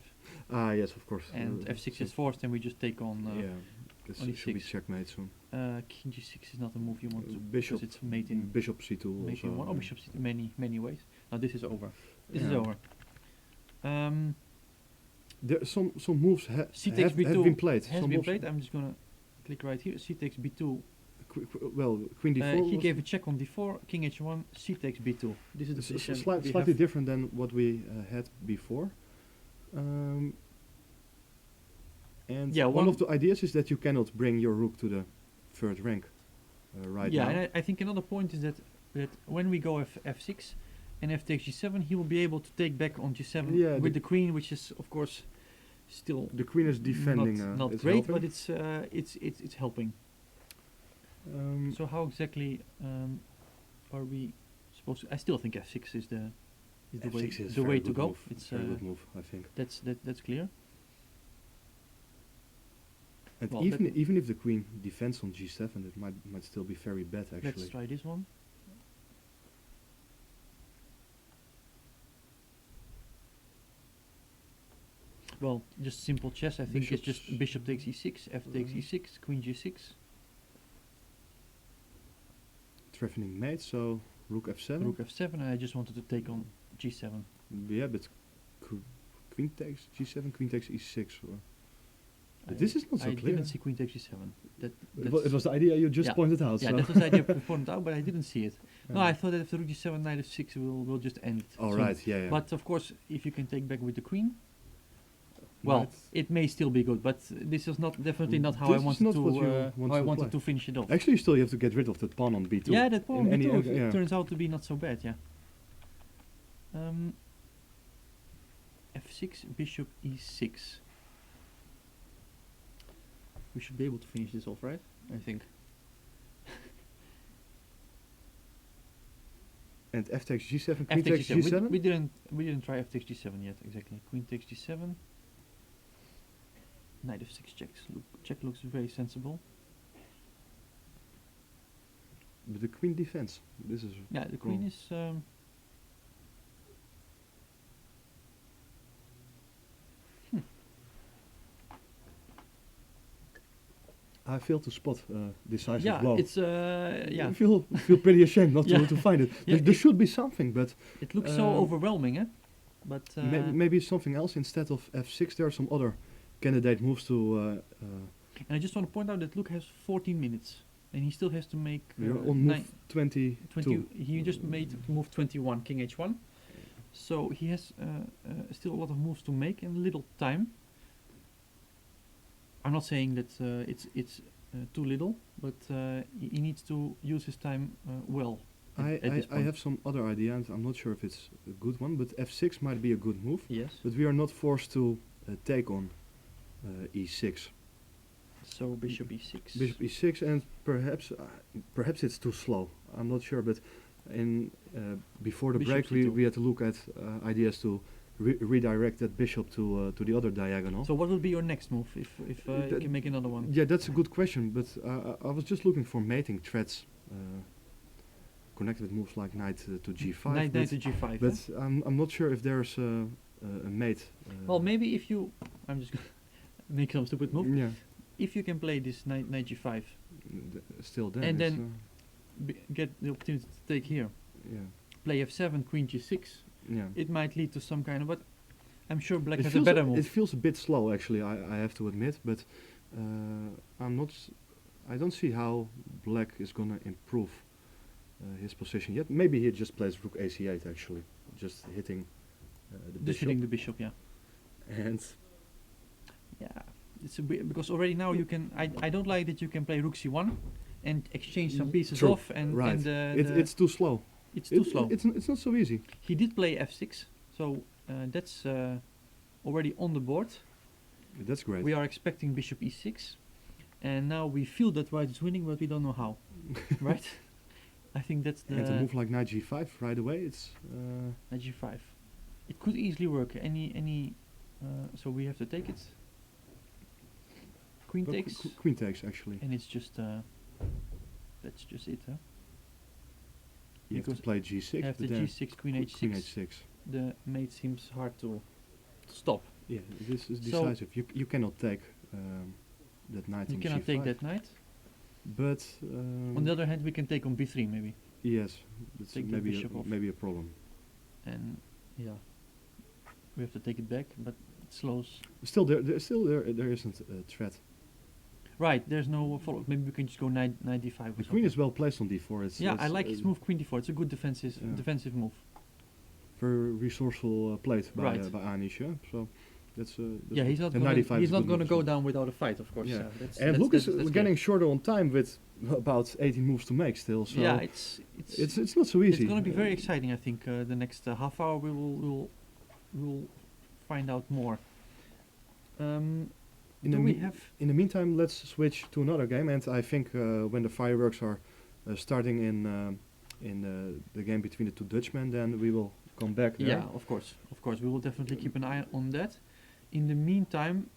S4: Ah, yes, of course.
S1: and f6 is forced, and we just take on.
S4: Yeah, this
S1: on
S4: should be
S1: e6.
S4: checkmate soon.
S1: King g6 is not a move you want to.
S4: Bishop.
S1: Because it's mate in
S4: Bishop c2
S1: mate in
S4: also.
S1: one. Oh, bishop c2 many ways. Now this is over. This is
S4: Yeah.
S1: over.
S4: There some moves
S1: C
S4: have,
S1: takes
S4: have
S1: b2
S4: been played.
S1: has
S4: Some
S1: been
S4: moves-
S1: played. I'm just gonna click right here. C takes b2.
S4: Well, queen d4.
S1: He
S4: was
S1: gave a check on d4. King h1. C takes b2. This is the position. we
S4: slightly
S1: have.
S4: different than what we had before. And
S1: Yeah,
S4: one
S1: one-
S4: of the ideas is that you cannot bring your rook to the third rank right
S1: Yeah,
S4: now.
S1: and I think another point is that when we go f6 and f takes g7, he will be able to take back on g7
S4: Yeah,
S1: with
S4: the-
S1: the queen, which is of course still
S4: The queen is defending.
S1: not
S4: it's
S1: great,
S4: helping.
S1: but it's helping. So how exactly are we supposed to? I still think f6 is the way
S4: F6 is
S1: the
S4: very
S1: way to
S4: good
S1: go.
S4: move.
S1: It's
S4: very good move, I think.
S1: that's clear.
S4: And
S1: well,
S4: even if the queen defends on g7, it might still be very bad actually.
S1: Let's try this one. Well, just simple chess. I think it's just
S4: Bishops.
S1: bishop takes e6, f takes e6, queen g6.
S4: Threatening mate, so rook f7.
S1: Rook f7. I just wanted to take on g7.
S4: Yeah, but queen takes g7, queen takes e6. But
S1: I-
S4: this is not so
S1: I
S4: clear.
S1: didn't see queen takes g7.
S4: It was the idea you just
S1: Yeah.
S4: pointed out.
S1: Yeah,
S4: so.
S1: that was the idea pointed out, but I didn't see it. No,
S4: Yeah.
S1: I thought that if the rook g7, knight f6 will just end it.
S4: Oh
S1: soon.
S4: right, yeah.
S1: But of course, if you can take back with the queen, well,
S4: Knight-
S1: it may still be good. But this is not definitely not how
S4: This
S1: I
S4: is
S1: wanted
S4: not
S1: to
S4: what you want
S1: how I
S4: to
S1: wanted
S4: play.
S1: to finish it off.
S4: Actually, still you have to get rid of that pawn on b2.
S1: Yeah, that pawn
S4: In any
S1: b2
S4: angle, yeah.
S1: turns out to be not so bad. Yeah. F6, bishop e6. We should be able to finish this off, right? I think.
S4: And f takes g7,
S1: F
S4: queen
S1: takes
S4: takes
S1: g7.
S4: g7.
S1: We didn't try f takes g7 yet. Exactly. Queen takes g7. Knight f6 check looks very sensible.
S4: But the queen defends. This is
S1: Yeah, the queen
S4: wrong.
S1: is.
S4: I failed to spot decisive
S1: Yeah,
S4: blow.
S1: it's yeah.
S4: I feel pretty ashamed not
S1: Yeah.
S4: to find it.
S1: Yeah,
S4: There
S1: it-
S4: should be something, but
S1: It looks so overwhelming, eh? But
S4: maybe something else instead of f6. There are some other candidate moves to.
S1: and I just want to point out that Luke has 14 minutes, and he still has to make
S4: You're on move 22.
S1: 20. He just made move 21, King H1. So he has still a lot of moves to make in little time. I'm not saying that it's too little, but he needs to use his time well. At this
S4: I
S1: point.
S4: have some other idea, and I'm not sure if it's a good one, but f6 might be a good move.
S1: Yes.
S4: But we are not forced to take on e6.
S1: So bishop e6.
S4: Bishop e6, and perhaps it's too slow. I'm not sure, but in before the
S1: Bishop
S4: break
S1: c2.
S4: we had to look at ideas to redirect that bishop to the other diagonal.
S1: So what will be your next move if you
S4: That-
S1: can make another one?
S4: Yeah, that's a good question, but I was just looking for mating threads connected with moves like knight to g5.
S1: Knight
S4: but
S1: to g5.
S4: but I'm not sure if there's a mate.
S1: Well, maybe if you, I'm just gonna make some stupid move.
S4: Yeah,
S1: If you can play this knight g5,
S4: still then.
S1: And
S4: it's,
S1: then get the opportunity to take here,
S4: yeah,
S1: play f7, queen g6,
S4: yeah.
S1: it might lead to some kind of. But I'm sure black
S4: It
S1: has a
S4: feels
S1: better
S4: It
S1: move.
S4: feels a bit slow, actually. I have to admit, but I'm not. I don't see how black is gonna improve his position yet. Maybe he just plays rook ac8, actually, just hitting the
S1: Just
S4: bishop.
S1: hitting the bishop, yeah.
S4: And
S1: Yeah, it's a bit, because already now you can. I don't like that you can play rook c1 and exchange some pieces
S4: True,
S1: off and
S4: right.
S1: and
S4: It's too slow.
S1: it's too slow.
S4: It's not so easy.
S1: He did play f6, so that's already on the board.
S4: That's great.
S1: We are expecting bishop e6, and now we feel that white is winning, but we don't know how. Right? I think that's the
S4: And to move like knight g5 right away, it's
S1: knight g5. It could easily work. Any. So we have to take it. Queen
S4: well,
S1: takes,
S4: queen takes actually.
S1: and it's just. That's just it, huh?
S4: You have to
S1: because
S4: play g6.
S1: After
S4: but then
S1: g6, queen h6,
S4: queen h6.
S1: the mate seems hard to stop.
S4: Yeah, this is
S1: So-
S4: decisive. You cannot take that knight
S1: You
S4: on
S1: cannot
S4: g5.
S1: take that knight.
S4: But
S1: On the other hand, we can take on b3 maybe,
S4: yes, that's
S1: take the bishop off.
S4: maybe a problem.
S1: and yeah, we have to take it back, but it slows.
S4: Still, there isn't a threat.
S1: Right, there's no follow. Maybe we can just go knight d5. Or
S4: The queen
S1: something.
S4: is well placed on d4.
S1: Yeah, I like his move queen d4. It's a good
S4: Yeah.
S1: defensive move.
S4: Very resourceful played
S1: Right.
S4: by Anish. Yeah? So that's
S1: Yeah, he's not
S4: and
S1: gonna,
S4: 95
S1: he's
S4: is a
S1: not
S4: good
S1: gonna
S4: move,
S1: go
S4: so-
S1: down without a fight, of course.
S4: Yeah.
S1: That's,
S4: And Luke is
S1: that's
S4: getting
S1: clear.
S4: shorter on time with about 18 moves to make still. So
S1: yeah,
S4: it's not so easy.
S1: It's going to be very exciting. I think the next half hour we will find out more.
S4: In
S1: Do
S4: the
S1: we
S4: me-
S1: have?
S4: In the meantime, let's switch to another game, and I think when the fireworks are starting in the game between the two Dutchmen, then we will come back there.
S1: Yeah, of course. We will definitely keep an eye on that. In the meantime,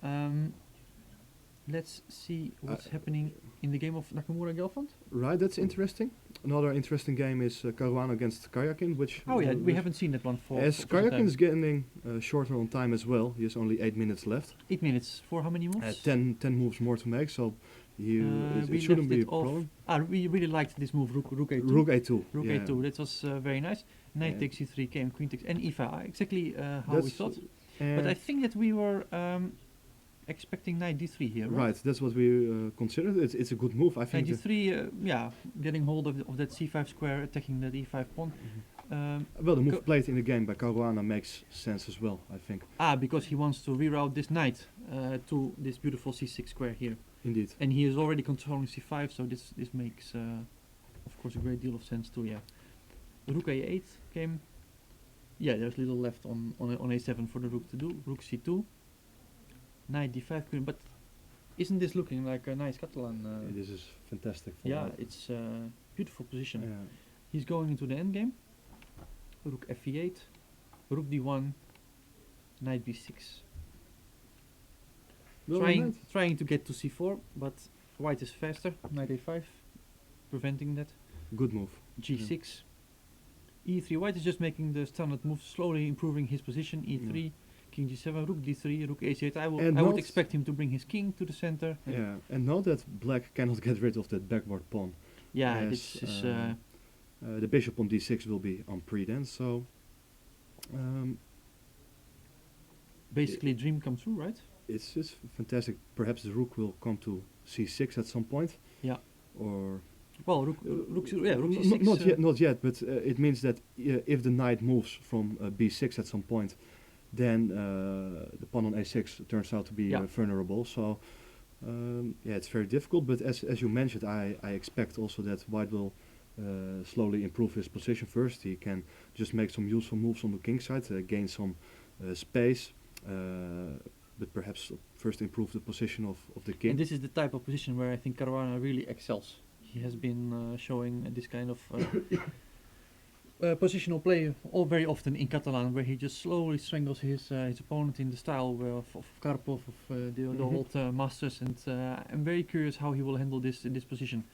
S1: let's see what's happening in the game of Nakamura Gelfand.
S4: Right, that's interesting. Another interesting game is Caruana against Karjakin, which
S1: Oh yeah, we
S4: which-
S1: haven't seen that one for.
S4: as
S1: for some
S4: Karjakin
S1: time.
S4: is getting shorter on time as well. He has only 8 minutes left.
S1: 8 minutes for how many moves?
S4: 10 moves more to make, so
S1: We
S4: it shouldn't
S1: left
S4: be a
S1: it off.
S4: problem.
S1: We really liked this move, rook a2.
S4: Rook a2.
S1: Rook
S4: yeah.
S1: a2. That was very nice. Knight
S4: Yeah.
S1: takes e3, came queen takes, and e5. Exactly how we
S4: That's-
S1: thought.
S4: And
S1: But I think that we were expecting knight d3 here, right?
S4: right, that's what we considered. It's a good move. I
S1: Knight
S4: think.
S1: d3, yeah, getting hold of that c5 square, attacking that e5 pawn.
S4: Well, the move
S1: Co-
S4: played in the game by Caruana makes sense as well, I think.
S1: Because he wants to reroute this knight to this beautiful c6 square here.
S4: Indeed.
S1: And he is already controlling c5, so this makes, of course, a great deal of sense too, yeah. Rook a8 came. Yeah, there's little left on a7 for the rook to do. Rook c2. Knight d5 queen, but isn't this looking like a nice Catalan?
S4: This is fantastic for
S1: Yeah,
S4: white.
S1: it's a beautiful position.
S4: Yeah.
S1: He's going into the endgame. Rook f8, rook d1, knight b6.
S4: Well,
S1: Trying to get to c4, but white is faster. Knight a5, preventing that.
S4: good move.
S1: g6, e3. White is just making the standard move, slowly improving his position. e3,
S4: Yeah.
S1: king g7, rook d3, rook a8. I
S4: And
S1: would
S4: not-
S1: expect him to bring his king to the center.
S4: Yeah, and now that black cannot get rid of that backward pawn,
S1: Yeah,
S4: Yes,
S1: this is.
S4: the bishop on d6 will be on pre then. So
S1: Basically, dream come true, right?
S4: it's fantastic. Perhaps the rook will come to c6 at some point.
S1: Yeah.
S4: Or
S1: Well, rook
S4: N-
S1: c6.
S4: not yet, but it means that if the knight moves from b6 at some point, then the pawn on a6 turns out to be
S1: Yeah.
S4: vulnerable. So yeah, it's very difficult. But as you mentioned, I expect also that white will slowly improve his position first. He can just make some useful moves on the king side, gain some space, but perhaps first improve the position of the king.
S1: And this is the type of position where I think Caruana really excels. He has been showing this kind of positional play all very often in Catalan, where he just slowly strangles his opponent in the style of Karpov, of the
S3: Mhm.
S1: old masters, and I'm very curious how he will handle this position.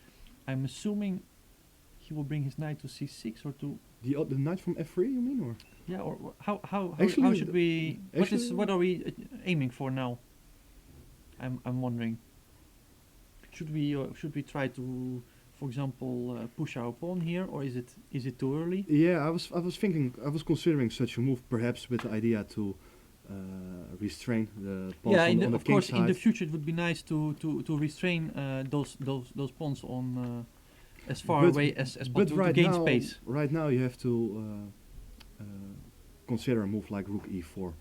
S1: I'm assuming he will bring his knight to c6 or to
S4: The knight from f3, you mean, or?
S1: yeah, or how
S4: Actually,
S1: should we what are we aiming for now? I'm wondering. Should we try to, for example, push our pawn here, or is it too early?
S4: Yeah, I was thinking, I was considering such a move, perhaps with the idea to restrain the pawns
S1: Yeah,
S4: on the
S1: of
S4: king
S1: course,
S4: side.
S1: in the future it would be nice to restrain those pawns on as far
S4: But-
S1: away as
S4: but
S1: possible to gain space.
S4: right now you have to consider a move like rook e4,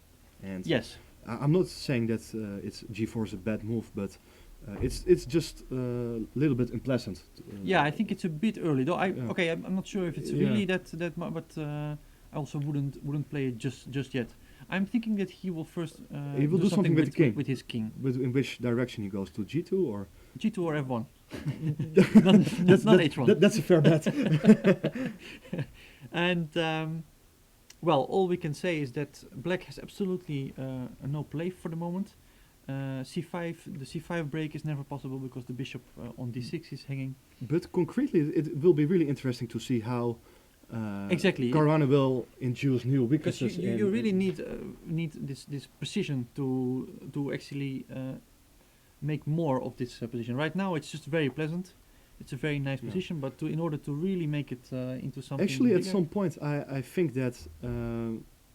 S4: and
S1: Yes,
S4: I'm not saying that it's g4 is a bad move, but it's just a little bit unpleasant.
S1: yeah, I think it's a bit early though.
S4: Yeah.
S1: Okay, I'm not sure if it's
S4: Yeah.
S1: really but I also wouldn't play it just yet. I'm thinking that he will first
S4: He will do something with the king.
S1: with his king.
S4: But in which direction he goes, to g2 or?
S1: G2 or F1.
S4: That's
S1: not H1.
S4: That's a fair bet.
S1: And well, all we can say is that black has absolutely no play for the moment. C5, the C5 break is never possible because the bishop on D6 is hanging.
S4: But concretely, it will be really interesting to see how
S1: Exactly.
S4: Caruana will induce new
S1: Because
S4: weaknesses.
S1: you really need this precision to actually make more of this position. Right now, it's just very pleasant. It's a very nice
S4: Yeah.
S1: position, but in order to really make it into something
S4: Actually, at
S1: bigger-
S4: some point, I think that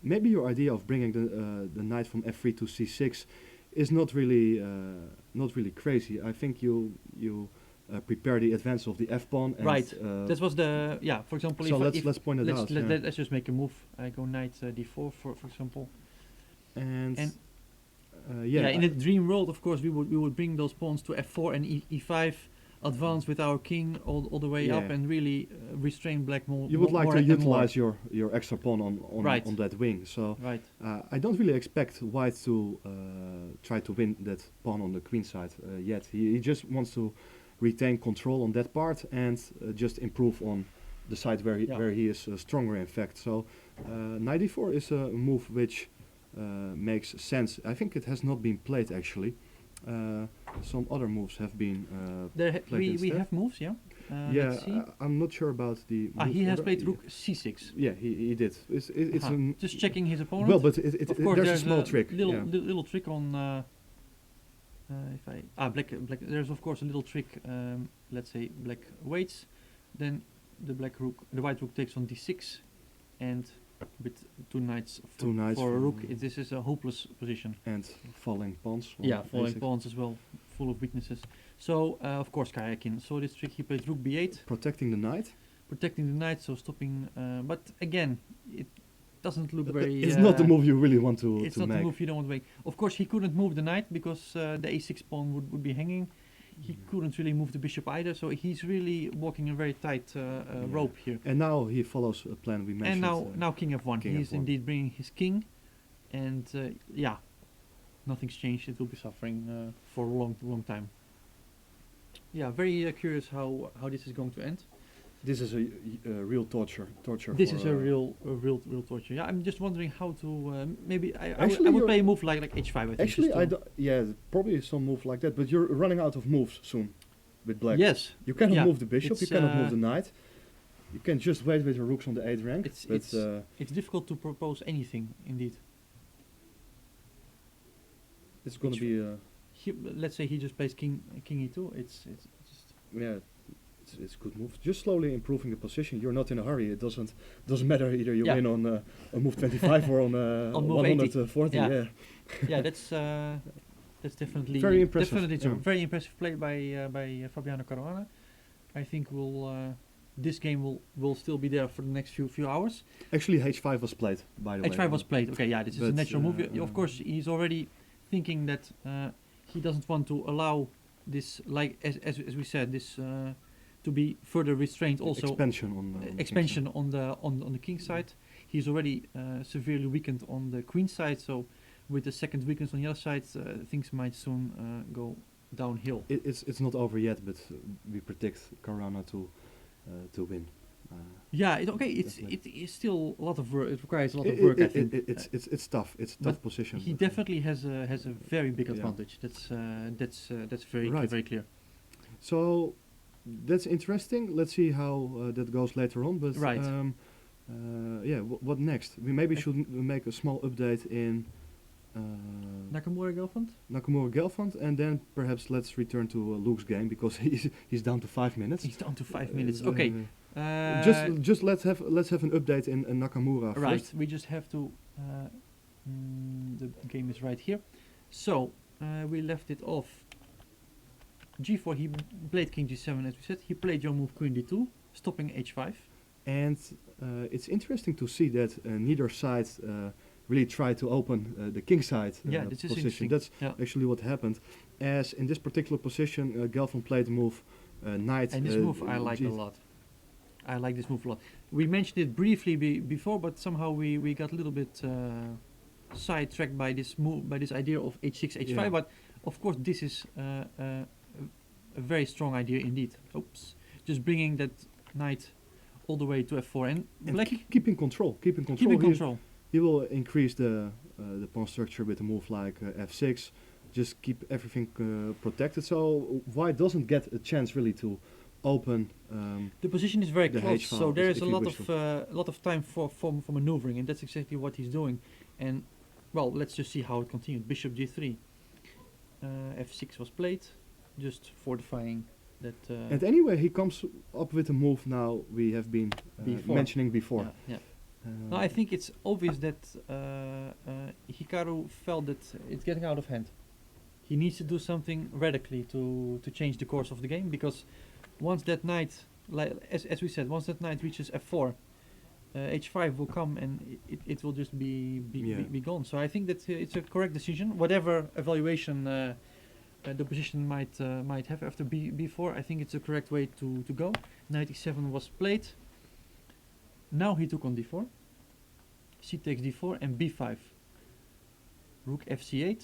S4: maybe your idea of bringing the knight from f3 to c6 is not really crazy. I think you prepare the advance of the f pawn. And,
S1: Right. That was the for example.
S4: so
S1: if
S4: let's point it out. yeah.
S1: let's just make a move. I go knight d4 for example.
S4: And
S1: And
S4: yeah,
S1: in a dream world, of course, we would bring those pawns to f4 and e5, advance with our king all the way up,
S4: Yeah.
S1: and really restrain black more.
S4: you would
S1: more
S4: like to
S1: and more.
S4: utilize your extra pawn
S1: Right.
S4: on that wing. So
S1: Right.
S4: I don't really expect White to try to win that pawn on the queen side yet. He just wants to retain control on that part and just improve on the side
S1: Yeah.
S4: where he is stronger, in fact. So knight d4 is a move which makes sense. I think it has not been played actually. Some other moves have been played
S1: We
S4: instead.
S1: have moves, yeah.
S4: Yeah,
S1: Let's see.
S4: I'm not sure about the.
S1: He
S4: move
S1: has
S4: order.
S1: played rook c6.
S4: Yeah, he did. It's
S1: Aha. Just checking his opponent.
S4: well, but
S1: Of course,
S4: there's a small trick.
S1: Little
S4: yeah.
S1: little trick on. If I black. There's of course a little trick. Let's say black waits, then the white rook takes on d6, and with two knights
S4: Two knights
S1: for a
S4: for-
S1: rook. This is a hopeless position.
S4: And falling pawns. on
S1: Yeah, falling
S4: A6.
S1: pawns as well, full of weaknesses. So of course Karyakin saw this trick. He plays rook b8,
S4: Protecting the knight.
S1: protecting the knight, so stopping. But again, it doesn't look very.
S4: It's not the move you really want to
S1: It's
S4: to
S1: not
S4: make.
S1: the move you don't want to make. Of course, he couldn't move the knight because the a6 pawn would be hanging. He couldn't really move the bishop either, so he's really walking a very tight rope here.
S4: And now he follows a plan we mentioned.
S1: And now king f1.
S4: king
S1: He's
S4: F1.
S1: indeed bringing his king, and nothing's changed. It will be suffering for a long time. Yeah, very curious how this is going to end.
S4: This is a real torture.
S1: This
S4: for,
S1: is a real torture. Yeah, I'm just wondering how to maybe I
S4: Actually,
S1: would
S4: you're-
S1: play a move like h5. I think,
S4: Actually,
S1: just to-
S4: yeah, probably some move like that. But you're running out of moves soon with black.
S1: Yes,
S4: You cannot
S1: yeah,
S4: move the bishop. You
S1: it's,
S4: cannot move
S1: uh,
S4: the knight. You can just wait with your rooks on the 8th rank.
S1: It's-
S4: but
S1: it's difficult to propose anything indeed.
S4: it's going to
S1: which-
S4: be
S1: Let's say he just plays king e2. It's just
S4: yeah. It's a good move. Just slowly improving the position. You're not in a hurry. It doesn't matter either you
S1: Yeah.
S4: win on move 25 or on
S1: On move 80.
S4: 140.
S1: Yeah.
S4: Yeah.
S1: yeah, that's definitely
S4: Very impressive,
S1: Definitely
S4: yeah.
S1: a very impressive play by Fabiano Caruana. I think this game will still be there for the next few hours.
S4: Actually, h5 was played, by the way.
S1: H5 was played. Okay, yeah, this is a
S4: But,
S1: natural move. Of
S4: uh,
S1: course, he's already thinking that he doesn't want to allow this, like as we said, this to be further restrained. Also,
S4: expansion on the king
S1: expansion
S4: side.
S1: on the king side. He's already severely weakened on the queen side. So, with the second weakness on the other side, things might soon go downhill.
S4: It's not over yet, but we predict Caruana to win.
S1: Yeah, okay,
S3: Definitely.
S1: it is still a lot of work. It requires a lot of work, I think.
S4: It's tough. It's a
S1: but
S4: tough position.
S1: He
S4: but,
S1: definitely has a very big
S4: Yeah.
S1: advantage. That's very
S4: Right.
S1: very clear.
S4: So that's interesting. Let's see how that goes later on. But
S1: Right.
S4: yeah, what next? We maybe
S1: I-
S4: should make a small update in
S1: Nakamura Gelfand?
S4: Nakamura Gelfand, and then perhaps let's return to Luke's game because he's down to 5 minutes.
S1: He's down to 5 minutes.
S4: Uh,
S1: Okay.
S4: Just let's have an update in Nakamura
S1: Right.
S4: first.
S1: We just have to. The game is right here. So we left it off. G4. He played King G7 as we said. He played your move Queen D2, stopping H5.
S4: And it's interesting to see that neither side really tried to open the king side
S1: Yeah, this is
S4: position.
S1: interesting.
S4: That's
S1: Yeah.
S4: actually what happened. As in this particular position, Gelfand played the move knight.
S1: And this move I like a lot. I like this move a lot. We mentioned it briefly before, but somehow we got a little bit sidetracked by this move, by this idea of H6, H5.
S4: Yeah.
S1: But of course, this is a very strong idea indeed. Oops, just bringing that knight all the way to F4 and black
S4: Keeping control. Keeping control.
S1: keeping
S4: He-
S1: control.
S4: He will increase the pawn structure with a move like f6. Just keep everything protected. So white doesn't get a chance really to open.
S1: The position is very
S4: The
S1: close,
S4: H file,
S1: so there
S4: if
S1: is a
S4: you
S1: lot
S4: wish
S1: of time for maneuvering, and that's exactly what he's doing. And well, let's just see how it continued. Bishop G3, F6 was played, just fortifying that.
S4: And anyway, he comes up with a move now we have been mentioning before.
S1: Yeah. No, I think it's obvious that Hikaru felt that it's getting out of hand. He needs to do something radically to change the course of the game, because once that knight, as we said, once that knight reaches F4, H5 will come and it will just be gone. So I think that it's a correct decision. Whatever evaluation the position might have after B4, I think it's a correct way to go. Knight E7 was played. Now he took on D4. C takes D4 and B5. Rook FC8.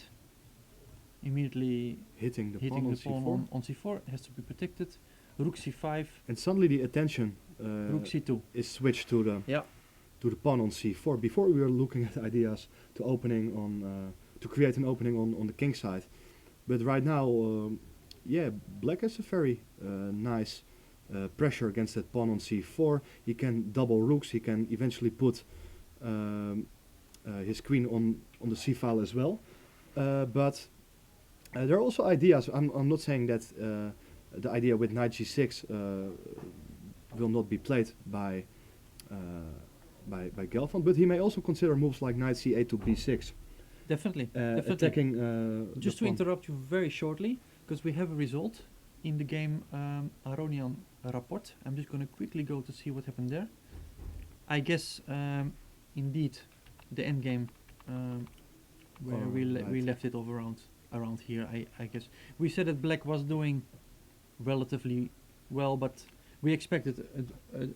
S1: Immediately
S4: Hitting the pawn
S1: hitting
S4: on
S1: the pawn
S4: c4.
S1: on C4 has to be protected. Rook C5.
S4: And suddenly the attention
S1: Rook C2.
S4: is switched to the
S1: Yeah.
S4: to the pawn on c4. Before we were looking at ideas to opening on to create an opening on the king side, but right now, yeah, black has a very nice pressure against that pawn on c4. He can double rooks. He can eventually put his queen on the c file as well. But there are also ideas. I'm not saying that the idea with knight g6 will not be played by Gelfand, but he may also consider moves like knight c8 to b6,
S1: Definitely. Definitely.
S4: attacking.
S1: Just to interrupt you very shortly, because we have a result in the game Aronian Rapport. I'm just going to quickly go to see what happened there. I guess indeed the end game where we
S4: right.
S1: left it off around here. I guess we said that black was doing relatively well, but we expected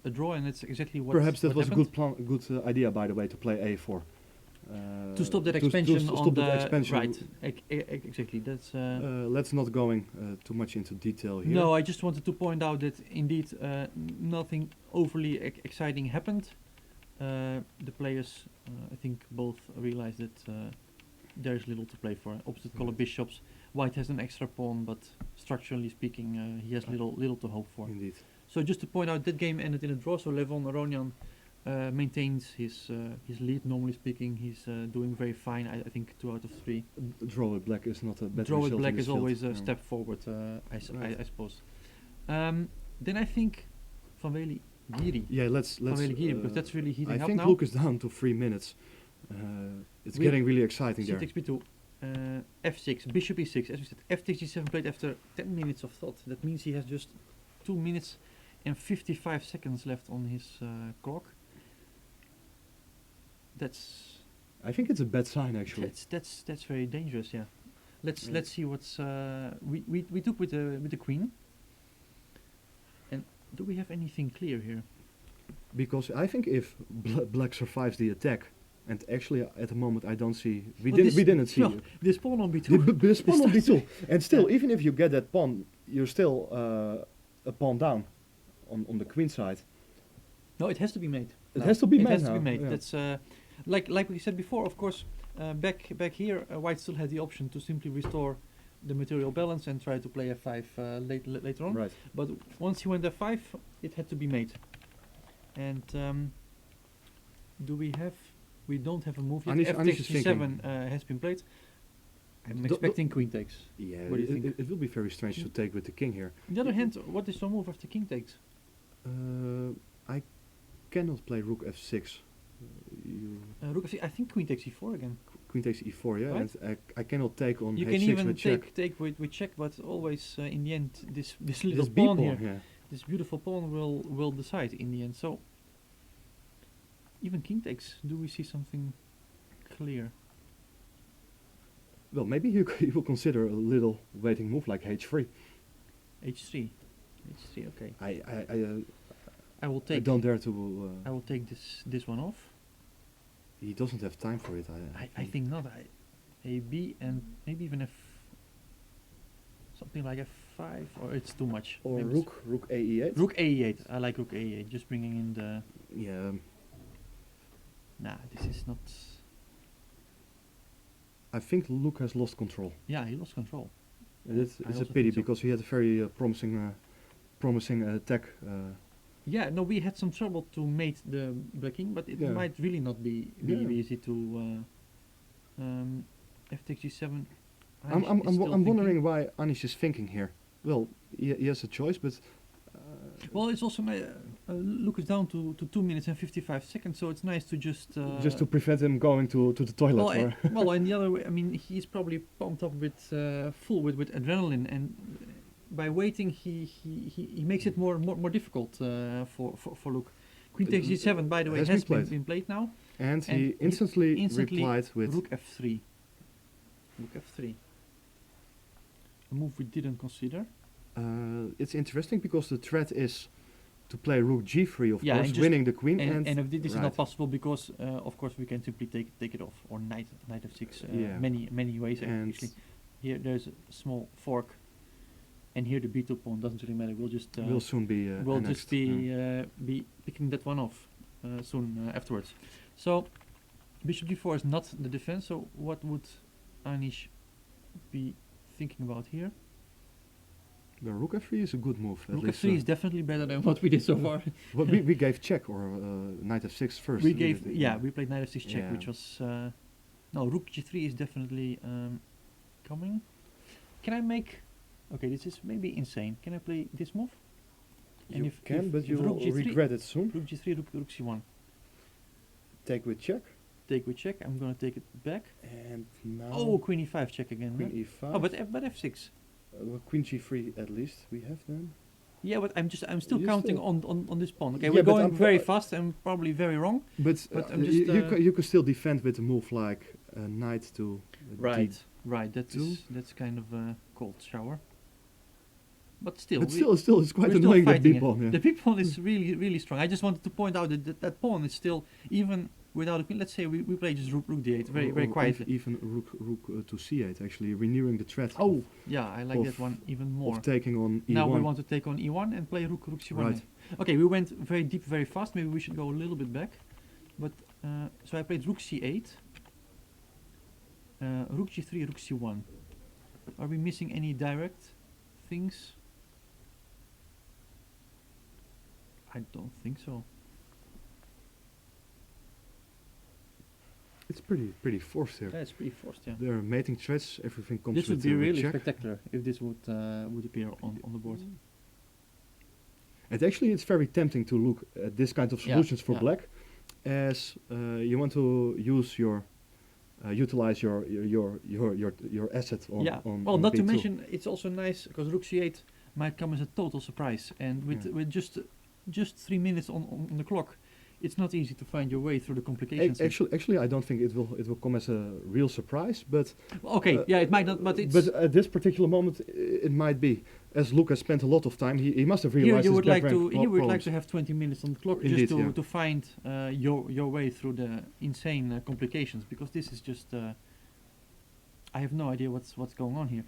S1: a draw, and it's exactly what.
S4: Perhaps that
S1: what
S4: was
S1: happened.
S4: a good idea, by the way, to play a4.
S1: To stop that
S4: to
S1: expansion
S4: stop
S1: on
S4: that
S1: the
S4: expansion.
S1: right. Exactly. That's.
S4: Let's not going too much into detail here.
S1: No, I just wanted to point out that indeed nothing overly exciting happened. The players, I think, both realized that there's little to play for. Opposite color bishops. White has an extra pawn, but structurally speaking, he has little to hope for.
S4: Indeed.
S1: So just to point out, that game ended in a draw. So Levon Aronian maintains his lead. Normally speaking, he's doing very fine. I think 2 out of 3.
S4: Draw with black is not a better
S1: Draw with
S4: result in
S1: black
S4: this
S1: is
S4: field.
S1: always a
S4: No.
S1: step forward, I
S4: Right.
S1: suppose. Then I think Van Wely Giri.
S4: Yeah, let's.
S1: Van Wely Giri, because that's really heating
S4: I
S1: up
S4: think
S1: now.
S4: Luke is down to 3 minutes. It's
S1: We-
S4: getting really exciting
S1: C
S4: there.
S1: takes B2. F6, Bishop E6, as we said. F takes G7 played after 10 minutes of thought. That means he has just 2 minutes and 55 seconds left on his clock. That's
S4: I think it's a bad sign actually.
S1: that's very dangerous. Yeah. Let's
S3: Yeah.
S1: see what's we took with the queen. And do we have anything clear here?
S4: Because I think if black survives the attack, and actually at the moment I don't see. We
S1: Well,
S4: didn't see.
S1: no, this pawn on B2.
S4: This pawn on
S1: This
S4: b2, and still,
S1: Yeah.
S4: even if you get that pawn, you're still a pawn down on the queen side.
S1: No, it has to be made.
S4: It
S1: now.
S4: has to be
S1: it
S4: made
S1: has to
S4: now,
S1: be made.
S4: yeah.
S1: That's like we said before. Of course, back here, White still had the option to simply restore the material balance and try to play f5 later on.
S4: Right.
S1: But once he went f5, it had to be made. And do we have? We don't have a move yet.
S4: Anish
S1: F
S4: is
S1: takes
S4: thinking.
S1: g7 has been played. I'm
S4: Do-
S1: expecting queen takes.
S4: Yeah,
S1: What do you think?
S4: it will be very strange to take with the king here.
S1: On the other hand, what is your move after king takes?
S4: I cannot play rook f6. You
S1: Rook f6. I think queen takes e4 again.
S4: queen takes e4, yeah,
S1: Right.
S4: and I cannot take on
S1: You
S4: h6
S1: can even
S4: with check.
S1: take with check, but always in the end, this
S4: This
S1: little
S4: b
S1: pawn here,
S4: yeah.
S1: this beautiful pawn will decide in the end. So even king takes. Do we see something clear?
S4: Well, maybe you you will consider a little waiting move like h3.
S1: h3, h3. Okay.
S4: I
S1: I will
S4: I
S1: take.
S4: don't dare to.
S1: I will take this one off.
S4: He doesn't have time for it.
S1: I think not. A b and maybe even f. Something like f5, or it's too much.
S4: Or
S1: Maybe it's
S4: rook ae8.
S1: Rook a8. I like rook a8. Just bringing in the.
S4: Yeah.
S1: Nah, this is not.
S4: I think Luke has lost control.
S1: Yeah, he lost control.
S4: It's
S1: I
S4: a
S1: also
S4: pity
S1: think so.
S4: because he had a very promising attack.
S1: Yeah, no, we had some trouble to mate the king, but it
S4: Yeah.
S1: might really not be
S4: Yeah.
S1: easy to f takes g7.
S4: I'm
S1: Anish is still
S4: wondering why Anish is thinking here. Well, he has a choice, but
S1: Well, it's also Luke is down to 2 minutes and 55 seconds, so it's nice to
S4: just to prevent him going to the toilet.
S1: well,
S4: or
S1: well, and the other way, I mean, he's probably pumped up with full with adrenaline, and by waiting, he makes it more difficult for Luke. Queen takes g7, by the way,
S4: Has
S1: has
S4: been
S1: been played now.
S4: and
S1: And
S4: he
S1: he
S4: instantly
S1: instantly
S4: replied with
S1: Rook f3. Rook f3. A move we didn't consider.
S4: it's interesting because the threat is to play rook g3, of
S1: Yeah, and
S4: course,
S1: just-
S4: winning the queen.
S1: And if this is
S4: right.
S1: not possible, because of course we can simply take it off, or knight f6.
S4: Yeah.
S1: Many ways
S4: And
S1: actually. Here there's a small fork, and here the b2 pawn doesn't really matter. We'll just
S4: will soon be
S1: we'll
S4: annexed.
S1: just be picking that one off soon afterwards. So bishop g4 is not the defense. So what would Anish be thinking about here?
S4: The rook f3 is a good move. At
S1: Rook
S4: least,
S1: f3 is definitely better than what we did so far.
S4: well, we gave check or knight f6 first.
S1: We gave we played knight f6 check,
S4: Yeah.
S1: which was no, rook g3 is definitely coming. Can I make? Okay, this is maybe insane. Can I play this move?
S4: You can, but you
S1: rook
S4: will
S1: g3
S4: regret it soon.
S1: Rook g3, rook c1.
S4: Take with check,
S1: Take with check. I'm gonna take it back.
S4: and now
S1: Oh, queen e5 check again.
S4: queen
S1: huh?
S4: e5.
S1: Oh, but f6.
S4: Well, queen g3 at least we have then.
S1: Yeah, but I'm still
S4: You
S1: counting
S4: still-
S1: on this pawn. Okay,
S4: Yeah,
S1: we're
S4: but
S1: going
S4: I'm
S1: very fast and probably very wrong.
S4: But,
S1: But I'm just,
S4: you can still defend with a move like knight to
S1: Right.
S4: two.
S1: That's kind of a cold shower. But still,
S4: But still, it's quite
S1: we're still
S4: annoying that
S1: fighting
S4: b
S1: it.
S4: pawn. Yeah.
S1: The big pawn is really strong. I just wanted to point out that pawn is still, even without a queen. Let's say we play just rook d8 very
S4: Or
S1: quietly.
S4: Even rook to c8, actually renewing the threat.
S1: Oh, yeah, I like that
S4: of-
S1: one even more.
S4: of taking on e1.
S1: Now we want to take on e1 and play rook c1.
S4: Right.
S1: Okay, we went very deep, very fast. Maybe we should go a little bit back. But so I played rook c8, rook g3, rook c1. Are we missing any direct things? I don't think so.
S4: It's pretty forced here.
S1: That's pretty forced, yeah.
S4: There are mating threats. Everything comes
S1: This
S4: with
S1: would be
S4: with
S1: really
S4: check.
S1: spectacular if this would appear on the board.
S4: And actually, it's very tempting to look at this kind of
S1: Yeah,
S4: solutions for
S1: yeah.
S4: black, as you want to use utilize your asset on.
S1: Yeah.
S4: on
S1: Well,
S4: on
S1: not to
S4: B2.
S1: mention, it's also nice because rook c8 might come as a total surprise, and
S4: Yeah.
S1: with just 3 minutes on the clock, it's not easy to find your way through the complications. here.
S4: Actually, I don't think it will come as a real surprise, but
S1: Well, okay, yeah, it might not, but it's
S4: but at this particular moment, it might be. As Luke has spent a lot of time, he must have
S1: here
S4: realized
S1: you
S4: his
S1: would like
S4: background
S1: to you would like
S4: problems.
S1: to have 20 minutes on the clock
S4: Indeed,
S1: just to
S4: yeah.
S1: to find your way through the insane complications, because this is just I have no idea what's going on here.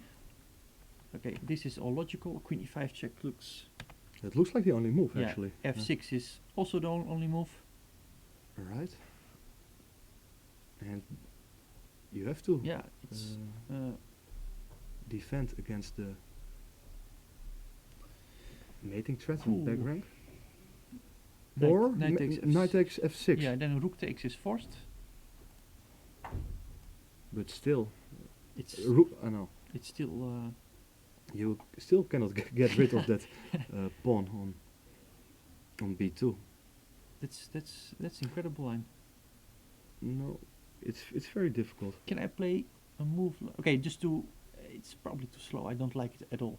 S1: Okay, this is all logical. Queen e5 check looks
S4: It looks like the only move,
S1: Yeah,
S4: actually.
S1: F6 is also the only move.
S4: Right. And you have to
S1: Yeah, it's
S4: defend against the mating threat on back
S1: Ooh.
S4: rank.
S1: knight-
S4: Or
S1: knight takes
S4: knight takes f6.
S1: yeah. Then rook takes is forced.
S4: But still,
S1: It's
S4: I know.
S1: it's still
S4: You still cannot get rid of that pawn on b2.
S1: that's incredible line.
S4: No, it's very difficult.
S1: Can I play a move? Okay, just to. It's probably too slow. I don't like it at all.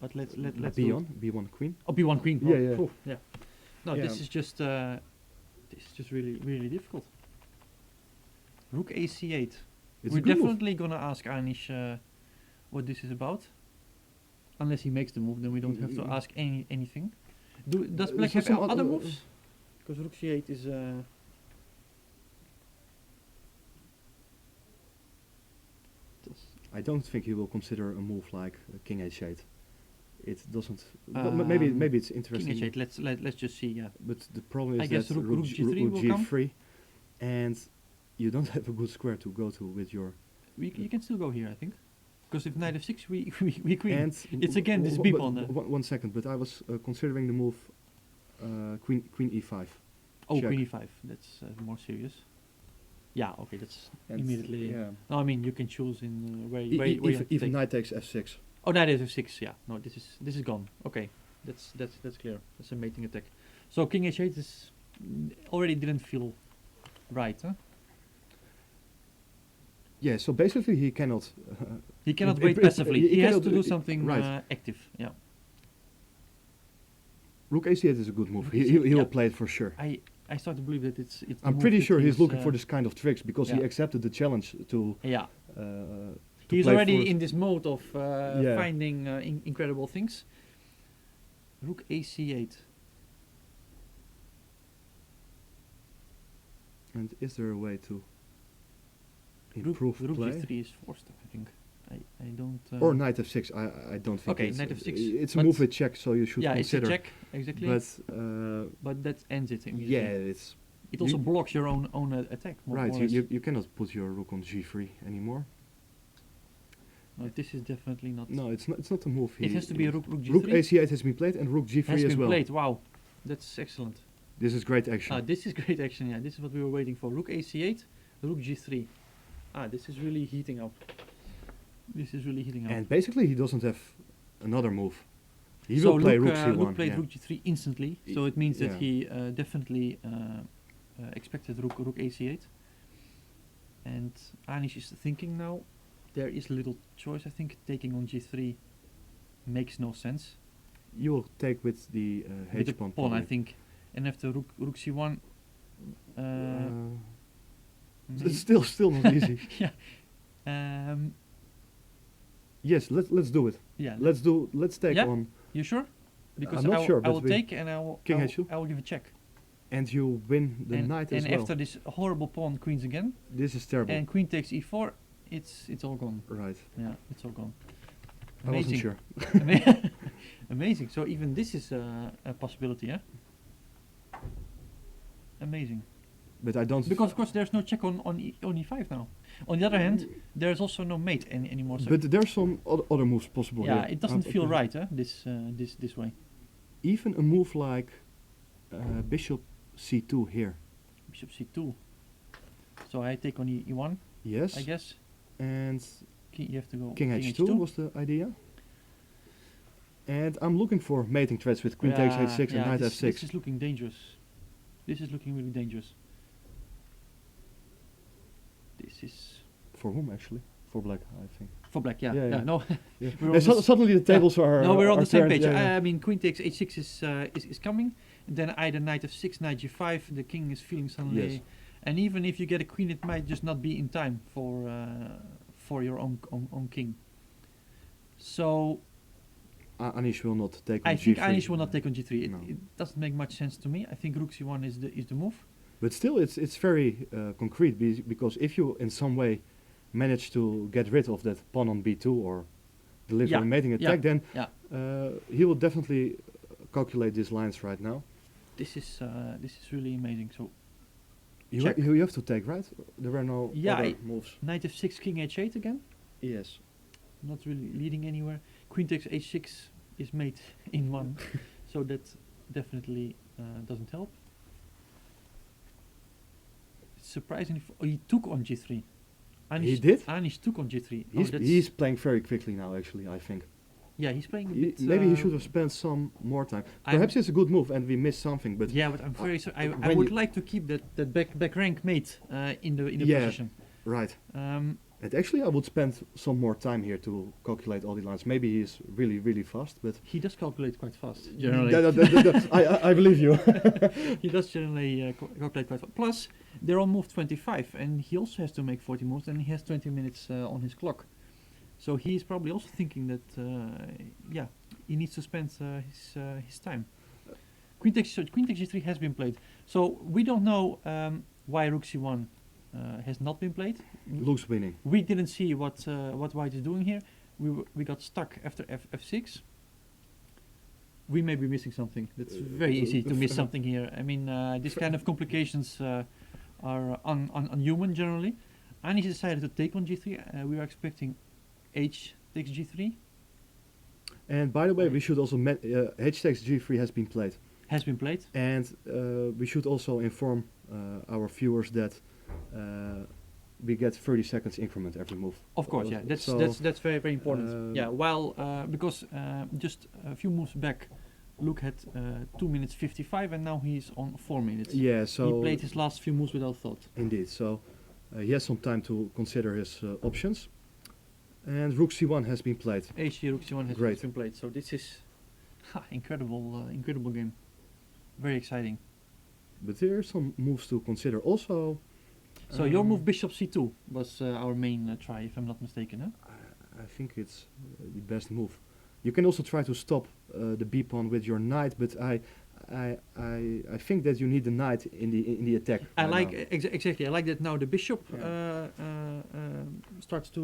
S1: But let's do it.
S4: b1 queen.
S1: Oh, b1 queen.
S4: Yeah,
S1: oh,
S4: yeah.
S1: phew, yeah. No,
S4: Yeah.
S1: this is just really difficult. Rook ac8.
S4: It's
S1: We're
S4: a good move.
S1: definitely gonna ask Anish what this is about. Unless he makes the move, then we don't have to ask anything. Does black
S4: so
S1: have
S4: some
S1: other
S4: oth-
S1: moves? Because rook c8 is.
S4: I don't think he will consider a move like king h8. It doesn't. But maybe it's
S1: King
S4: interesting.
S1: h8. Let's just see. Yeah.
S4: But the problem
S1: I
S4: is
S1: guess
S4: that
S1: rook g3 will come.
S4: g3, and you don't have a good square to go to with your.
S1: You can still go here, I think. Because if knight f6, we queen.
S4: And
S1: It's again this beep on the.
S4: One second, but I was considering the move queen e5.
S1: Oh,
S4: check.
S1: queen e5. That's more serious. Yeah. Okay. That's
S4: And
S1: immediately.
S4: Yeah.
S1: No, I mean you can choose in where
S4: E-
S1: where,
S4: e-
S1: where you
S4: even
S1: have to
S4: even
S1: take.
S4: knight takes f6.
S1: Oh, knight f6. Yeah. No, this is gone. Okay. That's clear. That's a mating attack. So king h8 is already didn't feel right, huh?
S4: Yeah. So basically, he cannot.
S1: He cannot
S4: It-
S1: wait
S4: it-
S1: passively.
S4: he
S1: He has
S4: cannot
S1: to
S4: do-
S1: do something
S4: right.
S1: active. Yeah.
S4: Rook a8 is a good move.
S1: Rook
S4: He
S1: A8,
S4: will
S1: yeah.
S4: play it for sure.
S1: I start to believe that it's. the
S4: I'm
S1: move
S4: pretty
S1: that
S4: sure he's looking for
S1: uh,
S4: this kind of tricks because he
S1: yeah.
S4: accepted the challenge to.
S1: Yeah.
S4: To
S1: He's
S4: play
S1: already
S4: first.
S1: in this mode of
S4: Yeah.
S1: finding incredible things. Rook ac8.
S4: And is there a way to
S1: Rook,
S4: improve
S1: rook
S4: play?
S1: g3 is forced, I think. I don't.
S4: Or knight f6. I don't think.
S1: Okay,
S4: it's,
S1: knight f6,
S4: It's a
S1: but-
S4: move with check, so you should
S1: yeah,
S4: consider.
S1: it's a check exactly.
S4: But
S1: But that ends it immediately.
S4: yeah, it's
S1: It also
S4: you-
S1: blocks your own attack. More
S4: right.
S1: or
S4: You,
S1: less.
S4: you cannot put your rook on g3 anymore.
S1: No, this is definitely not.
S4: No, it's not. It's not a move.
S1: It has to be a rook g3.
S4: Rook ac8 has been played and rook g3
S1: has
S4: as
S1: been
S4: well.
S1: played. Wow, that's excellent.
S4: This is great action.
S1: This is great action. Yeah, this is what we were waiting for. Rook ac8, rook g3. This is really heating up. This is really heating up.
S4: And basically, he doesn't have another move. He
S1: so
S4: will play
S1: Luke,
S4: rook c1.
S1: Luke played
S4: yeah.
S1: rook g3 instantly,
S4: Y-
S1: so it means that
S4: yeah.
S1: he definitely expected rook ac8. And Anish is thinking now. There is little choice. I think taking on g3 makes no sense.
S4: You will take with the
S1: With the
S4: h pawn.
S1: pawn, I
S4: probably.
S1: think. And after rook c1.
S4: It's still not easy.
S1: yeah.
S4: Yes, let's do it.
S1: Yeah.
S4: Let's take
S1: Yeah?
S4: on,
S1: You sure? Because
S4: I'm not sure,
S1: I
S4: but
S1: will
S4: we-
S1: take and
S4: King
S1: I
S4: h2?
S1: will give a check.
S4: and you win the
S1: and
S4: knight
S1: and
S4: as well.
S1: after this horrible pawn, queens again,
S4: This is terrible.
S1: and queen takes e4, it's all gone.
S4: Right.
S1: Yeah, it's all gone.
S4: I wasn't
S1: Amazing.
S4: sure.
S1: Amazing. So even this is a possibility, yeah? Amazing.
S4: But I don't.
S1: Because of course there's no check on e5 now. On the other hand, there's also no mate anymore. So
S4: But there's some other moves possible
S1: yeah,
S4: here.
S1: it doesn't feel
S4: okay.
S1: right, this way.
S4: Even a move like bishop c2 here.
S1: Bishop c2. So I take on e1,
S4: Yes.
S1: I guess.
S4: And
S1: You have to go
S4: king h2 was the idea. And I'm looking for mating threats with queen takes h6 and knight
S1: this,
S4: f6.
S1: This is looking dangerous. This is looking really dangerous. This is
S4: For whom actually? For black, I think.
S1: for black. Yeah,
S4: Yeah,
S1: yeah.
S4: yeah.
S1: No,
S4: Yeah.
S1: We're on
S4: And
S1: the s-
S4: suddenly the tables are.
S1: no, we're on
S4: are
S1: the same
S4: turned,
S1: page.
S4: yeah, yeah.
S1: I mean, queen takes h6 is coming. And then either knight f6, knight g5. The king is feeling suddenly.
S4: Yes.
S1: And even if you get a queen, it might just not be in time for your own king. So
S4: Anish will not take on
S1: I think
S4: g3.
S1: Anish will not take on g3.
S4: No.
S1: It doesn't make much sense to me. I think rook c1 is the move.
S4: But still, it's very concrete because if you in some way manage to get rid of that pawn on b2 or deliver
S1: Yeah,
S4: a mating
S1: yeah,
S4: attack, then
S1: yeah.
S4: he will definitely calculate these lines right now.
S1: This is really amazing. So
S4: You,
S1: Check.
S4: you have to take, right? There were no
S1: Yeah,
S4: other
S1: I-
S4: moves.
S1: knight f6, king h8 again.
S4: Yes.
S1: Not really leading anywhere. Queen takes h6 is mate in one, so that definitely doesn't help. Surprisingly, he took on g3.
S4: He did?
S1: Anish took on g3.
S4: He's playing very quickly now, actually, I think.
S1: Yeah, he's playing a
S4: He-
S1: bit.
S4: maybe he should have spent some more time.
S1: I'm-
S4: Perhaps it's a good move and we missed something, but
S1: Yeah, but I'm very sorry. I
S4: when
S1: would
S4: you-
S1: like to keep that back rank mate in the
S4: Yeah.
S1: position.
S4: right.
S1: Um,
S4: And actually, I would spend some more time here to calculate all the lines. Maybe he's really, really fast, but
S1: he does calculate quite fast. Generally,
S4: I believe you.
S1: he does generally calculate quite fast. Plus, they're on move 25, and he also has to make 40 moves, and he has 20 minutes on his clock. So he's probably also thinking that, yeah, he needs to spend his time. Queen takes g3 has been played. So we don't know why rook c1 has not been played.
S4: Looks winning.
S1: We didn't see what white is doing here. We got stuck after f6. We may be missing something. That's very easy to miss something here. I mean, this kind of complications are unhuman generally. Anish decided to take on g3. We were expecting h takes g3.
S4: And by the way, we should also h takes g3 has been played,
S1: Has been played.
S4: and we should also inform our viewers that we get 30 seconds increment every move.
S1: Of course, yeah. That's
S4: So,
S1: that's very very important. Yeah. While because just a few moves back, Luke had 2 minutes 55, and now he's on 4 minutes.
S4: Yeah, so
S1: he played his last few moves without thought.
S4: indeed. So he has some time to consider his options. And rook c1 has been played.
S1: HC rook c1 has
S4: Great.
S1: been played. So this is incredible game. Very exciting.
S4: But there are some moves to consider. Also,
S1: So your move bishop c2 was our main try, if I'm not mistaken, huh?
S4: I think it's the best move. You can also try to stop the b pawn with your knight, but I think that you need the knight in the attack.
S1: I
S4: right
S1: like
S4: now.
S1: exactly. I like that now the bishop
S4: Yeah.
S1: starts to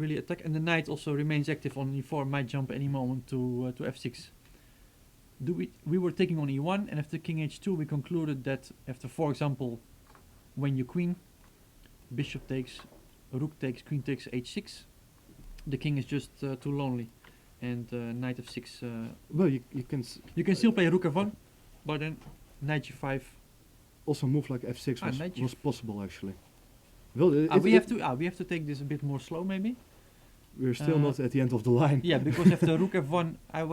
S1: really attack, and the knight also remains active on e4. Might jump any moment to f6. We were taking on e1, and after king h2, we concluded that after, for example, when you queen, bishop takes, rook takes, queen takes h6, the king is just too lonely, and knight f6.
S4: Well, you can
S1: You can still play rook f1, but then knight g5.
S4: also move like f6
S1: knight
S4: was
S1: g5.
S4: possible actually. Well,
S1: We have to take this a bit more slow, maybe.
S4: we're still not at the end of the line.
S1: Yeah, because after rook f1, I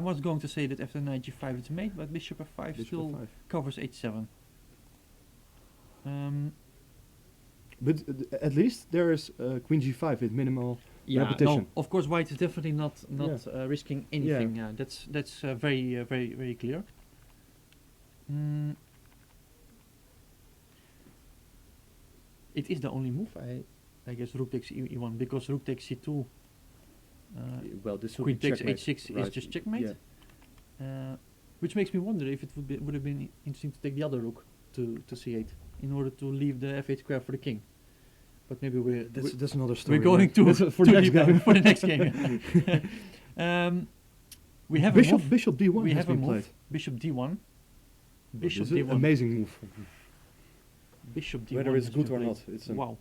S1: was going to say that after knight g5 it's mate, but bishop f5
S4: Bishop
S1: still
S4: f5.
S1: covers h7.
S4: But at least there is queen g5 with minimal repetition.
S1: No, of course, white is definitely not
S4: Yeah.
S1: risking anything. Yeah, that's very clear. It is the only move, I guess. Rook takes e1 because rook takes c2.
S4: Well, this
S1: Queen takes h6 is just checkmate.
S4: Yeah.
S1: Which makes me wonder if it would have been interesting to take the other rook to c8 in order to leave the f8 square for the king. But maybe
S4: That's another story.
S1: we're going to
S4: That's for the
S1: too
S4: next
S1: deep
S4: game.
S1: for the next game. We have a
S4: Bishop
S1: move.
S4: Bishop d1
S1: We
S4: has
S1: have a
S4: been
S1: move.
S4: played.
S1: Bishop d1. Bishop
S4: This is an
S1: d1.
S4: amazing move.
S1: Bishop d1.
S4: Whether it's
S1: has
S4: good
S1: been
S4: or
S1: played.
S4: not, it's
S1: Wow.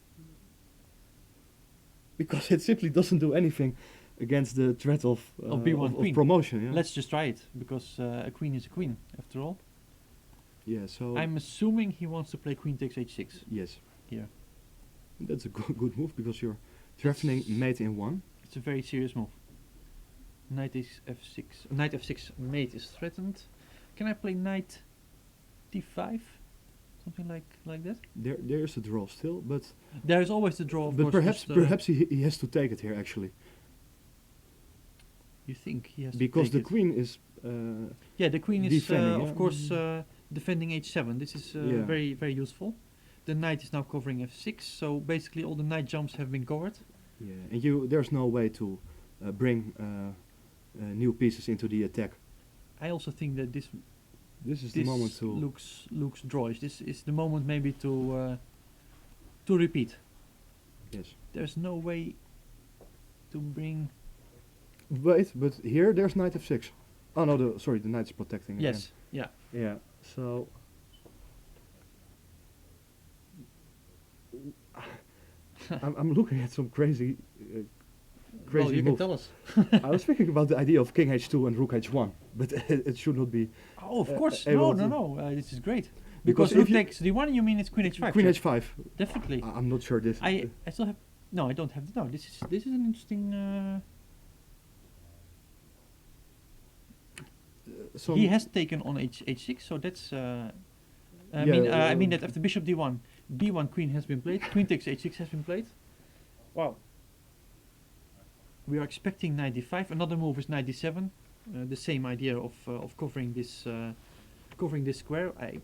S4: because it simply doesn't do anything against the threat of
S1: B1
S4: of
S1: queen.
S4: promotion. Yeah.
S1: Let's just try it because a queen is a queen after all.
S4: Yeah. So
S1: I'm assuming he wants to play queen takes h6
S4: yes,
S1: here.
S4: that's a good move because you're threatening mate in one.
S1: It's a very serious move. Knight is f6. Knight f6 mate is threatened. Can I play knight d5? Something like that?
S4: There's a draw still, but
S1: There is always the draw, of
S4: but
S1: course.
S4: perhaps he has to take it here actually
S1: You think he has to
S4: because
S1: take
S4: the
S1: it.
S4: queen is
S1: Yeah, the queen is
S4: defending,
S1: of
S4: yeah.
S1: course defending h7. This is
S4: Yeah.
S1: very useful. The knight is now covering f6, so basically all the knight jumps have been covered.
S4: yeah, and there's no way to bring new pieces into the attack.
S1: I also think that
S4: This is the moment to
S1: looks drawish. This is the moment maybe to repeat.
S4: yes.
S1: There's no way to bring.
S4: Wait, but here there's knight f6. Oh no, the knight's protecting.
S1: Yes. Yeah.
S4: Again. Yeah. So. I'm looking at some crazy
S1: Well, you can
S4: moves.
S1: tell us.
S4: I was thinking about the idea of king h2 and rook h1, but it should not be.
S1: Oh, of course.
S4: able
S1: No.
S4: to-
S1: This is great.
S4: Because
S1: Because
S4: if
S1: rook
S4: you-
S1: takes d1, you mean it's queen h5?
S4: Queen
S1: check?
S4: h5.
S1: Definitely.
S4: I'm not sure this.
S1: I still have. No, I don't have. No, this is an interesting.
S4: Some
S1: He has taken on h6, so that's. I
S4: Yeah,
S1: mean that after bishop d1, b1 queen has been played. Queen takes h6 has been played. Wow. We are expecting knight d5. Another move is knight d7. The same idea of covering this square. I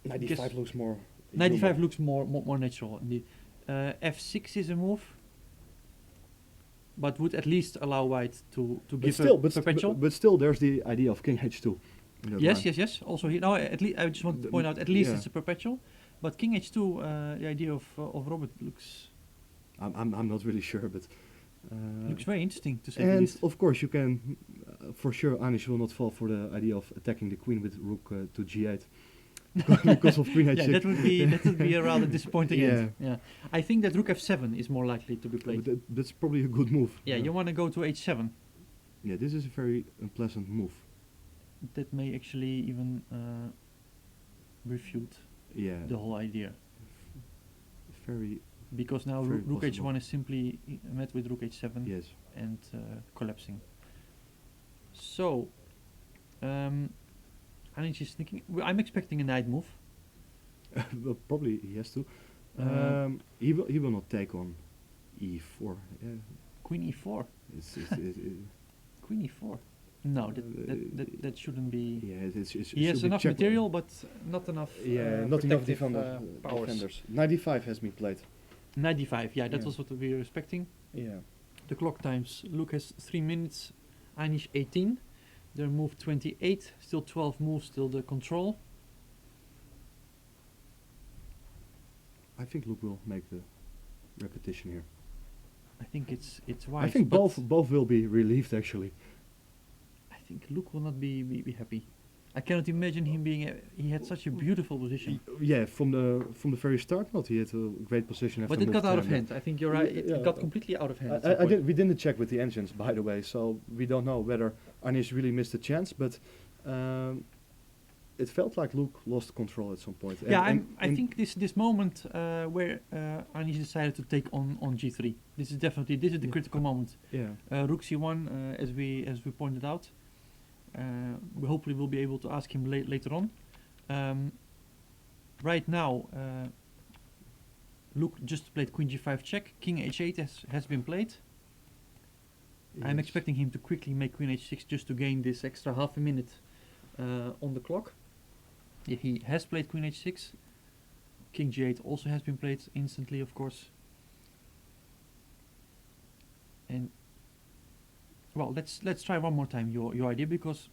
S4: 95
S1: guess
S4: looks more.
S1: 95 looks more natural indeed. F6 is a move, but would at least allow white to
S4: But
S1: give
S4: still,
S1: a perpetual.
S4: but still, there's the idea of king h2. in that line.
S1: Yes. Also here, now at least I just want to
S4: The-
S1: point out at least
S4: yeah.
S1: it's a perpetual, but king h2, the idea of Robert looks
S4: I'm not really sure, but.
S1: very interesting to say the
S4: And
S1: least.
S4: of course, you can, for sure, Anish will not fall for the idea of attacking the queen with rook to g8 because of queen h6.
S1: Yeah, that would be a rather disappointing end. Yeah, I think that rook f7 is more likely to be
S4: But
S1: played.
S4: that's probably a good move.
S1: Yeah, you want to go to h7.
S4: Yeah, this is a very unpleasant move.
S1: That may actually even refute
S4: Yeah,
S1: the whole idea.
S4: very
S1: Because now
S4: Very
S1: rook
S4: possible.
S1: h1 is simply met with rook h7
S4: yes.
S1: and collapsing. So, Anish is thinking. I'm expecting a knight move.
S4: Well, probably he has to. He will not take on e4. Yeah,
S1: Queen e4.
S4: it's
S1: Queen e4. No, that shouldn't be.
S4: yeah, it's
S1: He
S4: should
S1: has
S4: be
S1: enough
S4: checkmate.
S1: material, but not enough.
S4: Yeah, not enough
S1: protective, powers.
S4: defenders. 95 has been played.
S1: Knight d5. Yeah, that
S4: Yeah.
S1: was what we were expecting.
S4: Yeah.
S1: The clock times. Luke has 3 minutes. Anish 18. Their move 28. Still 12 moves. Still the control.
S4: I think Luke will make the repetition here.
S1: I think it's wise.
S4: I think
S1: but
S4: both will be relieved actually.
S1: I think Luke will not be happy. I cannot imagine him being. He had such a beautiful position,
S4: Yeah, from the very start, not he had a great position.
S1: but
S4: after
S1: it got
S4: move
S1: out of
S4: 10,
S1: hand. I think you're right. It
S4: Yeah.
S1: got completely out of hand. at some point.
S4: We didn't check with the engines, by the way, so we don't know whether Anish really missed a chance, but it felt like Luke lost control at some point.
S1: Yeah,
S4: And
S1: I think this moment where Anish decided to take on g3. This is the
S4: Yeah.
S1: critical moment.
S4: yeah,
S1: Rook c1, as we pointed out. We hopefully will be able to ask him later on. Right now, Luke just played queen g5 check. King h8 has been played. I'm
S4: yes.
S1: expecting him to quickly make queen h6 just to gain this extra half a minute on the clock. Yeah, he has played queen h6. King g8 also has been played instantly, of course. And well, let's try one more time your idea, because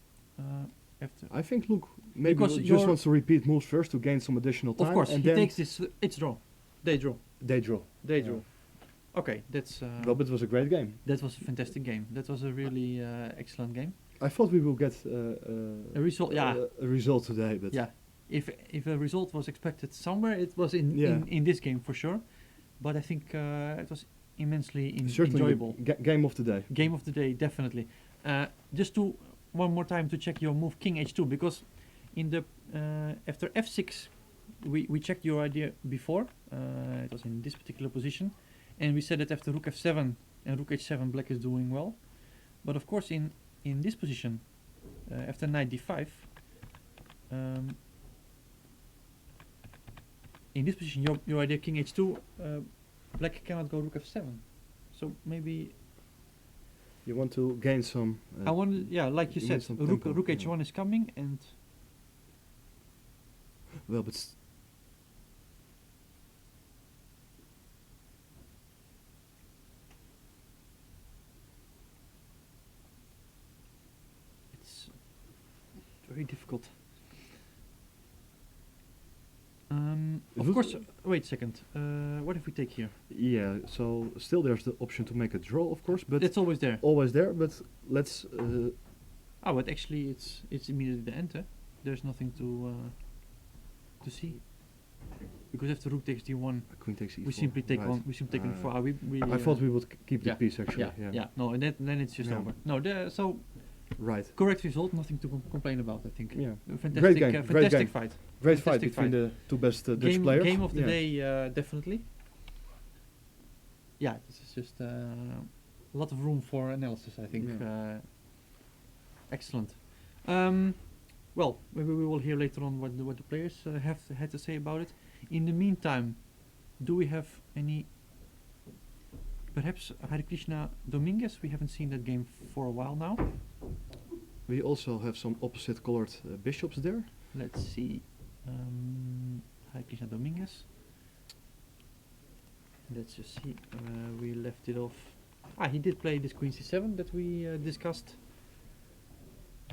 S1: after
S4: I think Luke maybe
S1: Because
S4: just
S1: you're-
S4: wants to repeat moves first to gain some additional time.
S1: of course
S4: and
S1: he
S4: then
S1: takes this. It's draw. They draw.
S4: they draw.
S1: They
S4: Yeah.
S1: draw. Okay, that's
S4: Well, but it was a great game.
S1: that was a fantastic game. That was a really excellent game.
S4: I thought we will get
S1: A result, yeah.
S4: a result today, but
S1: Yeah, if a result was expected somewhere, it was in
S4: Yeah.
S1: in this game for sure. But I think it was immensely
S4: certainly
S1: enjoyable.
S4: the game of the day.
S1: Game of the day, definitely. Just to one more time to check your move king h2, because in the after f6 we checked your idea before. It was in this particular position, and we said that after rook f7 and rook h7 black is doing well. But of course in this position after knight d5 in this position your idea king h2 black cannot go rook f7, so maybe
S4: You want to gain some.
S1: I want, yeah, like you
S4: you
S1: said,
S4: want some
S1: rook
S4: tempo,
S1: rook
S4: yeah.
S1: h1 is coming, and
S4: Well, but
S1: it's very difficult.
S4: It
S1: Of
S4: would-
S1: course, wait a second. What if we take here?
S4: yeah, so still there's the option to make a draw, of course, but
S1: It's always there.
S4: always there. But let's
S1: Oh, but actually, it's immediately the end. There's nothing to see because after rook takes d1,
S4: Queen takes e4.
S1: we simply take
S4: right.
S1: on. We simply take on four. We
S4: I thought we would keep the
S1: yeah,
S4: piece actually.
S1: yeah. No, and then it's just
S4: Yeah.
S1: over. No, so
S4: Right.
S1: correct result. Nothing to complain about. I think.
S4: Yeah.
S1: A fantastic,
S4: Great game, great
S1: fantastic
S4: game.
S1: fight.
S4: Great fight
S1: Fantastic
S4: between
S1: fight.
S4: the two best Dutch
S1: Game,
S4: players.
S1: game of the
S4: Yeah.
S1: day, definitely. Yeah, this is just a lot of room for analysis. I think.
S4: Yeah.
S1: Excellent. Well, maybe we will hear later on what the players had to say about it. In the meantime, do we have any? Perhaps Hare Krishna Dominguez. We haven't seen that game for a while now.
S4: We also have some opposite colored bishops there.
S1: Let's see. Hare Krishna Dominguez. Let's just see. We left it off. He did play this Queen C7 that we discussed.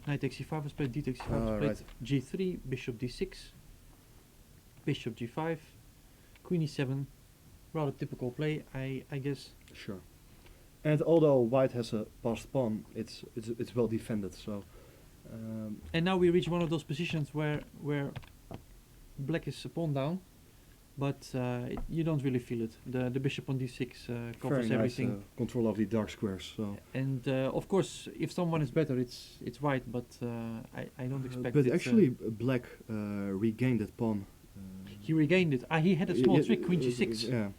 S1: Knight takes C5 was played, D takes C5 was played,
S4: right.
S1: G3, Bishop D6, Bishop G5, Queen E7. Rather typical play, I guess.
S4: Sure. And although white has a passed pawn, it's well defended. So.
S1: And now we reach one of those positions where black is a pawn down, but you don't really feel it. The bishop on D6 covers
S4: very
S1: everything.
S4: nice control of the dark squares. So.
S1: And of course, if someone is better, it's white. But I don't expect.
S4: But
S1: it,
S4: actually, black regained that pawn.
S1: he regained it. He had a small trick, Queen G6.
S4: Yeah.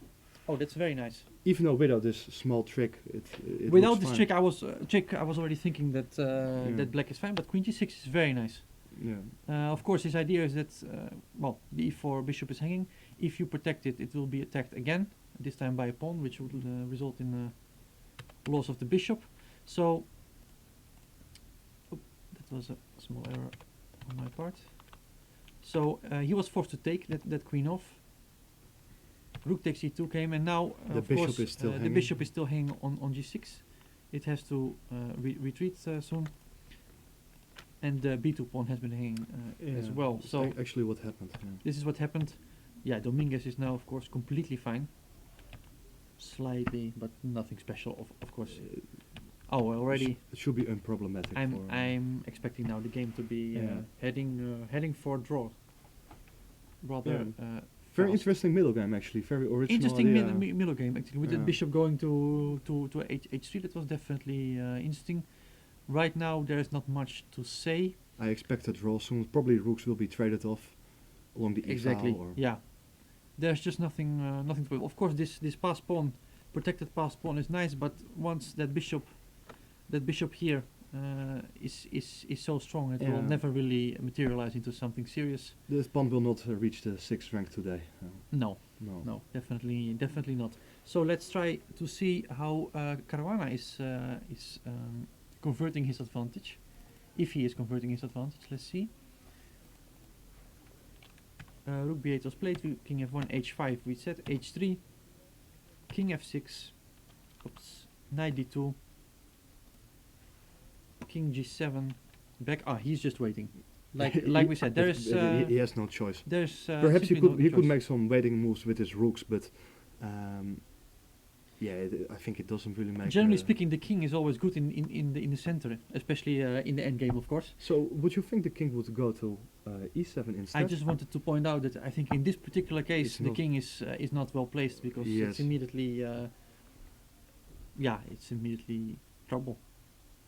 S1: Oh, that's very nice.
S4: Even though without this small trick, it
S1: Without
S4: looks
S1: this
S4: fine.
S1: trick, I was already thinking that that black is fine. But Queen G6 is very nice.
S4: Yeah.
S1: Of course, his idea is that well, the E4 bishop is hanging. If you protect it, it will be attacked again. This time by a pawn, which would result in loss of the bishop. So that was a small error on my part. So he was forced to take that queen off. Rook takes e2 came, and now
S4: The
S1: of
S4: bishop
S1: course
S4: is still
S1: the
S4: hanging.
S1: bishop is still hanging on g6. It has to retreat soon. And the b2 pawn has been hanging as
S4: Yeah,
S1: well.
S4: it's
S1: So
S4: actually what happened. Yeah.
S1: this is what happened. Yeah, Dominguez is now, of course, completely fine. Slightly, but nothing special, of course. Oh, already.
S4: It should be unproblematic. for,
S1: I'm expecting now the game to be
S4: Yeah.
S1: heading for a draw. Rather.
S4: very
S1: fast.
S4: interesting middle game actually. Very original.
S1: Interesting
S4: idea.
S1: middle game actually with the
S4: Yeah.
S1: bishop going to h3. That was definitely interesting. Right now there is not much to say.
S4: I expect a draw soon. Probably rooks will be traded off along the
S1: Exactly.
S4: e-file. Or
S1: Yeah. There's just nothing to. Of course, this pass pawn, protected pass pawn is nice, but once that bishop here is so strong, it will
S4: Yeah.
S1: never really materialize into something serious.
S4: This pawn will not reach the 6th rank today.
S1: No,
S4: No.
S1: no, definitely not. So let's try to see how Caruana is converting his advantage. If he is converting his advantage, let's see. Rook b8 was played, king f1, h5 we set, h3, king f6, oops, knight d2, king g7, back, he's just waiting. Like we said, there's
S4: he has no choice.
S1: there's
S4: Perhaps he
S1: simply no
S4: could
S1: choice.
S4: make some waiting moves with his rooks, but yeah, I think it doesn't really make.
S1: Generally speaking, the king is always good in the center, especially in the endgame, of course.
S4: So would you think the king would go to e7 instead?
S1: I just wanted to point out that I think in this particular case
S4: It's
S1: the
S4: not-
S1: king is not well placed because
S4: Yes.
S1: it's immediately it's immediately trouble.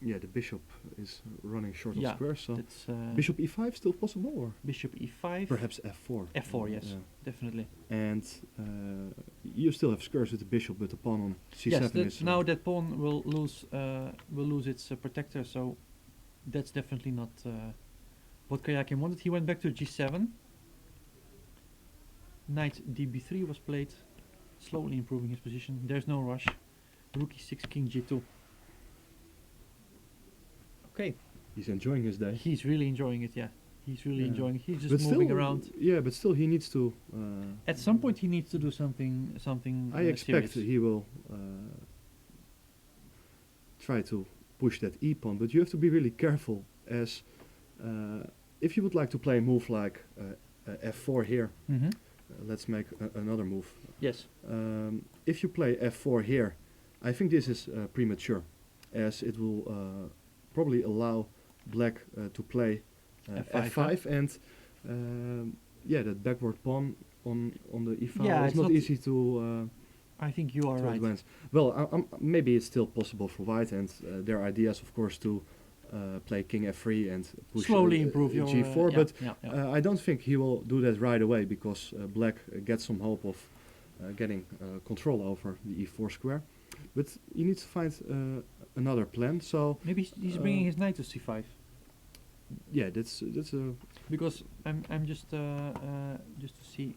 S4: Yeah, the bishop is running short
S1: Yeah,
S4: of squares. So
S1: That's
S4: bishop e5 still possible, or
S1: bishop e5.
S4: perhaps f4.
S1: F4, yes,
S4: Yeah.
S1: definitely.
S4: And you still have squares with the bishop, but the pawn on c7
S1: Yes,
S4: is.
S1: now that pawn will lose its protector, so that's definitely not what Kayakin wanted. He went back to g7. Knight db3 was played, slowly improving his position. There's no rush. Rook e6, king g2. Okay,
S4: He's enjoying his day.
S1: he's really enjoying it. Yeah, he's really
S4: Yeah.
S1: enjoying it. He's just
S4: But
S1: moving
S4: still,
S1: around.
S4: Yeah, but still he needs to.
S1: At some point, he needs to do something.
S4: I expect
S1: serious.
S4: he will try to push that e pawn, but you have to be really careful. As if you would like to play a move like f4 here,
S1: Mhm.
S4: let's make another move.
S1: Yes.
S4: If you play f4 here, I think this is premature, as it will probably allow black to play
S1: F5,
S4: f5 and that backward pawn on the e file
S1: Yeah,
S4: is
S1: it's
S4: not
S1: not-
S4: easy to
S1: I think you are right.
S4: advance. Well, maybe it's still possible for white, and their idea is of course to play king f3 and push
S1: Slowly improve your
S4: g4,
S1: yeah,
S4: but
S1: yeah.
S4: I don't think he will do that right away because black gets some hope of getting control over the e4 square. But you need to find another plan. So
S1: Maybe he's bringing his knight to c5
S4: yeah, that's a
S1: because I'm just to see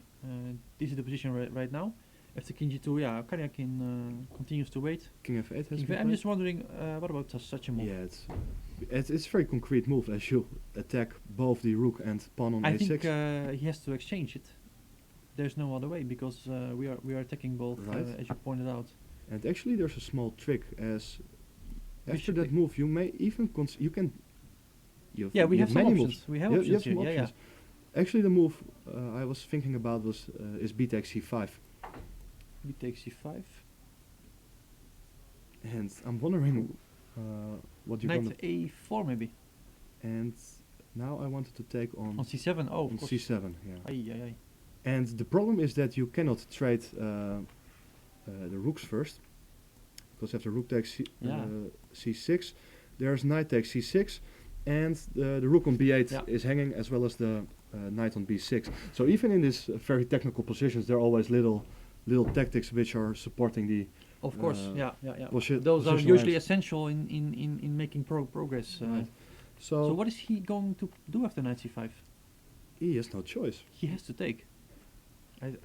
S1: this is the position right now. After king g2, yeah, Karyakin continues to wait.
S4: king f8 has
S1: I'm
S4: been played.
S1: just wondering, what about such a move?
S4: Yeah, it's a very concrete move as you attack both the rook and pawn on
S1: I
S4: a6.
S1: think he has to exchange it. There's no other way because we are attacking both,
S4: Right.
S1: as you pointed out.
S4: And actually, there's a small trick as after
S1: Bishop
S4: that
S1: take-
S4: move, you may even you can.
S1: Yeah, we
S4: you
S1: have some
S4: many
S1: options.
S4: moves.
S1: We have
S4: You
S1: options
S4: have some
S1: here. Yeah,
S4: options. Actually, the move I was thinking about was is b takes c5,
S1: yeah. We take c5.
S4: and I'm wondering what you're
S1: Knight
S4: gonna.
S1: a4 maybe.
S4: And now I wanted to take on
S1: On c7. Oh, of
S4: on
S1: course.
S4: c7. Yeah.
S1: Aye, aye, aye.
S4: And the problem is that you cannot trade the rooks first, because after rook takes
S1: Yeah.
S4: c6, there's knight takes c6, and the rook on b8
S1: Yeah.
S4: is hanging, as well as the knight on b6. So even in these very technical positions, there are always little tactics which are supporting the
S1: Of course.
S4: Uh,
S1: Yeah.
S4: posi-
S1: Those are
S4: positional
S1: usually
S4: ranks.
S1: essential in making progress.
S4: Right.
S1: So
S4: So
S1: what is he going to do after knight c5?
S4: he has no choice.
S1: He has to take.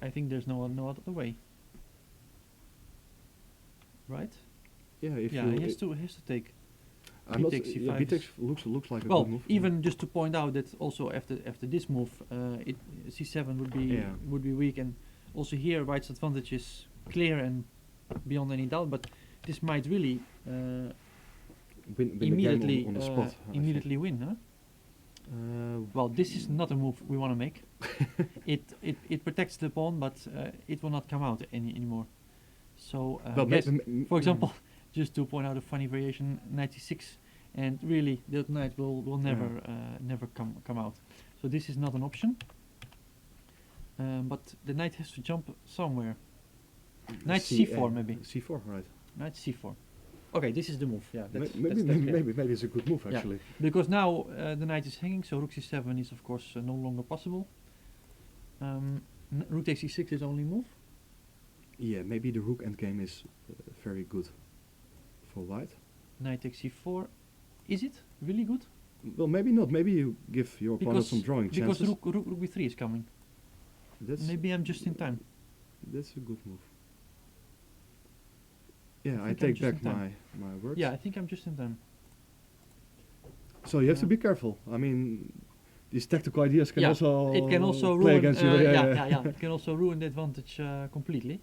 S1: I think there's no other way. Right?
S4: Yeah, if
S1: Yeah,
S4: you
S1: he has to take.
S4: I'm
S1: b
S4: not,
S1: takes
S4: yeah,
S1: c5
S4: b
S1: is-
S4: takes looks like a
S1: Well,
S4: good move.
S1: even just to point out that also after this move, c7
S4: Yeah.
S1: would be weak, and also here white's advantage is clear and beyond any doubt. But this might really
S4: win the
S1: immediately
S4: game on the spot. I think.
S1: immediately win, huh? Well, this is not a move we want to make. it protects the pawn, but it will not come out anymore. So
S4: well,
S1: yes, for
S4: mm,
S1: example, just to point out a funny variation, 96, and really the knight will never come out. So this is not an option. But the knight has to jump somewhere. Knight c4 maybe.
S4: C4, right?
S1: Knight c4. Okay, this is the move. Yeah, that's,
S4: Maybe
S1: that's clear.
S4: maybe it's a good move
S1: Yeah.
S4: actually.
S1: Because now the knight is hanging, so rook c7 is of course no longer possible. Rook takes c6 is the only move.
S4: Yeah, maybe the rook endgame is very good for white.
S1: Knight takes c4. Is it really good?
S4: Well, maybe not. Maybe you give your opponent
S1: Because-
S4: some drawing
S1: Because
S4: chances.
S1: rook b3 is coming.
S4: Maybe
S1: Maybe I'm just in time.
S4: that's a good move. Yeah,
S1: I
S4: I
S1: think I'm
S4: take
S1: just in
S4: back
S1: time.
S4: my words.
S1: Yeah, I think I'm just in time.
S4: So you have to
S1: Yeah.
S4: be careful. I mean, these tactical ideas can
S1: Yeah,
S4: also
S1: It can also
S4: play
S1: ruin.
S4: against you.
S1: Yeah. It can also ruin the advantage completely.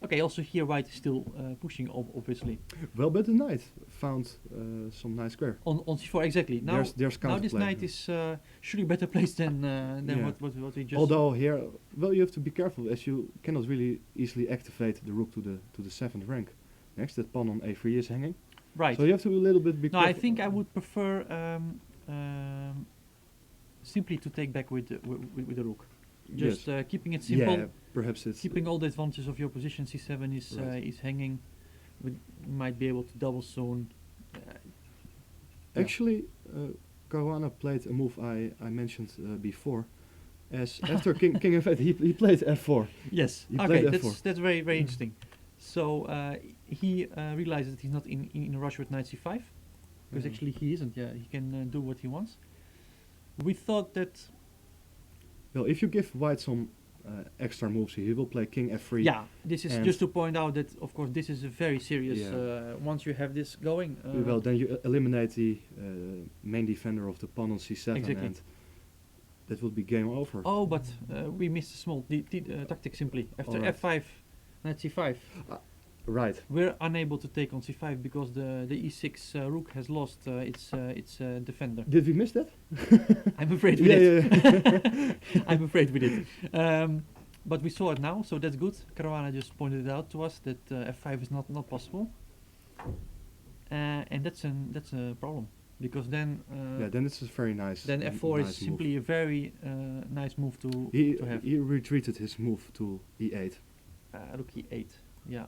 S1: Okay, also here white is still pushing, obviously.
S4: Well, but the knight found some nice square.
S1: On c4, exactly. Now,
S4: there's
S1: now this
S4: counterplay.
S1: knight is surely better placed than
S4: Yeah.
S1: what we just.
S4: Although here, well, you have to be careful as you cannot really easily activate the rook to the 7th rank. Next, that pawn on a3 is hanging.
S1: right.
S4: So you have to a little bit be
S1: No,
S4: careful.
S1: I think I would prefer simply to take back with the rook. Just
S4: Yes.
S1: keeping it simple.
S4: Yeah, perhaps it's
S1: Keeping all the advantages of your position, c7 is
S4: Right.
S1: is hanging. We might be able to double soon. Yeah.
S4: Actually, Caruana played a move I mentioned before. As after king f8, he played f4.
S1: Yes.
S4: You
S1: Okay,
S4: played f4.
S1: that's very interesting. So he realizes that he's not in a rush with knight c5, because
S4: Mhm.
S1: actually he isn't. Yeah, he can do what he wants. We thought that.
S4: Well, if you give white some extra moves, he will play king f3.
S1: Yeah, this is
S4: And-
S1: just to point out that of course this is a very serious.
S4: Yeah.
S1: Once you have this going.
S4: Well, then you eliminate the main defender of the pawn on c7,
S1: Exactly.
S4: and that would be game over.
S1: Oh, but we missed a small tactic simply. After
S4: Alright.
S1: f5, knight c5,
S4: Right.
S1: we're unable to take on c5 because the e6 rook has lost its defender.
S4: Did we miss that?
S1: I'm afraid we
S4: Yeah,
S1: did.
S4: yeah.
S1: I'm afraid we did. But we saw it now, so that's good. Caruana just pointed it out to us that f5 is not possible, and that's a problem. because then
S4: then it's a very nice.
S1: then f4
S4: nice
S1: is simply a very nice move to have.
S4: He retreated his move to e8.
S1: Rook e8. Yeah.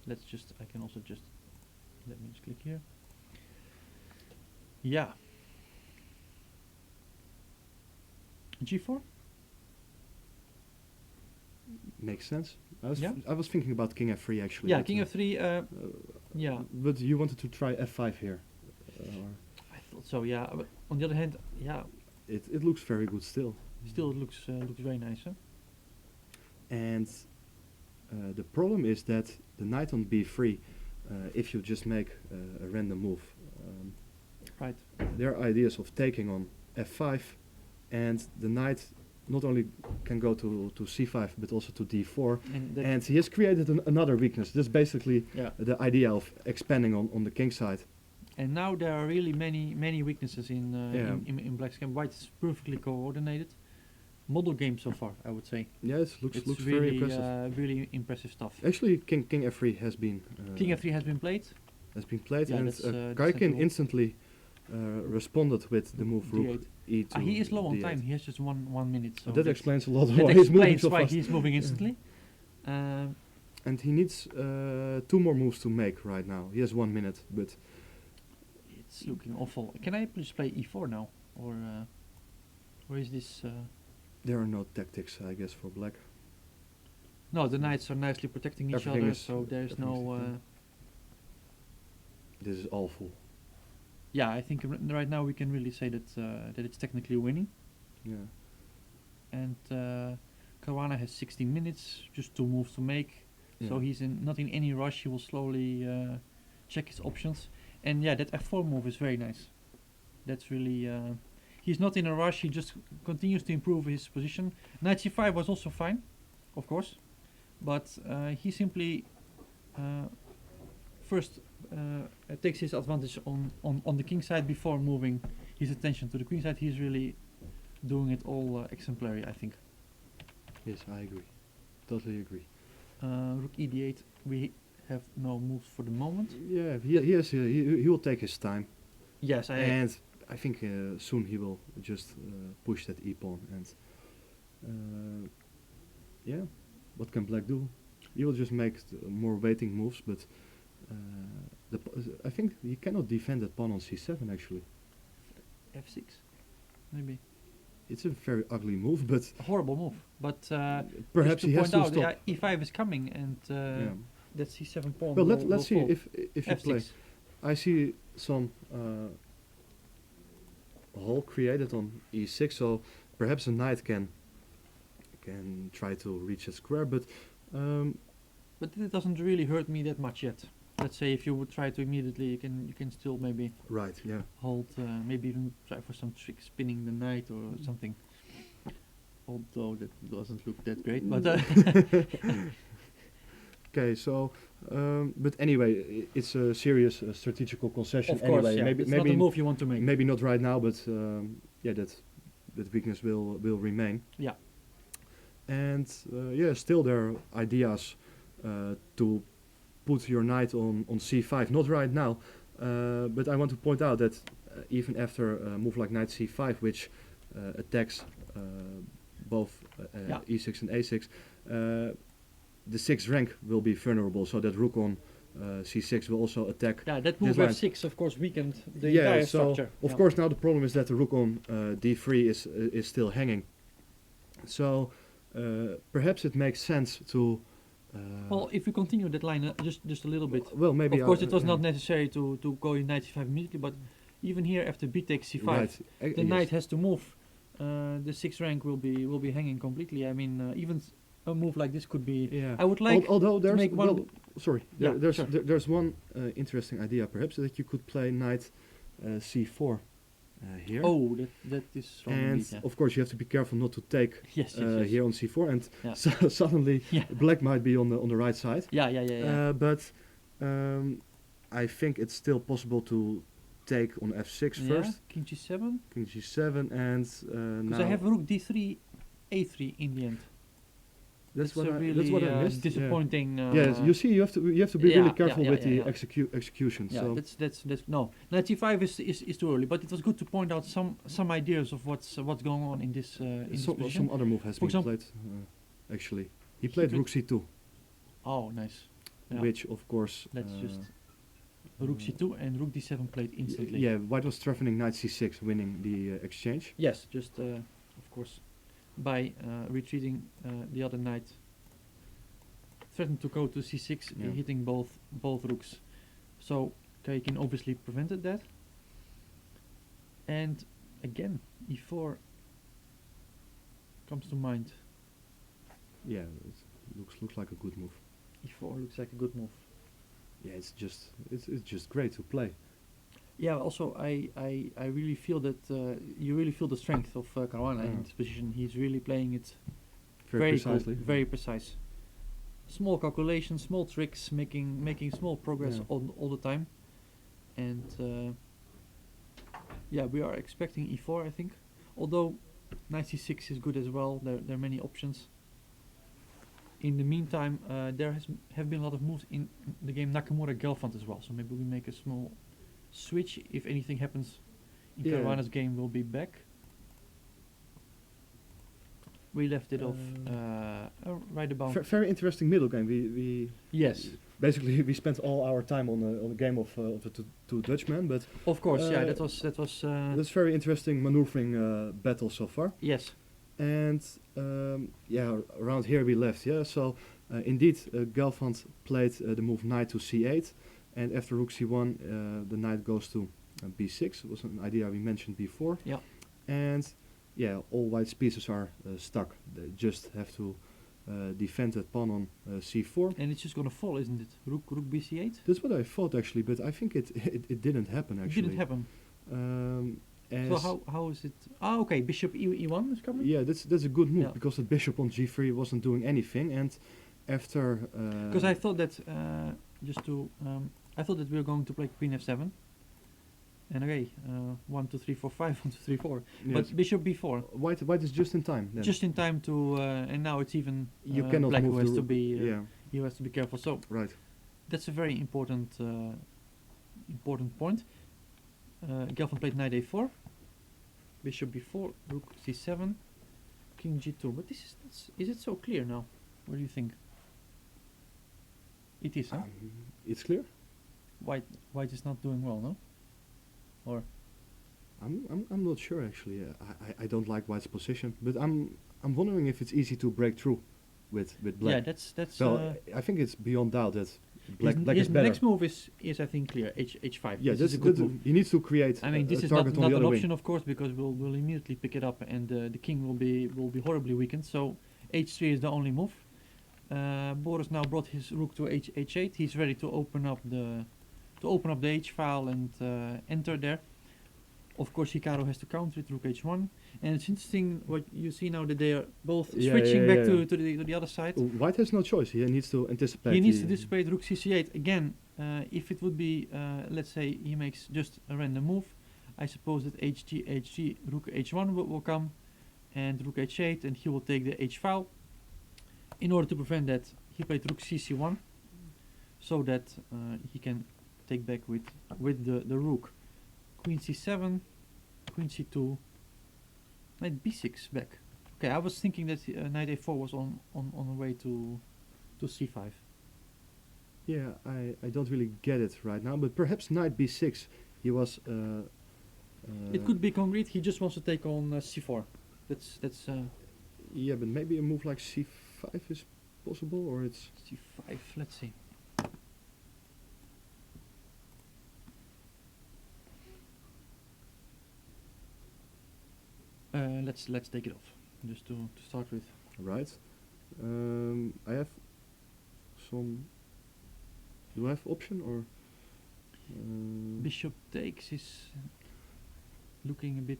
S1: Let's just. I can also just. Let me just click here. Yeah. G4.
S4: Makes sense.
S1: Yeah.
S4: I was thinking about king f3 actually.
S1: Yeah,
S4: but,
S1: king f3. Yeah.
S4: But you wanted to try f5 here.
S1: I thought so. Yeah. But on the other hand, yeah.
S4: It looks very good still.
S1: Still, it looks very nice. Huh?
S4: And the problem is that the knight on b3, if you just make a random move,
S1: Right.
S4: there are ideas of taking on f5, and the knight not only can go to c5 but also to d4, and he has created another weakness. This is basically
S1: yeah.
S4: the idea of expanding on the king side.
S1: And now there are really many weaknesses in
S4: Yeah.
S1: in Black's game. White is perfectly coordinated. Model game so far, I would say.
S4: Yeah, it looks
S1: It's
S4: very
S1: really,
S4: impressive.
S1: really impressive stuff.
S4: Actually, king f3 has been
S1: King f3 has been played.
S4: yeah,
S1: Yeah,
S4: and
S1: that's,
S4: Kaikin
S1: sensible.
S4: instantly responded with the move rook
S1: D8.
S4: e2.
S1: He is low on
S4: d8.
S1: time. He has just one minute. So
S4: That
S1: that's-
S4: explains a lot
S1: that
S4: why he's moving
S1: explains
S4: so
S1: why
S4: fast.
S1: he's moving instantly. Um,
S4: And he needs 2 more moves to make right now. He has 1 minute, but
S1: it's looking awful. Can I just play e4 now, or is this?
S4: there are no tactics, I guess, for black.
S1: No, the knights are nicely protecting each
S4: Everything
S1: other,
S4: is-
S1: so there's no.
S4: everything's taken. This is awful.
S1: Yeah, I think right now we can really say that that it's technically winning.
S4: Yeah.
S1: And Caruana has 16 minutes, just 2 moves to make. So
S4: Yeah.
S1: he's not in any rush. He will slowly check his options. And yeah, that f4 move is very nice. That's really. He's not in a rush. He just continues to improve his position. Knight c5 was also fine, of course, but he simply first takes his advantage on the king side before moving his attention to the queen side. He's really doing it all exemplary, I think.
S4: Yes, I agree. Totally agree.
S1: Rook e8. We have no moves for the moment.
S4: Yeah, he will take his time,
S1: Yes,
S4: and I think soon he will just push that e pawn. And yeah, what can black do? He will just make more waiting moves, but I think he cannot defend that pawn on c7 actually.
S1: f6, maybe.
S4: It's a very ugly move, but
S1: A horrible move. But
S4: perhaps
S1: just to
S4: he has
S1: point
S4: to
S1: out,
S4: stop.
S1: yeah, e5 is coming, and
S4: Yeah.
S1: that c7 pawn.
S4: Well,
S1: will
S4: let's see
S1: fall.
S4: if you play.
S1: f6.
S4: I see some hole created on e6, so perhaps a knight can try to reach a square, but
S1: But it doesn't really hurt me that much yet. Let's say if you would try to immediately, you can still maybe
S4: right, yeah.
S1: hold, maybe even try for some trick spinning the knight or something. Although that doesn't look that great, but
S4: Okay, so but anyway, it's a serious strategical concession.
S1: of course,
S4: anyway,
S1: yeah,
S4: maybe
S1: it's not a move you want to make.
S4: maybe not right now, but yeah, that weakness will remain.
S1: Yeah.
S4: And yeah, still there are ideas to put your knight on c5. Not right now, but I want to point out that even after a move like knight c5, which attacks both
S1: Yeah.
S4: e6 and a6, the 6th rank will be vulnerable, so that rook on c6 will also attack.
S1: Yeah, that
S4: This
S1: move
S4: line.
S1: f6 of course weakened the
S4: Yeah,
S1: entire
S4: so
S1: structure.
S4: of
S1: Yeah.
S4: course now the problem is that the rook on d3 is still hanging. So perhaps it makes sense to.
S1: Well, if we continue that line just a little bit.
S4: Well, maybe.
S1: Of course, it was
S4: yeah.
S1: not necessary to go in knight c5 immediately, but even here after b takes c5,
S4: Right.
S1: the knight has to move. The 6th rank will be hanging completely. I mean, even a move like this could be.
S4: Yeah.
S1: I would like
S4: Although there's
S1: make one.
S4: well, sorry,
S1: Yeah, sure.
S4: there's one interesting idea perhaps that you could play knight c4 here.
S1: Oh, that is strong
S4: and
S1: indeed, yeah.
S4: of course you have to be careful not to take
S1: Yes, yes.
S4: here on c4, and
S1: Yeah.
S4: so suddenly
S1: Yeah.
S4: black might be on the right side.
S1: Yeah.
S4: But I think it's still possible to take on f6 first,
S1: King g7.
S4: king g7, and
S1: Because
S4: now
S1: I have rook d3, a3 in the end.
S4: That's
S1: it's
S4: what
S1: a
S4: I
S1: really
S4: that's what I missed.
S1: disappointing.
S4: Yes, you see, you have to be really
S1: yeah,
S4: careful with the
S1: yeah.
S4: execution.
S1: Yeah,
S4: So
S1: that's no. 95 is too early, but it was good to point out some ideas of what's going on in this position.
S4: some other move has
S1: For
S4: been
S1: example-
S4: played. Actually, he played
S1: played-
S4: rook c2,
S1: Oh, nice. Yeah.
S4: which of course.
S1: Let's just rook c2 and rook d7 played instantly.
S4: Yeah, white was threatening knight c6, winning the exchange.
S1: Yes, just of course by retreating the other knight. Threatened to go to c6,
S4: Yeah.
S1: hitting both rooks. So Kaikin obviously prevented that. And again, e4 comes to mind.
S4: Yeah, it looks like a good move.
S1: E4 looks like a good move.
S4: Yeah, it's just great to play.
S1: Yeah, also I really feel that you really feel the strength of Caruana in
S4: Yeah.
S1: this position. He's really playing it
S4: Very
S1: cool,
S4: precisely.
S1: very precise. Small calculations, small tricks, making small progress
S4: Yeah.
S1: all the time. And yeah, we are expecting e4, I think. Although knight c6 is good as well. There are many options. In the meantime, there have been a lot of moves in the game Nakamura Gelfand as well. So maybe we make a small switch. If anything happens in
S4: Yeah.
S1: Caruana's game, we'll be back. We left it off right about.
S4: Very interesting middle game. We
S1: Yes,
S4: basically we spent all our time on the game of the two Dutchmen, but
S1: of course. Yeah,
S4: Uh,
S1: that was.
S4: that's very interesting maneuvering battle so far.
S1: Yes,
S4: And yeah, around here we left. Yeah, so indeed, Gelfand played the move knight to c8, and after rook c1, the knight goes to b6. It was an idea we mentioned before.
S1: Yeah.
S4: And yeah, all white's pieces are stuck. They just have to defend that pawn on c4.
S1: and it's just gonna fall, isn't it? Rook bc8.
S4: That's what I thought actually, but I think it didn't happen
S1: It
S4: actually.
S1: didn't happen. So
S4: As
S1: how is it? Ah, okay. Bishop e1 is coming.
S4: yeah, that's a good move
S1: Yeah.
S4: because the bishop on g3 wasn't doing anything, and after
S1: Because I thought that I thought that we were going to play queen f7. And okay, 1, 2, 3, 4, 5, 1, 2, 3, 4.
S4: yes,
S1: But bishop b4,
S4: white is just in time. Then.
S1: just in time to, and now it's even
S4: you cannot
S1: black
S4: move
S1: who has
S4: the
S1: to
S4: rook.
S1: be,
S4: yeah,
S1: he has to be careful. So
S4: right.
S1: that's a very important point. Gelfand played knight a4, bishop b4, rook c7, king g2. But is it so clear now? What do you think? It is. Huh?
S4: It's clear.
S1: White is not doing well, no? Or
S4: I'm not sure actually. I don't like white's position, but I'm wondering if it's easy to break through with black.
S1: yeah, that's.
S4: Well, I think it's beyond doubt that black
S1: his
S4: is better.
S1: next move is I think clear. H5.
S4: Yeah,
S1: this is a good move.
S4: he needs to create.
S1: I mean, this
S4: a
S1: is not
S4: target on the
S1: an
S4: other
S1: option,
S4: wing.
S1: of course, because we'll immediately pick it up, and the king will be horribly weakened. So h3 is the only move. Boris now brought his rook to h8. He's ready to open up the h file and enter there. Of course, Hikaru has to counter it, rook h1, and it's interesting what you see now that they are both
S4: Yeah,
S1: switching
S4: yeah,
S1: back
S4: yeah.
S1: to the other side.
S4: White has no choice. He needs to anticipate.
S1: He needs
S4: the-
S1: to dissipate rook c8 again. If it would be, let's say, he makes just a random move, I suppose that hg, rook h1 will come, and rook h8, and he will take the h file. In order to prevent that, he played rook cc1, so that he can take back with the rook. Queen c7, queen c2, knight b6 back. Okay, I was thinking that knight a4 was on the way to c5.
S4: Yeah, I don't really get it right now, but perhaps knight b6. He was.
S1: It could be concrete. He just wants to take on c4. That's
S4: Yeah, but maybe a move like c5 is possible, or it's.
S1: c5. Let's see. Let's take it off just to start with.
S4: Right. I have some. Do I have option or?
S1: Bishop takes is looking a bit.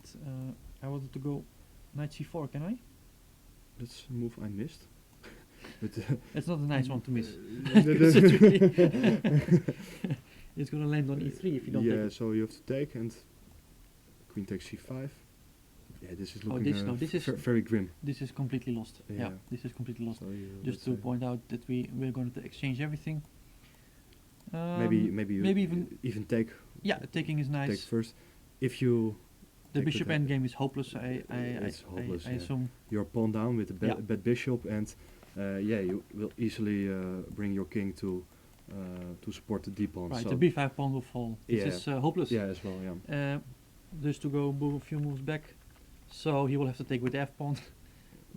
S1: I wanted to go knight c4. Can I?
S4: That's a move I missed. But
S1: That's not a nice one to miss.
S4: the-
S1: It's gonna land on e3 if you don't
S4: yeah,
S1: take it.
S4: so you have to take and queen takes c5. Yeah, Yeah, this is
S1: Oh,
S4: looking
S1: this is
S4: very grim.
S1: this is completely lost. Yeah,
S4: Yeah.
S1: this is completely lost.
S4: So,
S1: Just to point out that we're going to exchange everything.
S4: maybe even take
S1: Taking is nice.
S4: take first. If you
S1: The
S4: take
S1: bishop
S4: with the-
S1: endgame is hopeless.
S4: It's hopeless,
S1: I
S4: yeah.
S1: assume.
S4: your pawn down with the
S1: Yeah.
S4: bad bishop, and you will easily bring your king to support the d pawn.
S1: Right,
S4: So
S1: the b5 pawn will fall. This
S4: Yeah.
S1: is hopeless.
S4: yeah, as well. Yeah.
S1: Just to go move a few moves back, so he will have to take with the f pawn.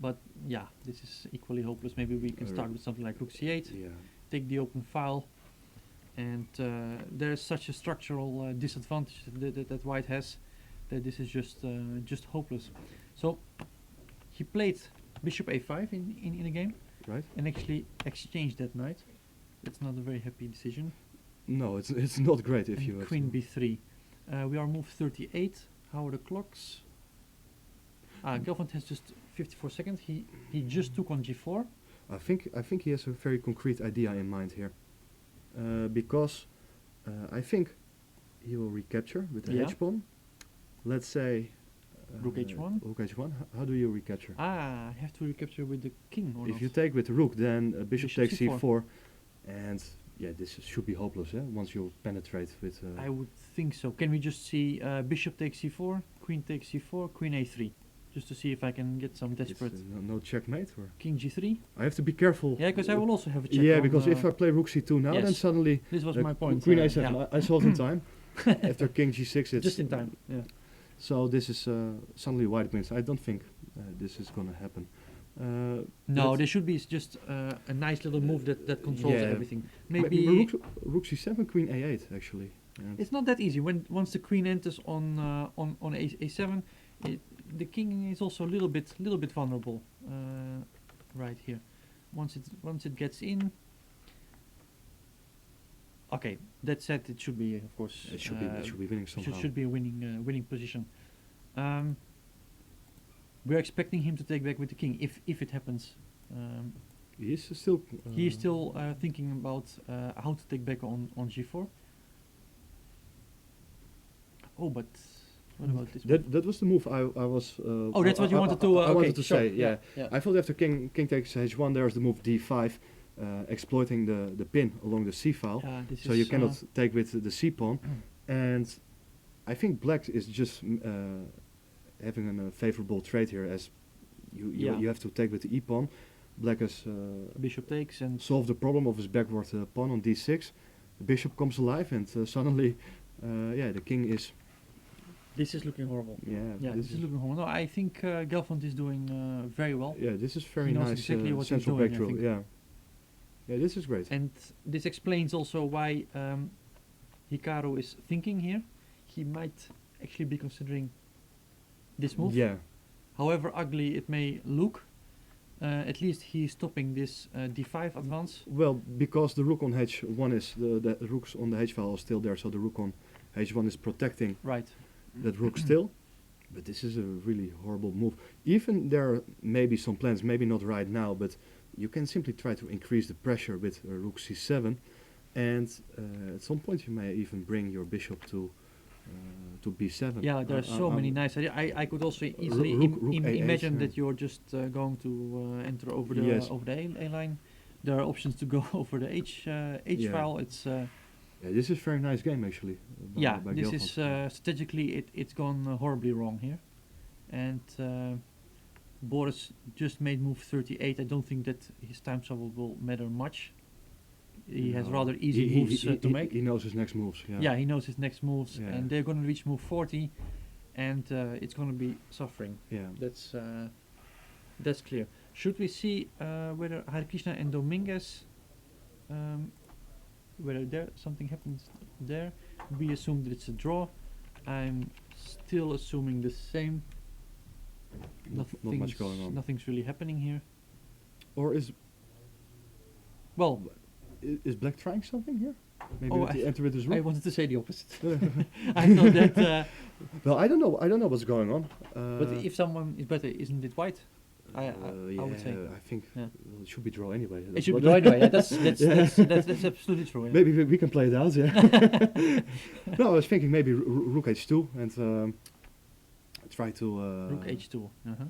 S1: But yeah, this is equally hopeless. Maybe we can start with something like rook c8,
S4: Yeah.
S1: take the open file, and there's such a structural disadvantage that white has that this is just hopeless. So he played bishop a5 in the game
S4: Right.
S1: and actually exchanged that knight. It's not a very happy decision.
S4: No, it's not great if
S1: And
S4: you have
S1: queen
S4: to-
S1: b3. We are move 38. How are the clocks? Gelfand has just 54 seconds. He just took on g4.
S4: I think he has a very concrete idea in mind here, because I think he will recapture with the
S1: Yeah.
S4: h pawn. Let's say
S1: Rook h1.
S4: Rook h1. How do you recapture?
S1: I have to recapture with the king or
S4: If
S1: not?
S4: you take with the rook, then bishop
S1: Bishop
S4: takes
S1: c4.
S4: c4, and yeah, this should be hopeless. Once you penetrate with.
S1: I would think so. Can we just see bishop takes c4, queen takes c4, queen a3, just to see if I can get some
S4: it's,
S1: desperate.
S4: no checkmate, or
S1: King g3.
S4: I have to be careful.
S1: Yeah, because I will also have a check.
S4: Yeah,
S1: on,
S4: because if I play rook c2 now, then
S1: yes.
S4: suddenly
S1: this was my point.
S4: queen a7.
S1: yeah.
S4: I saw it in time. After king g6, it's
S1: Just in time. Yeah.
S4: So this is suddenly white wins. I don't think this is gonna happen.
S1: No,
S4: Let's-
S1: there should be just a nice little move that controls
S4: Yeah.
S1: everything.
S4: Ma-
S1: Maybe
S4: rook c7, queen a8 actually. And
S1: it's not that easy. Once the queen enters on a7, the king is also a little bit vulnerable right here. Once it gets in. Okay, that said, it should be of course.
S4: it should be winning somehow.
S1: should be a winning position. We're expecting him to take back with the king if it happens.
S4: He is still.
S1: He is still thinking about how to take back on g4. Oh, but what about this?
S4: That was the move I was.
S1: Oh, that's what you wanted to.
S4: I
S1: Okay,
S4: wanted to
S1: sure,
S4: say. Yeah.
S1: yeah.
S4: I thought after king takes h1, there's the move d5, exploiting the pin along the c file.
S1: This
S4: So
S1: is,
S4: you cannot take with the c pawn, and I think black is just having a favorable trade here, as you have to take with the e pawn. Black has
S1: bishop takes and
S4: solved the problem of his backward pawn on d6. The bishop comes alive, and suddenly, the king is.
S1: this is looking horrible.
S4: Yeah,
S1: This is looking horrible. No, I think Gelfand is doing very well.
S4: Yeah, this is very
S1: He knows
S4: nice
S1: exactly what he's
S4: central
S1: doing, I
S4: back row.
S1: think.
S4: Yeah, this is great.
S1: And this explains also why Hikaru is thinking here. He might actually be considering this move.
S4: Yeah,
S1: However ugly it may look, at least he's stopping this d5 advance.
S4: well, because the rook on h1 is the rooks on the h file are still there, so the rook on h1 is protecting
S1: Right.
S4: that rook still. But this is a really horrible move. Even there may be some plans, maybe not right now, but you can simply try to increase the pressure with rook c7, and at some point you may even bring your bishop to b7.
S1: Yeah, there are so many nice ideas. I could also easily
S4: rook A8,
S1: imagine
S4: yeah.
S1: that you're just going to enter over the
S4: Yes.
S1: A line. There are options to go over the H
S4: Yeah.
S1: file. It's
S4: Yeah, this is a very nice game actually. By
S1: this
S4: Gelfand.
S1: is strategically it's gone horribly wrong here, and Boris just made move 38. I don't think that his time travel will matter much. He has
S4: No.
S1: rather easy moves to make.
S4: He knows his next moves. Yeah.
S1: Yeah, he knows his next moves,
S4: Yeah.
S1: and they're going to reach move 40, and it's going to be suffering.
S4: Yeah.
S1: That's clear. Should we see whether Hare Krishna and Dominguez, whether there something happens there? We assume that it's a draw. I'm still assuming the same.
S4: Not much going on.
S1: Nothing's really happening here.
S4: Or is
S1: Well,
S4: Black trying something here? Maybe
S1: Oh,
S4: with the enter with his
S1: I
S4: rook.
S1: wanted to say the opposite. I thought that,
S4: Well, I don't know. I don't know what's going on.
S1: but if someone is better, isn't it white? I would say.
S4: I think
S1: Yeah.
S4: well, it should be draw anyway.
S1: It
S4: That's
S1: should be
S4: what-
S1: draw anyway. Yeah, that's
S4: Yeah.
S1: that's absolutely true. Yeah.
S4: Maybe we can play it out. Yeah. No, I was thinking maybe rook h2 and try to...
S1: Rook h2. Uh-huh.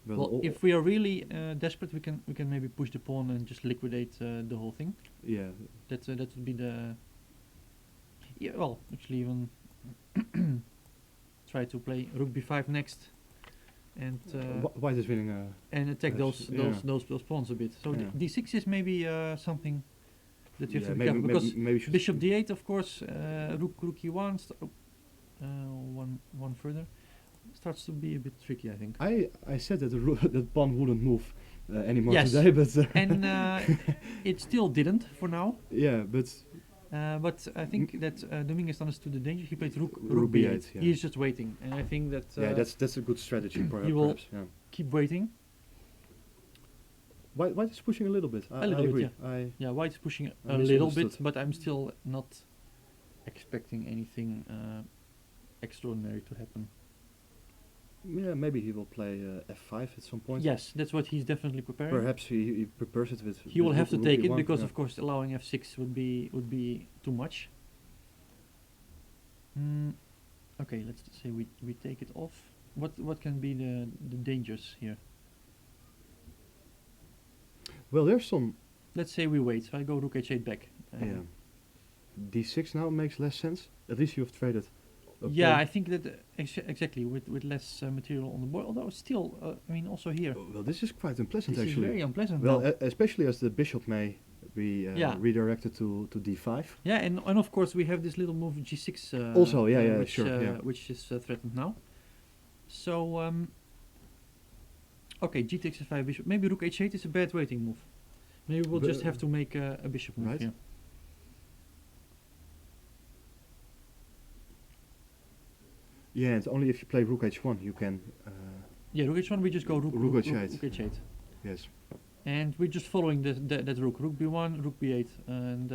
S4: Well,
S1: Well, if we are really desperate, we can maybe push the pawn and just liquidate the whole thing.
S4: yeah,
S1: That would be the. Yeah, well, actually, even try to play Rook b5 next, and
S4: White is winning.
S1: and attack
S4: Yes,
S1: those pawns a bit. So
S4: Yeah.
S1: d6 is maybe something that you have to be
S4: maybe,
S1: careful, because
S4: maybe should
S1: bishop d8, of course, rook e1, one further, starts to be a bit tricky, I think.
S4: I said that that pawn wouldn't move anymore
S1: Yes.
S4: today, but
S1: And it still didn't for now.
S4: yeah, but
S1: But I think that Dominguez understood the danger. He played rook
S4: Rook
S1: b8.
S4: b8, yeah.
S1: He's just waiting, and I think that
S4: yeah, that's a good strategy.
S1: he will
S4: Perhaps. Yeah.
S1: keep waiting.
S4: White is pushing a little bit.
S1: A little
S4: I
S1: bit,
S4: agree.
S1: yeah. Yeah, White is pushing
S4: I
S1: a little bit,
S4: misunderstood.
S1: but I'm still not expecting anything extraordinary to happen.
S4: Yeah, maybe he will play f5 at some point.
S1: Yes, that's what he's definitely preparing.
S4: Perhaps he prepares it with.
S1: He will
S4: with
S1: have to
S4: rook
S1: take it
S4: e1,
S1: because,
S4: yeah.
S1: of course, allowing f6 would be too much. Okay, let's say we take it off. What can be the dangers here?
S4: Well, there's some.
S1: Let's say we wait. So I go rook h8 back.
S4: Yeah. D6 now makes less sense. At least you have traded. a
S1: Yeah,
S4: pawn.
S1: I think that exactly with less material on the board. Although still, I mean, also here,
S4: Well, this is quite unpleasant
S1: this is
S4: actually.
S1: very unpleasant.
S4: Well,
S1: now.
S4: especially as the bishop may be
S1: Yeah.
S4: redirected to d5.
S1: Yeah, and of course we have this little move g6.
S4: Also, yeah,
S1: which,
S4: sure, yeah.
S1: which is threatened now. So, okay, g takes f5 bishop. Maybe rook h8 is a bad waiting move. Maybe we'll just have to make a bishop move
S4: Right.
S1: here.
S4: Yeah, and only if you play rook h1 you can.
S1: Yeah, rook h1 we just go rook
S4: Rook h8.
S1: Rook h8.
S4: Yes.
S1: And we're just following that rook. Rook b1, rook b8, and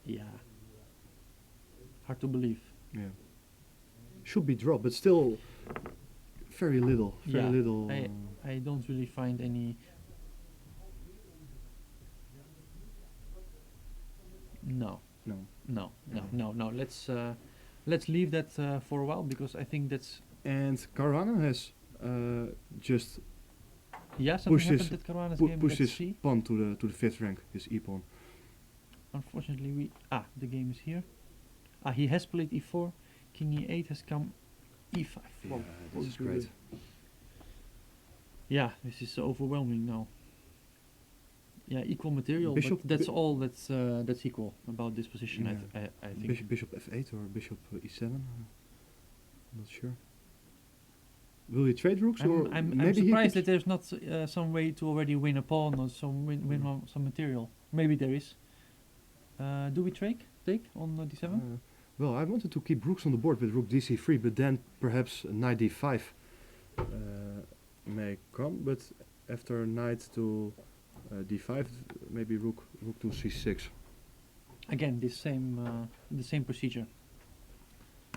S1: yeah, hard to believe.
S4: Yeah. Should be drop, but still very little. Very
S1: Yeah,
S4: little.
S1: I don't really find any. No,
S4: No.
S1: no. Let's leave that for a while, because I think that's
S4: And Caruana has just
S1: something
S4: Push
S1: happened
S4: this-
S1: at Caruana's
S4: pu-
S1: game.
S4: pushed
S1: Let's
S4: his
S1: see.
S4: pawn to the fifth rank, his e pawn.
S1: Unfortunately, the game is here. He has played e4. King e8 has come e5. Whoa.
S4: This is great.
S1: Yeah, this is overwhelming now. Yeah, equal material,
S4: Bishop
S1: but that's
S4: bi-
S1: all that's equal about this position.
S4: Yeah.
S1: I think.
S4: Bishop f8 or bishop e7. I'm not sure. Will he trade rooks or
S1: I'm
S4: maybe he
S1: surprised
S4: could-
S1: that there's not some way to already win a pawn or win some material. Maybe there is. Do we take on d7?
S4: Well, I wanted to keep rooks on the board with rook dc3, but then perhaps knight d5 may come. But after knight to d5, maybe rook to c6.
S1: Again, the same procedure.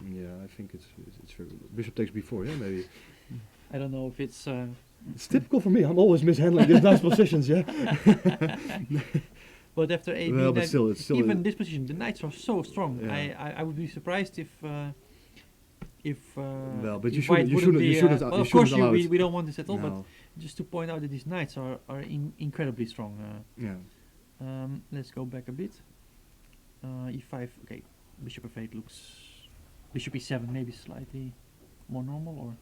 S4: Yeah, I think it's very bishop takes b4. Yeah, maybe.
S1: I don't know if it's.
S4: It's typical for me. I'm always mishandling these nice positions. Yeah.
S1: But after a,
S4: Well,
S1: b,
S4: but still, it's still.
S1: even this position, the knights are so strong.
S4: Yeah.
S1: I would be surprised if.
S4: Well, but you
S1: if
S4: shouldn't-
S1: White
S4: you
S1: wouldn't
S4: shouldn't-
S1: be,
S4: you shouldn't-
S1: well,
S4: you
S1: of course,
S4: shouldn't allow
S1: we,
S4: it.
S1: we don't want this at all. But
S4: No.
S1: just to point out that these knights are incredibly strong.
S4: Yeah.
S1: Let's go back a bit. E5. Okay, bishop f8 looks. Bishop e7 maybe slightly more normal, or.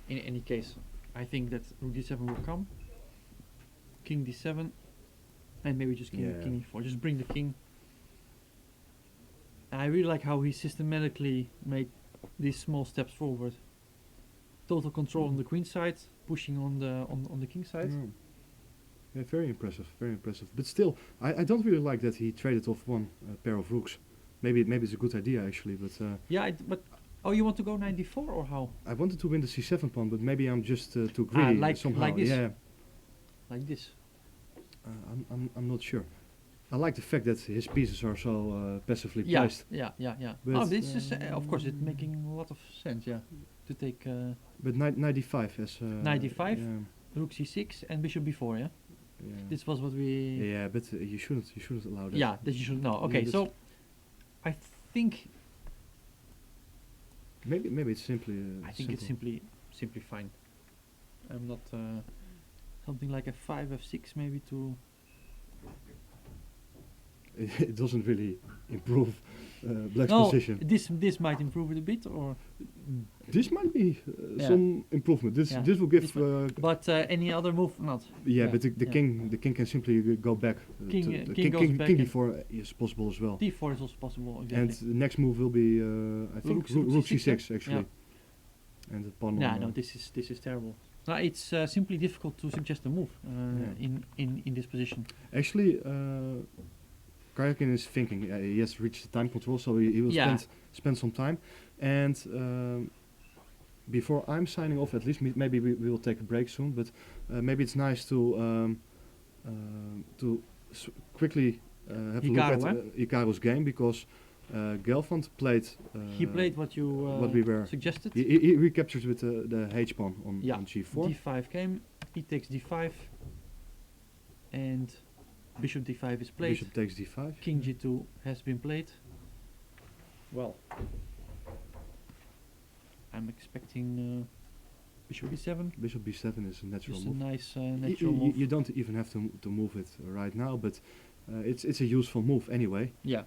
S1: In any case, I think that rook d7 will come. King d7, and maybe just king
S4: Yeah.
S1: e4. Just bring the king. I really like how he systematically made these small steps forward. Total control on the queen side, pushing on the king side.
S4: Yeah. Yeah, very impressive, very impressive. But still, I don't really like that he traded off one pair of rooks. Maybe it's a good idea actually, but
S1: Yeah, but oh, you want to go knight d4 or how?
S4: I wanted to win the c7 pawn, but maybe I'm just too greedy
S1: like-
S4: somehow.
S1: like this?
S4: Yeah,
S1: Like this?
S4: I'm not sure. I like the fact that his pieces are so passively
S1: Yeah,
S4: placed.
S1: yeah.
S4: But,
S1: Oh, this is of course it's making a lot of sense. Yeah, to take
S4: But knight d5 as
S1: Knight d5?
S4: Yeah,
S1: rook c6 and bishop b4. Yeah,
S4: yeah.
S1: this was what we.
S4: Yeah, but you shouldn't allow that.
S1: Yeah, that you should know. Okay,
S4: that's-
S1: so I think
S4: Maybe it's simply.
S1: I think it's simply fine. I'm not something like a 5 f6 maybe to.
S4: It doesn't really improve Black's
S1: No,
S4: position.
S1: this might improve it a bit, or
S4: This might be
S1: Yeah.
S4: some improvement. This
S1: Yeah.
S4: this will give.
S1: This but any other move not.
S4: Yeah, but the
S1: yeah.
S4: king can simply go back.
S1: King,
S4: to the
S1: king goes back
S4: king
S1: and-
S4: d4 is possible as well.
S1: D4 is also possible. Exactly.
S4: And the next move will be I think rook c6 actually. And the pawn.
S1: Yeah,
S4: on,
S1: no, this is terrible. No, it's simply difficult to suggest a move
S4: Yeah.
S1: in this position.
S4: Actually, Karjakin is thinking he has reached the time control, so he will
S1: Yeah.
S4: spend some time. And before I'm signing off, at least maybe we will take a break soon. But maybe it's nice to quickly have
S1: Hikaru,
S4: a look at Hikaru's game, because Gelfand played.
S1: He played what you
S4: what we were.
S1: suggested.
S4: He recaptures with the H pawn on g4.
S1: D5 came. He takes D5, and Bishop D5 is played.
S4: Bishop takes d5.
S1: King G2 has been played. Well, I'm expecting Bishop B7.
S4: Bishop b7 is a natural
S1: Just a
S4: move.
S1: nice
S4: Y-
S1: natural
S4: y-
S1: move.
S4: You don't even have to move it right now, but it's a useful move anyway.
S1: Yeah,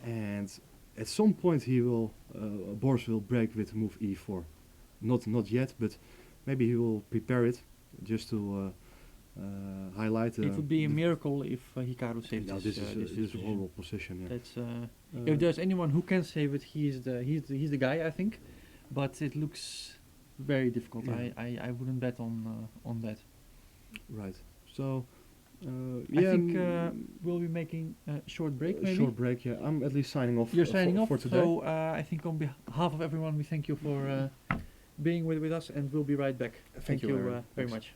S4: And at some point he will Boris will break with move e4. Not yet, but maybe he will prepare it just to highlight.
S1: it would be a
S4: the-
S1: miracle if Hikaru saved
S4: No,
S1: this.
S4: this is a
S1: position.
S4: horrible position. Yeah.
S1: That's
S4: Uh,
S1: if there's anyone who can save it, he's the guy, I think. But it looks very difficult.
S4: Yeah.
S1: I wouldn't bet on that.
S4: Right. So.
S1: I think we'll be making a short break.
S4: a
S1: Maybe
S4: short break. Yeah, I'm at least signing off.
S1: you're signing off
S4: for today.
S1: So I think on behalf of everyone, we thank you for being with us, and we'll be right back.
S4: Thank you, Aaron.
S1: very
S4: Thanks.
S1: much.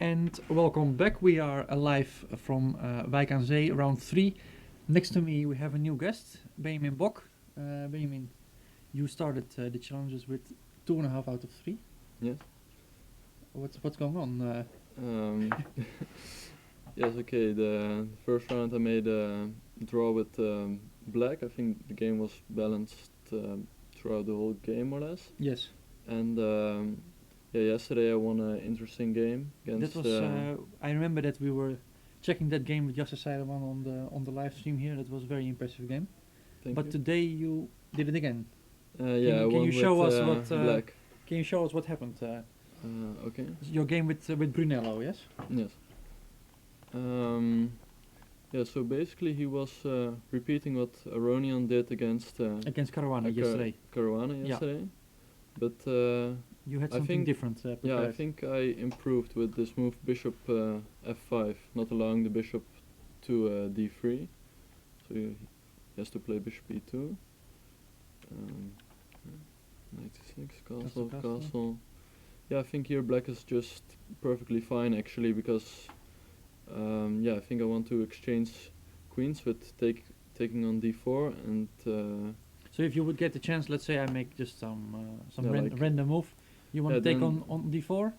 S1: And welcome back. We are live from Wijk aan Zee, round 3. Next to me we have a new guest, Benjamin Bok. Benjamin, you started the challenges with 2.5 out of 3.
S5: Yes.
S1: What's going on?
S5: Yes, okay. The first round I made a draw with black. I think the game was balanced throughout the whole game, more or less.
S1: Yes.
S5: And yeah, yesterday I won an interesting game against.
S1: That was. I remember that we were checking that game with Jasser Seiderman on the live stream here. That was a very impressive game.
S5: Thank
S1: But
S5: you.
S1: today you did it again.
S5: Yeah, I
S1: can
S5: won
S1: you show
S5: with,
S1: us what,
S5: black?
S1: Can you show us what happened?
S5: Okay.
S1: Your game with Brunello, yes?
S5: Yes. Yeah, so basically he was repeating what Aronian did against
S1: Against Caruana yesterday.
S5: Caruana
S1: Yeah.
S5: yesterday. But
S1: You had
S5: I
S1: something
S5: think-
S1: different
S5: yeah, I
S1: prepared.
S5: think I improved with this move bishop f5, not allowing the bishop to d3. So he has to play bishop e2. 96, castle,
S1: Castle.
S5: castle. Yeah, I think here black is just perfectly fine actually, because yeah, I think I want to exchange queens with taking on d4 and
S1: So if you would get the chance, let's say I make just some
S5: Yeah, like-
S1: random move, you want
S5: Yeah,
S1: to take
S5: then
S1: on d4,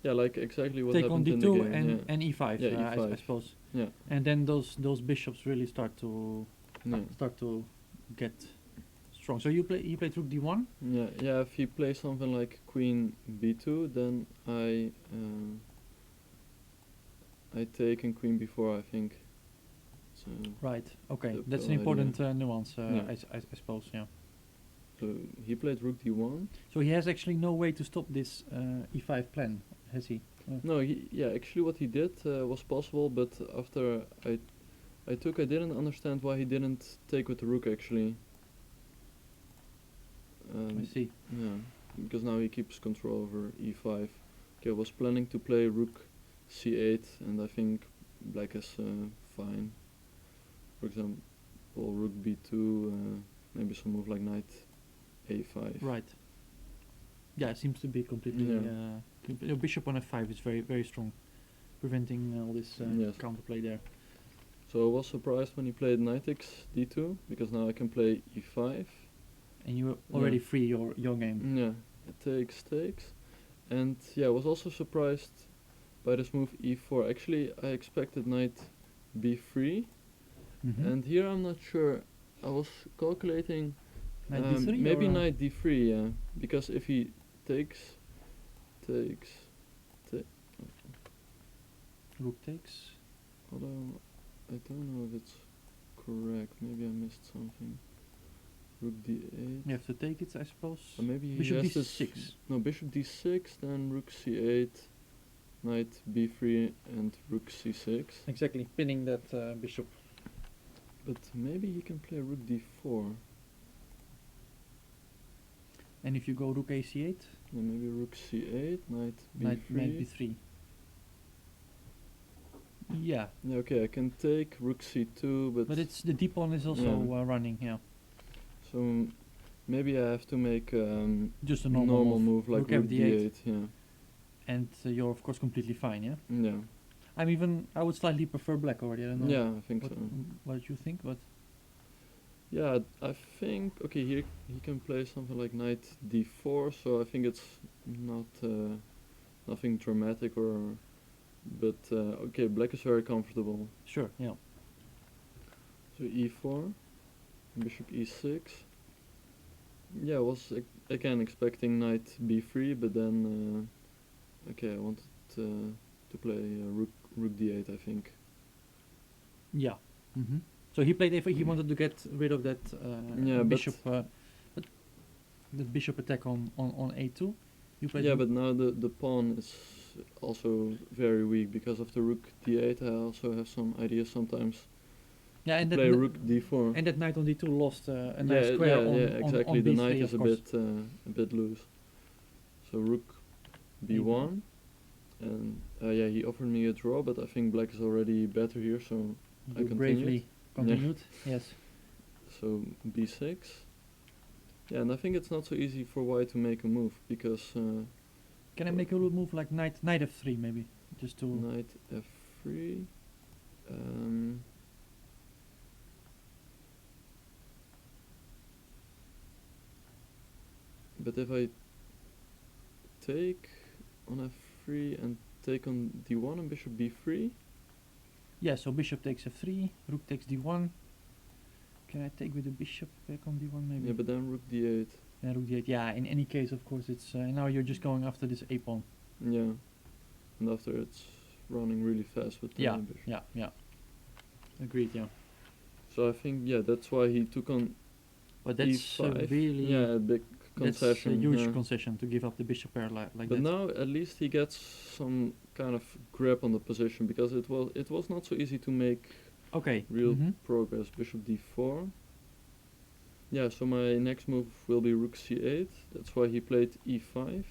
S5: yeah, like exactly what
S1: take on
S5: happened in the
S1: d2
S5: game.
S1: and,
S5: yeah.
S1: and e5,
S5: Yeah,
S1: I
S5: E5.
S1: suppose.
S5: Yeah.
S1: And then those bishops really start to
S5: Yeah.
S1: get strong. So you play rook d1.
S5: Yeah, yeah. If he plays something like queen b2, then I take in queen b4. I think. So
S1: Right. Okay.
S5: The
S1: That's an
S5: idea.
S1: important nuance.
S5: Yeah.
S1: I suppose. Yeah.
S5: so he played rook d1.
S1: So he has actually no way to stop this e5 plan, has he?
S5: No, yeah. Actually, what he did was possible, but after I didn't understand why he didn't take with the rook actually.
S1: I see.
S5: Yeah, because now he keeps control over e5. Okay, I was planning to play rook c8, and I think black is fine. For example, rook b2, maybe some move like knight a5.
S1: Right. Yeah, it seems to be completely.
S5: Yeah.
S1: Your bishop on f5 is very very strong, preventing all this
S5: Yes.
S1: counterplay there.
S5: So I was surprised when he played knight takes d2, because now I can play e5.
S1: And you already
S5: Yeah.
S1: free your game.
S5: Yeah, it takes. And yeah, I was also surprised by this move e4. Actually, I expected knight b3,
S1: Mhm.
S5: and here I'm not sure. I was calculating
S1: Knight d3
S5: maybe
S1: or,
S5: knight d3, yeah, because if he takes,
S1: rook takes.
S5: although I don't know if it's correct. Maybe I missed something. Rook d8.
S1: You have to take it, I suppose.
S5: Or maybe he
S1: Bishop
S5: has this-
S1: d6.
S5: No, bishop d6, then rook c8, knight b3, and rook c6.
S1: Exactly, pinning that bishop.
S5: But maybe he can play rook d4.
S1: And if you go rook ac8,
S5: Yeah, maybe rook c8, knight b3.
S1: knight b3. Yeah,
S5: Yeah, okay, I can take rook c2, but,
S1: but it's the d pawn is also
S5: Yeah.
S1: running. Yeah,
S5: so maybe I have to make
S1: just a
S5: normal move like
S1: Rook
S5: rook
S1: fd8.
S5: d8. Yeah,
S1: and you're of course completely fine. Yeah,
S5: yeah,
S1: I would slightly prefer black already. I don't know.
S5: yeah. I think
S1: What,
S5: so.
S1: what you think? But
S5: Yeah, I think okay. Here he can play something like knight d4. So I think it's not nothing dramatic or. But okay, black is very comfortable.
S1: sure, yeah.
S5: So e4, bishop e6. Yeah, I was again expecting knight b3, but then okay, I wanted to play rook d8. I think.
S1: Yeah. So he played a4. He wanted to get rid of that
S5: Yeah, but-
S1: bishop, but the bishop attack on a2. You played
S5: Yeah,
S1: rook-
S5: but now the pawn is also very weak because of the rook d8. I also have some ideas sometimes.
S1: yeah, and that
S5: Play
S1: kn-
S5: rook d4.
S1: and that knight on d2 lost a
S5: yeah,
S1: nice square on
S5: yeah, exactly.
S1: on
S5: The
S1: b3,
S5: knight
S1: of
S5: is
S1: course.
S5: a bit loose. So rook b1, and yeah, he offered me a draw, but I think black is already better here. So I
S1: You
S5: continued.
S1: bravely continued. Yes.
S5: so b6. Yeah, and I think it's not so easy for white to make a move because
S1: Can I make a little move like knight f3 maybe? just to.
S5: Knight f3. But if I take on f3 and take on d1 and bishop b3,
S1: Yeah, so bishop takes f3, rook takes d1. Can I take with the bishop back on d1 maybe?
S5: yeah, but then rook d8.
S1: Yeah, rook d8. Yeah, in any case, of course, it's now you're just going after this a pawn.
S5: Yeah, and after it's running really fast with the
S1: Yeah,
S5: bishop.
S1: yeah. Agreed. Yeah,
S5: So I think that's why he took on
S1: but that's
S5: e5.
S1: really
S5: A big
S1: that's
S5: concession.
S1: a huge
S5: yeah.
S1: concession to give up the bishop pair like
S5: But
S1: that.
S5: now at least he gets some kind of grip on the position, because it was not so easy to make
S1: Okay.
S5: real
S1: mhm.
S5: progress. Bishop d4. Yeah, so my next move will be rook c8. That's why he played e5.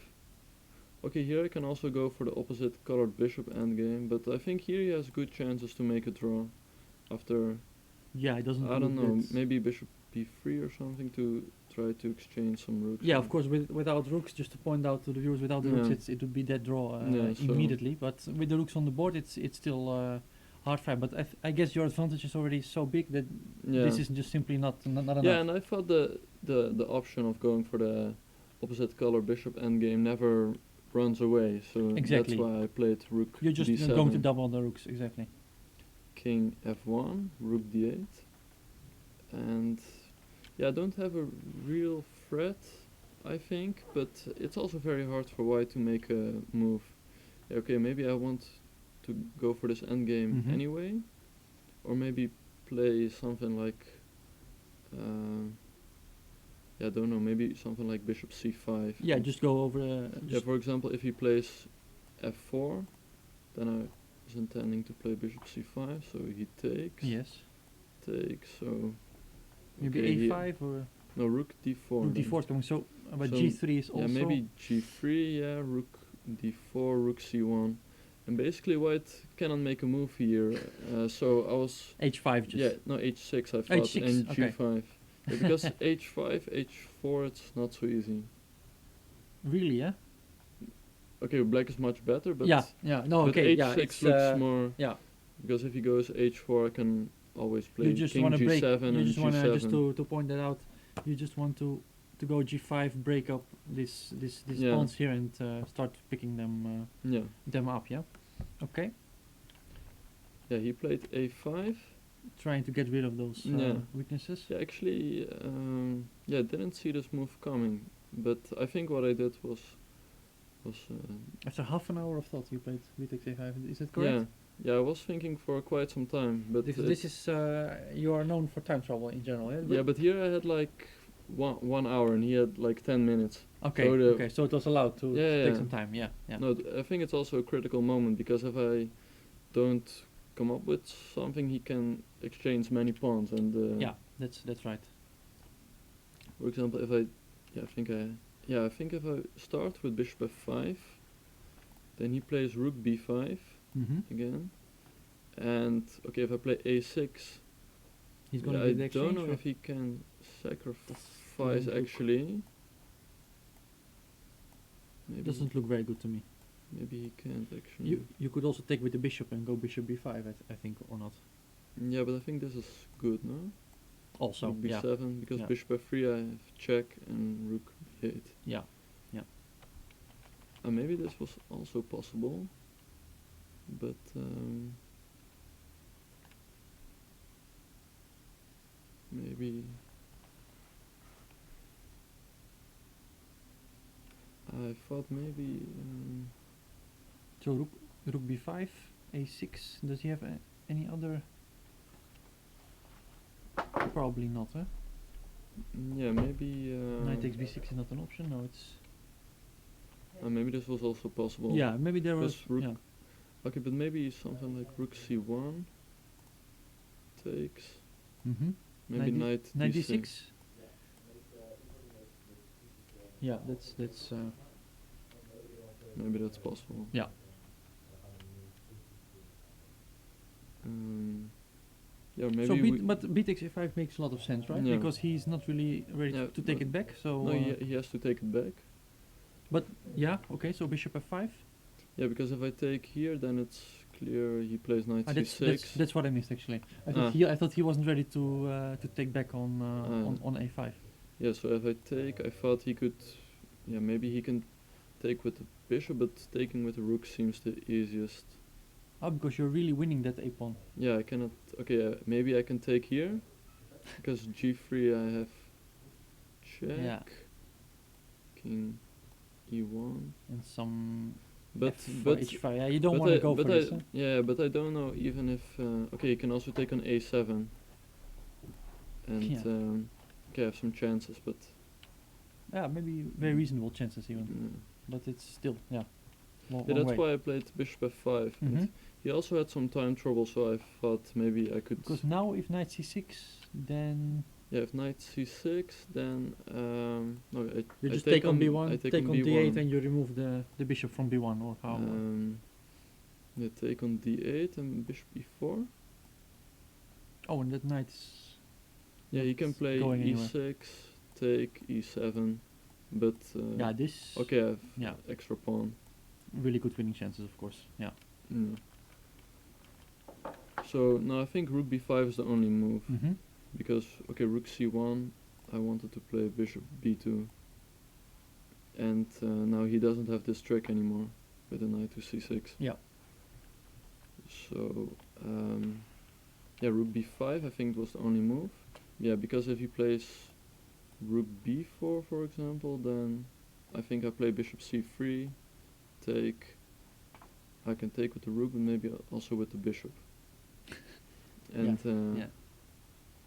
S5: Okay, here I can also go for the opposite colored bishop endgame, but I think here he has good chances to make a draw. After,
S1: Yeah, it doesn't.
S5: I don't
S1: look
S5: know,
S1: that-
S5: maybe bishop b3 or something to try to exchange some rooks.
S1: Yeah, of course. Without rooks, just to point out to the viewers, without the rooks,
S5: Yeah.
S1: it would be dead draw
S5: Yeah, so-
S1: immediately. But with the rooks on the board, it's still hard fight. But I guess your advantage is already so big that
S5: Yeah.
S1: this is just simply not enough.
S5: Yeah, and I thought the option of going for the opposite color bishop endgame never runs away, so
S1: Exactly.
S5: that's why I played rook
S1: You're just
S5: d7.
S1: going to double the rooks, exactly.
S5: King f1, rook d8, and yeah, I don't have a real threat, I think, but it's also very hard for white to make a move. Yeah, okay, maybe I want to go for this endgame
S1: Mhm.
S5: anyway, or maybe play something like, I don't know, maybe something like bishop c5.
S1: Yeah, just go over.
S5: Yeah, for example, if he plays f4, then I was intending to play bishop c5, so he takes,
S1: yes.
S5: takes, so
S1: Maybe
S5: okay, he-
S1: a5 or
S5: no, rook d4.
S1: rook
S5: then.
S1: d4 is coming. So, but
S5: So,
S1: g3 is also.
S5: Yeah, maybe g3, yeah, rook d4, rook c1. And basically white cannot make a move here, so I was,
S1: h5 just.
S5: yeah, no, h6 I thought,
S1: H6,
S5: and
S1: okay.
S5: g5. Yeah, because h5, h4, it's not so easy.
S1: Really, yeah.
S5: Okay, black is much better, but
S1: Yeah. No.
S5: but
S1: Okay.
S5: h6
S1: Yeah. It's
S5: looks more,
S1: yeah.
S5: because if he goes h4, I can always play
S1: You just
S5: king
S1: want to break.
S5: g7
S1: You
S5: and
S1: just want
S5: g7.
S1: to just to point that out. You just want to go g5, break up this
S5: Yeah.
S1: pawns here, and start picking
S5: Yeah,
S1: them up. Yeah. Okay.
S5: yeah, he played a5.
S1: Trying to get rid of those
S5: Yeah.
S1: weaknesses.
S5: Yeah, actually, yeah, didn't see this move coming, but I think what I did was,
S1: After half an hour of thought, you played btx a5. Is that correct?
S5: yeah, I was thinking for quite some time, but
S1: This is you are known for time travel in general. Yeah.
S5: yeah, but here I had like 1 hour and he had like 10 minutes.
S1: Okay.
S5: so the-
S1: Okay. So it was allowed to
S5: Yeah,
S1: take
S5: yeah.
S1: some time. Yeah. Yeah.
S5: No, I think it's also a critical moment, because if I don't come up with something, he can exchange many pawns, and
S1: Yeah. That's right.
S5: for example, if I think if I start with bishop f5, then he plays rook b5
S1: Mm-hmm.
S5: again, and okay, if I play a6,
S1: He's going to
S5: I
S1: do the exchange.
S5: don't know
S1: or-
S5: if he can sacrifice
S1: doesn't look-
S5: actually. Maybe
S1: Doesn't look very good to me.
S5: maybe he can't actually.
S1: You could also take with the bishop and go bishop b5, I think, or not.
S5: Yeah, but I think this is good, no?
S1: Also,
S5: Rook
S1: yeah.
S5: b7, because
S1: Yeah.
S5: bishop f3 I have check and rook b8.
S1: Yeah.
S5: And maybe this was also possible, but maybe I thought maybe
S1: So rook b5, a6. Does he have any other? Probably not, huh?
S5: yeah, maybe
S1: Knight takes b6 is not an option. No, it's.
S5: maybe this was also possible.
S1: Yeah, maybe there was.
S5: Because rook
S1: Yeah.
S5: Okay, but maybe something like rook c1 takes,
S1: Mm-hmm.
S5: maybe
S1: Knight
S5: knight
S1: d6. Yeah, that's.
S5: Maybe that's possible.
S1: Yeah.
S5: Yeah, maybe
S1: So
S5: we
S1: but btx a5 makes a lot of sense, right?
S5: Yeah.
S1: Because he's not really ready
S5: Yeah,
S1: to take
S5: but
S1: it back. So.
S5: no, he has to take it back.
S1: But yeah, okay. So bishop f5.
S5: Yeah, because if I take here, then it's clear he plays knight c6.
S1: That's what I missed actually.
S5: Ah.
S1: I thought he wasn't ready to take back on a5.
S5: Yeah, so if I take, I thought he could, yeah, maybe he can take with the bishop, but taking with the rook seems the easiest.
S1: Oh, because you're really winning that a pawn.
S5: Yeah, I cannot, okay, maybe I can take here, because g3 I have check,
S1: Yeah.
S5: king e1,
S1: And some
S5: but
S1: f4, h5. Yeah, you don't want to go for this. Huh?
S5: yeah, but I don't know even if, okay, you can also take on a7, and
S1: Yeah.
S5: okay, I have some chances, but
S1: Yeah, maybe very reasonable chances even.
S5: yeah.
S1: But it's still, yeah.
S5: Yeah,
S1: Long
S5: that's
S1: way.
S5: why I played bishop f5.
S1: Mhm.
S5: And he also had some time trouble, so I thought maybe I could.
S1: Because now if knight c6, then
S5: Yeah, if knight c6, then no,
S1: you
S5: I
S1: just
S5: take
S1: take on b1,
S5: I
S1: take on
S5: b1.
S1: d8, and you remove the bishop from b1 or how.
S5: Yeah, take on d8 and bishop e4.
S1: Oh, and that knight is.
S5: Yeah, he can
S1: not
S5: play
S1: going anywhere.
S5: e6, take e7, but
S1: Yeah, this.
S5: okay, I have
S1: Yeah,
S5: extra pawn.
S1: really good winning chances, of course. Yeah.
S5: Mm. So now I think rook b5 is the only move.
S1: Mm-hmm.
S5: Because, okay, rook c1, I wanted to play bishop b2. And now he doesn't have this trick anymore with the knight to c6.
S1: Yeah.
S5: So, yeah, rook b5 I think was the only move. Yeah, because if he plays rook b4, for example, then I think I play bishop c3, take. I can take with the rook, but maybe also with the bishop. And
S1: Yeah.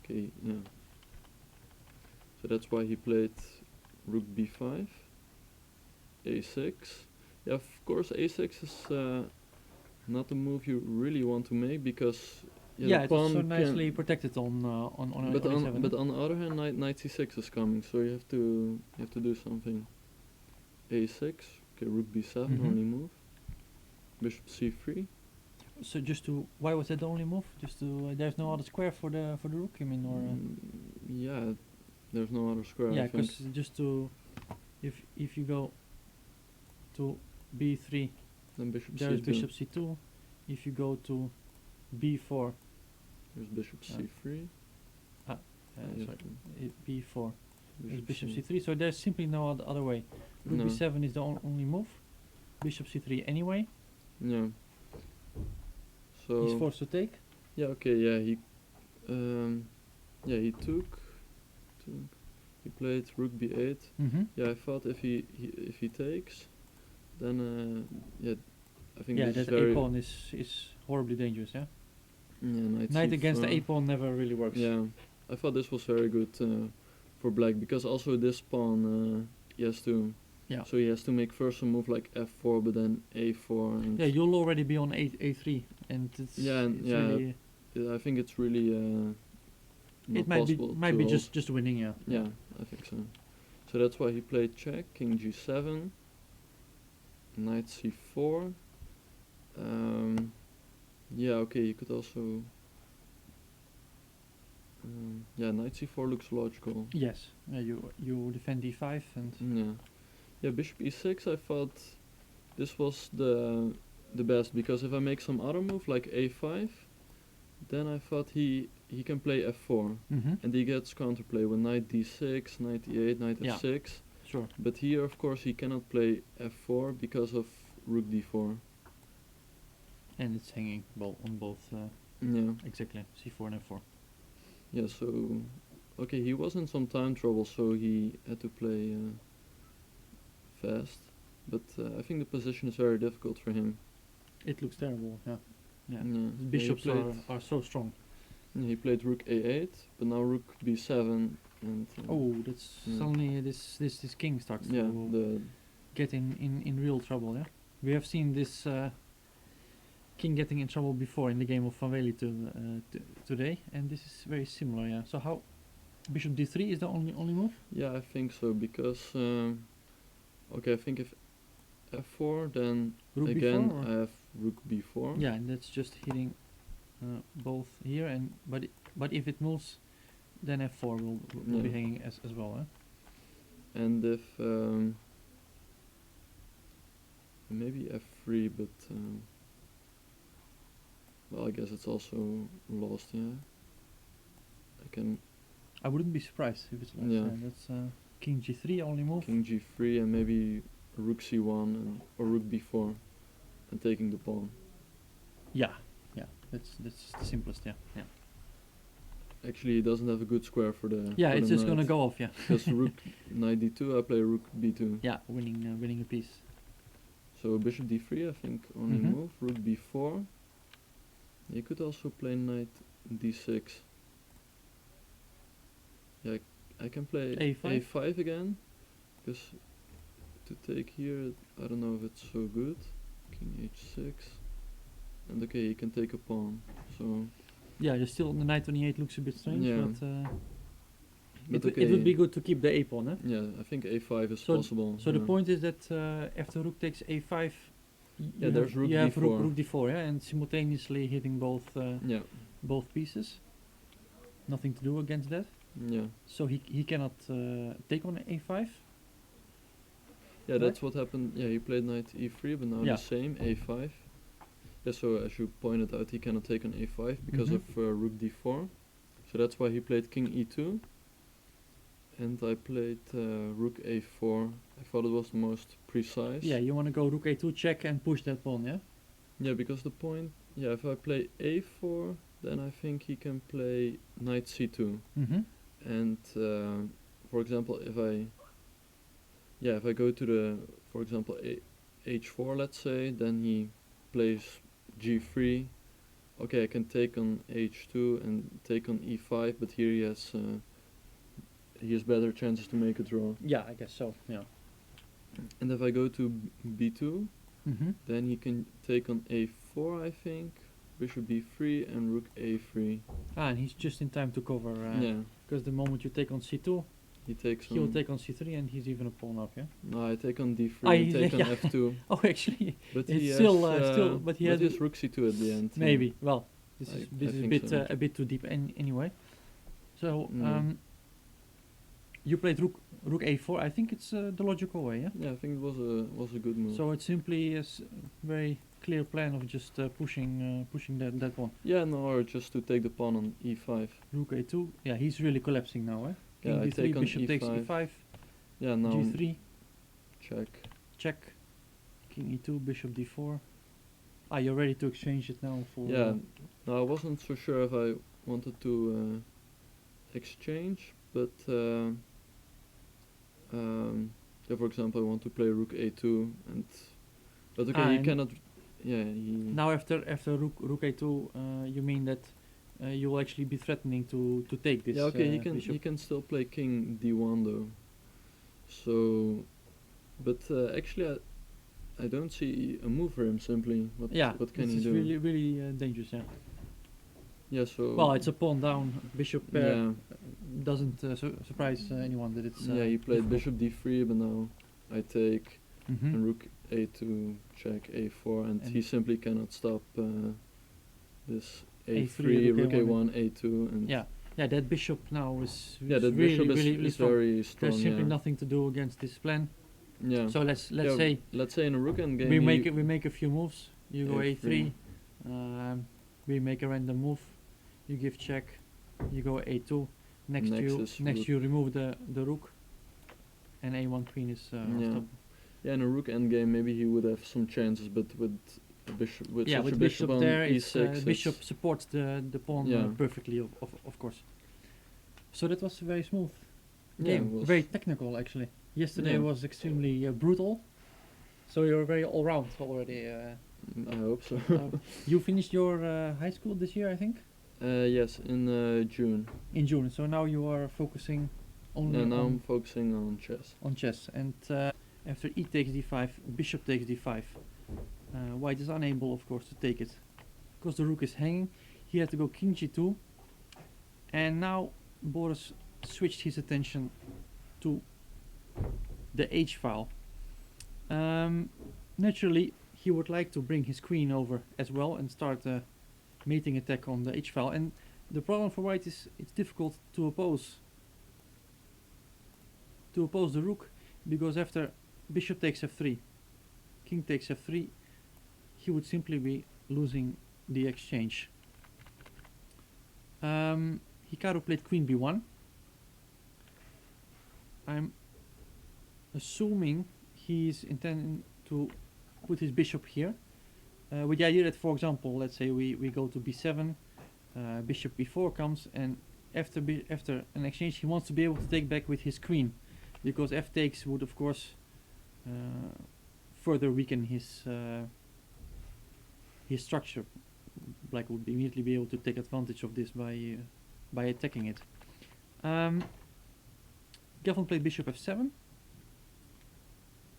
S5: okay, yeah. So that's why he played rook b5, a6. Yeah, of course a6 is not the move you really want to make because
S1: Yeah,
S5: the
S1: it's
S5: pawn
S1: so
S5: can-
S1: nicely protected on
S5: but
S1: on
S5: on
S1: a7.
S5: but on the other hand, knight c6 is coming, so you have to do something. a6, okay, rook b7
S1: Mhm.
S5: only move. Bishop c3.
S1: So just to why was that the only move? Just to there's no other square for the rook. I mean, or
S5: Yeah, there's no other square.
S1: yeah,
S5: I think.
S1: because just to if you go to b3,
S5: Then bishop
S1: there's
S5: c2.
S1: bishop c2. If you go to b4,
S5: There's bishop c3. Yeah,
S1: sorry, b4, there's bishop c3. So there's simply no other way. Rook
S5: No.
S1: b7 is the only move. Bishop c3 anyway.
S5: Yeah. So
S1: He's forced to take.
S5: yeah, okay, yeah, he took. He played rook b8.
S1: Mm-hmm.
S5: Yeah, I thought if he takes, then yeah, I think
S1: Yeah,
S5: this is
S1: that
S5: very
S1: a pawn is horribly dangerous. Yeah,
S5: yeah,
S1: knight against the
S5: c4.
S1: a pawn never really works.
S5: Yeah, I thought this was very good for black because also this pawn he has to.
S1: Yeah.
S5: So he has to make first a move like f4, but then a4. And
S1: Yeah, you'll already be on a3, and it's
S5: Yeah, and
S1: it's
S5: yeah,
S1: really,
S5: I think it's really not
S1: it might be
S5: possible
S1: might
S5: to
S1: be
S5: hold.
S1: just winning. Yeah.
S5: Yeah, I think so. So that's why he played check, king g7, knight c4. Yeah, okay, you could also. Yeah, knight c4 looks logical.
S1: Yes. Yeah, you defend d5 and
S5: Yeah, yeah, bishop e6. I thought this was the best because if I make some other move like a5, then I thought he can play f4
S1: mm-hmm.
S5: and he gets counterplay with knight d6, knight e8, knight
S1: Yeah.
S5: f6.
S1: Sure.
S5: But here, of course, he cannot play f4 because of rook d4.
S1: And it's hanging on both
S5: Yeah,
S1: exactly c4 and f4.
S5: yeah. So, okay, he was in some time trouble, so he had to play fast. But I think the position is very difficult for him.
S1: It looks terrible. Yeah. Yeah.
S5: Yeah.
S1: The bishops
S5: he played,
S1: are so strong.
S5: he played rook a8, but now rook b7 and.
S1: Oh, that's
S5: yeah.
S1: suddenly this king starts
S5: Yeah,
S1: to
S5: the
S1: get in real trouble. Yeah. We have seen this king getting in trouble before in the game of Van Wely today, and this is very similar. Yeah. So how bishop d3 is the only move?
S5: yeah, I think so because okay, I think if f4, then
S1: Rook
S5: again
S1: b4.
S5: I have rook b4.
S1: Yeah, and that's just hitting both here, and but if it moves, then f4 will be
S5: Yeah.
S1: hanging as well. Eh?
S5: And if maybe f3, but well, I guess it's also lost. Yeah, I can
S1: I wouldn't be surprised if it's lost.
S5: Yeah.
S1: That's king g3 only move.
S5: king g3 and maybe rook c1 or rook b4, and taking the pawn.
S1: Yeah, yeah. That's the simplest. Yeah, yeah.
S5: Actually, he doesn't have a good square for the.
S1: Yeah,
S5: for
S1: it's
S5: the
S1: just gonna
S5: knight.
S1: go off. Yeah.
S5: Because rook knight d2, I play rook b2.
S1: Yeah, winning a piece.
S5: So bishop d3, I think only
S1: Mhm.
S5: move. Rook b4. You could also play knight d6. Yeah, I can play
S1: A5?
S5: a5 again, because to take here, I don't know if it's so good. King h6, and okay, he can take a pawn. So,
S1: Yeah, just still the knight on e8 looks a bit strange,
S5: Yeah.
S1: but,
S5: but
S1: it would be good to keep the a pawn, eh?
S5: Yeah, I think a5 is
S1: So-
S5: possible.
S1: So the
S5: yeah.
S1: point is that after rook takes a5,
S5: Yeah, there's rook
S1: you have
S5: d4.
S1: rook d4, yeah, and simultaneously hitting
S5: Yeah,
S1: both pieces. Nothing to do against that.
S5: yeah,
S1: So he cannot take on a5.
S5: yeah. That's what happened. Yeah, he played knight e3, but now
S1: Yeah.
S5: the same a5. Yeah, so as you pointed out, he cannot take on a5 because
S1: Mhm.
S5: of rook d4. So that's why he played king e2. And I played rook a4. I thought it was the most precise.
S1: Yeah, you want to go rook a2 check and push that pawn, yeah?
S5: Yeah, because the point. Yeah, if I play a4, then I think he can play knight c2.
S1: Mm-hmm.
S5: And for example, if I go to the, for example, h4, let's say, then he plays g3. Okay, I can take on h2 and take on e5, but here he has better chances to make a draw.
S1: Yeah, I guess so. Yeah.
S5: And if I go to b2,
S1: Mm-hmm.
S5: then he can take on a4, I think, bishop b3 and rook a3.
S1: And he's just in time to cover.
S5: Yeah,
S1: Because the moment you take on c2,
S5: he takes
S1: he will
S5: on.
S1: take on c3, and he's even a pawn up. Yeah.
S5: No, I take on d3
S1: Ah,
S5: and
S1: he's-
S5: take on
S1: yeah.
S5: f2.
S1: Oh, actually,
S5: But
S1: It's
S5: he
S1: still,
S5: has,
S1: but he has
S5: has rook c2 at the end.
S1: maybe. Well, this
S5: I-
S1: is
S5: I
S1: this is a
S5: think
S1: bit
S5: so.
S1: a bit too deep anyway. So
S5: Mm.
S1: you played rook a4. I think it's the logical way. Yeah.
S5: Yeah, I think it was a good move.
S1: So it's simply a very clear plan of just pushing that one.
S5: Yeah, no, or just to take the pawn on e5.
S1: Rook a2. Yeah, he's really collapsing now. Eh? King
S5: Yeah, I
S1: d3,
S5: take on
S1: bishop takes
S5: e5.
S1: e5,
S5: Yeah, now
S1: g3,
S5: check.
S1: check, king e2, bishop d4. Ah, you're ready to exchange it now for.
S5: Yeah, no, I wasn't so sure if I wanted to exchange, but yeah, for example, I want to play rook a2, but okay, he
S1: and
S5: cannot. Yeah, he.
S1: Now after rook a2, you mean that you will actually be threatening to take this?
S5: Yeah, okay, he
S1: bishop.
S5: can still play king d1 though. So, but actually, I don't see a move for him. Simply, what can
S1: this
S5: he
S1: is
S5: do?
S1: really dangerous. Yeah.
S5: Yeah, so.
S1: Well, it's a pawn down. Bishop pair
S5: Yeah,
S1: doesn't surprise anyone that it's.
S5: yeah, he played
S1: d4.
S5: bishop d3, but now I take
S1: Mhm.
S5: and rook a2, check a4, and he
S1: And-
S5: simply cannot stop this
S1: A3,
S5: a3, rook
S1: a1,
S5: a1, a2, and
S1: Yeah, yeah, that bishop now is
S5: yeah,
S1: is
S5: the
S1: really,
S5: bishop
S1: really
S5: is
S1: strong.
S5: very strong.
S1: There's simply
S5: Yeah,
S1: nothing to do against this plan.
S5: yeah.
S1: So let's
S5: Yeah,
S1: say
S5: let's say in a rook endgame
S1: we
S5: he-
S1: make a few moves. You go
S5: A3.
S1: a3. We make a random move. You give check. You go a2. Next,
S5: Next
S1: you
S5: is
S1: next
S5: rook.
S1: you remove the rook. And a1 queen is
S5: Yeah.
S1: stop.
S5: Yeah, in a rook endgame maybe he would have some chances, but with a bishop, with
S1: Yeah,
S5: such
S1: with
S5: a bishop on
S1: there, it's,
S5: e6,
S1: bishop
S5: it's-
S1: supports the pawn
S5: Yeah.
S1: perfectly, of course. So that was a very smooth
S5: Yeah, it
S1: game,
S5: was-
S1: very technical actually. Yesterday
S5: Yeah.
S1: was extremely brutal. So you're very all round already.
S5: I hope so.
S1: You finished your high school this year, I think,
S5: Yes, in June.
S1: in June. So now you are focusing only
S5: Yeah, now I'm
S1: on,
S5: focusing on chess.
S1: on chess. And after e takes d5, bishop takes d5. White is unable, of course, to take it because the rook is hanging. He had to go king g2, and now Boris switched his attention to the h file. Naturally, he would like to bring his queen over as well and start a mating attack on the h file. And the problem for white is it's difficult to oppose the rook, because after bishop takes f3, king takes f3, he would simply be losing the exchange. Hikaru played queen b1. I'm assuming he's intending to put his bishop here, with the idea that, for example, let's say we go to b7, bishop b4 comes, and after an exchange he wants to be able to take back with his queen, because f takes would of course further weaken his structure. Black would immediately be able to take advantage of this by attacking it. Gelfand played bishop f7.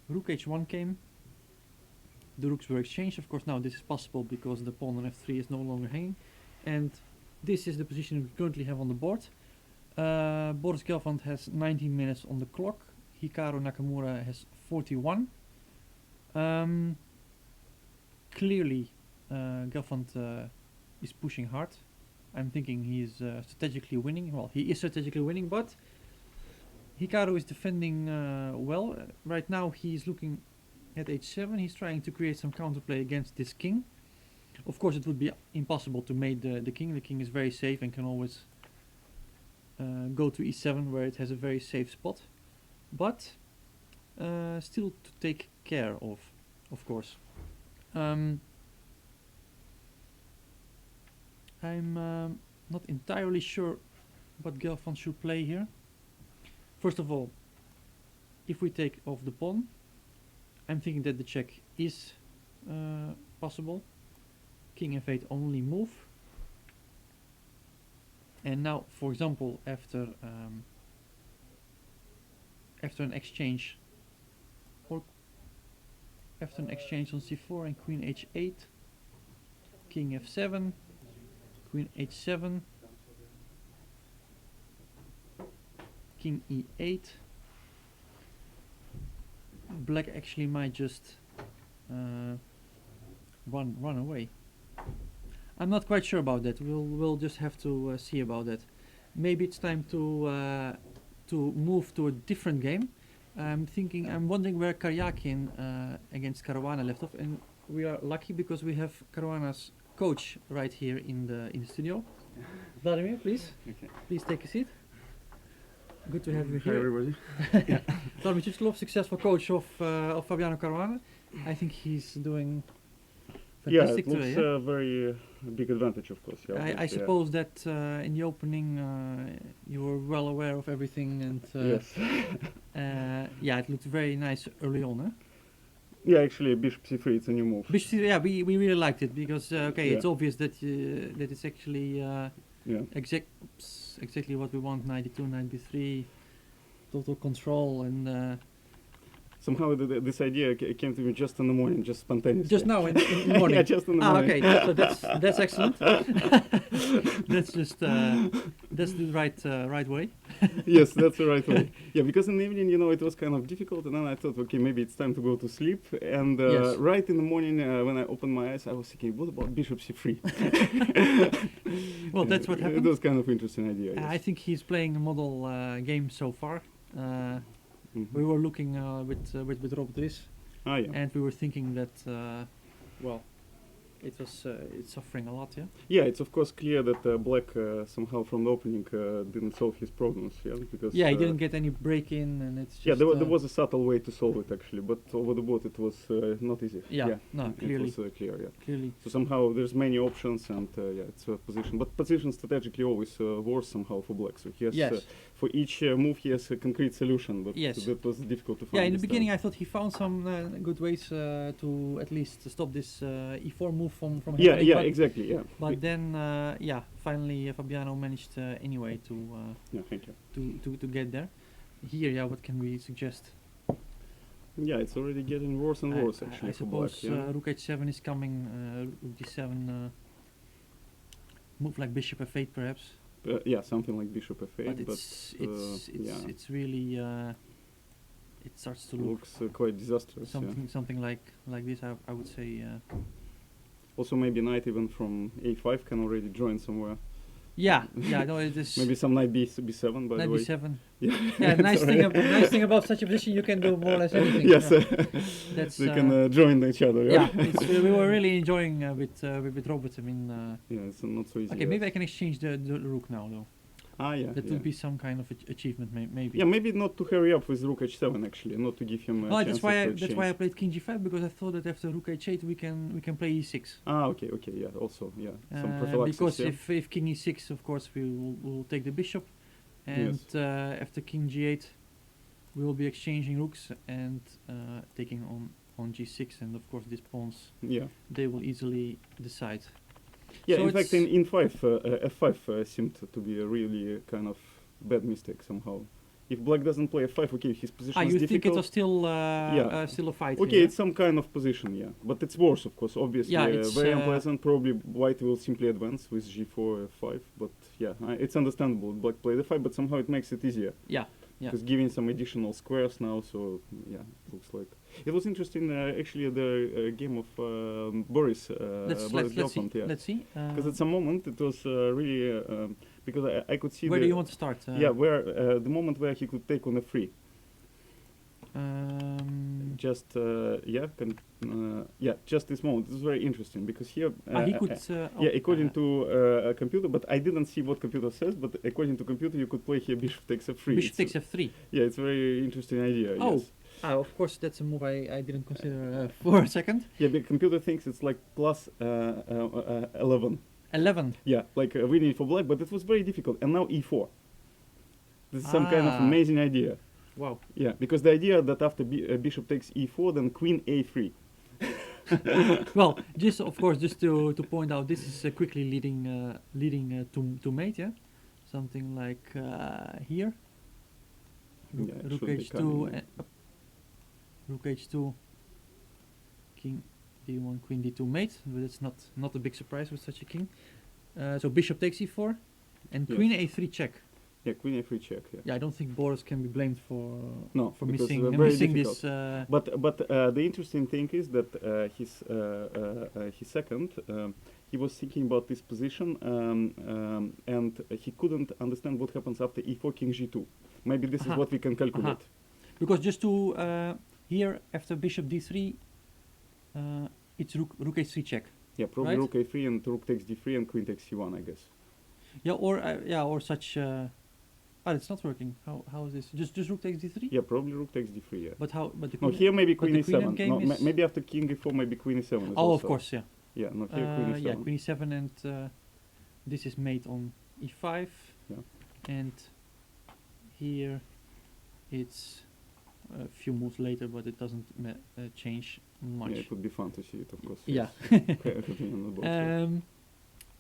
S1: Rook h1 came. The rooks were exchanged. Of course, now this is possible because the pawn on f3 is no longer hanging, and this is the position we currently have on the board. Boris Gelfand has 19 minutes on the clock. Hikaru Nakamura has 41. Clearly, Gelfand is pushing hard. I'm thinking he's strategically winning. Well, he is strategically winning, but Hikaru is defending well. Right now, he's looking at h7. He's trying to create some counterplay against this king. Of course, it would be impossible to mate the king. The king is very safe and can always go to e7, where it has a very safe spot. But still to take care of course. I'm not entirely sure what Gelfand should play here. First of all, if we take off the pawn, I'm thinking that the check is possible. King f8 only move. And now, for example, after an exchange, or after an exchange on c4 and queen h8, king f7, queen h7, king e8. Black actually might just run away. I'm not quite sure about that. We'll just have to see about that. Maybe it's time to move to a different game. I'm wondering where Karyakin against Caruana left off, and we are lucky because we have Caruana's coach right here in the studio. Vladimir, please,
S6: Okay.
S1: please take a seat. Good to have you
S6: Hi
S1: here.
S6: everybody.
S1: Vladimir Chichilov, successful coach of Fabiano Caruana. I think he's doing
S6: Yeah,
S1: fantastic
S6: it looks
S1: today. Yeah?
S6: a very big advantage, of course. Yeah,
S1: I
S6: obviously, yeah.
S1: suppose that in the opening you were well aware of everything, and
S6: Yes.
S1: yeah, it looked very nice early on. Huh?
S6: Yeah, actually, bishop c3, it's a new move.
S1: Yeah, we really liked it because okay,
S6: Yeah.
S1: it's obvious that that it's actually
S6: Yeah.
S1: exactly what we want. Knight d2, knight b3, total control, and
S6: Somehow this idea came to me just in the morning, just spontaneously.
S1: just now in the morning.
S6: Yeah, just in the morning.
S1: Okay, so that's excellent. That's just that's the right way.
S6: Yes, that's the right way. Yeah, because in the evening, it was kind of difficult, and then I thought, okay, maybe it's time to go to sleep. And
S1: Yes.
S6: right in the morning, when I opened my eyes, I was thinking, what about bishop c3?
S1: Well, that's what happened.
S6: It was kind of interesting idea.
S1: I
S6: Yes.
S1: think he's playing a model game so far.
S6: Mhm.
S1: We were looking with Robert Ries,
S6: Ah, yeah.
S1: and we were thinking that well, it's suffering a lot. Yeah.
S6: Yeah, it's of course clear that Black somehow from the opening didn't solve his problems. Yeah, because
S1: Yeah, he didn't get any break in, and it's just
S6: yeah, there was a subtle way to solve it actually, but over the board it was not easy.
S1: Yeah, no,
S6: it
S1: clearly.
S6: was clear. Yeah.
S1: clearly.
S6: So somehow there's many options, and yeah, it's a position. But position strategically always worse somehow for Black. So he has
S1: Yes.
S6: for each move he has a concrete solution, but
S1: Yes.
S6: that was difficult to find.
S1: Yeah, in the
S6: this
S1: beginning
S6: time.
S1: I thought he found some good ways to at least stop this e4 move from
S6: Yeah,
S1: happening,
S6: yeah,
S1: but,
S6: exactly. Yeah.
S1: but then yeah, finally Fabiano managed anyway
S6: Yeah, thank you.
S1: to get there. Here, yeah, what can we suggest?
S6: Yeah, it's already getting worse and worse actually
S1: I
S6: for Black.
S1: suppose
S6: Yeah.
S1: Rook h7 is coming. Rook d7. Move like bishop f8 perhaps.
S6: Yeah, something like bishop f8,
S1: But
S6: but yeah.
S1: it's really it starts to look
S6: looks quite disastrous. Yeah.
S1: something like this. I would say
S6: Also, maybe knight even from a5 can already join somewhere.
S1: Yeah, no, it is
S6: Maybe some knight b7, by the way.
S1: 97.
S6: Yeah,
S1: Yeah, nice
S6: sorry.
S1: nice thing about such a position, you can do more or less anything.
S6: Yes,
S1: Yeah. That's
S6: they can join each other.
S1: yeah. We were really enjoying with Robert. I mean,
S6: Yeah, it's not so easy.
S1: okay, maybe I can exchange the rook now though.
S6: Yeah.
S1: That
S6: yeah.
S1: would be some kind of achievement, maybe.
S6: Yeah, maybe not to hurry up with rook h7 actually, not to give him.
S1: No, that's why I
S6: exchange.
S1: played king g5 because I thought that after rook h8 we can play e6.
S6: Okay, yeah, also, yeah, some prophylaxis.
S1: Because
S6: yeah.
S1: if king e6, of course, we'll take the bishop, and after king g8, we will be exchanging rooks and taking on g6, and of course these pawns,
S6: Yeah.
S1: they will easily decide.
S6: Yeah,
S1: So
S6: in fact,
S1: it's-
S6: in 5, f5 seemed to be a really kind of bad mistake somehow. If black doesn't play f5, okay, his position is
S1: you
S6: difficult.
S1: think it was still
S6: Yeah.
S1: still a fight?
S6: Okay,
S1: here?
S6: it's some kind of position, yeah. But it's worse, of course, obviously.
S1: Yeah, it's,
S6: very unpleasant. Probably white will simply advance with g4, f5. But yeah, it's understandable. Black played f5, but somehow it makes it easier.
S1: Yeah.
S6: Because giving some additional squares now, so yeah, it looks like. It was interesting, actually, the game of Boris.
S1: Let's
S6: Boris
S1: see.
S6: Gelfand, yeah.
S1: Let's see.
S6: Because at some moment it was really because I could see
S1: Where
S6: the
S1: do you want to start?
S6: yeah, where the moment where he could take on a free. Just just this moment. This is very interesting because here
S1: he could.
S6: yeah, according to a computer, but I didn't see what computer says. But according to computer, you could play here bishop takes f3.
S1: Bishop takes f3.
S6: Yeah, it's a very interesting idea.
S1: Oh.
S6: Yes.
S1: Of course, that's a move I didn't consider for a second.
S6: Yeah, the computer thinks it's like plus 11.
S1: 11.
S6: Yeah, like winning for black, but it was very difficult. And now e4. This is some kind of amazing idea.
S1: Wow.
S6: Yeah, because the idea that after bishop takes e4, then queen a3.
S1: Well, just of course, just to point out, this is quickly leading to mate. Yeah, something like here. Rook,
S6: Yeah, it
S1: rook
S6: should be
S1: h2,
S6: coming.
S1: rook h2, king d1, queen d2 mate. But it's not a big surprise with such a king. So bishop takes e4, and
S6: Yes.
S1: queen a3 check.
S6: Yeah, queen a3 check. Yeah.
S1: Yeah, I don't think Boris can be blamed for
S6: No, because
S1: missing
S6: very
S1: missing
S6: difficult.
S1: this.
S6: But the interesting thing is that his second, he was thinking about this position, and he couldn't understand what happens after e4, king g2. Maybe this is
S1: Aha.
S6: what we can calculate.
S1: Because just to here after bishop d3, it's rook h3 check.
S6: Yeah, probably
S1: Right.
S6: rook a3 and rook takes d3 and queen takes c1, I guess.
S1: Yeah, or such. It's not working. How is this? Just rook takes d3.
S6: Yeah, probably rook takes d3. Yeah.
S1: But how? But the
S6: No,
S1: queen.
S6: here maybe
S1: but
S6: queen
S1: the queen
S6: e7.
S1: endgame
S6: No,
S1: is-
S6: maybe after king e4, maybe queen e7. Is
S1: Oh,
S6: also.
S1: of course, yeah.
S6: Yeah, no, here queen e7.
S1: Yeah, queen e7, and this is made on e5.
S6: Yeah.
S1: And here, it's a few moves later, but it doesn't change much.
S6: Yeah, it would be fun to see it, of course.
S1: Yeah.
S6: Everything on the board. Yeah.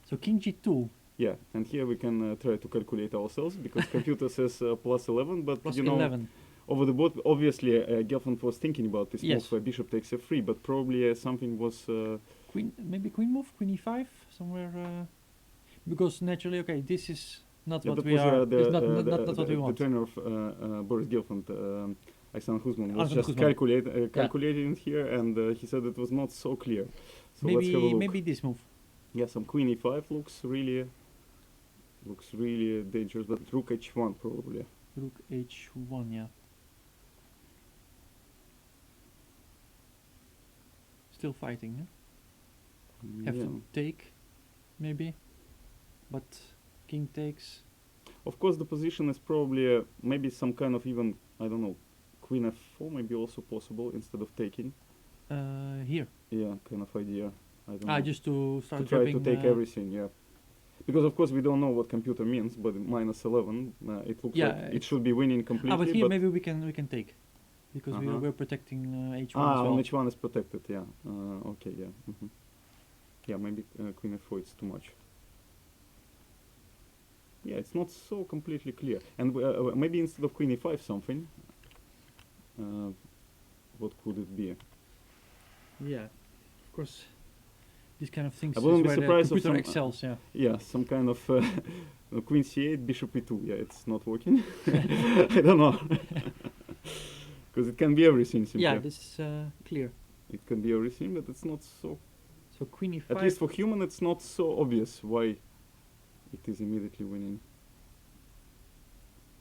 S1: So king g2
S6: Yeah, and here we can try to calculate ourselves because computer says plus 11, but
S1: plus
S6: you know,
S1: 11.
S6: over the board, obviously Gelfand was thinking about this
S1: Yes.
S6: move where bishop takes f3, but probably something was.
S1: Maybe queen move, queen e5 somewhere. Because naturally, okay, this is not
S6: Yeah,
S1: what
S6: that
S1: we
S6: was,
S1: are.
S6: the,
S1: It's not what we
S6: the
S1: want.
S6: trainer of Boris Gelfand, Alexander Huzman, was
S1: Alexander
S6: just
S1: Huzman.
S6: calculating it here, and he said it was not so clear. So let's have a
S1: Maybe
S6: look.
S1: maybe this move.
S6: Yeah, some queen e5 looks really dangerous, but rook h1 probably.
S1: Rook h1, yeah. Still fighting, yeah? Have
S6: Yeah.
S1: to take, maybe. But king takes.
S6: Of course, the position is probably maybe some kind of even, I don't know, queen f4 maybe also possible instead of taking.
S1: Here.
S6: Yeah, kind of idea. I don't know.
S1: Just to
S6: To
S1: start
S6: try to
S1: grabbing,
S6: take everything, yeah. Because of course we don't know what computer means, but minus 11, it looks
S1: Yeah,
S6: like it
S1: it's-
S6: should be winning completely.
S1: but here maybe we can take. Because
S6: Uh-huh.
S1: we're protecting h1 as
S6: on
S1: well.
S6: which one is protected? Yeah. Okay. Yeah. Yeah. Maybe queen f4 it's too much. Yeah, it's not so completely clear. And maybe instead of queen e5 something. What could it be?
S1: Yeah, of course. These kind of things
S6: I
S1: is
S6: wouldn't be
S1: where the
S6: surprised if
S1: computer
S6: some,
S1: excels, yeah.
S6: Yeah, some kind of queen c8, bishop e2. Yeah, it's not working. I don't know. Because it can be everything simply.
S1: Yeah, this is clear.
S6: It can be everything, but it's not so.
S1: So queen e5.
S6: At least for human, it's not so obvious why it is immediately winning.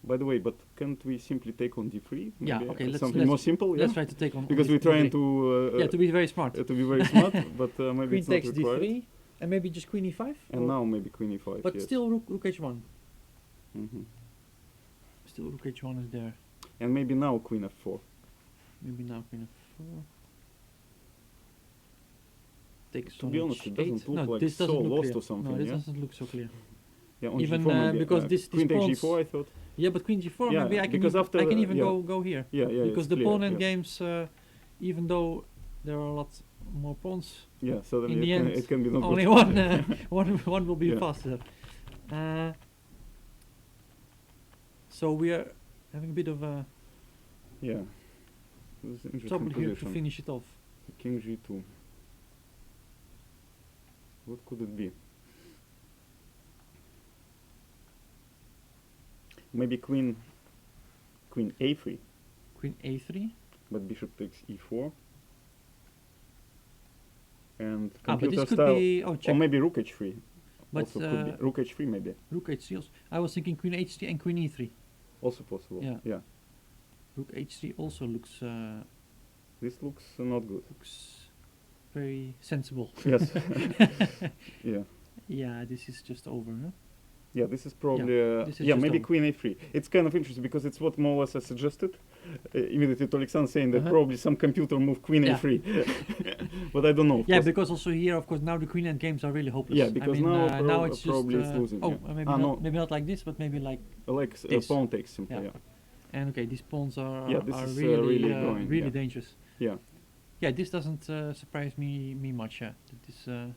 S6: By the way, but can't we simply take on d3?
S1: Yeah,
S6: Maybe,
S1: okay, let's-
S6: something
S1: let's-
S6: more simple.
S1: Let's
S6: Yeah,
S1: try to take on
S6: because
S1: this
S6: we're trying
S1: D3.
S6: to
S1: Yeah, to be very smart.
S6: to be very smart, but maybe
S1: Queen
S6: it's not
S1: takes
S6: required.
S1: d3, and maybe just queen e5.
S6: And
S1: or-
S6: now maybe queen e5.
S1: but
S6: yes.
S1: still rook h1.
S6: Mhm.
S1: Still rook h1 is there.
S6: And maybe now queen f4.
S1: Maybe now queen f4. Takes
S6: To
S1: on
S6: be honest, it
S1: h8.
S6: doesn't look
S1: no,
S6: like
S1: this doesn't
S6: so
S1: look
S6: lost
S1: clear.
S6: or something,
S1: No, this
S6: yeah?
S1: doesn't look so clear.
S6: Yeah, on
S1: Even,
S6: g4 maybe.
S1: because this
S6: queen takes
S1: pawns-
S6: g4, I thought.
S1: Yeah, but queen g4,
S6: Yeah,
S1: maybe I can
S6: because
S1: even,
S6: after,
S1: I can even
S6: yeah.
S1: go here.
S6: Yeah, yeah.
S1: Because
S6: it's
S1: the
S6: clear,
S1: pawn
S6: yeah.
S1: endgames, even though there are a lot more pawns,
S6: Yeah, so then
S1: in
S6: it,
S1: the
S6: can,
S1: end,
S6: it can be not
S1: only
S6: good.
S1: one will be
S6: Yeah.
S1: faster. So we are having a bit of a
S6: Yeah. This is an interesting
S1: trouble here to
S6: position.
S1: finish it off.
S6: King g2. What could it be? Maybe queen a3,
S1: Queen a3.
S6: but bishop takes e4. And
S1: But
S6: computer
S1: this could
S6: style,
S1: be
S6: or
S1: check.
S6: maybe rook h3.
S1: But
S6: Also could be rook h3 maybe.
S1: rook h3 also. I was thinking queen h3 and queen e3.
S6: Also possible.
S1: Yeah.
S6: Yeah.
S1: Rook h3 also looks
S6: This looks not good.
S1: very sensible.
S6: Yes. Yeah.
S1: Yeah, this is just over. Huh?
S6: Yeah, this is probably
S1: this is
S6: yeah,
S1: just
S6: maybe
S1: over.
S6: queen a3. It's kind of interesting because it's what more or less I suggested immediately to Alexander, saying that
S1: Uh-huh.
S6: probably some computer move queen
S1: Yeah.
S6: a3, but I don't know. of
S1: Yeah,
S6: course.
S1: because also here, of course, now the queen end games are really hopeless.
S6: Yeah,
S1: I
S6: because
S1: mean,
S6: now
S1: now it's just
S6: probably it's losing,
S1: oh,
S6: yeah.
S1: maybe
S6: Ah,
S1: not,
S6: no.
S1: maybe not like this, but maybe like.
S6: Like
S1: this.
S6: pawn takes simply.
S1: Yeah.
S6: Yeah.
S1: And okay, these pawns are
S6: Yeah, this
S1: are
S6: is,
S1: really
S6: really going,
S1: really
S6: yeah.
S1: dangerous.
S6: Yeah.
S1: Yeah, this doesn't surprise me much. Yeah, that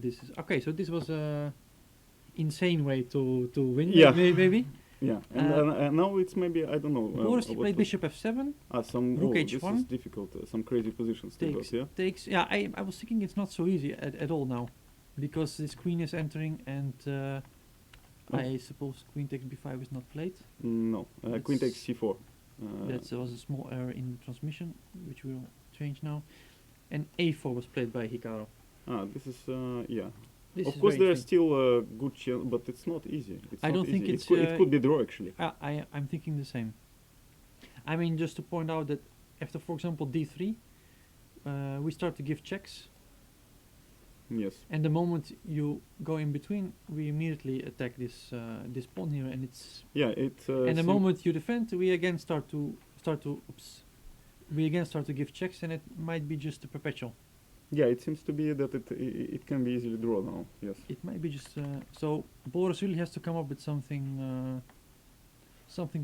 S1: this is okay. So this was a insane way to win.
S6: Yeah.
S1: Maybe.
S6: Yeah. And now it's maybe I don't know.
S1: Boris, you
S6: what
S1: played
S6: to-
S1: bishop f7.
S6: some
S1: rook
S6: this
S1: h1.
S6: is difficult. Some crazy positions to
S1: Takes
S6: go. Yeah.
S1: takes. Yeah, I was thinking it's not so easy at all now, because this queen is entering and.
S6: Oh.
S1: I suppose queen takes b5 is not played.
S6: No. Queen takes c4.
S1: That was a small error in transmission, which we'll change now. And a4 was played by Hikaru.
S6: This is yeah.
S1: This
S6: Of
S1: is
S6: course,
S1: very
S6: there's
S1: interesting.
S6: still a good chance, but it's not easy. It's
S1: I
S6: not
S1: don't think
S6: easy.
S1: it's,
S6: it could be draw actually.
S1: I'm thinking the same. I mean, just to point out that after, for example, d3, we start to give checks,
S6: Yes.
S1: and the moment you go in between, we immediately attack this this pawn here, and it's
S6: Yeah. It.
S1: and the moment you defend, we again start to we again start to give checks, and it might be just a perpetual.
S6: Yeah, it seems to be that it can be easily draw now. Yes.
S1: It might be just so. Boris really has to come up with something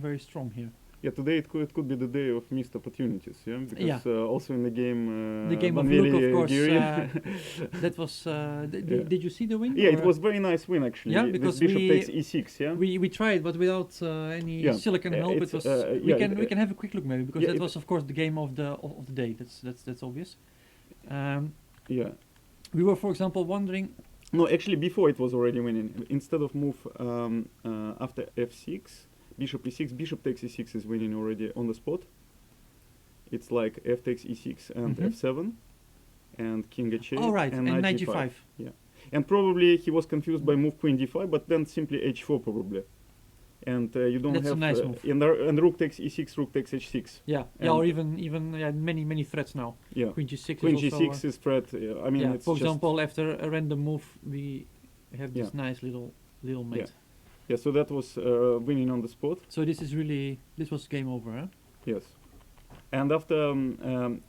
S1: very strong here.
S6: Yeah. Today it could be the day of missed opportunities. Yeah. Because
S1: Yeah.
S6: also in the game.
S1: The game of
S6: Vanveli,
S1: Rook, of course.
S6: Giri-
S1: That was.
S6: Yeah.
S1: Did you see the win?
S6: Yeah, it
S1: or-
S6: was very nice win actually.
S1: Yeah,
S6: This
S1: because
S6: bishop
S1: we-
S6: takes e6. Yeah.
S1: We tried, but without any
S6: Yeah,
S1: silicon help. It
S6: it's,
S1: was.
S6: yeah,
S1: we can have a quick look maybe, because
S6: yeah,
S1: that
S6: it-
S1: was of course the game of the day. That's obvious.
S6: Yeah.
S1: We were, for example, wondering.
S6: No, actually, before it was already winning. Instead of move after f6, bishop e6, bishop takes e6 is winning already on the spot. It's like f takes e6 and
S1: Mhm.
S6: f7, and king h8.
S1: Oh right, and knight
S6: g5.
S1: g5.
S6: And probably he was confused by move queen d5, but then simply h4 probably. And you don't
S1: That's a
S6: have
S1: nice move.
S6: and rook takes e6, rook takes h6.
S1: Yeah, or even many threats now.
S6: Yeah.
S1: Queen g6.
S6: Queen
S1: is also,
S6: g6 is threat. I mean,
S1: yeah,
S6: it's
S1: for
S6: just
S1: example, after a random move, we have this
S6: Yeah.
S1: nice little mate.
S6: yeah. So that was winning on the spot.
S1: So this was game over, huh?
S6: Yes. And after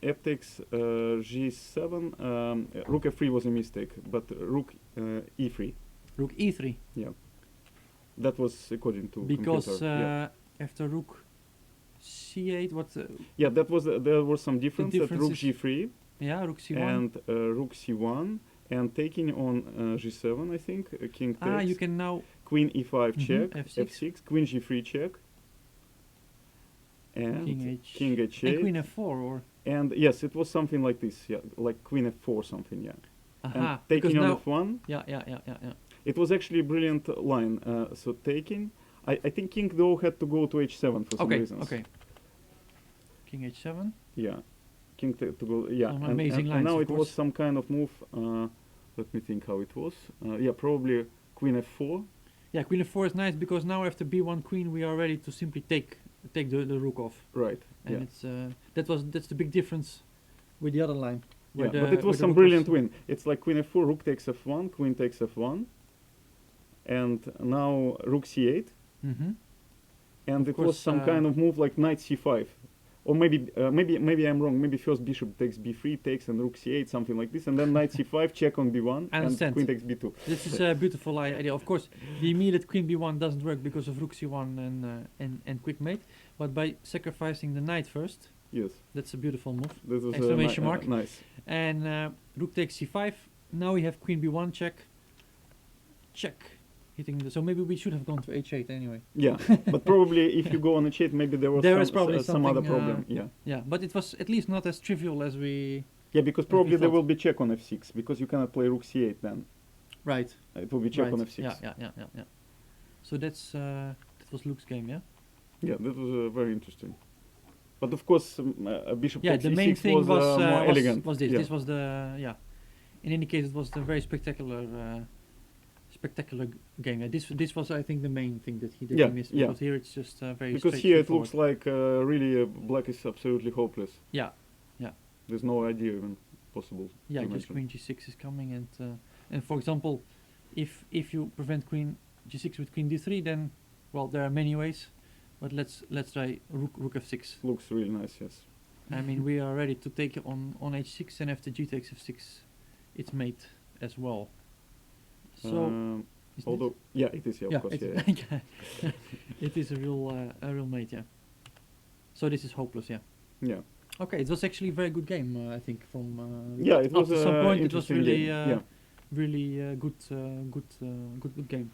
S6: f takes g7, rook f3 was a mistake, but rook e3.
S1: Rook e3,
S6: That was according to
S1: because
S6: computer.
S1: after rook c8, what?
S6: Yeah, that was there was some difference at rook
S1: difference is
S6: g3
S1: Yeah, rook c1.
S6: and rook c1 and taking on g7, I think. King takes.
S1: You can now.
S6: Queen e5 check,
S1: F6.
S6: f6, queen g3 check, and king h8,
S1: and queen f4 or.
S6: and yes, it was something like this, yeah, like queen f4 something, yeah.
S1: Aha,
S6: And
S1: because
S6: taking on
S1: now.
S6: f1,
S1: Yeah.
S6: it was actually a brilliant line. So taking, I think king though had to go to h7 for some reasons.
S1: Okay. King h7.
S6: Yeah, king to go. Yeah,
S1: Some
S6: and,
S1: amazing
S6: and
S1: lines,
S6: now
S1: of
S6: it was
S1: course.
S6: some kind of move. Let me think how it was. Yeah, probably queen f4.
S1: Yeah, queen f4 is nice because now after b1 queen we are ready to simply take the rook off,
S6: Right.
S1: and
S6: Yeah.
S1: it's that's the big difference with the other line.
S6: Yeah,
S1: where
S6: but
S1: the-
S6: it
S1: where
S6: was
S1: the
S6: some
S1: rook
S6: brilliant win. It's like queen f4, rook takes f1, queen takes f1, and now rook c8,
S1: Mhm.
S6: and
S1: Of
S6: it was
S1: course,
S6: some kind of move like knight c5, or maybe I'm wrong. Maybe first bishop takes b3, takes and rook c8, something like this, and then knight c5, check on b1,
S1: I
S6: and
S1: understand.
S6: queen takes b2.
S1: This is a beautiful idea. Of course, the immediate queen b1 doesn't work because of rook c1 and quick mate. But by sacrificing the knight first,
S6: Yes,
S1: that's a beautiful move.
S6: this was
S1: Exclamation mark.
S6: nice.
S1: And rook takes c5. Now we have queen b1 check. Check. Hitting the, so maybe we should have gone to h8 anyway.
S6: Yeah, but probably if you go on h8, maybe there was
S1: There
S6: some,
S1: was probably
S6: some other
S1: something,
S6: problem. Yeah.
S1: Yeah, but it was at least not as trivial as we.
S6: Yeah, because
S1: we
S6: probably there
S1: thought.
S6: will be check on f6 because you cannot play rook c8 then.
S1: Right.
S6: It will be check
S1: right.
S6: on f6.
S1: Yeah. So that's that was Luke's game, yeah.
S6: Yeah, that was very interesting. But of course, bishop
S1: Yeah,
S6: takes
S1: the
S6: e6
S1: main thing was
S6: more elegant.
S1: was this.
S6: Yeah.
S1: This was the yeah. In any case, it was the very spectacular game. Yeah, this was I think the main thing that he
S6: Yeah,
S1: missed,
S6: yeah.
S1: because here it's just very
S6: Because here it
S1: straightforward.
S6: looks like really black is absolutely hopeless.
S1: Yeah.
S6: There's no idea even possible.
S1: Yeah,
S6: to
S1: just
S6: mention.
S1: queen g6 is coming, and for example, if you prevent queen g6 with queen d3, then well there are many ways, but let's try rook f6.
S6: Looks really nice, yes.
S1: I mean we are ready to take it on h6, and after g takes f6, it's mate as well. So isn't it?
S6: although, yeah, it is, yeah, of course,
S1: it's
S6: yeah.
S1: yeah. It is a real mate, yeah. So this is hopeless, yeah.
S6: Yeah.
S1: Okay, it was actually a very good game, I think. From
S6: Yeah, it
S1: up
S6: was
S1: to some point, it was
S6: interesting
S1: really,
S6: game. Yeah.
S1: really good game.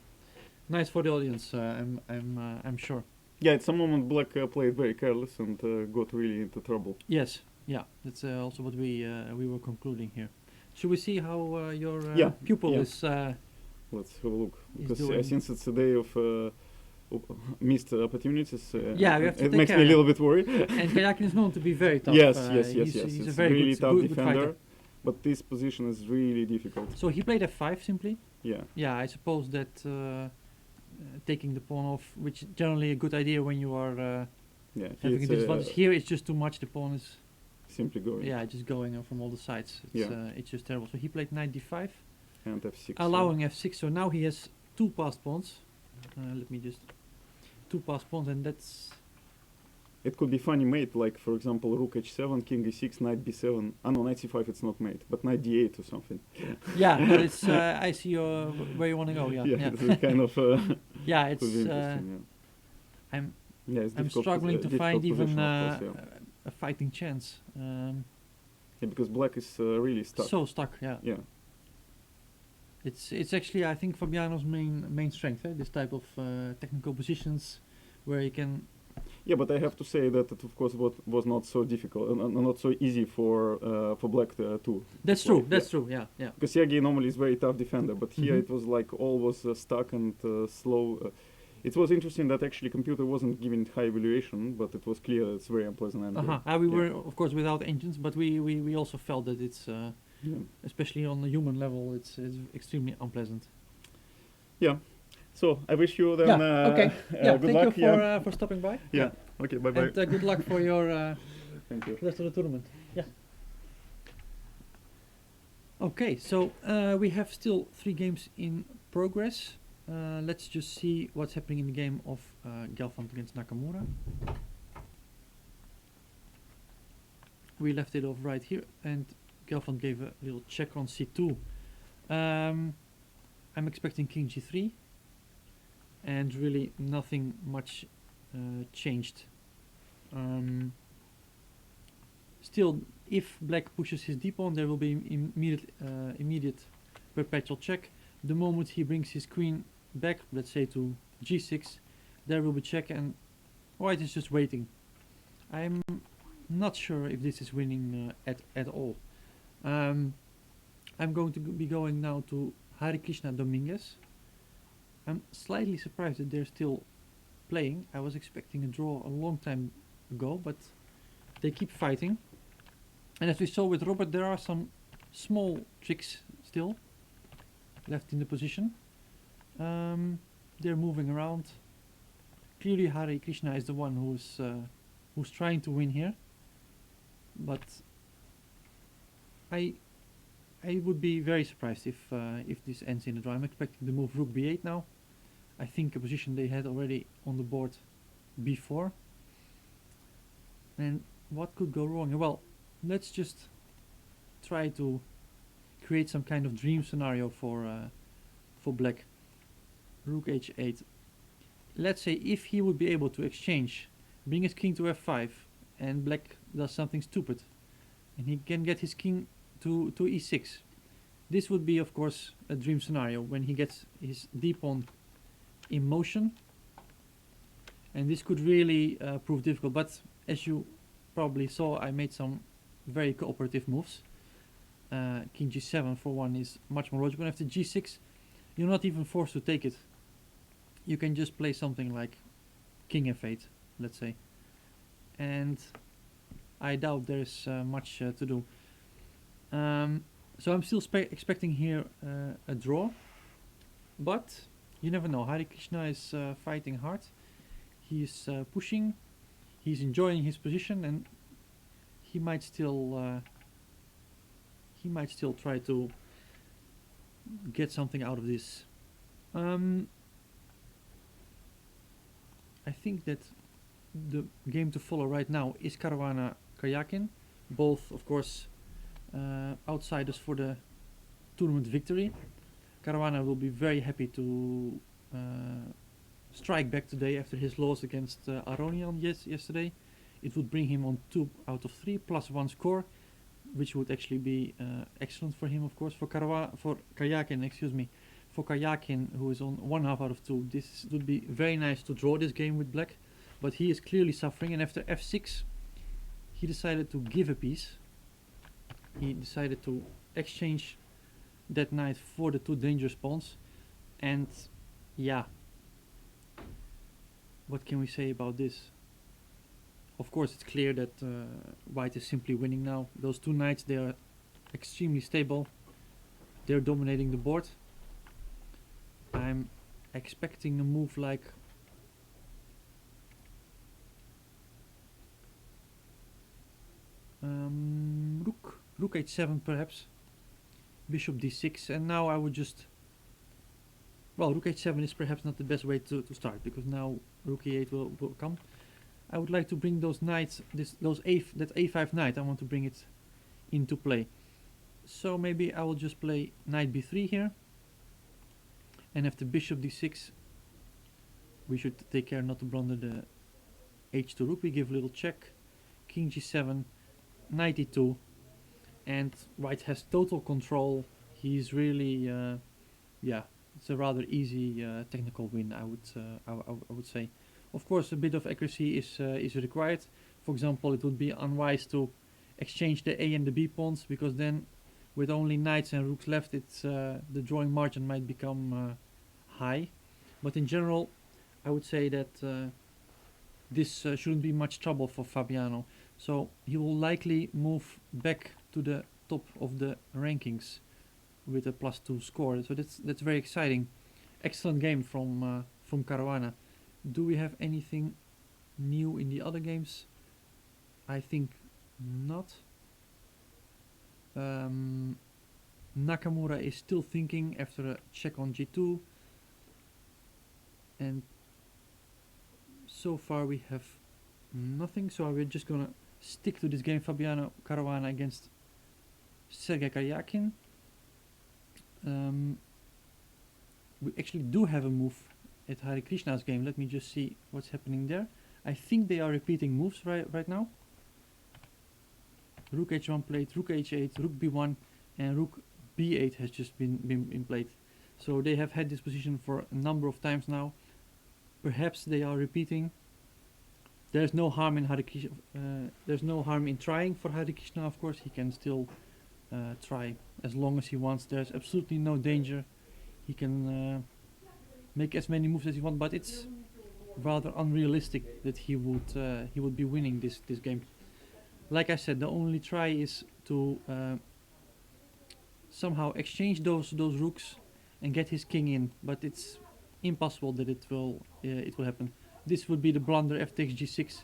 S1: Nice for the audience, I'm sure.
S6: Yeah, at some moment Black played very careless and got really into trouble.
S1: Yes, yeah, that's also what we were concluding here. Should we see how your
S6: Yeah,
S1: pupil
S6: yeah.
S1: is?
S6: Let's have a look.
S1: He's
S6: Because
S1: doing-
S6: since it's a day of missed opportunities,
S1: Yeah, we have to
S6: it
S1: take
S6: makes me
S1: care,
S6: a little bit worried.
S1: And Kayakin is known to be very tough.
S6: Yes,
S1: He's
S6: It's
S1: a very
S6: really
S1: good,
S6: tough
S1: good
S6: defender,
S1: fighter.
S6: but this position is really difficult.
S1: So he played f5 simply.
S6: Yeah.
S1: Yeah, I suppose that taking the pawn off, which is generally a good idea when you are
S6: Yeah.
S1: having a
S6: It's
S1: disadvantage. Here it's just too much. The pawn is
S6: simply going.
S1: just going from all the sides. It's,
S6: Yeah.
S1: it's just terrible. So he played knight d5,
S6: And f6.
S1: allowing f6. So now he has two passed pawns. Let me just two passed pawns, and that's
S6: It could be funny mate, like for example rook h7, king e6, knight b7. Ah no, knight c5 it's not mate, but knight d8 or something.
S1: yeah. But it's I see where you want to go. Yeah, yeah.
S6: This is kind of
S1: Yeah,
S6: could be
S1: it's
S6: interesting. Yeah.
S1: I'm
S6: Yeah, it's
S1: I'm
S6: difficult
S1: struggling to
S6: difficult
S1: find even
S6: position, of course,
S1: a fighting chance.
S6: yeah, because black is really stuck.
S1: So stuck. Yeah.
S6: Yeah.
S1: It's actually I think Fabiano's main strength. This type of technical positions where he can.
S6: Yeah, but I have to say that it of course was not so difficult and not so easy for black too.
S1: That's
S6: play.
S1: true. That's true. Yeah. Yeah.
S6: Because Sergei normally is very tough defender, but here
S1: Mhm.
S6: it was like all was stuck and slow. It was interesting that actually computer wasn't giving it high evaluation, but it was clear it's very unpleasant endgame.
S1: We
S6: Yeah.
S1: were of course without engines, but we also felt that it's
S6: Yeah.
S1: especially on the human level, it's extremely unpleasant.
S6: So I wish you then
S1: okay.
S6: good
S1: Thank
S6: luck.
S1: you for stopping by.
S6: Yeah. Okay, bye bye.
S1: And good luck for your
S6: Thank you.
S1: rest of the tournament. Yeah. Okay, so we have still 3 games in progress. Let's just see what's happening in the game of Gelfand against Nakamura. We left it off right here, and Gelfand gave a little check on c2. I'm expecting king g3, and really nothing much changed. Still, if black pushes his d pawn, there will be immediate perpetual check. The moment he brings his queen back, let's say to g6, there will be check, and white is just waiting. I'm not sure if this is winning at all. I'm going to be going now to Hare Krishna Dominguez. I'm slightly surprised that they're still playing. I was expecting a draw a long time ago, but they keep fighting. And as we saw with Robert, there are some small tricks still left in the position. They're moving around. Clearly, Hare Krishna is the one who's trying to win here. But I I would be very surprised if this ends in a draw. I'm expecting the move Rook B8 now. I think a position they had already on the board before. And what could go wrong? Well, let's just try to create some kind of dream scenario for Black. Rook H8. Let's say if he would be able to exchange, bring his king to F5, and Black does something stupid, and he can get his king to E6. This would be, of course, a dream scenario when he gets his d pawn in motion, and this could really prove difficult. But as you probably saw, I made some very cooperative moves. King G7 for one is much more logical. After G6, you're not even forced to take it. You can just play something like King F8, let's say, and I doubt there's much to do. So I'm still expecting here a draw, but you never know. Hare Krishna is fighting hard. He's pushing. He's enjoying his position, and he might still try to get something out of this. I think that the game to follow right now is Caruana Karyakin, both, of course, outsiders for the tournament victory. Caruana will be very happy to strike back today after his loss against Aronian yesterday. It would bring him on 2 out of 3 plus 1 score, which would actually be excellent for him, of course. For Karyakin, for Karyakin, who is on 1/2 out of 2, this would be very nice to draw this game with Black, but he is clearly suffering, and after F6 he decided to give a piece. He decided to exchange that knight for the 2 dangerous pawns, and yeah, what can we say about this? Of course, it's clear that White is simply winning now. Those 2 knights, they are extremely stable. They're dominating the board. I'm expecting a move like Rook H7 perhaps, Bishop D6, and now I would just, well, Rook H7 is perhaps not the best way to start, because now Rook E8 will come. I would like to bring those knights, that A5 knight, I want to bring it into play. So maybe I will just play Knight B3 here, and after Bishop D6 we should take care not to blunder the H2 rook. We give a little check, King G7, Knight E2, and White has total control. He's really, yeah, it's a rather easy technical win, I would say. Of course, a bit of accuracy is required. For example, it would be unwise to exchange the A and the B pawns, because then, with only knights and rooks left, it's the drawing margin might become high. But in general, I would say that this shouldn't be much trouble for Fabiano. So he will likely move back to the top of the rankings with a +2 score. So that's very exciting. Excellent game from Caruana. Do we have anything new in the other games? I think not. Nakamura is still thinking after a check on G2, and so far we have nothing, so we're just gonna stick to this game. Fabiano Caruana against Sergei Karyakin. We actually do have a move at Hare Krishna's game. Let me just see what's happening there. I think they are repeating moves right now. Rook H1 played, Rook H8, Rook B1, and Rook B8 has just been played. So they have had this position for a number of times now. Perhaps they are repeating. There's no harm in Hare Krishna. There's no harm in trying for Hare Krishna. Of course, he can still try as long as he wants. There's absolutely no danger. He can make as many moves as he wants, but it's rather unrealistic that he would be winning this game. Like I said, the only try is to somehow exchange those rooks and get his king in, but it's impossible that it will happen. This would be the blunder. F takes g6,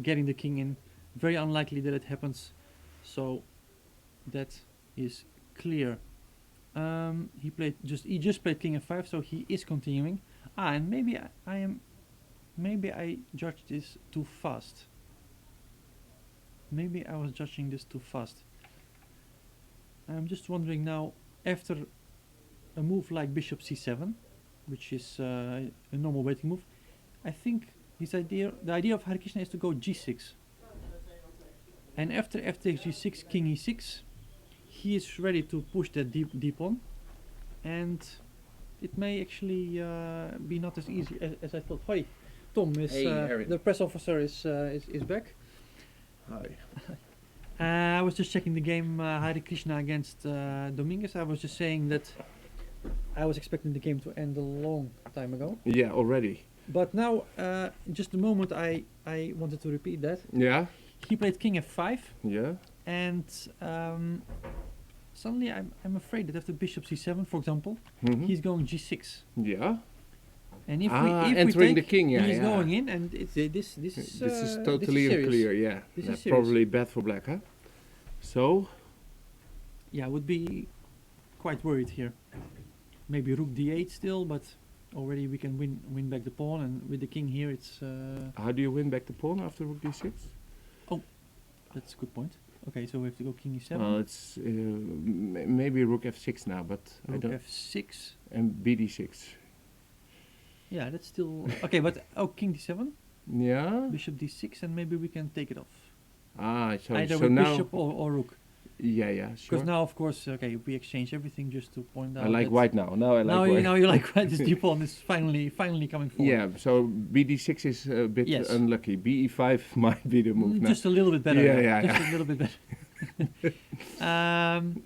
S1: getting the king in. Very unlikely that it happens. So that is clear. He just played king f5, so he is continuing. And maybe I judged this too fast. Maybe I was judging this too fast. I'm just wondering now, after a move like bishop c7, which is a normal waiting move, I think the idea of Hare Krishna is to go g6. And after f takes g6, king e6, he is ready to push that deep pawn, and it may actually be not as easy as I thought. Hi, Tom is
S2: Hey, Aaron.
S1: the press officer is back.
S2: Hi.
S1: I was just checking the game Hare Krishna against Dominguez. I was just saying that I was expecting the game to end a long time ago,
S2: Yeah, already.
S1: but now just the moment I wanted to repeat that,
S2: Yeah,
S1: he played king f5,
S2: yeah.
S1: and suddenly I'm afraid that after bishop c7, for example,
S2: Mhm.
S1: he's going g6.
S2: Yeah.
S1: And if
S2: entering
S1: we
S2: the king, yeah,
S1: he's
S2: yeah.
S1: going in, and it's this
S2: This
S1: is
S2: is totally
S1: serious.
S2: unclear, yeah.
S1: This is
S2: That's
S1: serious.
S2: probably bad for black, huh? So,
S1: Yeah, I would be quite worried here. Maybe rook d8 still, but already we can win back the pawn, and with the king here, it's
S2: how do you win back the pawn after rook d6?
S1: that's a good point. Okay, so we have to go king e7,
S2: Well, it's maybe rook f6 now, but I
S1: rook
S2: don't.
S1: f6.
S2: And bd6.
S1: Yeah, that's still okay. But king d7,
S2: Yeah.
S1: bishop d6, and maybe we can take it off.
S2: So
S1: Either
S2: so
S1: with
S2: now.
S1: bishop or rook.
S2: Yeah, yeah, sure.
S1: Because now, of course, okay, we exchange everything just to point out.
S2: I like
S1: that
S2: white now. Now I like
S1: now
S2: white.
S1: now you like white. This deep pawn is finally coming forward.
S2: Yeah, so bd6 is a bit
S1: Yes.
S2: unlucky. be5 might be the move now.
S1: Just a little bit better.
S2: Yeah, yeah,
S1: just
S2: yeah.
S1: a little bit better.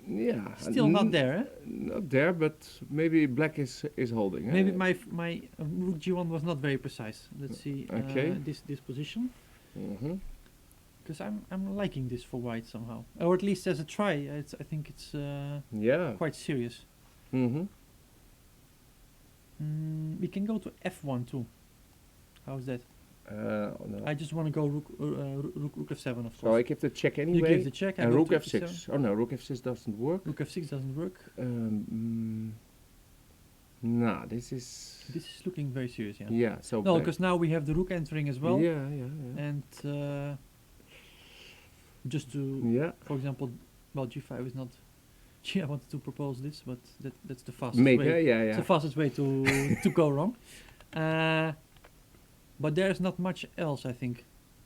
S2: Yeah.
S1: Still not there. Eh?
S2: Not there, but maybe black is holding.
S1: Maybe my rook g1 was not very precise. Let's see.
S2: Okay.
S1: This position,
S2: Hmm.
S1: because I'm liking this for white somehow, or at least as a try. I think it's
S2: Yeah.
S1: quite serious.
S2: Hmm.
S1: We can go to f1 too. How's that?
S2: No.
S1: I just want to go rook f7, of
S2: So I
S1: course.
S2: give the check
S1: You
S2: anyway.
S1: give the check. I
S2: And
S1: go
S2: rook
S1: to
S2: f6. Oh no, rook f6 doesn't work.
S1: Rook f6 doesn't work.
S2: Nah, this is.
S1: This is looking very serious, yeah.
S2: Yeah. So.
S1: No,
S2: black-
S1: because now we have the rook entering as well,
S2: Yeah, yeah, yeah.
S1: and just to,
S2: Yeah.
S1: for example, well, g5 is not. Gee, I wanted to propose this, but that's the fastest
S2: Make
S1: way.
S2: yeah,
S1: It's
S2: yeah.
S1: the fastest way to go wrong. But there's not much else, I think.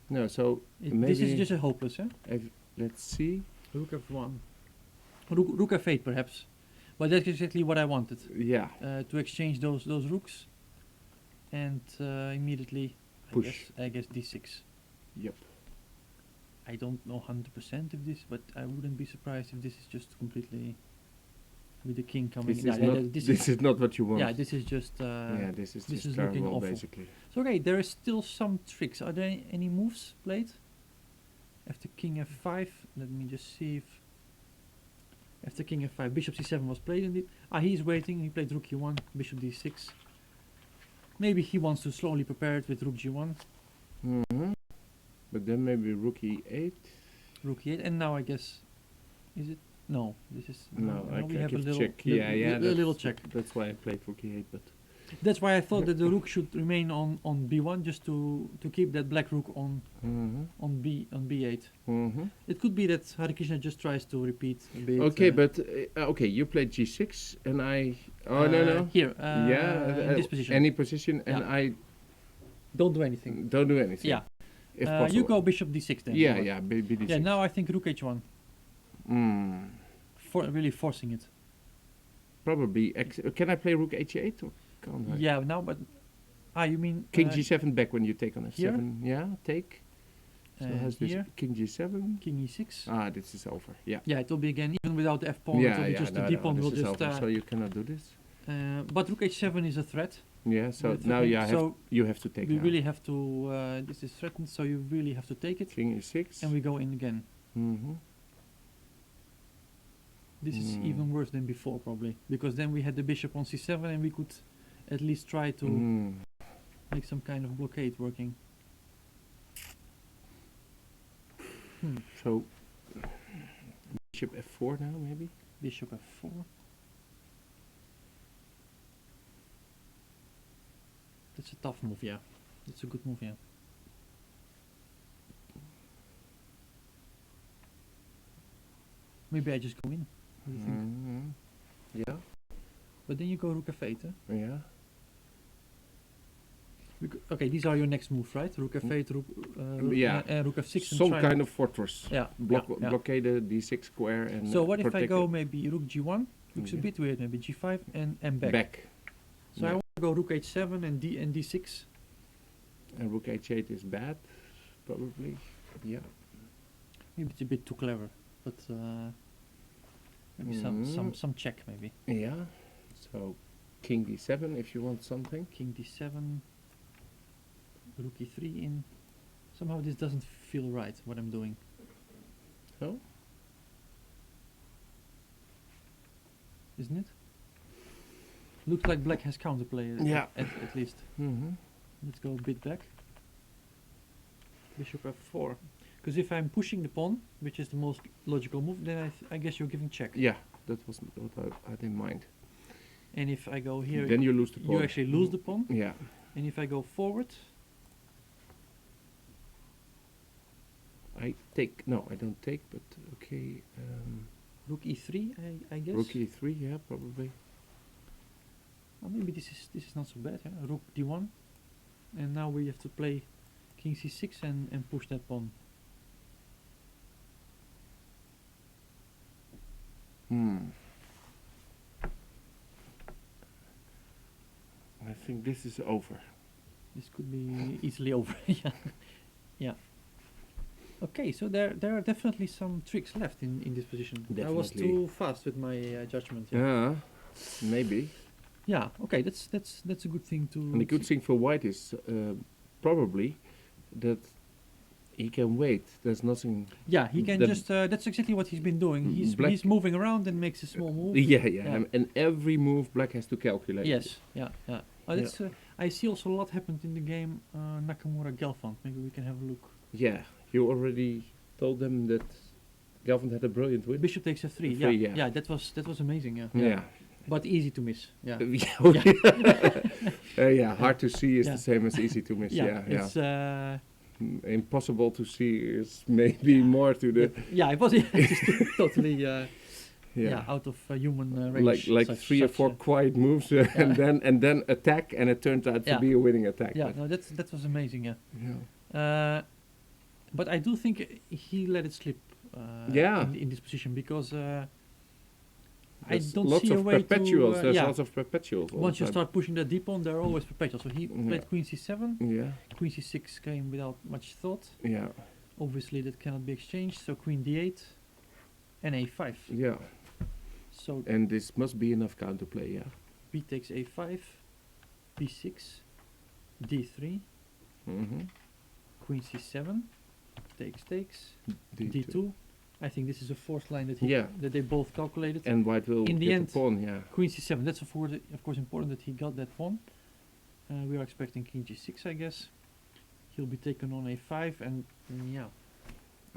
S2: No, so
S1: This
S2: Maybe-
S1: is just a hopeless, eh?
S2: let's see.
S1: Rook f1. Rook f8, perhaps. But that's exactly what I wanted.
S2: Yeah.
S1: To exchange those rooks, and immediately,
S2: Push.
S1: I guess d6.
S2: Yep.
S1: I don't know 100% if this, but I wouldn't be surprised if this is just completely with the king coming
S2: This
S1: in.
S2: is
S1: Yeah,
S2: not. This is not what you want.
S1: yeah, this is just.
S2: Yeah, this is
S1: this
S2: just
S1: is looking
S2: terrible,
S1: awful.
S2: basically.
S1: So okay, there is still some tricks. Are there any moves played? After king f5, let me just see if. After king f5, bishop c7 was played indeed. He's waiting. He played rook e1, bishop d6. Maybe he wants to slowly prepare it with rook g1,
S2: Hmm. But then maybe rook e8.
S1: rook e8, and now I guess, is it? No, this is.
S2: No,
S1: now we
S2: I
S1: have a
S2: give
S1: little,
S2: check. Yeah, yeah.
S1: a little
S2: that's-
S1: check.
S2: That's why I played rook e8, but.
S1: That's why I thought that the rook should remain on b1, just to keep that black rook on on b8.
S2: Mm-hmm.
S1: It could be that Hare Krishna just tries to repeat a bit.
S2: Okay, but okay, you played g6 and I. Oh no no.
S1: Here,
S2: Yeah,
S1: in this position.
S2: any position, and
S1: Yeah.
S2: I
S1: Don't do anything.
S2: don't do anything.
S1: Yeah.
S2: If
S1: You
S2: possible.
S1: go bishop d6 then.
S2: Yeah,
S1: or-
S2: yeah, bd6.
S1: Yeah, now I think rook h1,
S2: Mm,
S1: really forcing it.
S2: probably. Can I play rook h8 or can't I?
S1: Yeah, now but you mean
S2: King g7 back when you take on f7.
S1: here?
S2: Yeah, take. So has this
S1: here,
S2: king g7.
S1: king e6.
S2: This is over. Yeah.
S1: Yeah, it will be again even without the f pawn. It
S2: Yeah,
S1: will be
S2: yeah.
S1: just
S2: No,
S1: the d
S2: no,
S1: pawn
S2: this
S1: will
S2: is
S1: just.
S2: over, so you cannot do this.
S1: But rook h7 is a threat.
S2: Yeah. So
S1: It's
S2: now
S1: okay. So
S2: you have to take.
S1: we
S2: now.
S1: really have to. This is threatened, so you really have to take it,
S2: King e6.
S1: and we go in again.
S2: Mm-hmm.
S1: This is
S2: Mm.
S1: even worse than before, probably, because then we had the bishop on c7, and we could at least try to make some kind of blockade working.
S2: So bishop f4 now, maybe.
S1: Bishop f4. That's a tough move, yeah. That's a good move, yeah. Maybe I just go in. What do you think?
S2: Yeah.
S1: But then you go rook f8, eh?
S2: Yeah.
S1: Okay, these are your next moves, right? Rook f8, rook,
S2: Yeah.
S1: rook f6.
S2: Some
S1: and try
S2: kind of fortress.
S1: yeah,
S2: Blockade the d6 square and.
S1: So what if I
S2: protect
S1: go
S2: it.
S1: maybe rook g1? Looks a
S2: Yeah.
S1: bit weird. Maybe g5 and back.
S2: Back.
S1: So I want to go rook h7 and d6.
S2: And rook h8 is bad, probably. Yeah.
S1: Maybe it's a bit too clever, but maybe some check maybe.
S2: Yeah. So king d7 if you want something.
S1: King d7, rook e3 in. Somehow this doesn't feel right. What I'm doing.
S2: Oh.
S1: Isn't it? Looks like black has counterplay
S2: Yeah.
S1: at least. Let's go a bit back. Bishop f4. Because if I'm pushing the pawn, which is the most logical move, then I guess you're giving check.
S2: Yeah, that was what I had in mind.
S1: And if I go here,
S2: Then you lose the pawn.
S1: you actually lose the pawn.
S2: Yeah.
S1: And if I go forward,
S2: I take. No, I don't take. But okay.
S1: rook e3, I guess.
S2: Rook e3. Yeah, probably.
S1: Well, maybe this is not so bad. Huh? Rook d1, and now we have to play king c6 and push that pawn.
S2: I think this is over.
S1: This could be easily over. Yeah, yeah. Okay, so there are definitely some tricks left in this position. I was
S2: Definitely.
S1: too fast with my judgment.
S2: Yeah. Maybe.
S1: Yeah. Okay, that's a good thing to.
S2: And the good thing for white is probably that he can wait. There's nothing.
S1: Yeah, he can
S2: the
S1: just. That's exactly what he's been doing. He's
S2: black-
S1: moving around and makes a small move.
S2: Yeah.
S1: Yeah.
S2: And every move black has to calculate.
S1: Yes. Yeah. Yeah. Oh, that's. I see also a lot happened in the game Nakamura Gelfand. Maybe we can have a look.
S2: Yeah. You already told them that Galvin had a brilliant win.
S1: Bishop takes f3.
S2: F3,
S1: Yeah.
S2: yeah.
S1: Yeah. That was amazing. Yeah.
S2: Yeah.
S1: But easy to miss. Yeah.
S2: Yeah. Hard to see is
S1: Yeah.
S2: the same as easy to miss. Yeah.
S1: It's.
S2: Impossible to see is maybe more to the.
S1: Yeah, it was just totally. Yeah, out of human range.
S2: Like
S1: such-
S2: 3 or
S1: such,
S2: 4 quiet moves and then attack, and it turned out to
S1: Yeah.
S2: be a winning attack.
S1: Yeah,
S2: but-
S1: no, that was amazing. Yeah.
S2: yeah.
S1: But I do think he let it slip.
S2: Yeah.
S1: In this position because I
S2: There's
S1: don't
S2: lots
S1: see a
S2: of
S1: way
S2: perpetuals.
S1: to.
S2: There's
S1: Yeah.
S2: lots of perpetuals. all
S1: Once
S2: the
S1: you
S2: time.
S1: start pushing that deep on, they're always perpetual. So he played queen c7,
S2: Yeah.
S1: queen c6 came without much thought.
S2: Yeah.
S1: Obviously, that cannot be exchanged. So queen d8 and a5.
S2: Yeah.
S1: So
S2: And this must be enough counterplay. Yeah.
S1: b takes a5, b6, d3,
S2: Mm-hmm.
S1: queen c7, takes, d2. I think this is a fourth line that
S2: Yeah.
S1: that they both calculated.
S2: And white will
S1: In the
S2: get
S1: end-
S2: the pawn. Yeah.
S1: Queen c7. That's of course important that he got that pawn. We are expecting king g6, I guess. He'll be taken on a5, and yeah,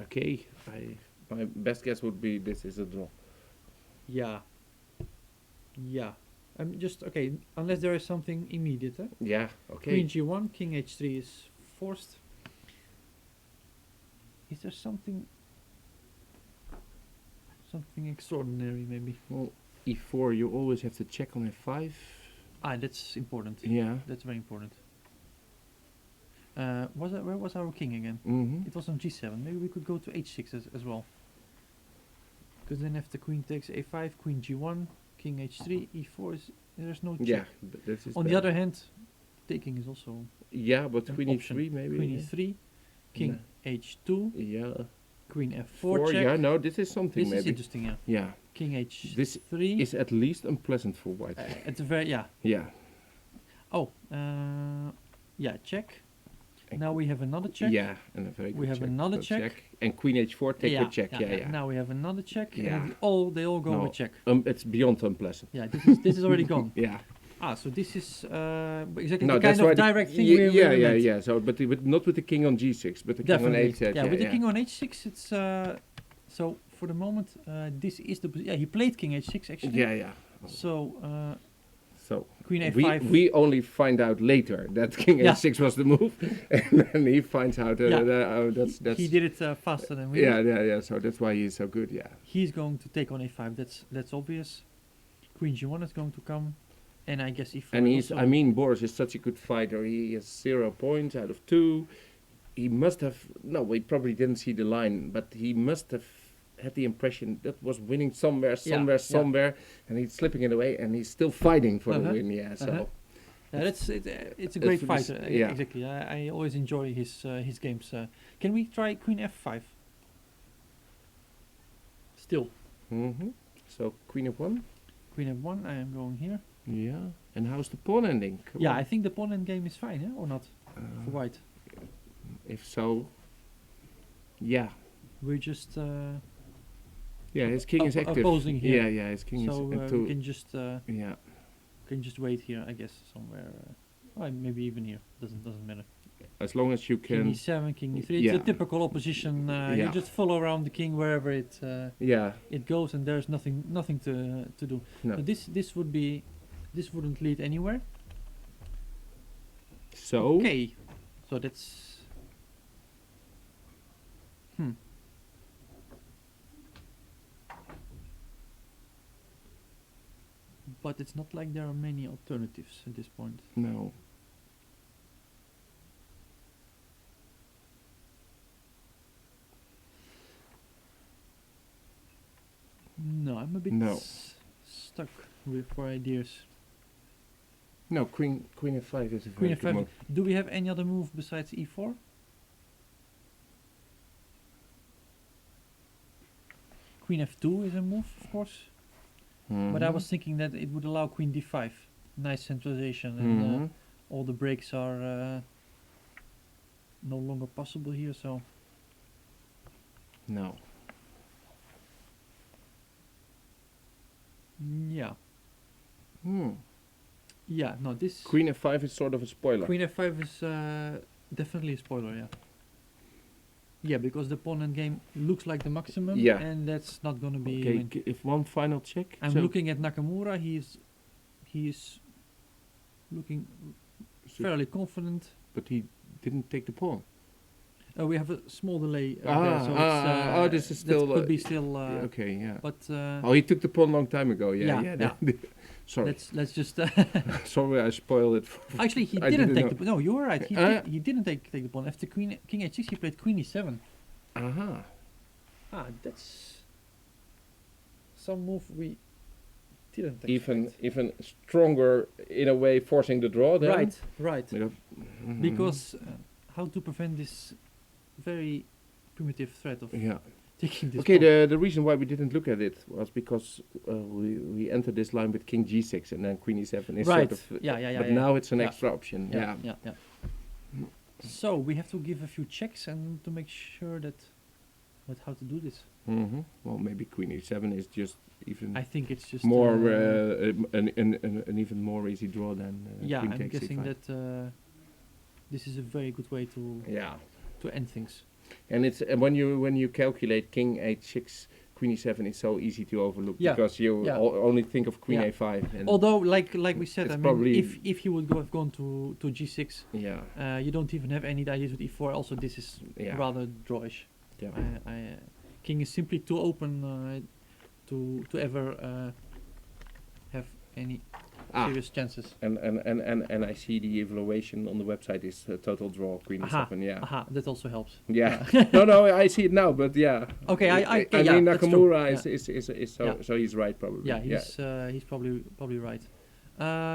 S2: Okay. My best guess would be this is a draw.
S1: yeah. I'm just okay. Unless there is something immediate.
S2: Yeah. Okay.
S1: Queen g1, king h3 is forced. Is there something extraordinary maybe?
S2: Well, e4. You always have to check on f5.
S1: That's important.
S2: Yeah.
S1: That's very important. Where was our king again?
S2: Mm-hmm.
S1: It was on g7. Maybe we could go to h6 as well. Because then if the queen takes a5, queen g1, king h3, e4 is there's no check.
S2: Yeah. This is
S1: On the
S2: bad.
S1: other hand, taking is also
S2: Yeah, but
S1: an
S2: queen
S1: option.
S2: e3 maybe.
S1: queen e3, king h2,
S2: Yeah.
S1: queen f4
S2: Four,
S1: check.
S2: yeah, no, this is something
S1: This is
S2: maybe.
S1: interesting, yeah.
S2: Yeah.
S1: King h3
S2: This is at least unpleasant for white.
S1: at the very yeah.
S2: Yeah.
S1: Oh, yeah, check.
S2: And
S1: Now we have another check.
S2: Yeah, and a very good
S1: We have
S2: check.
S1: another
S2: Good
S1: check.
S2: And queen h4 take with check. Yeah.
S1: Now we have another check.
S2: Yeah.
S1: And they all go
S2: No.
S1: with check.
S2: It's beyond unpleasant.
S1: Yeah, this is already gone.
S2: Yeah.
S1: So this is exactly
S2: No,
S1: the
S2: that's
S1: kind
S2: why
S1: of direct thing
S2: yeah,
S1: we
S2: yeah,
S1: meant.
S2: yeah. So, but not with the king on g6, but the
S1: Definitely.
S2: king on h6.
S1: Yeah, with the king on h6, it's so for the moment this is the he played king h6 actually.
S2: Yeah, yeah.
S1: So
S2: So
S1: queen
S2: we
S1: a5.
S2: we only find out later that king
S1: Yeah.
S2: h6 was the move, and then he finds out that's
S1: he did it faster than we
S2: yeah,
S1: did.
S2: yeah, yeah. So that's why he's so good. Yeah.
S1: He's going to take on a5. That's obvious. Queen g1 is going to come, and I guess e4.
S2: And
S1: also.
S2: I mean, Boris is such a good fighter. He has 0 points out of 2. He must have, no, he probably didn't see the line, but he must have had the impression that was winning somewhere, somewhere, and he's slipping it away, and he's still fighting for the win. Yeah, so
S1: Yeah, it's a great
S2: for this-
S1: fighter.
S2: yeah.
S1: Exactly. I always enjoy his games. Can we try queen f5? Still,
S2: So Queen f1.
S1: queen f1. I am going here.
S2: Yeah. And how's the pawn ending? Come
S1: Yeah,
S2: on.
S1: I think the pawn end game is fine, yeah, or not for white.
S2: If so, yeah.
S1: We're just
S2: Yeah, his king is active.
S1: opposing here.
S2: Yeah, yeah, his king
S1: so
S2: is
S1: we
S2: active.
S1: can
S2: Yeah,
S1: just wait here, I guess, somewhere. Maybe even here. Doesn't matter.
S2: as long as you
S1: King
S2: can.
S1: e7, king e3.
S2: Yeah.
S1: It's a typical opposition. You
S2: Yeah.
S1: just follow around the king wherever
S2: Yeah.
S1: it goes, and there's nothing to do.
S2: No.
S1: So this wouldn't lead anywhere.
S2: So.
S1: Okay, so that's But it's not like there are many alternatives at this point.
S2: No.
S1: No, I'm a bit
S2: No.
S1: stuck for ideas.
S2: No, Queen f5 is a
S1: Queen
S2: very good
S1: f5.
S2: move.
S1: Do we have any other move besides e4? Queen f2 is a move, of course. But I was thinking that it would allow queen d5. Nice centralization, and all the breaks are no longer possible here. So
S2: No.
S1: yeah,
S2: Hmm.
S1: yeah. No, this
S2: Queen f5 is sort of a spoiler.
S1: queen f5 is definitely a spoiler. Yeah. Yeah, because the pawn end game looks like the maximum,
S2: Yeah.
S1: and that's not going to be.
S2: Okay,
S1: win.
S2: if one final check.
S1: I'm
S2: so
S1: looking at Nakamura. He's looking
S2: so-
S1: fairly confident.
S2: but he didn't take the pawn.
S1: We have a small delay there, so it's,
S2: this is
S1: that
S2: still.
S1: could be still.
S2: Yeah, okay, yeah.
S1: But
S2: Oh, he took the pawn a long time ago. Yeah,
S1: Yeah,
S2: yeah. Sorry,
S1: let's just.
S2: sorry, I spoiled it.
S1: Actually, he
S2: I
S1: didn't
S2: didn't
S1: take the. No, you were right. He didn't take the pawn. After king h6, he played queen e7.
S2: Aha.
S1: That's some move we didn't expect.
S2: Even stronger in a way, forcing the draw. Then.
S1: Right.
S2: Yeah.
S1: Because how to prevent this very primitive threat of
S2: Yeah.
S1: taking this.
S2: Okay,
S1: pawn.
S2: the reason why we didn't look at it was because we entered this line with king g6 and then queen e7 is
S1: Right.
S2: sort of.
S1: Yeah.
S2: But now it's an
S1: Yeah.
S2: extra option. Yeah.
S1: Yeah. So we have to give a few checks and to make sure that how to do this.
S2: Well, maybe queen e7 is just even
S1: I think it's just
S2: more an even more easy draw than
S1: yeah.
S2: queen
S1: I'm
S2: takes
S1: guessing
S2: c5.
S1: that this is a very good way
S2: Yeah,
S1: to end things.
S2: and it's when you calculate king h6, queen e7 is so easy to overlook
S1: Yeah,
S2: because you
S1: yeah.
S2: only think of queen
S1: Yeah.
S2: a5. And
S1: Although, like we said,
S2: it's
S1: I mean,
S2: probably-
S1: if he would have gone to g6,
S2: yeah,
S1: you don't even have any ideas with e4. Also, this is
S2: Yeah.
S1: rather drawish.
S2: yeah.
S1: King is simply too open to ever have any serious chances.
S2: And I see the evaluation on the website is total draw queen
S1: Aha,
S2: e7. Yeah,
S1: Aha, that also helps.
S2: yeah. no, I see it now, but yeah.
S1: Okay, I
S2: I
S1: yeah,
S2: mean
S1: that's true.
S2: Nakamura
S1: Yeah.
S2: is so
S1: Yeah.
S2: so he's right probably.
S1: Yeah, he's probably right.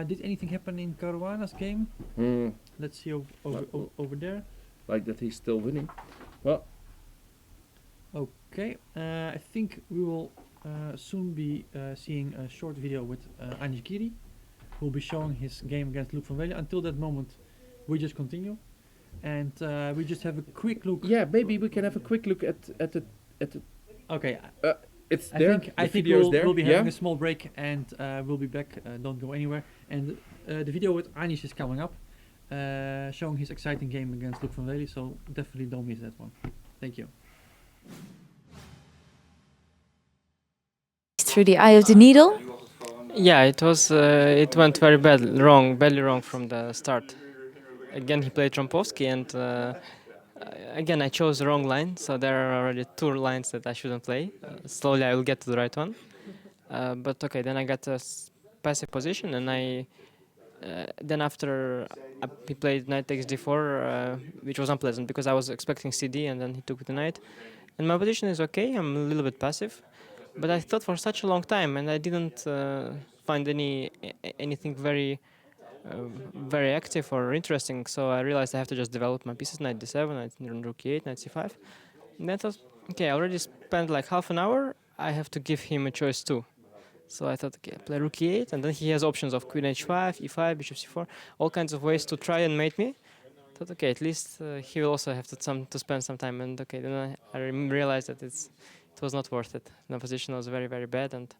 S1: Did anything happen in Caruana's game?
S2: Hmm.
S1: Let's see over there.
S2: Like that he's still winning. Well,
S1: Okay, I think we will soon be seeing a short video with Anish Giri, who will be showing his game against Luke van Wely. Until that moment, we just continue, and we just have a quick look.
S2: yeah, maybe we can have a quick look at the
S1: Okay,
S2: It's
S1: I
S2: there.
S1: think
S2: The
S1: I think
S2: video is there.
S1: we'll be
S2: Yeah.
S1: having a small break and we'll be back. Don't go anywhere. And the video with Anish is coming up, showing his exciting game against Luke van Wely. So definitely don't miss that one. Thank you.
S7: Through the eye of the needle.
S8: Yeah, it was. It went very badly wrong from the start. Again, he played Trompowski, and again I chose the wrong line. So there are already two lines that I shouldn't play. Slowly, I will get to the right one. But okay, then I got a passive position, and then after he played knight takes d4, which was unpleasant because I was expecting cd, and then he took the knight. And my position is okay. I'm a little bit passive. But I thought for such a long time, and I didn't find anything very active or interesting. So I realized I have to just develop my pieces: knight d7, knight rook e8, knight c5. And then I thought, okay, I already spent like half an hour. I have to give him a choice too. So I thought, okay, play rook e8, and then he has options of queen h5, e5, bishop c4, all kinds of ways to try and mate me. Thought, okay, at least he will also have to spend some time. And okay, then I realized that it was not worth it. The position was very, very bad, and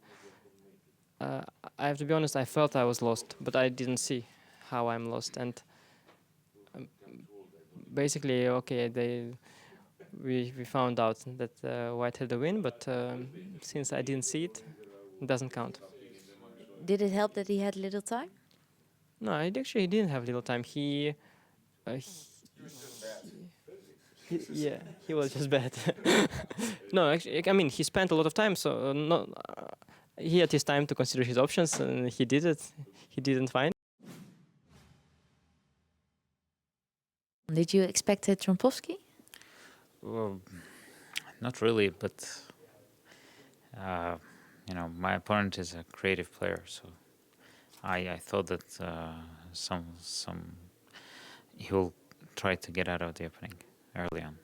S8: I have to be honest, I felt I was lost, but I didn't see how I'm lost. And basically, okay, we found out that White had the win, but since I didn't see it, it doesn't count.
S7: Did it help that he had little time?
S8: No, he didn't have little time. Yeah, he was just bad. No, actually, I mean, he spent a lot of time, so he had his time to consider his options, and he did it. He didn't find.
S7: Did you expect a Trompowski?
S9: Well, not really, but my opponent is a creative player, so I thought that he'll try to get out of the opening early on.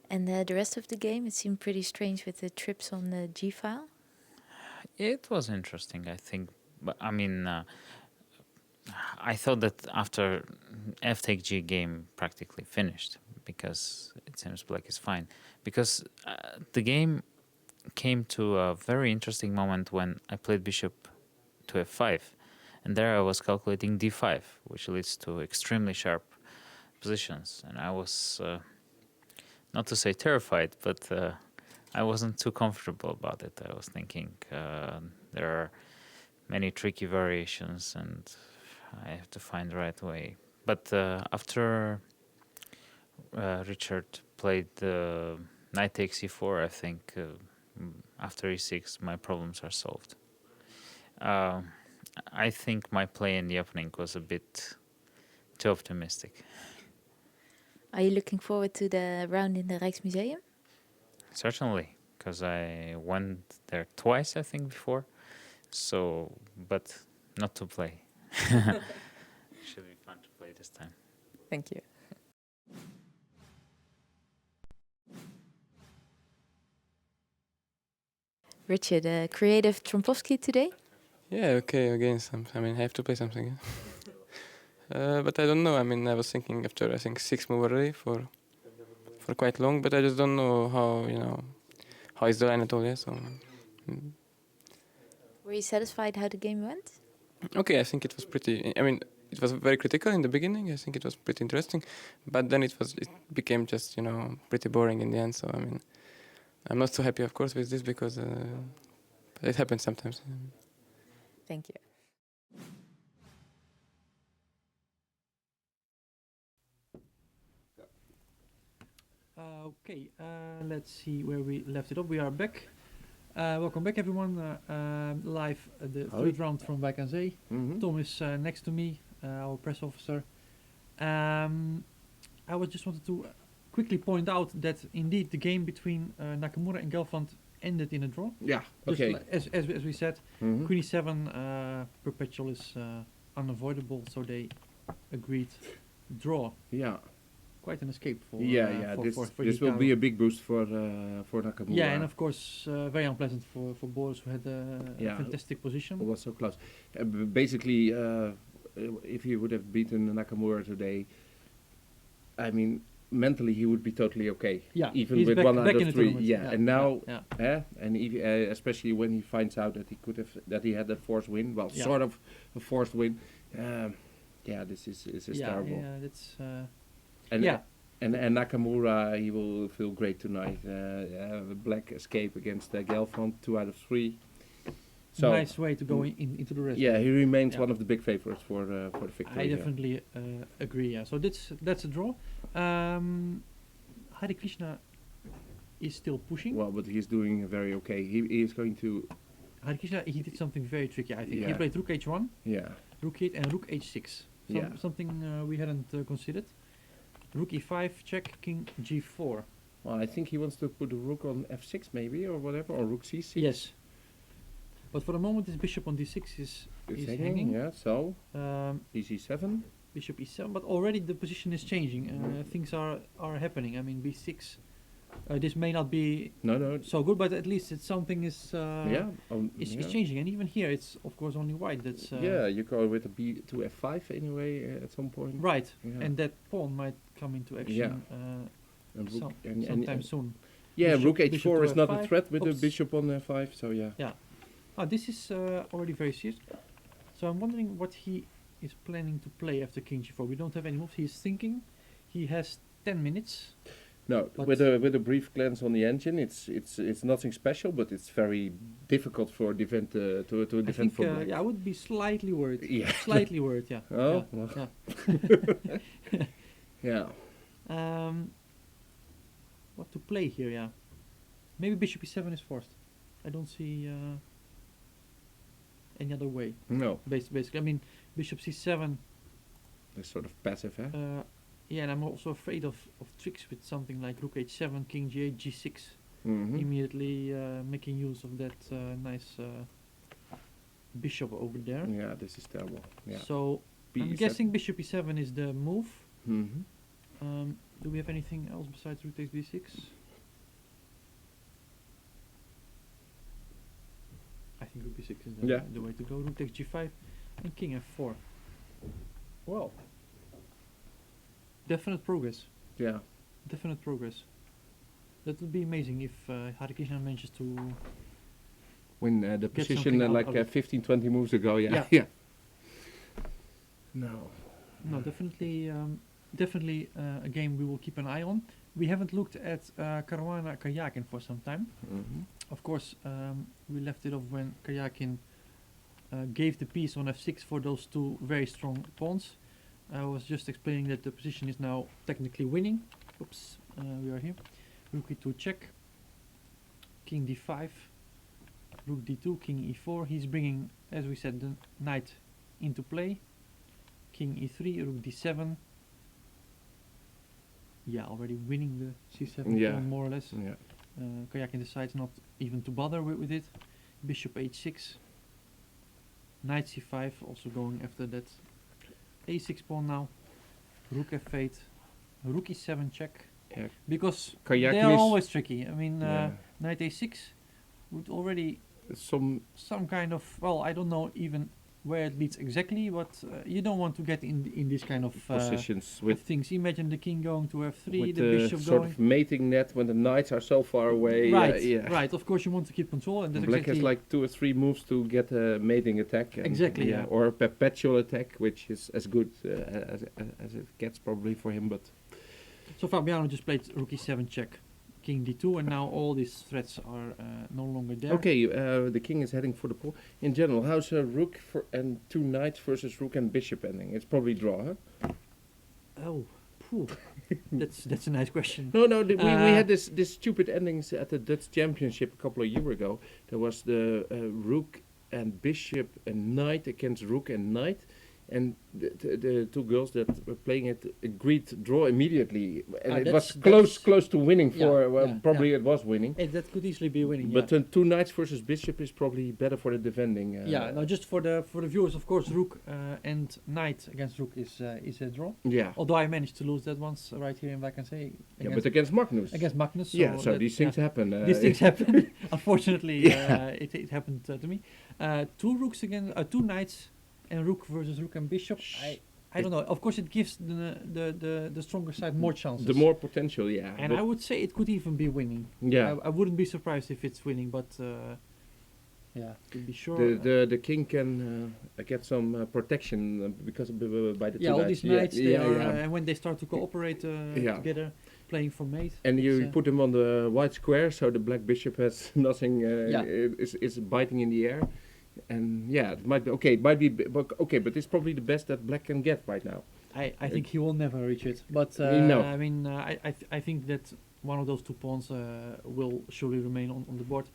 S7: And the rest of the game, it seemed pretty strange with the trips on the G file.
S9: It was interesting, I think, but I mean, I thought that after F take G game practically finished because it seems black is fine, because the game came to a very interesting moment when I played bishop to f5, and there I was calculating d5, which leads to extremely sharp positions, and I was not to say terrified, but I wasn't too comfortable about it. I was thinking there are many tricky variations and I have to find the right way. But after Richard played knight takes e4, I think after e6 my problems are solved. I think my play in the opening was a bit too optimistic.
S7: Are you looking forward to the round in the Rijksmuseum?
S9: Certainly, because I went there twice, I think, before. So, but not to play. Should be fun to play this time.
S7: Thank you. Richard, creative Trompowski today?
S10: Yeah, okay, again, I mean, I have to play something. But I don't know, I mean, I was thinking after, I think, 6 move already for quite long, but I just don't know how is the line at all, yeah, so...
S7: Were you satisfied how the game went?
S10: Okay, I think it was pretty, I mean, it was very critical in the beginning, I think it was pretty interesting, but then it became just, pretty boring in the end, so, I mean, I'm not so happy, of course, with this, because it happens sometimes.
S7: Thank you.
S1: Okay, let's see where we left it off. We are back. Welcome back, everyone. Live the third round from Wijk aan Zee. Tom is next to me, our press officer. I just wanted to quickly point out that indeed the game between Nakamura and Gelfand ended in a draw.
S2: Yeah,
S1: Just
S2: okay.
S1: as we said, Queen e7 perpetual is unavoidable, so they agreed draw.
S2: Yeah.
S1: Quite an escape for
S2: for this will
S1: Hikaru.
S2: be a big boost for Nakamura.
S1: Yeah, and of course very unpleasant for Boris, who had a fantastic position.
S2: It was so close. Basically, if he would have beaten Nakamura today, I mean, mentally he would be totally okay.
S1: Yeah,
S2: even
S1: he's
S2: with
S1: back-
S2: one out
S1: back in
S2: of
S1: the
S2: three.
S1: tournament.
S2: Yeah,
S1: Yeah,
S2: and now,
S1: yeah.
S2: and especially when he finds out that he had a forced win. Well,
S1: Yeah.
S2: sort of a forced win. This is
S1: Yeah,
S2: terrible.
S1: yeah, that's
S2: And
S1: yeah.
S2: and Nakamura, he will feel great tonight. Black escape against Gelfand, 2 out of 3. So
S1: nice way to go into the rest.
S2: yeah, he remains
S1: Yeah.
S2: one of the big favorites for the victory.
S1: I
S2: here.
S1: definitely agree. Yeah, so that's a draw. Hare Krishna is still pushing.
S2: Well, but he's doing very okay. He is going to
S1: Hare Krishna, he did something very tricky. I think he
S2: Yeah.
S1: played Rook H1,
S2: yeah.
S1: Rook 8, and Rook H6.
S2: Yeah.
S1: Something we hadn't considered. Rook E5 check, King G4.
S2: Well, I think he wants to put the rook on F6 maybe or whatever, or rook C6.
S1: Yes. But for the moment, his bishop on D6 is
S2: It's
S1: hanging.
S2: Yeah. So
S1: Um,
S2: BC7.
S1: Bishop E7, but already the position is changing. Things are happening. I mean, B6. This may not be
S2: No.
S1: so good, but at least it's something is
S2: Yeah.
S1: is changing. And even here, it's of course only white. That's
S2: Yeah, you go with a B to F5 anyway at some point.
S1: right.
S2: Yeah.
S1: And that pawn might come into action
S2: And rook,
S1: sometime soon.
S2: yeah,
S1: bishop-
S2: rook
S1: bishop
S2: H4
S1: to
S2: is not a
S1: F5.
S2: threat with
S1: Oops.
S2: the bishop on F5. So yeah.
S1: This is already very serious. So I'm wondering what he is planning to play after King G4. We don't have any moves. He's thinking. He has 10 minutes.
S2: No,
S1: But-
S2: with a brief glance on the engine, it's nothing special, but it's very difficult for defend to
S1: I
S2: defend
S1: think
S2: from black.
S1: I would be slightly worried.
S2: Yeah.
S1: Slightly worried, yeah.
S2: Oh,
S1: yeah.
S2: well.
S1: yeah.
S2: Yeah.
S1: What to play here, yeah. Maybe bishop e7 is forced. I don't see any other way.
S2: No,
S1: Basically, I mean, bishop c7.
S2: it's sort of passive, huh?
S1: Yeah, and I'm also afraid of tricks with something like rook h7, king g8, g6.
S2: Mm-hmm.
S1: Immediately making use of that nice bishop over there.
S2: Yeah, this is terrible. Yeah.
S1: So I'm
S2: B7.
S1: guessing bishop e7 is the move.
S2: Mm-hmm.
S1: Do we have anything else besides rook takes d6? I think rook b6 is
S2: Yeah.
S1: the way to go. Rook takes g5 and king f4. Well, definite progress.
S2: Yeah.
S1: Definite progress. That would be amazing if Hare Krishna manages to.
S2: When the
S1: Get
S2: position
S1: something out
S2: like
S1: of it.
S2: 15, 20 moves ago, yeah.
S1: Yeah.
S2: Yeah. No.
S1: No, definitely, definitely a game we will keep an eye on. We haven't looked at Caruana Karyakin for some time.
S2: Mm-hmm.
S1: Of course, we left it off when Karyakin gave the piece on f6 for those two very strong pawns. I was just explaining that the position is now technically winning. Oops, we are here. Rook e2 check. King d5. Rook d2, king e4. He's bringing, as we said, the knight into play. King e3, rook d7. Yeah, already winning the c7
S2: Yeah.
S1: pawn more or less.
S2: Yeah.
S1: Karyakin decides not even to bother with it. Bishop h6. Knight c5, also going after that a6 pawn now. Rook f8. Rook e7 check.
S2: Yeah.
S1: Because
S2: Karyakin
S1: they are
S2: is-
S1: always tricky. I mean,
S2: Yeah.
S1: knight a6 would already
S2: Some
S1: some kind of, well, I don't know even where it leads exactly, but you don't want to get in this kind of
S2: positions
S1: of
S2: with
S1: things. Imagine the king going to f3,
S2: with
S1: the
S2: the
S1: bishop
S2: sort
S1: going.
S2: of mating net when the knights are so far away.
S1: Right,
S2: yeah.
S1: right. Of course, you want to keep control, and that's
S2: Black
S1: exactly
S2: has like 2 or 3 moves to get a mating attack. And
S1: Exactly, yeah.
S2: Or a perpetual attack, which is as good as it gets probably for him. But
S1: So Fabiano just played rook e7 check, king d2, and now all these threats are no longer there.
S2: okay, the king is heading for the pawn. In general, how's a rook and 2 knights versus rook and bishop ending? It's probably draw, huh?
S1: Oh, phew. that's a nice question.
S2: No, we had this stupid endings at the Dutch Championship a couple of years ago. There was the rook and bishop and knight against rook and knight, and the two girls that were playing it agreed to draw immediately, and it was close to winning
S1: Yeah,
S2: for. Well,
S1: yeah,
S2: probably
S1: yeah.
S2: it was winning.
S1: That could easily be winning.
S2: But
S1: yeah.
S2: 2 knights versus bishop is probably better for the defending.
S1: Yeah, no, just for the viewers, of course, rook and knight against rook is a draw.
S2: Yeah.
S1: Although I managed to lose that once right here in Vacancy.
S2: Yeah, but against Magnus.
S1: Against Magnus.
S2: Yeah, so
S1: that-
S2: these things happen.
S1: These things happen. Unfortunately,
S2: Yeah.
S1: it happened to me. 2 rooks again, 2 knights, and rook versus rook and bishop. I I don't know. Of course, it gives the stronger side more chances.
S2: The more potential, yeah.
S1: And
S2: but
S1: I would say it could even be winning.
S2: yeah.
S1: I wouldn't be surprised if it's winning, but yeah, to be sure.
S2: The king can get some protection because by the
S1: yeah,
S2: two
S1: all
S2: knights.
S1: these knights, they are,
S2: yeah.
S1: and when they start to cooperate
S2: Yeah.
S1: together, playing for mate.
S2: And you
S1: it's,
S2: put them on the white square, so the black bishop has nothing.
S1: Yeah.
S2: Is biting in the air, and yeah, it might be okay. It might be, but okay, but it's probably the best that black can get right now.
S1: I think he will never reach it. But
S2: No.
S1: I mean, I think that one of those two pawns will surely remain on the board.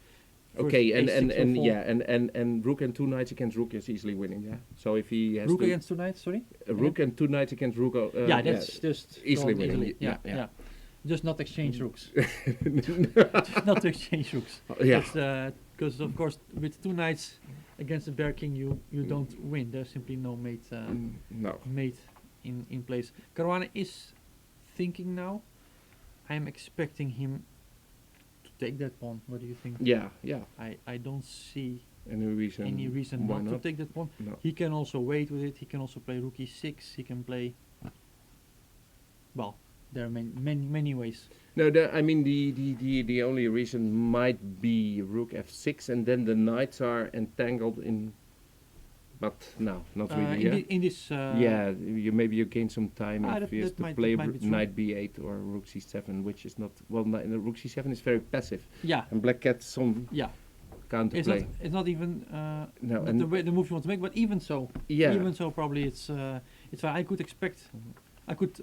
S1: First
S2: Okay, and
S1: H6 will fall.
S2: yeah, and rook and two knights against rook is easily winning. Yeah. So if he has
S1: Rook
S2: to,
S1: against two knights, sorry.
S2: rook and two knights against rook.
S1: Yeah, that's just
S2: easily
S1: gone
S2: winning.
S1: easily.
S2: Yeah,
S1: Yeah,
S2: yeah.
S1: Just not exchange rooks. Just not to exchange rooks.
S2: Yeah.
S1: Because of course with two knights against the bear king you don't win. There's simply no mate
S2: No.
S1: mate in place. Caruana is thinking now. I'm expecting him to take that pawn. What do you think?
S2: Yeah, yeah.
S1: I don't see
S2: Any reason?
S1: why
S2: why
S1: not to take that pawn.
S2: No.
S1: He can also wait with it. He can also play rook e6. He can play. Well, there are many ways.
S2: No, I mean the only reason might be rook f6, and then the knights are entangled in. But no, not really. Yeah.
S1: In this.
S2: Yeah, you gain some time if
S1: that-
S2: you have
S1: that
S2: to
S1: might-
S2: play
S1: that might be true.
S2: knight b8 or rook c7, which is not well. Rook c7 is very passive,
S1: Yeah.
S2: and black gets some
S1: Yeah.
S2: counterplay.
S1: It's not even
S2: No,
S1: the way the move you want to make, but even so,
S2: Yeah,
S1: even so, probably it's fine. I could expect, I could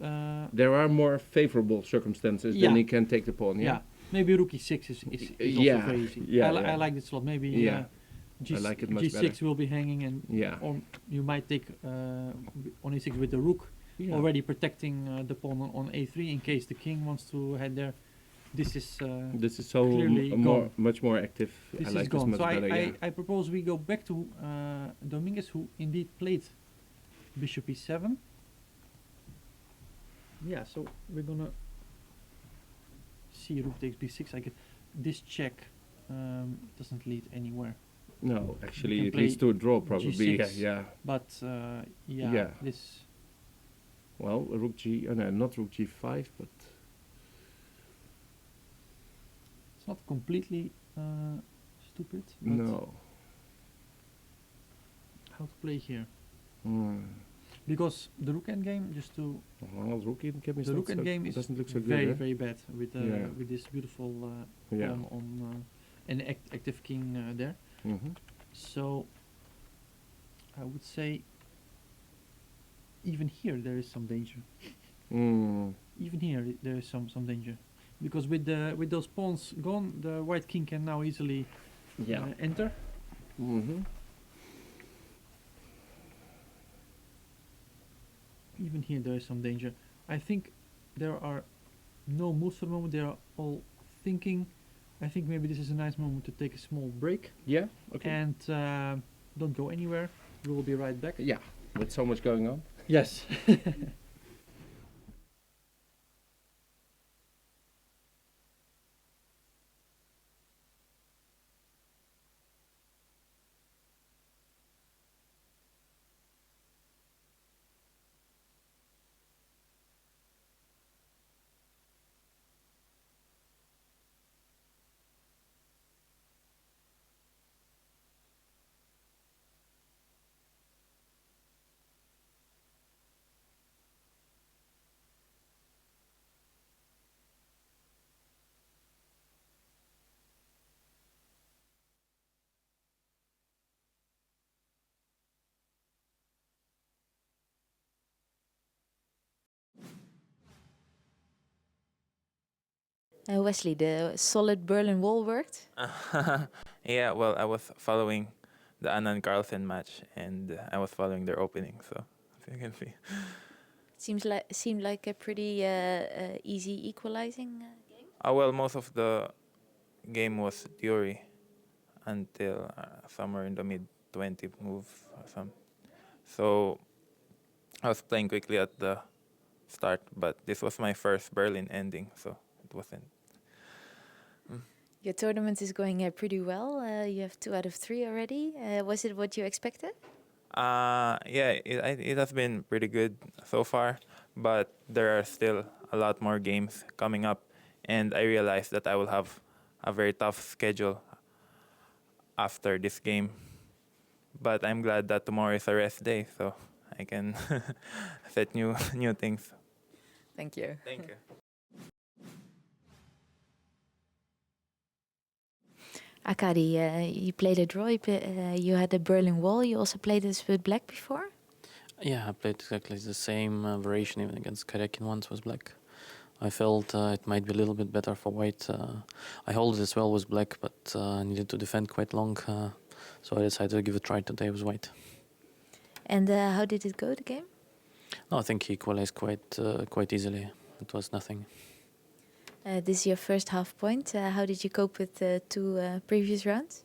S2: there are more favorable circumstances
S1: Yeah.
S2: than he can take the pawn.
S1: yeah.
S2: Yeah,
S1: Maybe rook e6 is also
S2: Yeah,
S1: very easy.
S2: yeah,
S1: I
S2: yeah.
S1: like this slot. Maybe
S2: Yeah.
S1: G
S2: I like it much
S1: G6
S2: better.
S1: will be hanging, and
S2: yeah,
S1: or you might take on e6 with the rook,
S2: yeah.
S1: already protecting the pawn on a3 in case the king wants to head there. This is
S2: This is so
S1: clearly gone.
S2: much more active.
S1: this
S2: I
S1: is
S2: like
S1: gone.
S2: this
S1: So
S2: much better. Yeah.
S1: I propose we go back to Dominguez, who indeed played bishop e7. Yeah, so we're gonna see rook takes b6. I get this check doesn't lead anywhere,
S2: No, actually,
S1: can
S2: it leads
S1: play
S2: to a draw probably.
S1: G6.
S2: Yeah.
S1: but yeah,
S2: Yeah.
S1: this
S2: Well, rook g. No, not rook g5, but
S1: it's not completely stupid. But
S2: no.
S1: how to play here?
S2: Hmm.
S1: Because the rook endgame, just to
S2: Well, rook endgame is
S1: the
S2: not
S1: rook endgame is
S2: doesn't look so
S1: very
S2: good.
S1: very bad with
S2: Yeah.
S1: with this beautiful
S2: Yeah.
S1: pawn on an active king there.
S2: Mm-hmm.
S1: So I would say even here there is some danger.
S2: Mm.
S1: Even here there is some danger, because with those pawns gone, the white king can now easily
S2: Yeah.
S1: enter.
S2: Mm-hmm.
S1: Even here there is some danger. I think there are no moves for the moment. They are all thinking. I think maybe this is a nice moment to take a small break
S2: Yeah. Okay.
S1: and don't go anywhere. We will be right back.
S2: Yeah. With so much going on.
S1: Yes.
S7: Wesley, the solid Berlin Wall worked.
S11: Yeah, well, I was following the Anand Carlsen match, and I was following their opening, so as you can see.
S7: Seemed like a pretty easy equalizing game.
S11: Well, most of the game was theory until somewhere in the mid 20 move or something. So I was playing quickly at the start, but this was my first Berlin ending, so it wasn't.
S7: Your tournament is going pretty well. You have 2 out of 3 already. Was it what you expected?
S11: Yeah, it has been pretty good so far, but there are still a lot more games coming up, and I realize that I will have a very tough schedule after this game. But I'm glad that tomorrow is a rest day, so I can set new things.
S7: Thank you.
S11: Thank you.
S7: Akari, you played a draw. You had a Berlin Wall. You also played this with black before.
S12: Yeah, I played exactly the same variation even against Karekin once with black. I felt it might be a little bit better for white. I hold it as well with black, but I needed to defend quite long, so I decided to give it a try today with white.
S7: And how did it go, the game?
S12: No, I think he equalized quite easily. It was nothing.
S7: This is your first half point. How did you cope with the two previous rounds?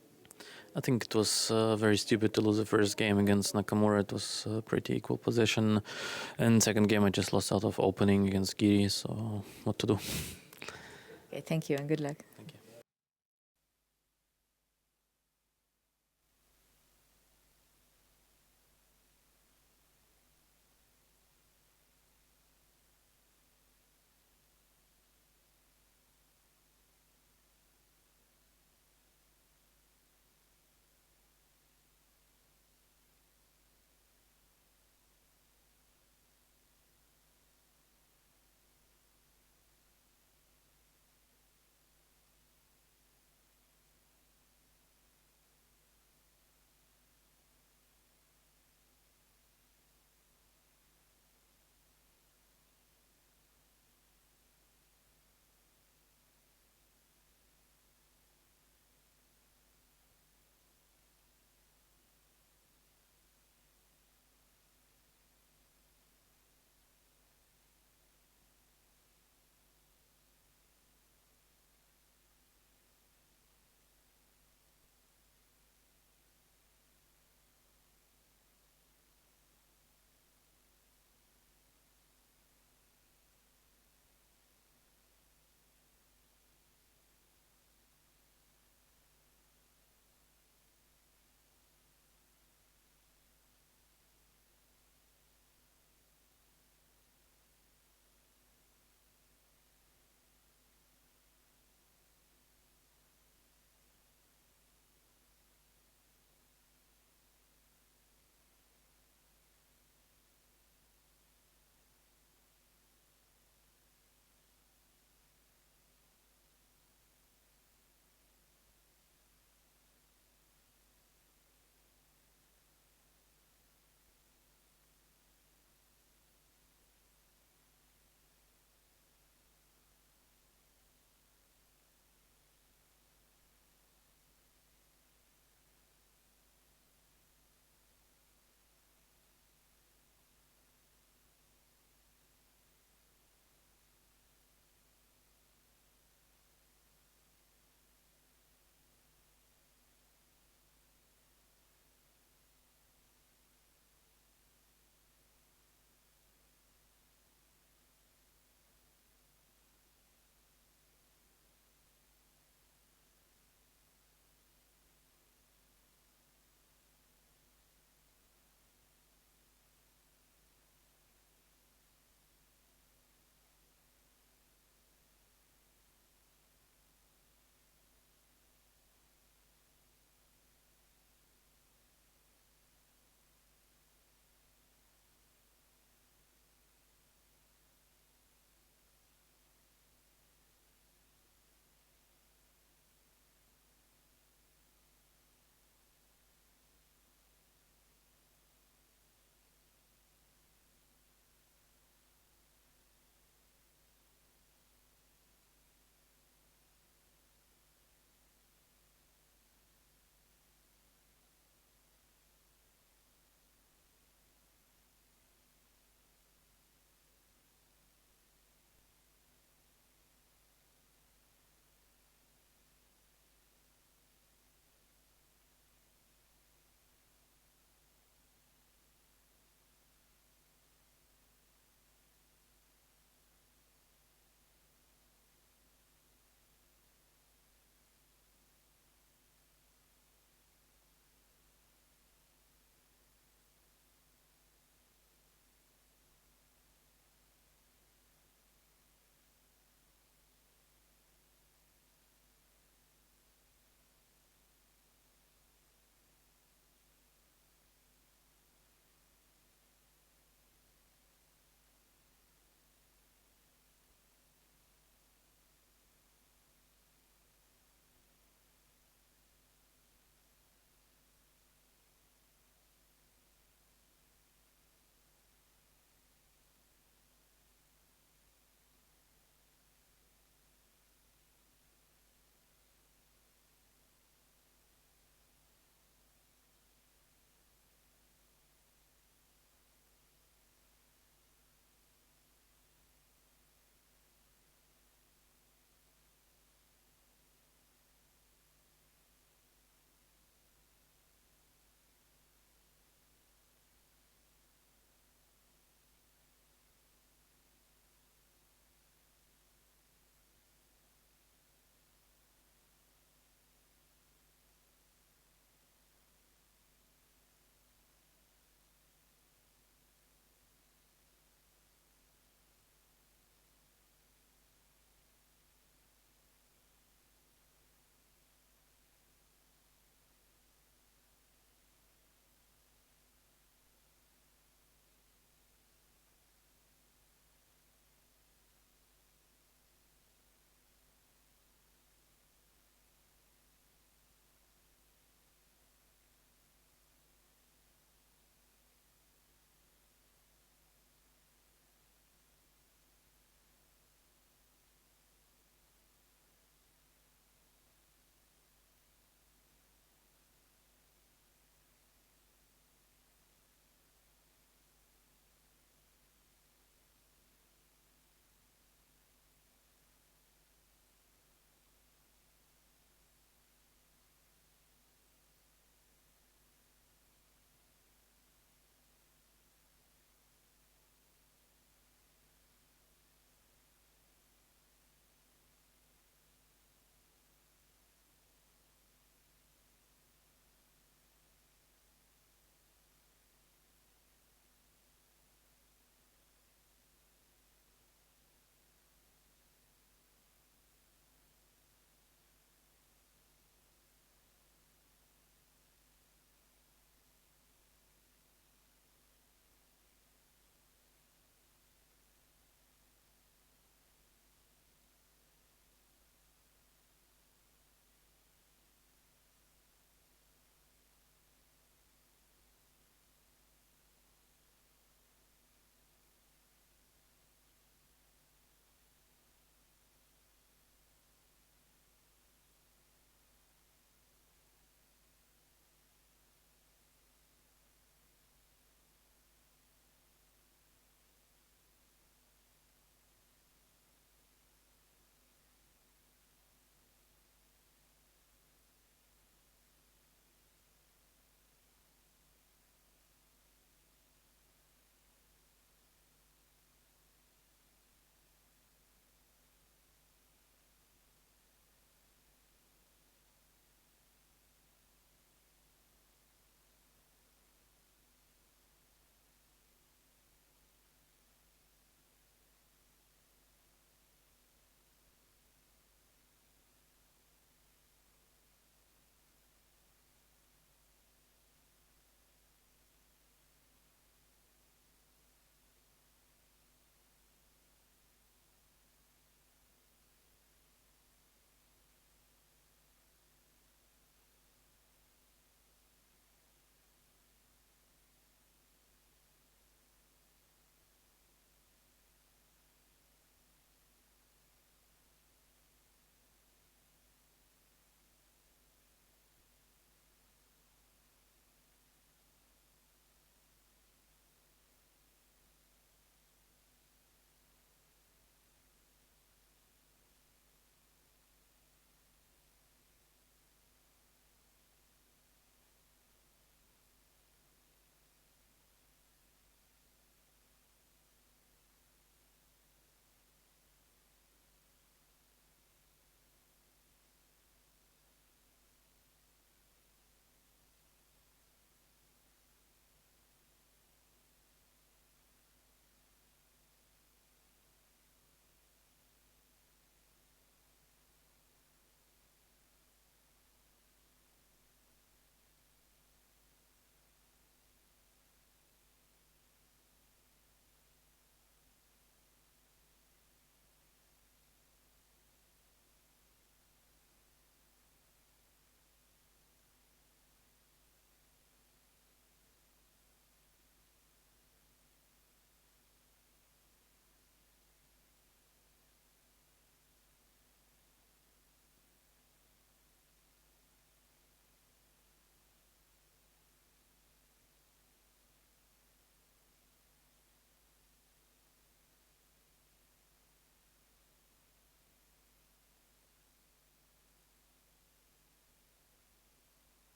S12: I think it was very stupid to lose the first game against Nakamura. It was pretty equal possession. And second game I just lost out of opening against Giri, so what to do?
S7: Okay, thank you and good luck.
S12: Thank you.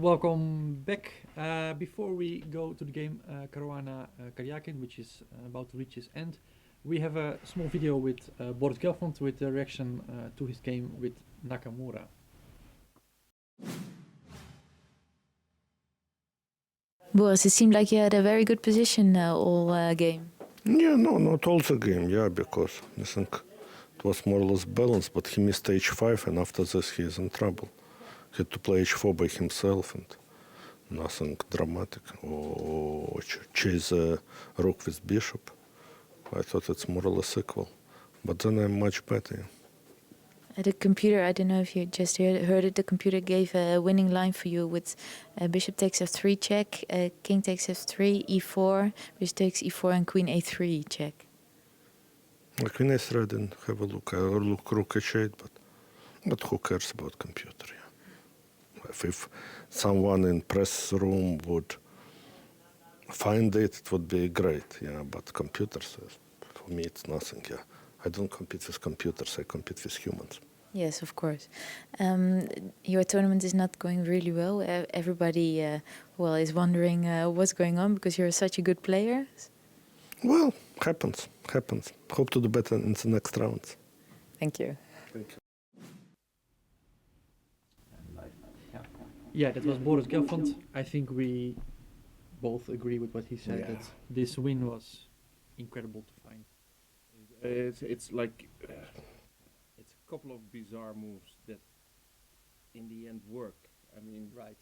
S1: welcome back. Before we go to the game Caruana Karyakin, which is about to reach its end, we have a small video with Boris Gelfand with the reaction to his game with Nakamura.
S7: Boris, it seemed like you had a very good position all game.
S13: Yeah, no, not all the game, yeah, because I think it was more or less balanced, but he missed h5, and after this he is in trouble. He had to play h4 by himself, and nothing dramatic, or chase a rook with bishop. I thought it's more or less equal, but then I'm much better.
S7: The computer, I don't know if you just heard it, the computer gave a winning line for you with bishop takes f3 check, king takes f3, e4, bishop takes e4 and queen a3 check.
S13: Queen a3, I didn't have a look. I look rook h8, but who cares about computer? Yeah. If someone in press room would find it, it would be great. Yeah, but computers, for me, it's nothing. Yeah, I don't compete with computers. I compete with humans.
S7: Yes, of course. Your tournament is not going really well. Everybody, is wondering what's going on because you're such a good player.
S13: Well, happens. Hope to do better in the next rounds.
S7: Thank you.
S13: Thank you.
S1: Yeah, that was Boris Gelfand. I think we both agree with what he said,
S2: Yeah.
S1: that this win was incredible to find.
S2: It's like it's a couple of bizarre moves that in the end work. I mean,
S1: Right.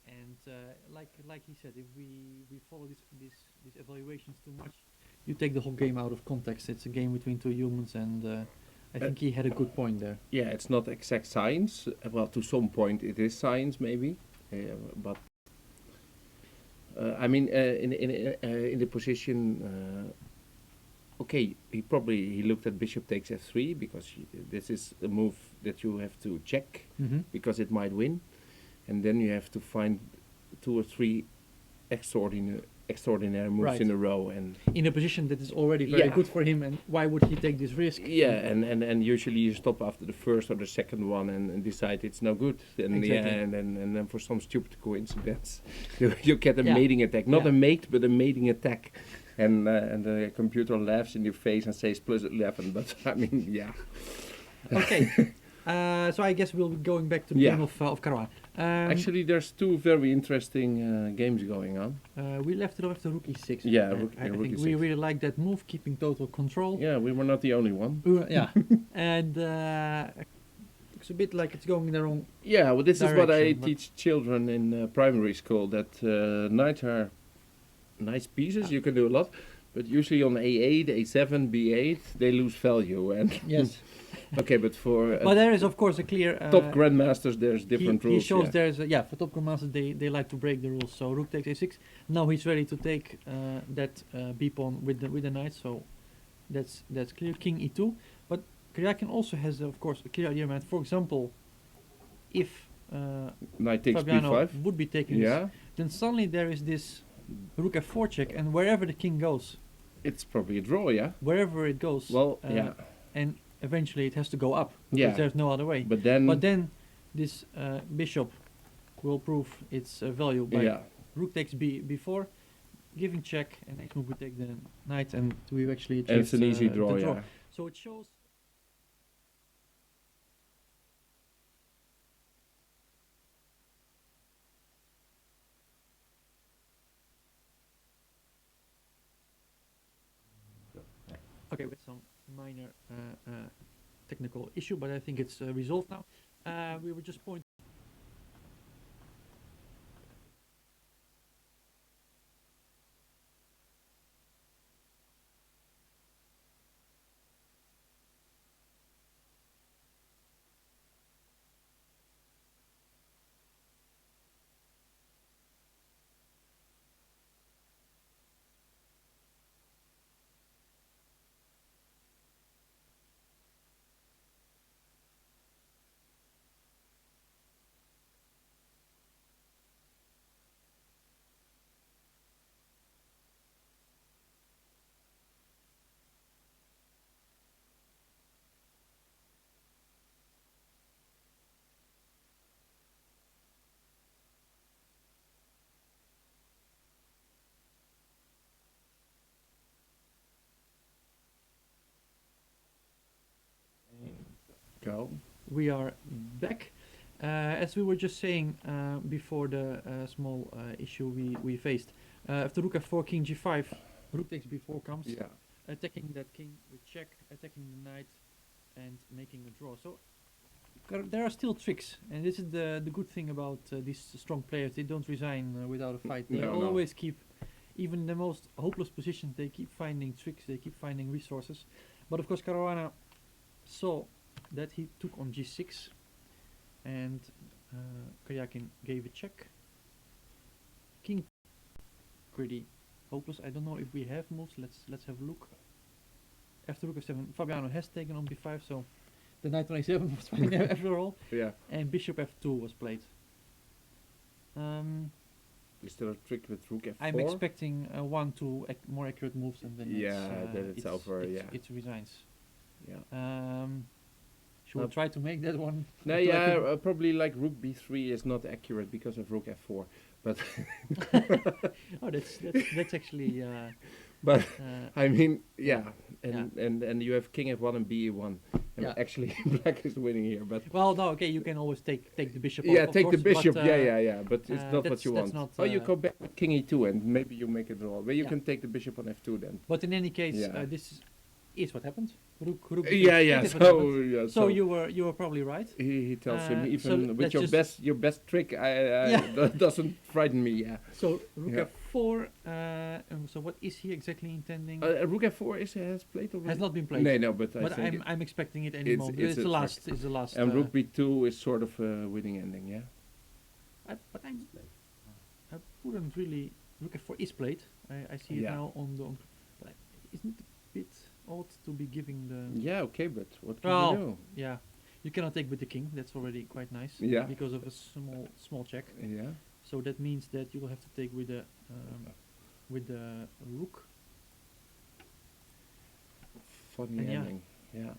S1: And like he said, if we follow these evaluations too much, you take the whole game out of context. It's a game between two humans, and I think he had a good point there.
S2: yeah, it's not exact science. Well, to some point it is science maybe, but I mean, in the position. Okay, he looked at bishop takes f3 because this is a move that you have to check because it might win, and then you have to find 2 or 3 extraordinary moves
S1: Right.
S2: in a row, and
S1: In a position that is already very
S2: Yeah.
S1: good for him, and why would he take this risk?
S2: yeah, and usually you stop after the first or the second one and decide it's no good, and
S1: Exactly.
S2: yeah, and then for some stupid coincidence you get a
S1: Yeah.
S2: mating attack, not
S1: Yeah.
S2: a mate but a mating attack, and the computer laughs in your face and says +11, but I mean, yeah.
S1: Okay. So I guess we'll be going back to the
S2: Yeah.
S1: game of Caruana.
S2: Actually, there's 2 very interesting games going on.
S1: We left it off to rook e6.
S2: Yeah,
S1: I
S2: rook
S1: think we
S2: e6.
S1: really like that move, keeping total control.
S2: Yeah, we were not the only one.
S1: Yeah. And it's a bit like it's going in the wrong.
S2: Yeah, well, this is what I
S1: Direction, but-
S2: teach children in primary school, that knights are nice pieces, you can do a lot, but usually on a8, a7, b8, they lose value. And
S1: Yes.
S2: okay, but for
S1: But there is, of course, a clear.
S2: top grandmasters, there's different
S1: he
S2: rules.
S1: shows
S2: yeah.
S1: there's for top grandmasters they like to break the rules. So rook takes a6. Now he's ready to take that b pawn with the knight. So that's clear. King e2. But Karyakin also has, of course, a clear idea. Man, for example, if
S2: Knight takes
S1: Fabiano
S2: b5.
S1: would be taking this,
S2: Yeah,
S1: then suddenly there is this rook f4 check, and wherever the king goes,
S2: it's probably a draw, yeah?
S1: wherever it goes,
S2: Well, yeah.
S1: and eventually it has to go up because
S2: Yeah.
S1: there's no other way.
S2: But then,
S1: But then this bishop will prove its value by
S2: yeah.
S1: rook takes b4, giving check, and next move we take the knight, and we actually
S2: And it's an
S1: achieved,
S2: easy
S1: the
S2: draw, yeah.
S1: So it shows. Okay, with some minor technical issue, but I think it's resolved now. We were just pointing.
S2: Go.
S1: We are back. As we were just saying before the small issue we faced, after rook f4, king g5, rook takes b4 comes,
S2: Yeah.
S1: attacking that king with check, attacking the knight, and making a draw. So there are still tricks, and this is the good thing about these strong players. They don't resign without a fight. They
S2: No, no.
S1: always keep, even in the most hopeless positions, they keep finding tricks, they keep finding resources. But of course, Caruana saw that he took on g6, and Karjakin gave a check. King, pretty hopeless. I don't know if we have moves. Let's have a look. After rook f7, Fabiano has taken on b5, so the knight on a7 was fine after all.
S2: Yeah.
S1: And bishop f2 was played.
S2: Is there a trick with rook f4?
S1: I'm expecting one, two more accurate moves, and then
S2: then it's over. Yeah.
S1: it resigns.
S2: Yeah.
S1: Should we try to make that one?
S2: No,
S1: too
S2: yeah,
S1: accurate?
S2: probably like rook b3 is not accurate because of rook f4, but
S1: Oh, that's actually.
S2: but
S1: uh,
S2: I mean, yeah,
S1: Yeah.
S2: and you have king f1 and b1, and
S1: Yeah.
S2: actually black is winning here, but
S1: Well, no, okay, you can always take the bishop.
S2: yeah,
S1: off, of
S2: take the
S1: course,
S2: bishop,
S1: but,
S2: yeah, but it's not what
S1: that's-
S2: you
S1: that's
S2: want.
S1: not,
S2: You go back with king e2 and maybe you make a draw, but you
S1: Yeah.
S2: can take the bishop on f2 then.
S1: But in any case,
S2: Yeah.
S1: this is what happened. Rook
S2: Yeah,
S1: d8,
S2: yeah.
S1: it is what happened.
S2: So yeah,
S1: So you were probably right.
S2: he tells him
S1: so
S2: even with
S1: let's
S2: your
S1: just-
S2: best trick, I
S1: Yeah.
S2: that doesn't frighten me. Yeah.
S1: So rook
S2: Yeah.
S1: f4. So what is he exactly intending?
S2: Rook f4 has played already.
S1: Has not been played.
S2: No, but I
S1: But
S2: think
S1: I'm expecting it any
S2: it's-
S1: moment.
S2: it's
S1: It's
S2: a
S1: the
S2: trick.
S1: last. It's the last.
S2: and rook b2 is sort of a winning ending. Yeah.
S1: I wouldn't really. Rook f4 is played. I see it
S2: Yeah.
S1: now on the. But isn't it a bit odd to be giving the?
S2: Yeah. Okay, but what can
S1: Oh,
S2: you do?
S1: yeah. You cannot take with the king. That's already quite nice.
S2: Yeah.
S1: Because of a small check.
S2: Yeah.
S1: So that means that you will have to take with the rook.
S2: Funny
S1: And yeah.
S2: ending. Yeah.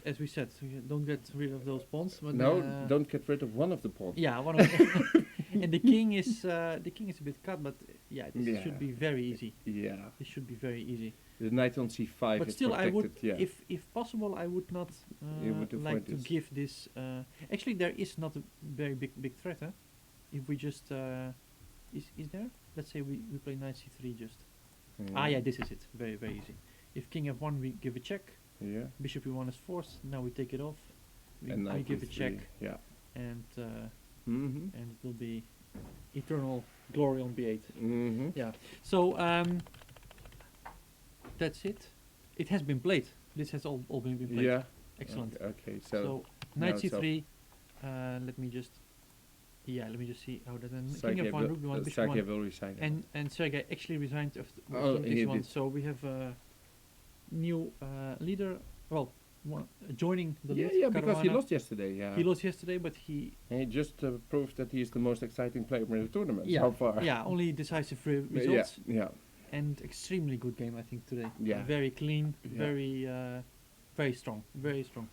S1: As we said, so you don't get rid of those pawns. But
S2: No, don't get rid of one of the pawns.
S1: Yeah, one of them. And the king is a bit cut, but yeah, this
S2: Yeah.
S1: should be very easy.
S2: Yeah.
S1: This should be very easy.
S2: The knight on c5
S1: But
S2: is
S1: still, I
S2: protected.
S1: would,
S2: yeah.
S1: if possible, I would not
S2: You would avoid
S1: like to
S2: this.
S1: give this. Actually, there is not a very big threat. Huh? If we just is there? Let's say we play knight c3 just. Ah, yeah, this is it. Very easy. If king f1, we give a check.
S2: Yeah.
S1: Bishop e1 is forced. Now we take it off. We
S2: And knight
S1: give a
S2: e3,
S1: check,
S2: Yeah.
S1: and
S2: Mm-hmm.
S1: and it will be eternal glory on b8.
S2: Mm-hmm.
S1: Yeah. So that's it. It has been played. This has all been played.
S2: Yeah.
S1: Excellent.
S2: Okay.
S1: So
S2: So
S1: knight
S2: now it's off.
S1: c3. Let me just. Yeah, let me just see how that. King
S2: Sergei
S1: f1, rook b1, bishop
S2: Sergei
S1: 1,
S2: will resign.
S1: and Sergei actually resigned after
S2: Oh,
S1: king
S2: he
S1: takes 1.
S2: did.
S1: So we have a new leader. Well, joining the
S2: Yeah,
S1: lead.
S2: yeah, because he
S1: Caruana.
S2: lost yesterday. Yeah.
S1: He lost yesterday, but he
S2: And he just proved that he is the most exciting player in the tournament
S1: yeah
S2: so far.
S1: yeah only decisive
S2: Yeah,
S1: results.
S2: yeah.
S1: And extremely good game, I think, today.
S2: Yeah.
S1: Very clean,
S2: Yeah.
S1: very strong, very strong.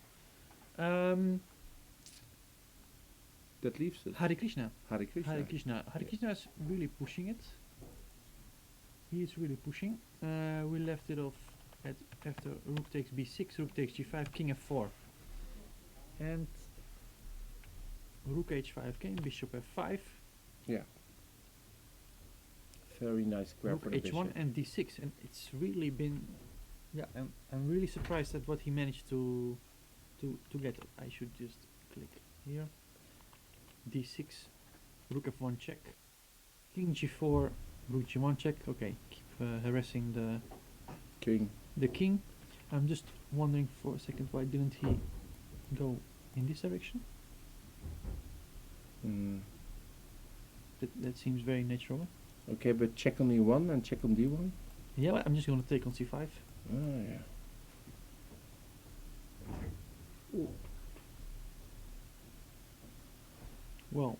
S2: That leaves us.
S1: Hare Krishna.
S2: Hare Krishna.
S1: Hare Krishna. Hare Krishna is really pushing it. He is really pushing. We left it off at after rook takes b6, rook takes g5, king f4. And rook h5 came, bishop f5,
S2: Yeah. Very nice square
S1: rook
S2: for the
S1: h1
S2: bishop.
S1: and d6, and it's really been, yeah, I'm really surprised at what he managed to get. I should just click here. d6, rook f1 check, king g4, rook g1 check. Okay, keep harassing
S2: King.
S1: the king. I'm just wondering for a second, why didn't he go in this direction?
S2: Mm.
S1: That seems very natural.
S2: Okay, but check on e1 and check on d1.
S1: Yeah, but I'm just going to take on c5.
S2: Oh yeah.
S1: Well,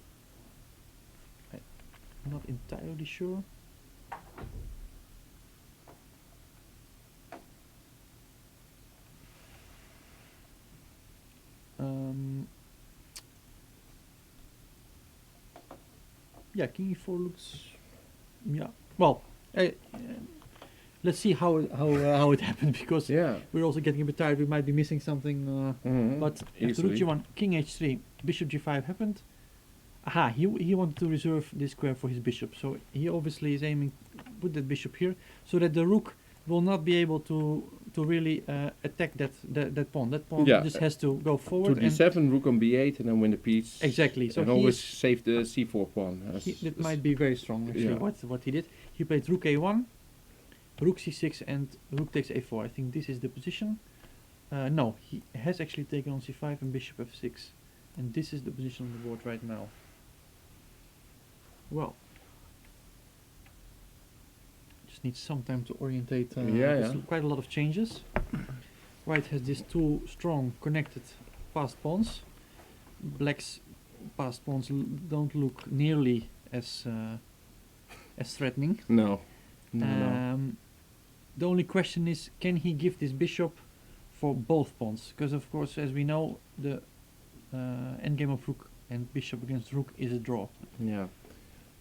S1: I'm not entirely sure. Yeah, king e4 looks. Yeah. Well, let's see how it happened, because
S2: Yeah.
S1: we're also getting a bit tired. We might be missing something. But after rook
S2: Easily.
S1: g1, king h3, bishop g5 happened. Aha, he wanted to reserve this square for his bishop, so he obviously is aiming put that bishop here, so that the rook will not be able to really attack that pawn. That pawn
S2: Yeah,
S1: just has to go
S2: To
S1: forward. And
S2: d7, rook on b8, and then win the piece.
S1: exactly. So
S2: and
S1: he
S2: always
S1: is,
S2: save the c4 pawn.
S1: that might be very strong actually.
S2: Yeah.
S1: What he did, he played rook a1, rook c6, and rook takes a4. I think this is the position. No, he has actually taken on c5 and bishop f6, and this is the position on the board right now. Well, just needs some time to orientate. There's quite a lot of changes. White has these two strong connected passed pawns. Black's passed pawns don't look nearly as threatening.
S2: No.
S1: The only question is, can he give this bishop for both pawns? Because of course, as we know, the endgame of rook and bishop against rook is a draw.
S2: Yeah.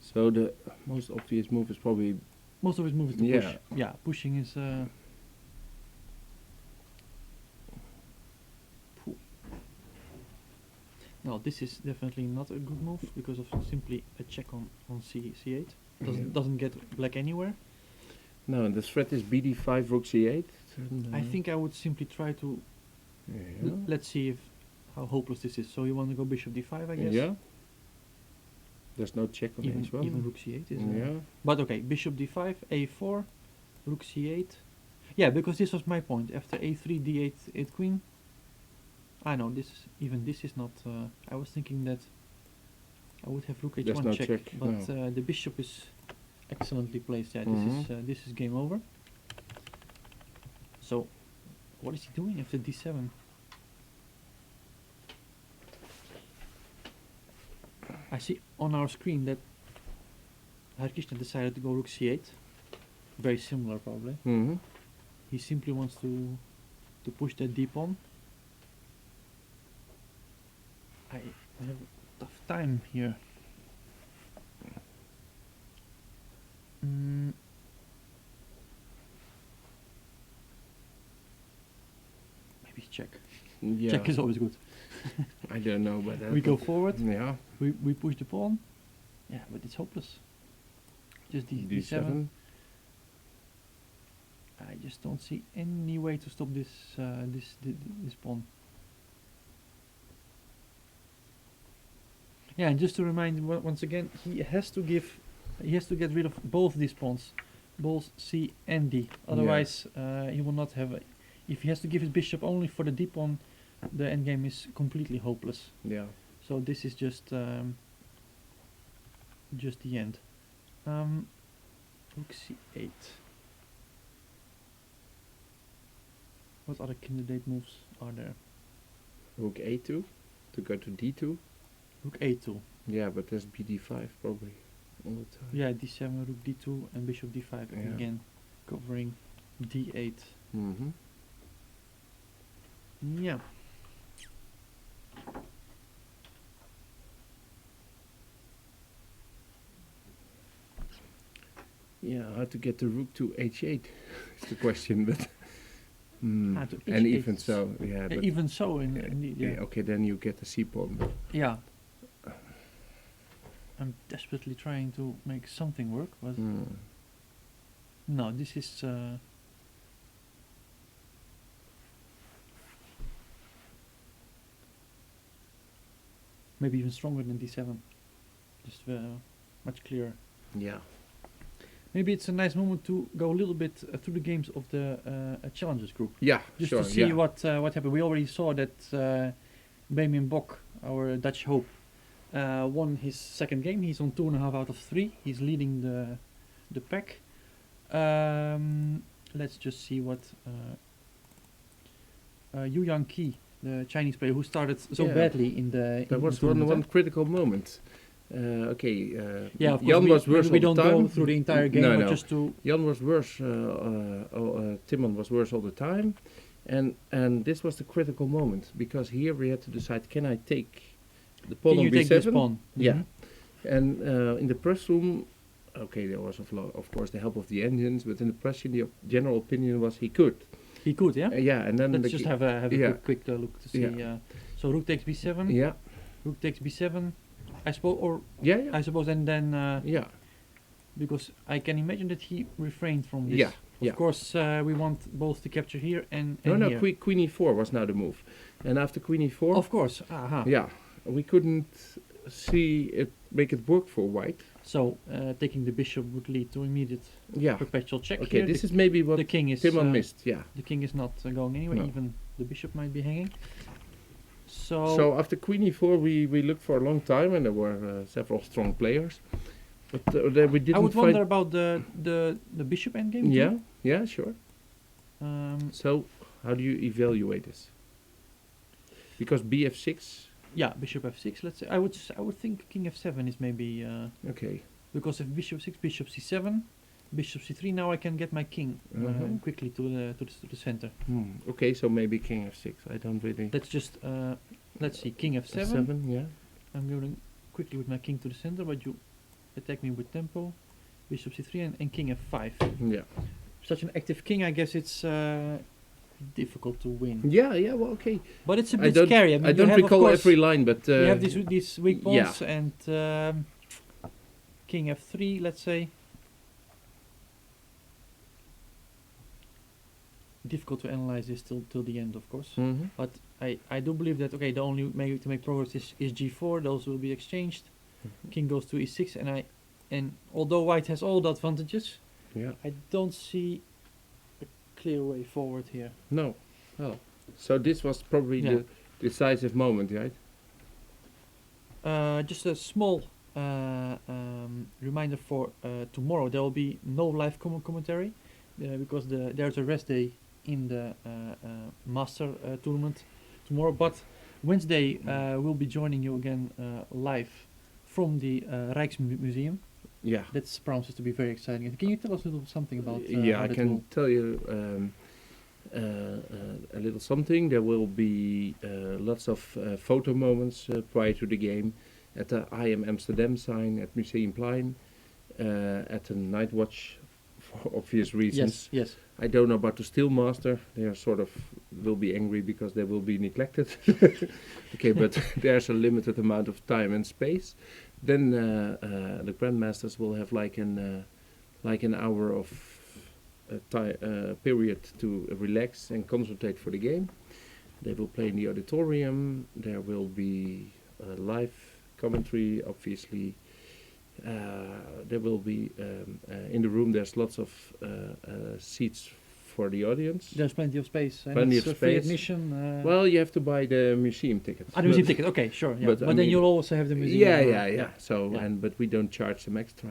S2: So the most obvious move is probably
S1: Most of his move is to
S2: Yeah.
S1: push. Yeah, pushing is. Phew. No, this is definitely not a good move because of simply a check on c8. Doesn't get black anywhere.
S2: no. The threat is bd5, rook c8.
S1: I think I would simply try to. Let's see if how hopeless this is. So you want to go bishop d5, I guess.
S2: Yeah. There's no check on
S1: Even,
S2: h1.
S1: even rook c8 is.
S2: Yeah.
S1: But okay, bishop d5, a4, rook c8. Yeah, because this was my point. After a3, d8, 8 queen. I know this. Even this is not. I was thinking that I would have rook
S2: There's
S1: h1
S2: no
S1: check,
S2: check,
S1: but
S2: no.
S1: the bishop is excellently placed. Yeah, this is game over. So, what is he doing after d7? I see on our screen that Harkishna decided to go rook c8. Very similar, probably.
S2: Mm-hmm.
S1: He simply wants to push that d pawn. I have a tough time here. Maybe check.
S2: Yeah.
S1: Check is always good.
S2: I don't know, but
S1: We go forward.
S2: Yeah.
S1: We push the pawn. Yeah, but it's hopeless. Just d7.
S2: d7.
S1: I just don't see any way to stop this this pawn. Yeah, and just to remind once again, he has to get rid of both these pawns, both C and D. Otherwise, he will not have. If he has to give his bishop only for the D pawn, the endgame is completely hopeless.
S2: Yeah.
S1: So this is just the end. Rook c8. What other candidate moves are there?
S2: Rook a2 to go to d2.
S1: Rook a2.
S2: Yeah, but there's bd5 probably all the time.
S1: Yeah, d7, rook d2, and bishop d5
S2: Yeah.
S1: again, covering d8.
S2: Mm-hmm.
S1: Yeah.
S2: Yeah, how to get the rook to h8 is the question, but
S1: Ah, to
S2: and
S1: h8
S2: even so, yeah. But
S1: even so, indeed, yeah.
S2: okay, then you get the c pawn. But
S1: Yeah. I'm desperately trying to make something work, but no, this is maybe even stronger than d7. Just much clearer.
S2: yeah.
S1: Maybe it's a nice moment to go a little bit through the games of the Challengers group.
S2: Yeah,
S1: Just
S2: sure.
S1: to see what happened. We already saw that Benjamin Bok, our Dutch hope, won his second game. He's on 2.5 out of 3. He's leading the pack. Let's just see what Yu Yang Qi, the Chinese player who started so
S2: Yeah.
S1: badly in the.
S2: That
S1: in
S2: was
S1: the
S2: one
S1: tournament,
S2: critical moment. Okay.
S1: Yeah, of course.
S2: Jan was worse
S1: we
S2: all
S1: don't
S2: the time.
S1: go through the entire game,
S2: No,
S1: but
S2: no.
S1: just to.
S2: Jan was worse. Timon was worse all the time, and this was the critical moment because here we had to decide: can I take the pawn
S1: Can
S2: on
S1: you
S2: b7?
S1: take this pawn?
S2: Yeah.
S1: Mhm.
S2: And in the press room, okay, there was of course the help of the engines, but in the press, the general opinion was he could.
S1: He could, yeah.
S2: Yeah, and then
S1: Let's just have a
S2: yeah.
S1: quick look to see.
S2: Yeah.
S1: So rook takes b7.
S2: Yeah.
S1: Rook takes b7. I suppose, or
S2: Yeah.
S1: I suppose, and then
S2: Yeah.
S1: because I can imagine that he refrained from this.
S2: Yeah.
S1: Of
S2: Yeah.
S1: course, we want both to capture here and
S2: No,
S1: here.
S2: Queen e4 was now the move, and after Queen e4,
S1: Of course. Aha.
S2: yeah, we couldn't see it make it work for white.
S1: So taking the bishop would lead to immediate
S2: Yeah.
S1: perpetual check
S2: Okay,
S1: here.
S2: this is maybe what
S1: the king is
S2: Timon missed. Yeah.
S1: the king is not going anywhere.
S2: No.
S1: Even the bishop might be hanging. So,
S2: So after Queen e4, we looked for a long time, and there were several strong players, but then we didn't
S1: I would
S2: find.
S1: wonder about the bishop endgame. too.
S2: Yeah. Yeah. Sure.
S1: So
S2: So how do you evaluate this? Because bf6.
S1: yeah, bishop f6. Let's say I would think king f7 is maybe
S2: Okay.
S1: because if bishop 6, bishop c7, bishop c3. Now I can get my king
S2: Mhm.
S1: quickly to the center.
S2: Okay, so maybe king f6. I don't really.
S1: Let's just let's see, king f7.
S2: F7, yeah.
S1: I'm going quickly with my king to the center, but you attack me with tempo. Bishop c3 and king f5.
S2: Yeah.
S1: Such an active king, I guess it's difficult to win.
S2: Yeah, yeah, well, okay.
S1: But it's a
S2: I
S1: bit
S2: don't,
S1: scary. I mean,
S2: I
S1: you
S2: don't
S1: have, of
S2: recall
S1: course,
S2: every line, but
S1: you have these weak
S2: yeah.
S1: pawns and king f3, let's say. Difficult to analyze this till the end, of course.
S2: Mhm.
S1: But I do believe that okay, the only way to make progress is g4. Those will be exchanged. King goes to e6, and although white has all the advantages,
S2: Yeah.
S1: I don't see a clear way forward here.
S2: No. Oh. So this was probably
S1: Yeah.
S2: the decisive moment, right?
S1: Just a small reminder for tomorrow. There will be no live commentary because there's a rest day in the master tournament tomorrow. But Wednesday we'll be joining you again live from the Rijksmuseum.
S2: Yeah.
S1: That promises to be very exciting. Can you tell us a little something about?
S2: Yeah,
S1: how
S2: I
S1: that
S2: can
S1: will-
S2: tell you a little something. There will be lots of photo moments prior to the game at the IM Amsterdam sign at Museumplein, at the Night Watch for obvious reasons.
S1: Yes.
S2: I don't know about the Steelmaster. They are sort of will be angry because they will be neglected. Okay, but there's a limited amount of time and space. Then the Grandmasters will have like an hour of period to relax and concentrate for the game. They will play in the auditorium. There will be live commentary, obviously. There will be in the room. There's lots of seats for the audience.
S1: There's plenty of space. And
S2: Plenty
S1: it's
S2: of
S1: free
S2: space.
S1: admission.
S2: Well, you have to buy the museum tickets.
S1: The museum ticket. Okay, sure. Yeah.
S2: but
S1: But,
S2: I
S1: then
S2: mean-
S1: you'll also have the museum.
S2: Yeah. So
S1: Yeah.
S2: but we don't charge them extra.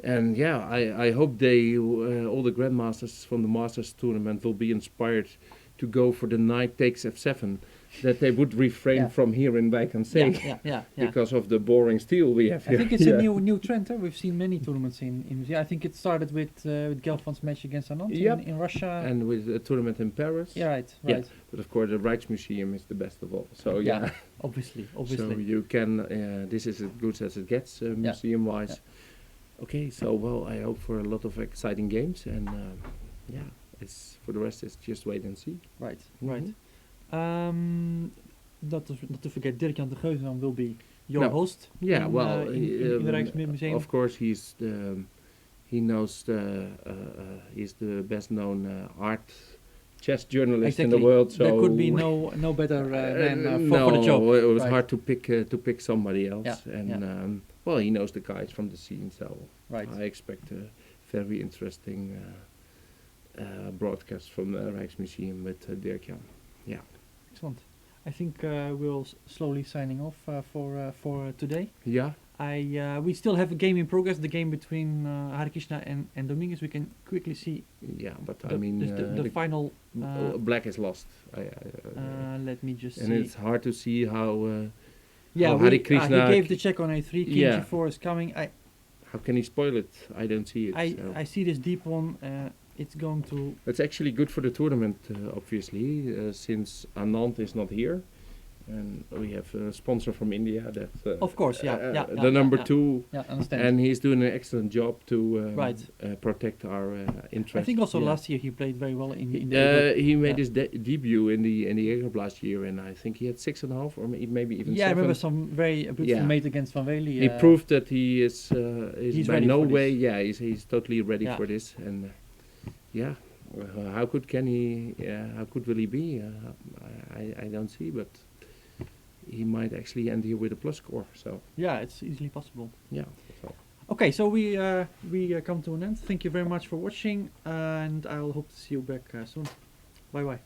S2: And yeah, I hope they all the grandmasters from the Masters tournament will be inspired to go for the knight takes f7, that they would refrain
S1: Yeah.
S2: from here in Wijk aan Zee
S1: Yeah.
S2: because of the boring steel we have
S1: I
S2: here.
S1: think it's
S2: Yeah.
S1: a new trend. We've seen many tournaments in museum. I think it started with Gelfand's match against Anand
S2: Yep.
S1: in Russia.
S2: And with a tournament in Paris.
S1: Yeah, right.
S2: Yeah. But of course, the Rijksmuseum is the best of all. So yeah.
S1: Obviously.
S2: So you can. This is as good as it gets, museum-wise. Okay, so well, I hope for a lot of exciting games, and yeah, it's for the rest, it's just wait and see.
S1: Right.
S2: Mhm.
S1: Not to forget, Dirk-Jan de Geuzenam will be your
S2: No.
S1: host.
S2: Yeah,
S1: in,
S2: well,
S1: in the Rijksmuseum.
S2: of course, he's he knows he's the best-known art chess journalist in the world. So
S1: there could be no better man for the job.
S2: it was
S1: Right.
S2: hard to pick somebody else,
S1: Yeah,
S2: and
S1: yeah.
S2: well, he knows the guys from the scene, so
S1: Right.
S2: I expect a very interesting broadcast from the Rijksmuseum with Dirk-Jan. Yeah.
S1: Excellent. I think we'll slowly signing off for today.
S2: Yeah.
S1: We still have a game in progress, the game between Hare Krishna and Dominguez. We can quickly see
S2: Yeah, but
S1: the,
S2: I mean,
S1: the final.
S2: black is lost.
S1: Let me just
S2: and
S1: see.
S2: it's hard to see how.
S1: Yeah,
S2: how
S1: we,
S2: Hare
S1: he
S2: Krishna
S1: gave the check on a3. King
S2: Yeah.
S1: g4 is coming.
S2: How can he spoil it? I don't see it. so.
S1: I see this deep one. It's going to.
S2: It's actually good for the tournament, obviously, since Anand is not here. and we have a sponsor from India that.
S1: Of course,
S2: The number
S1: yeah.
S2: 2.
S1: Yeah, understand.
S2: And he's doing an excellent job to
S1: Right.
S2: Protect our interests.
S1: I think also
S2: Yeah.
S1: last year he played very well in the.
S2: He made
S1: yeah.
S2: his debut in the Europe last year, and I think he had 6.5 or maybe even 7.
S1: Yeah, I remember some very beautiful
S2: Yeah.
S1: mate against Van Wely.
S2: He proved that he is
S1: he's
S2: by
S1: ready
S2: no
S1: for this.
S2: way. Yeah, he's totally ready
S1: Yeah.
S2: for this, and yeah. How good can he? How good will he be? I don't see, but he might actually end here with a plus score. So
S1: Yeah, it's easily possible.
S2: yeah. So.
S1: Okay, so we come to an end. Thank you very much for watching, and I'll hope to see you back soon. Bye bye.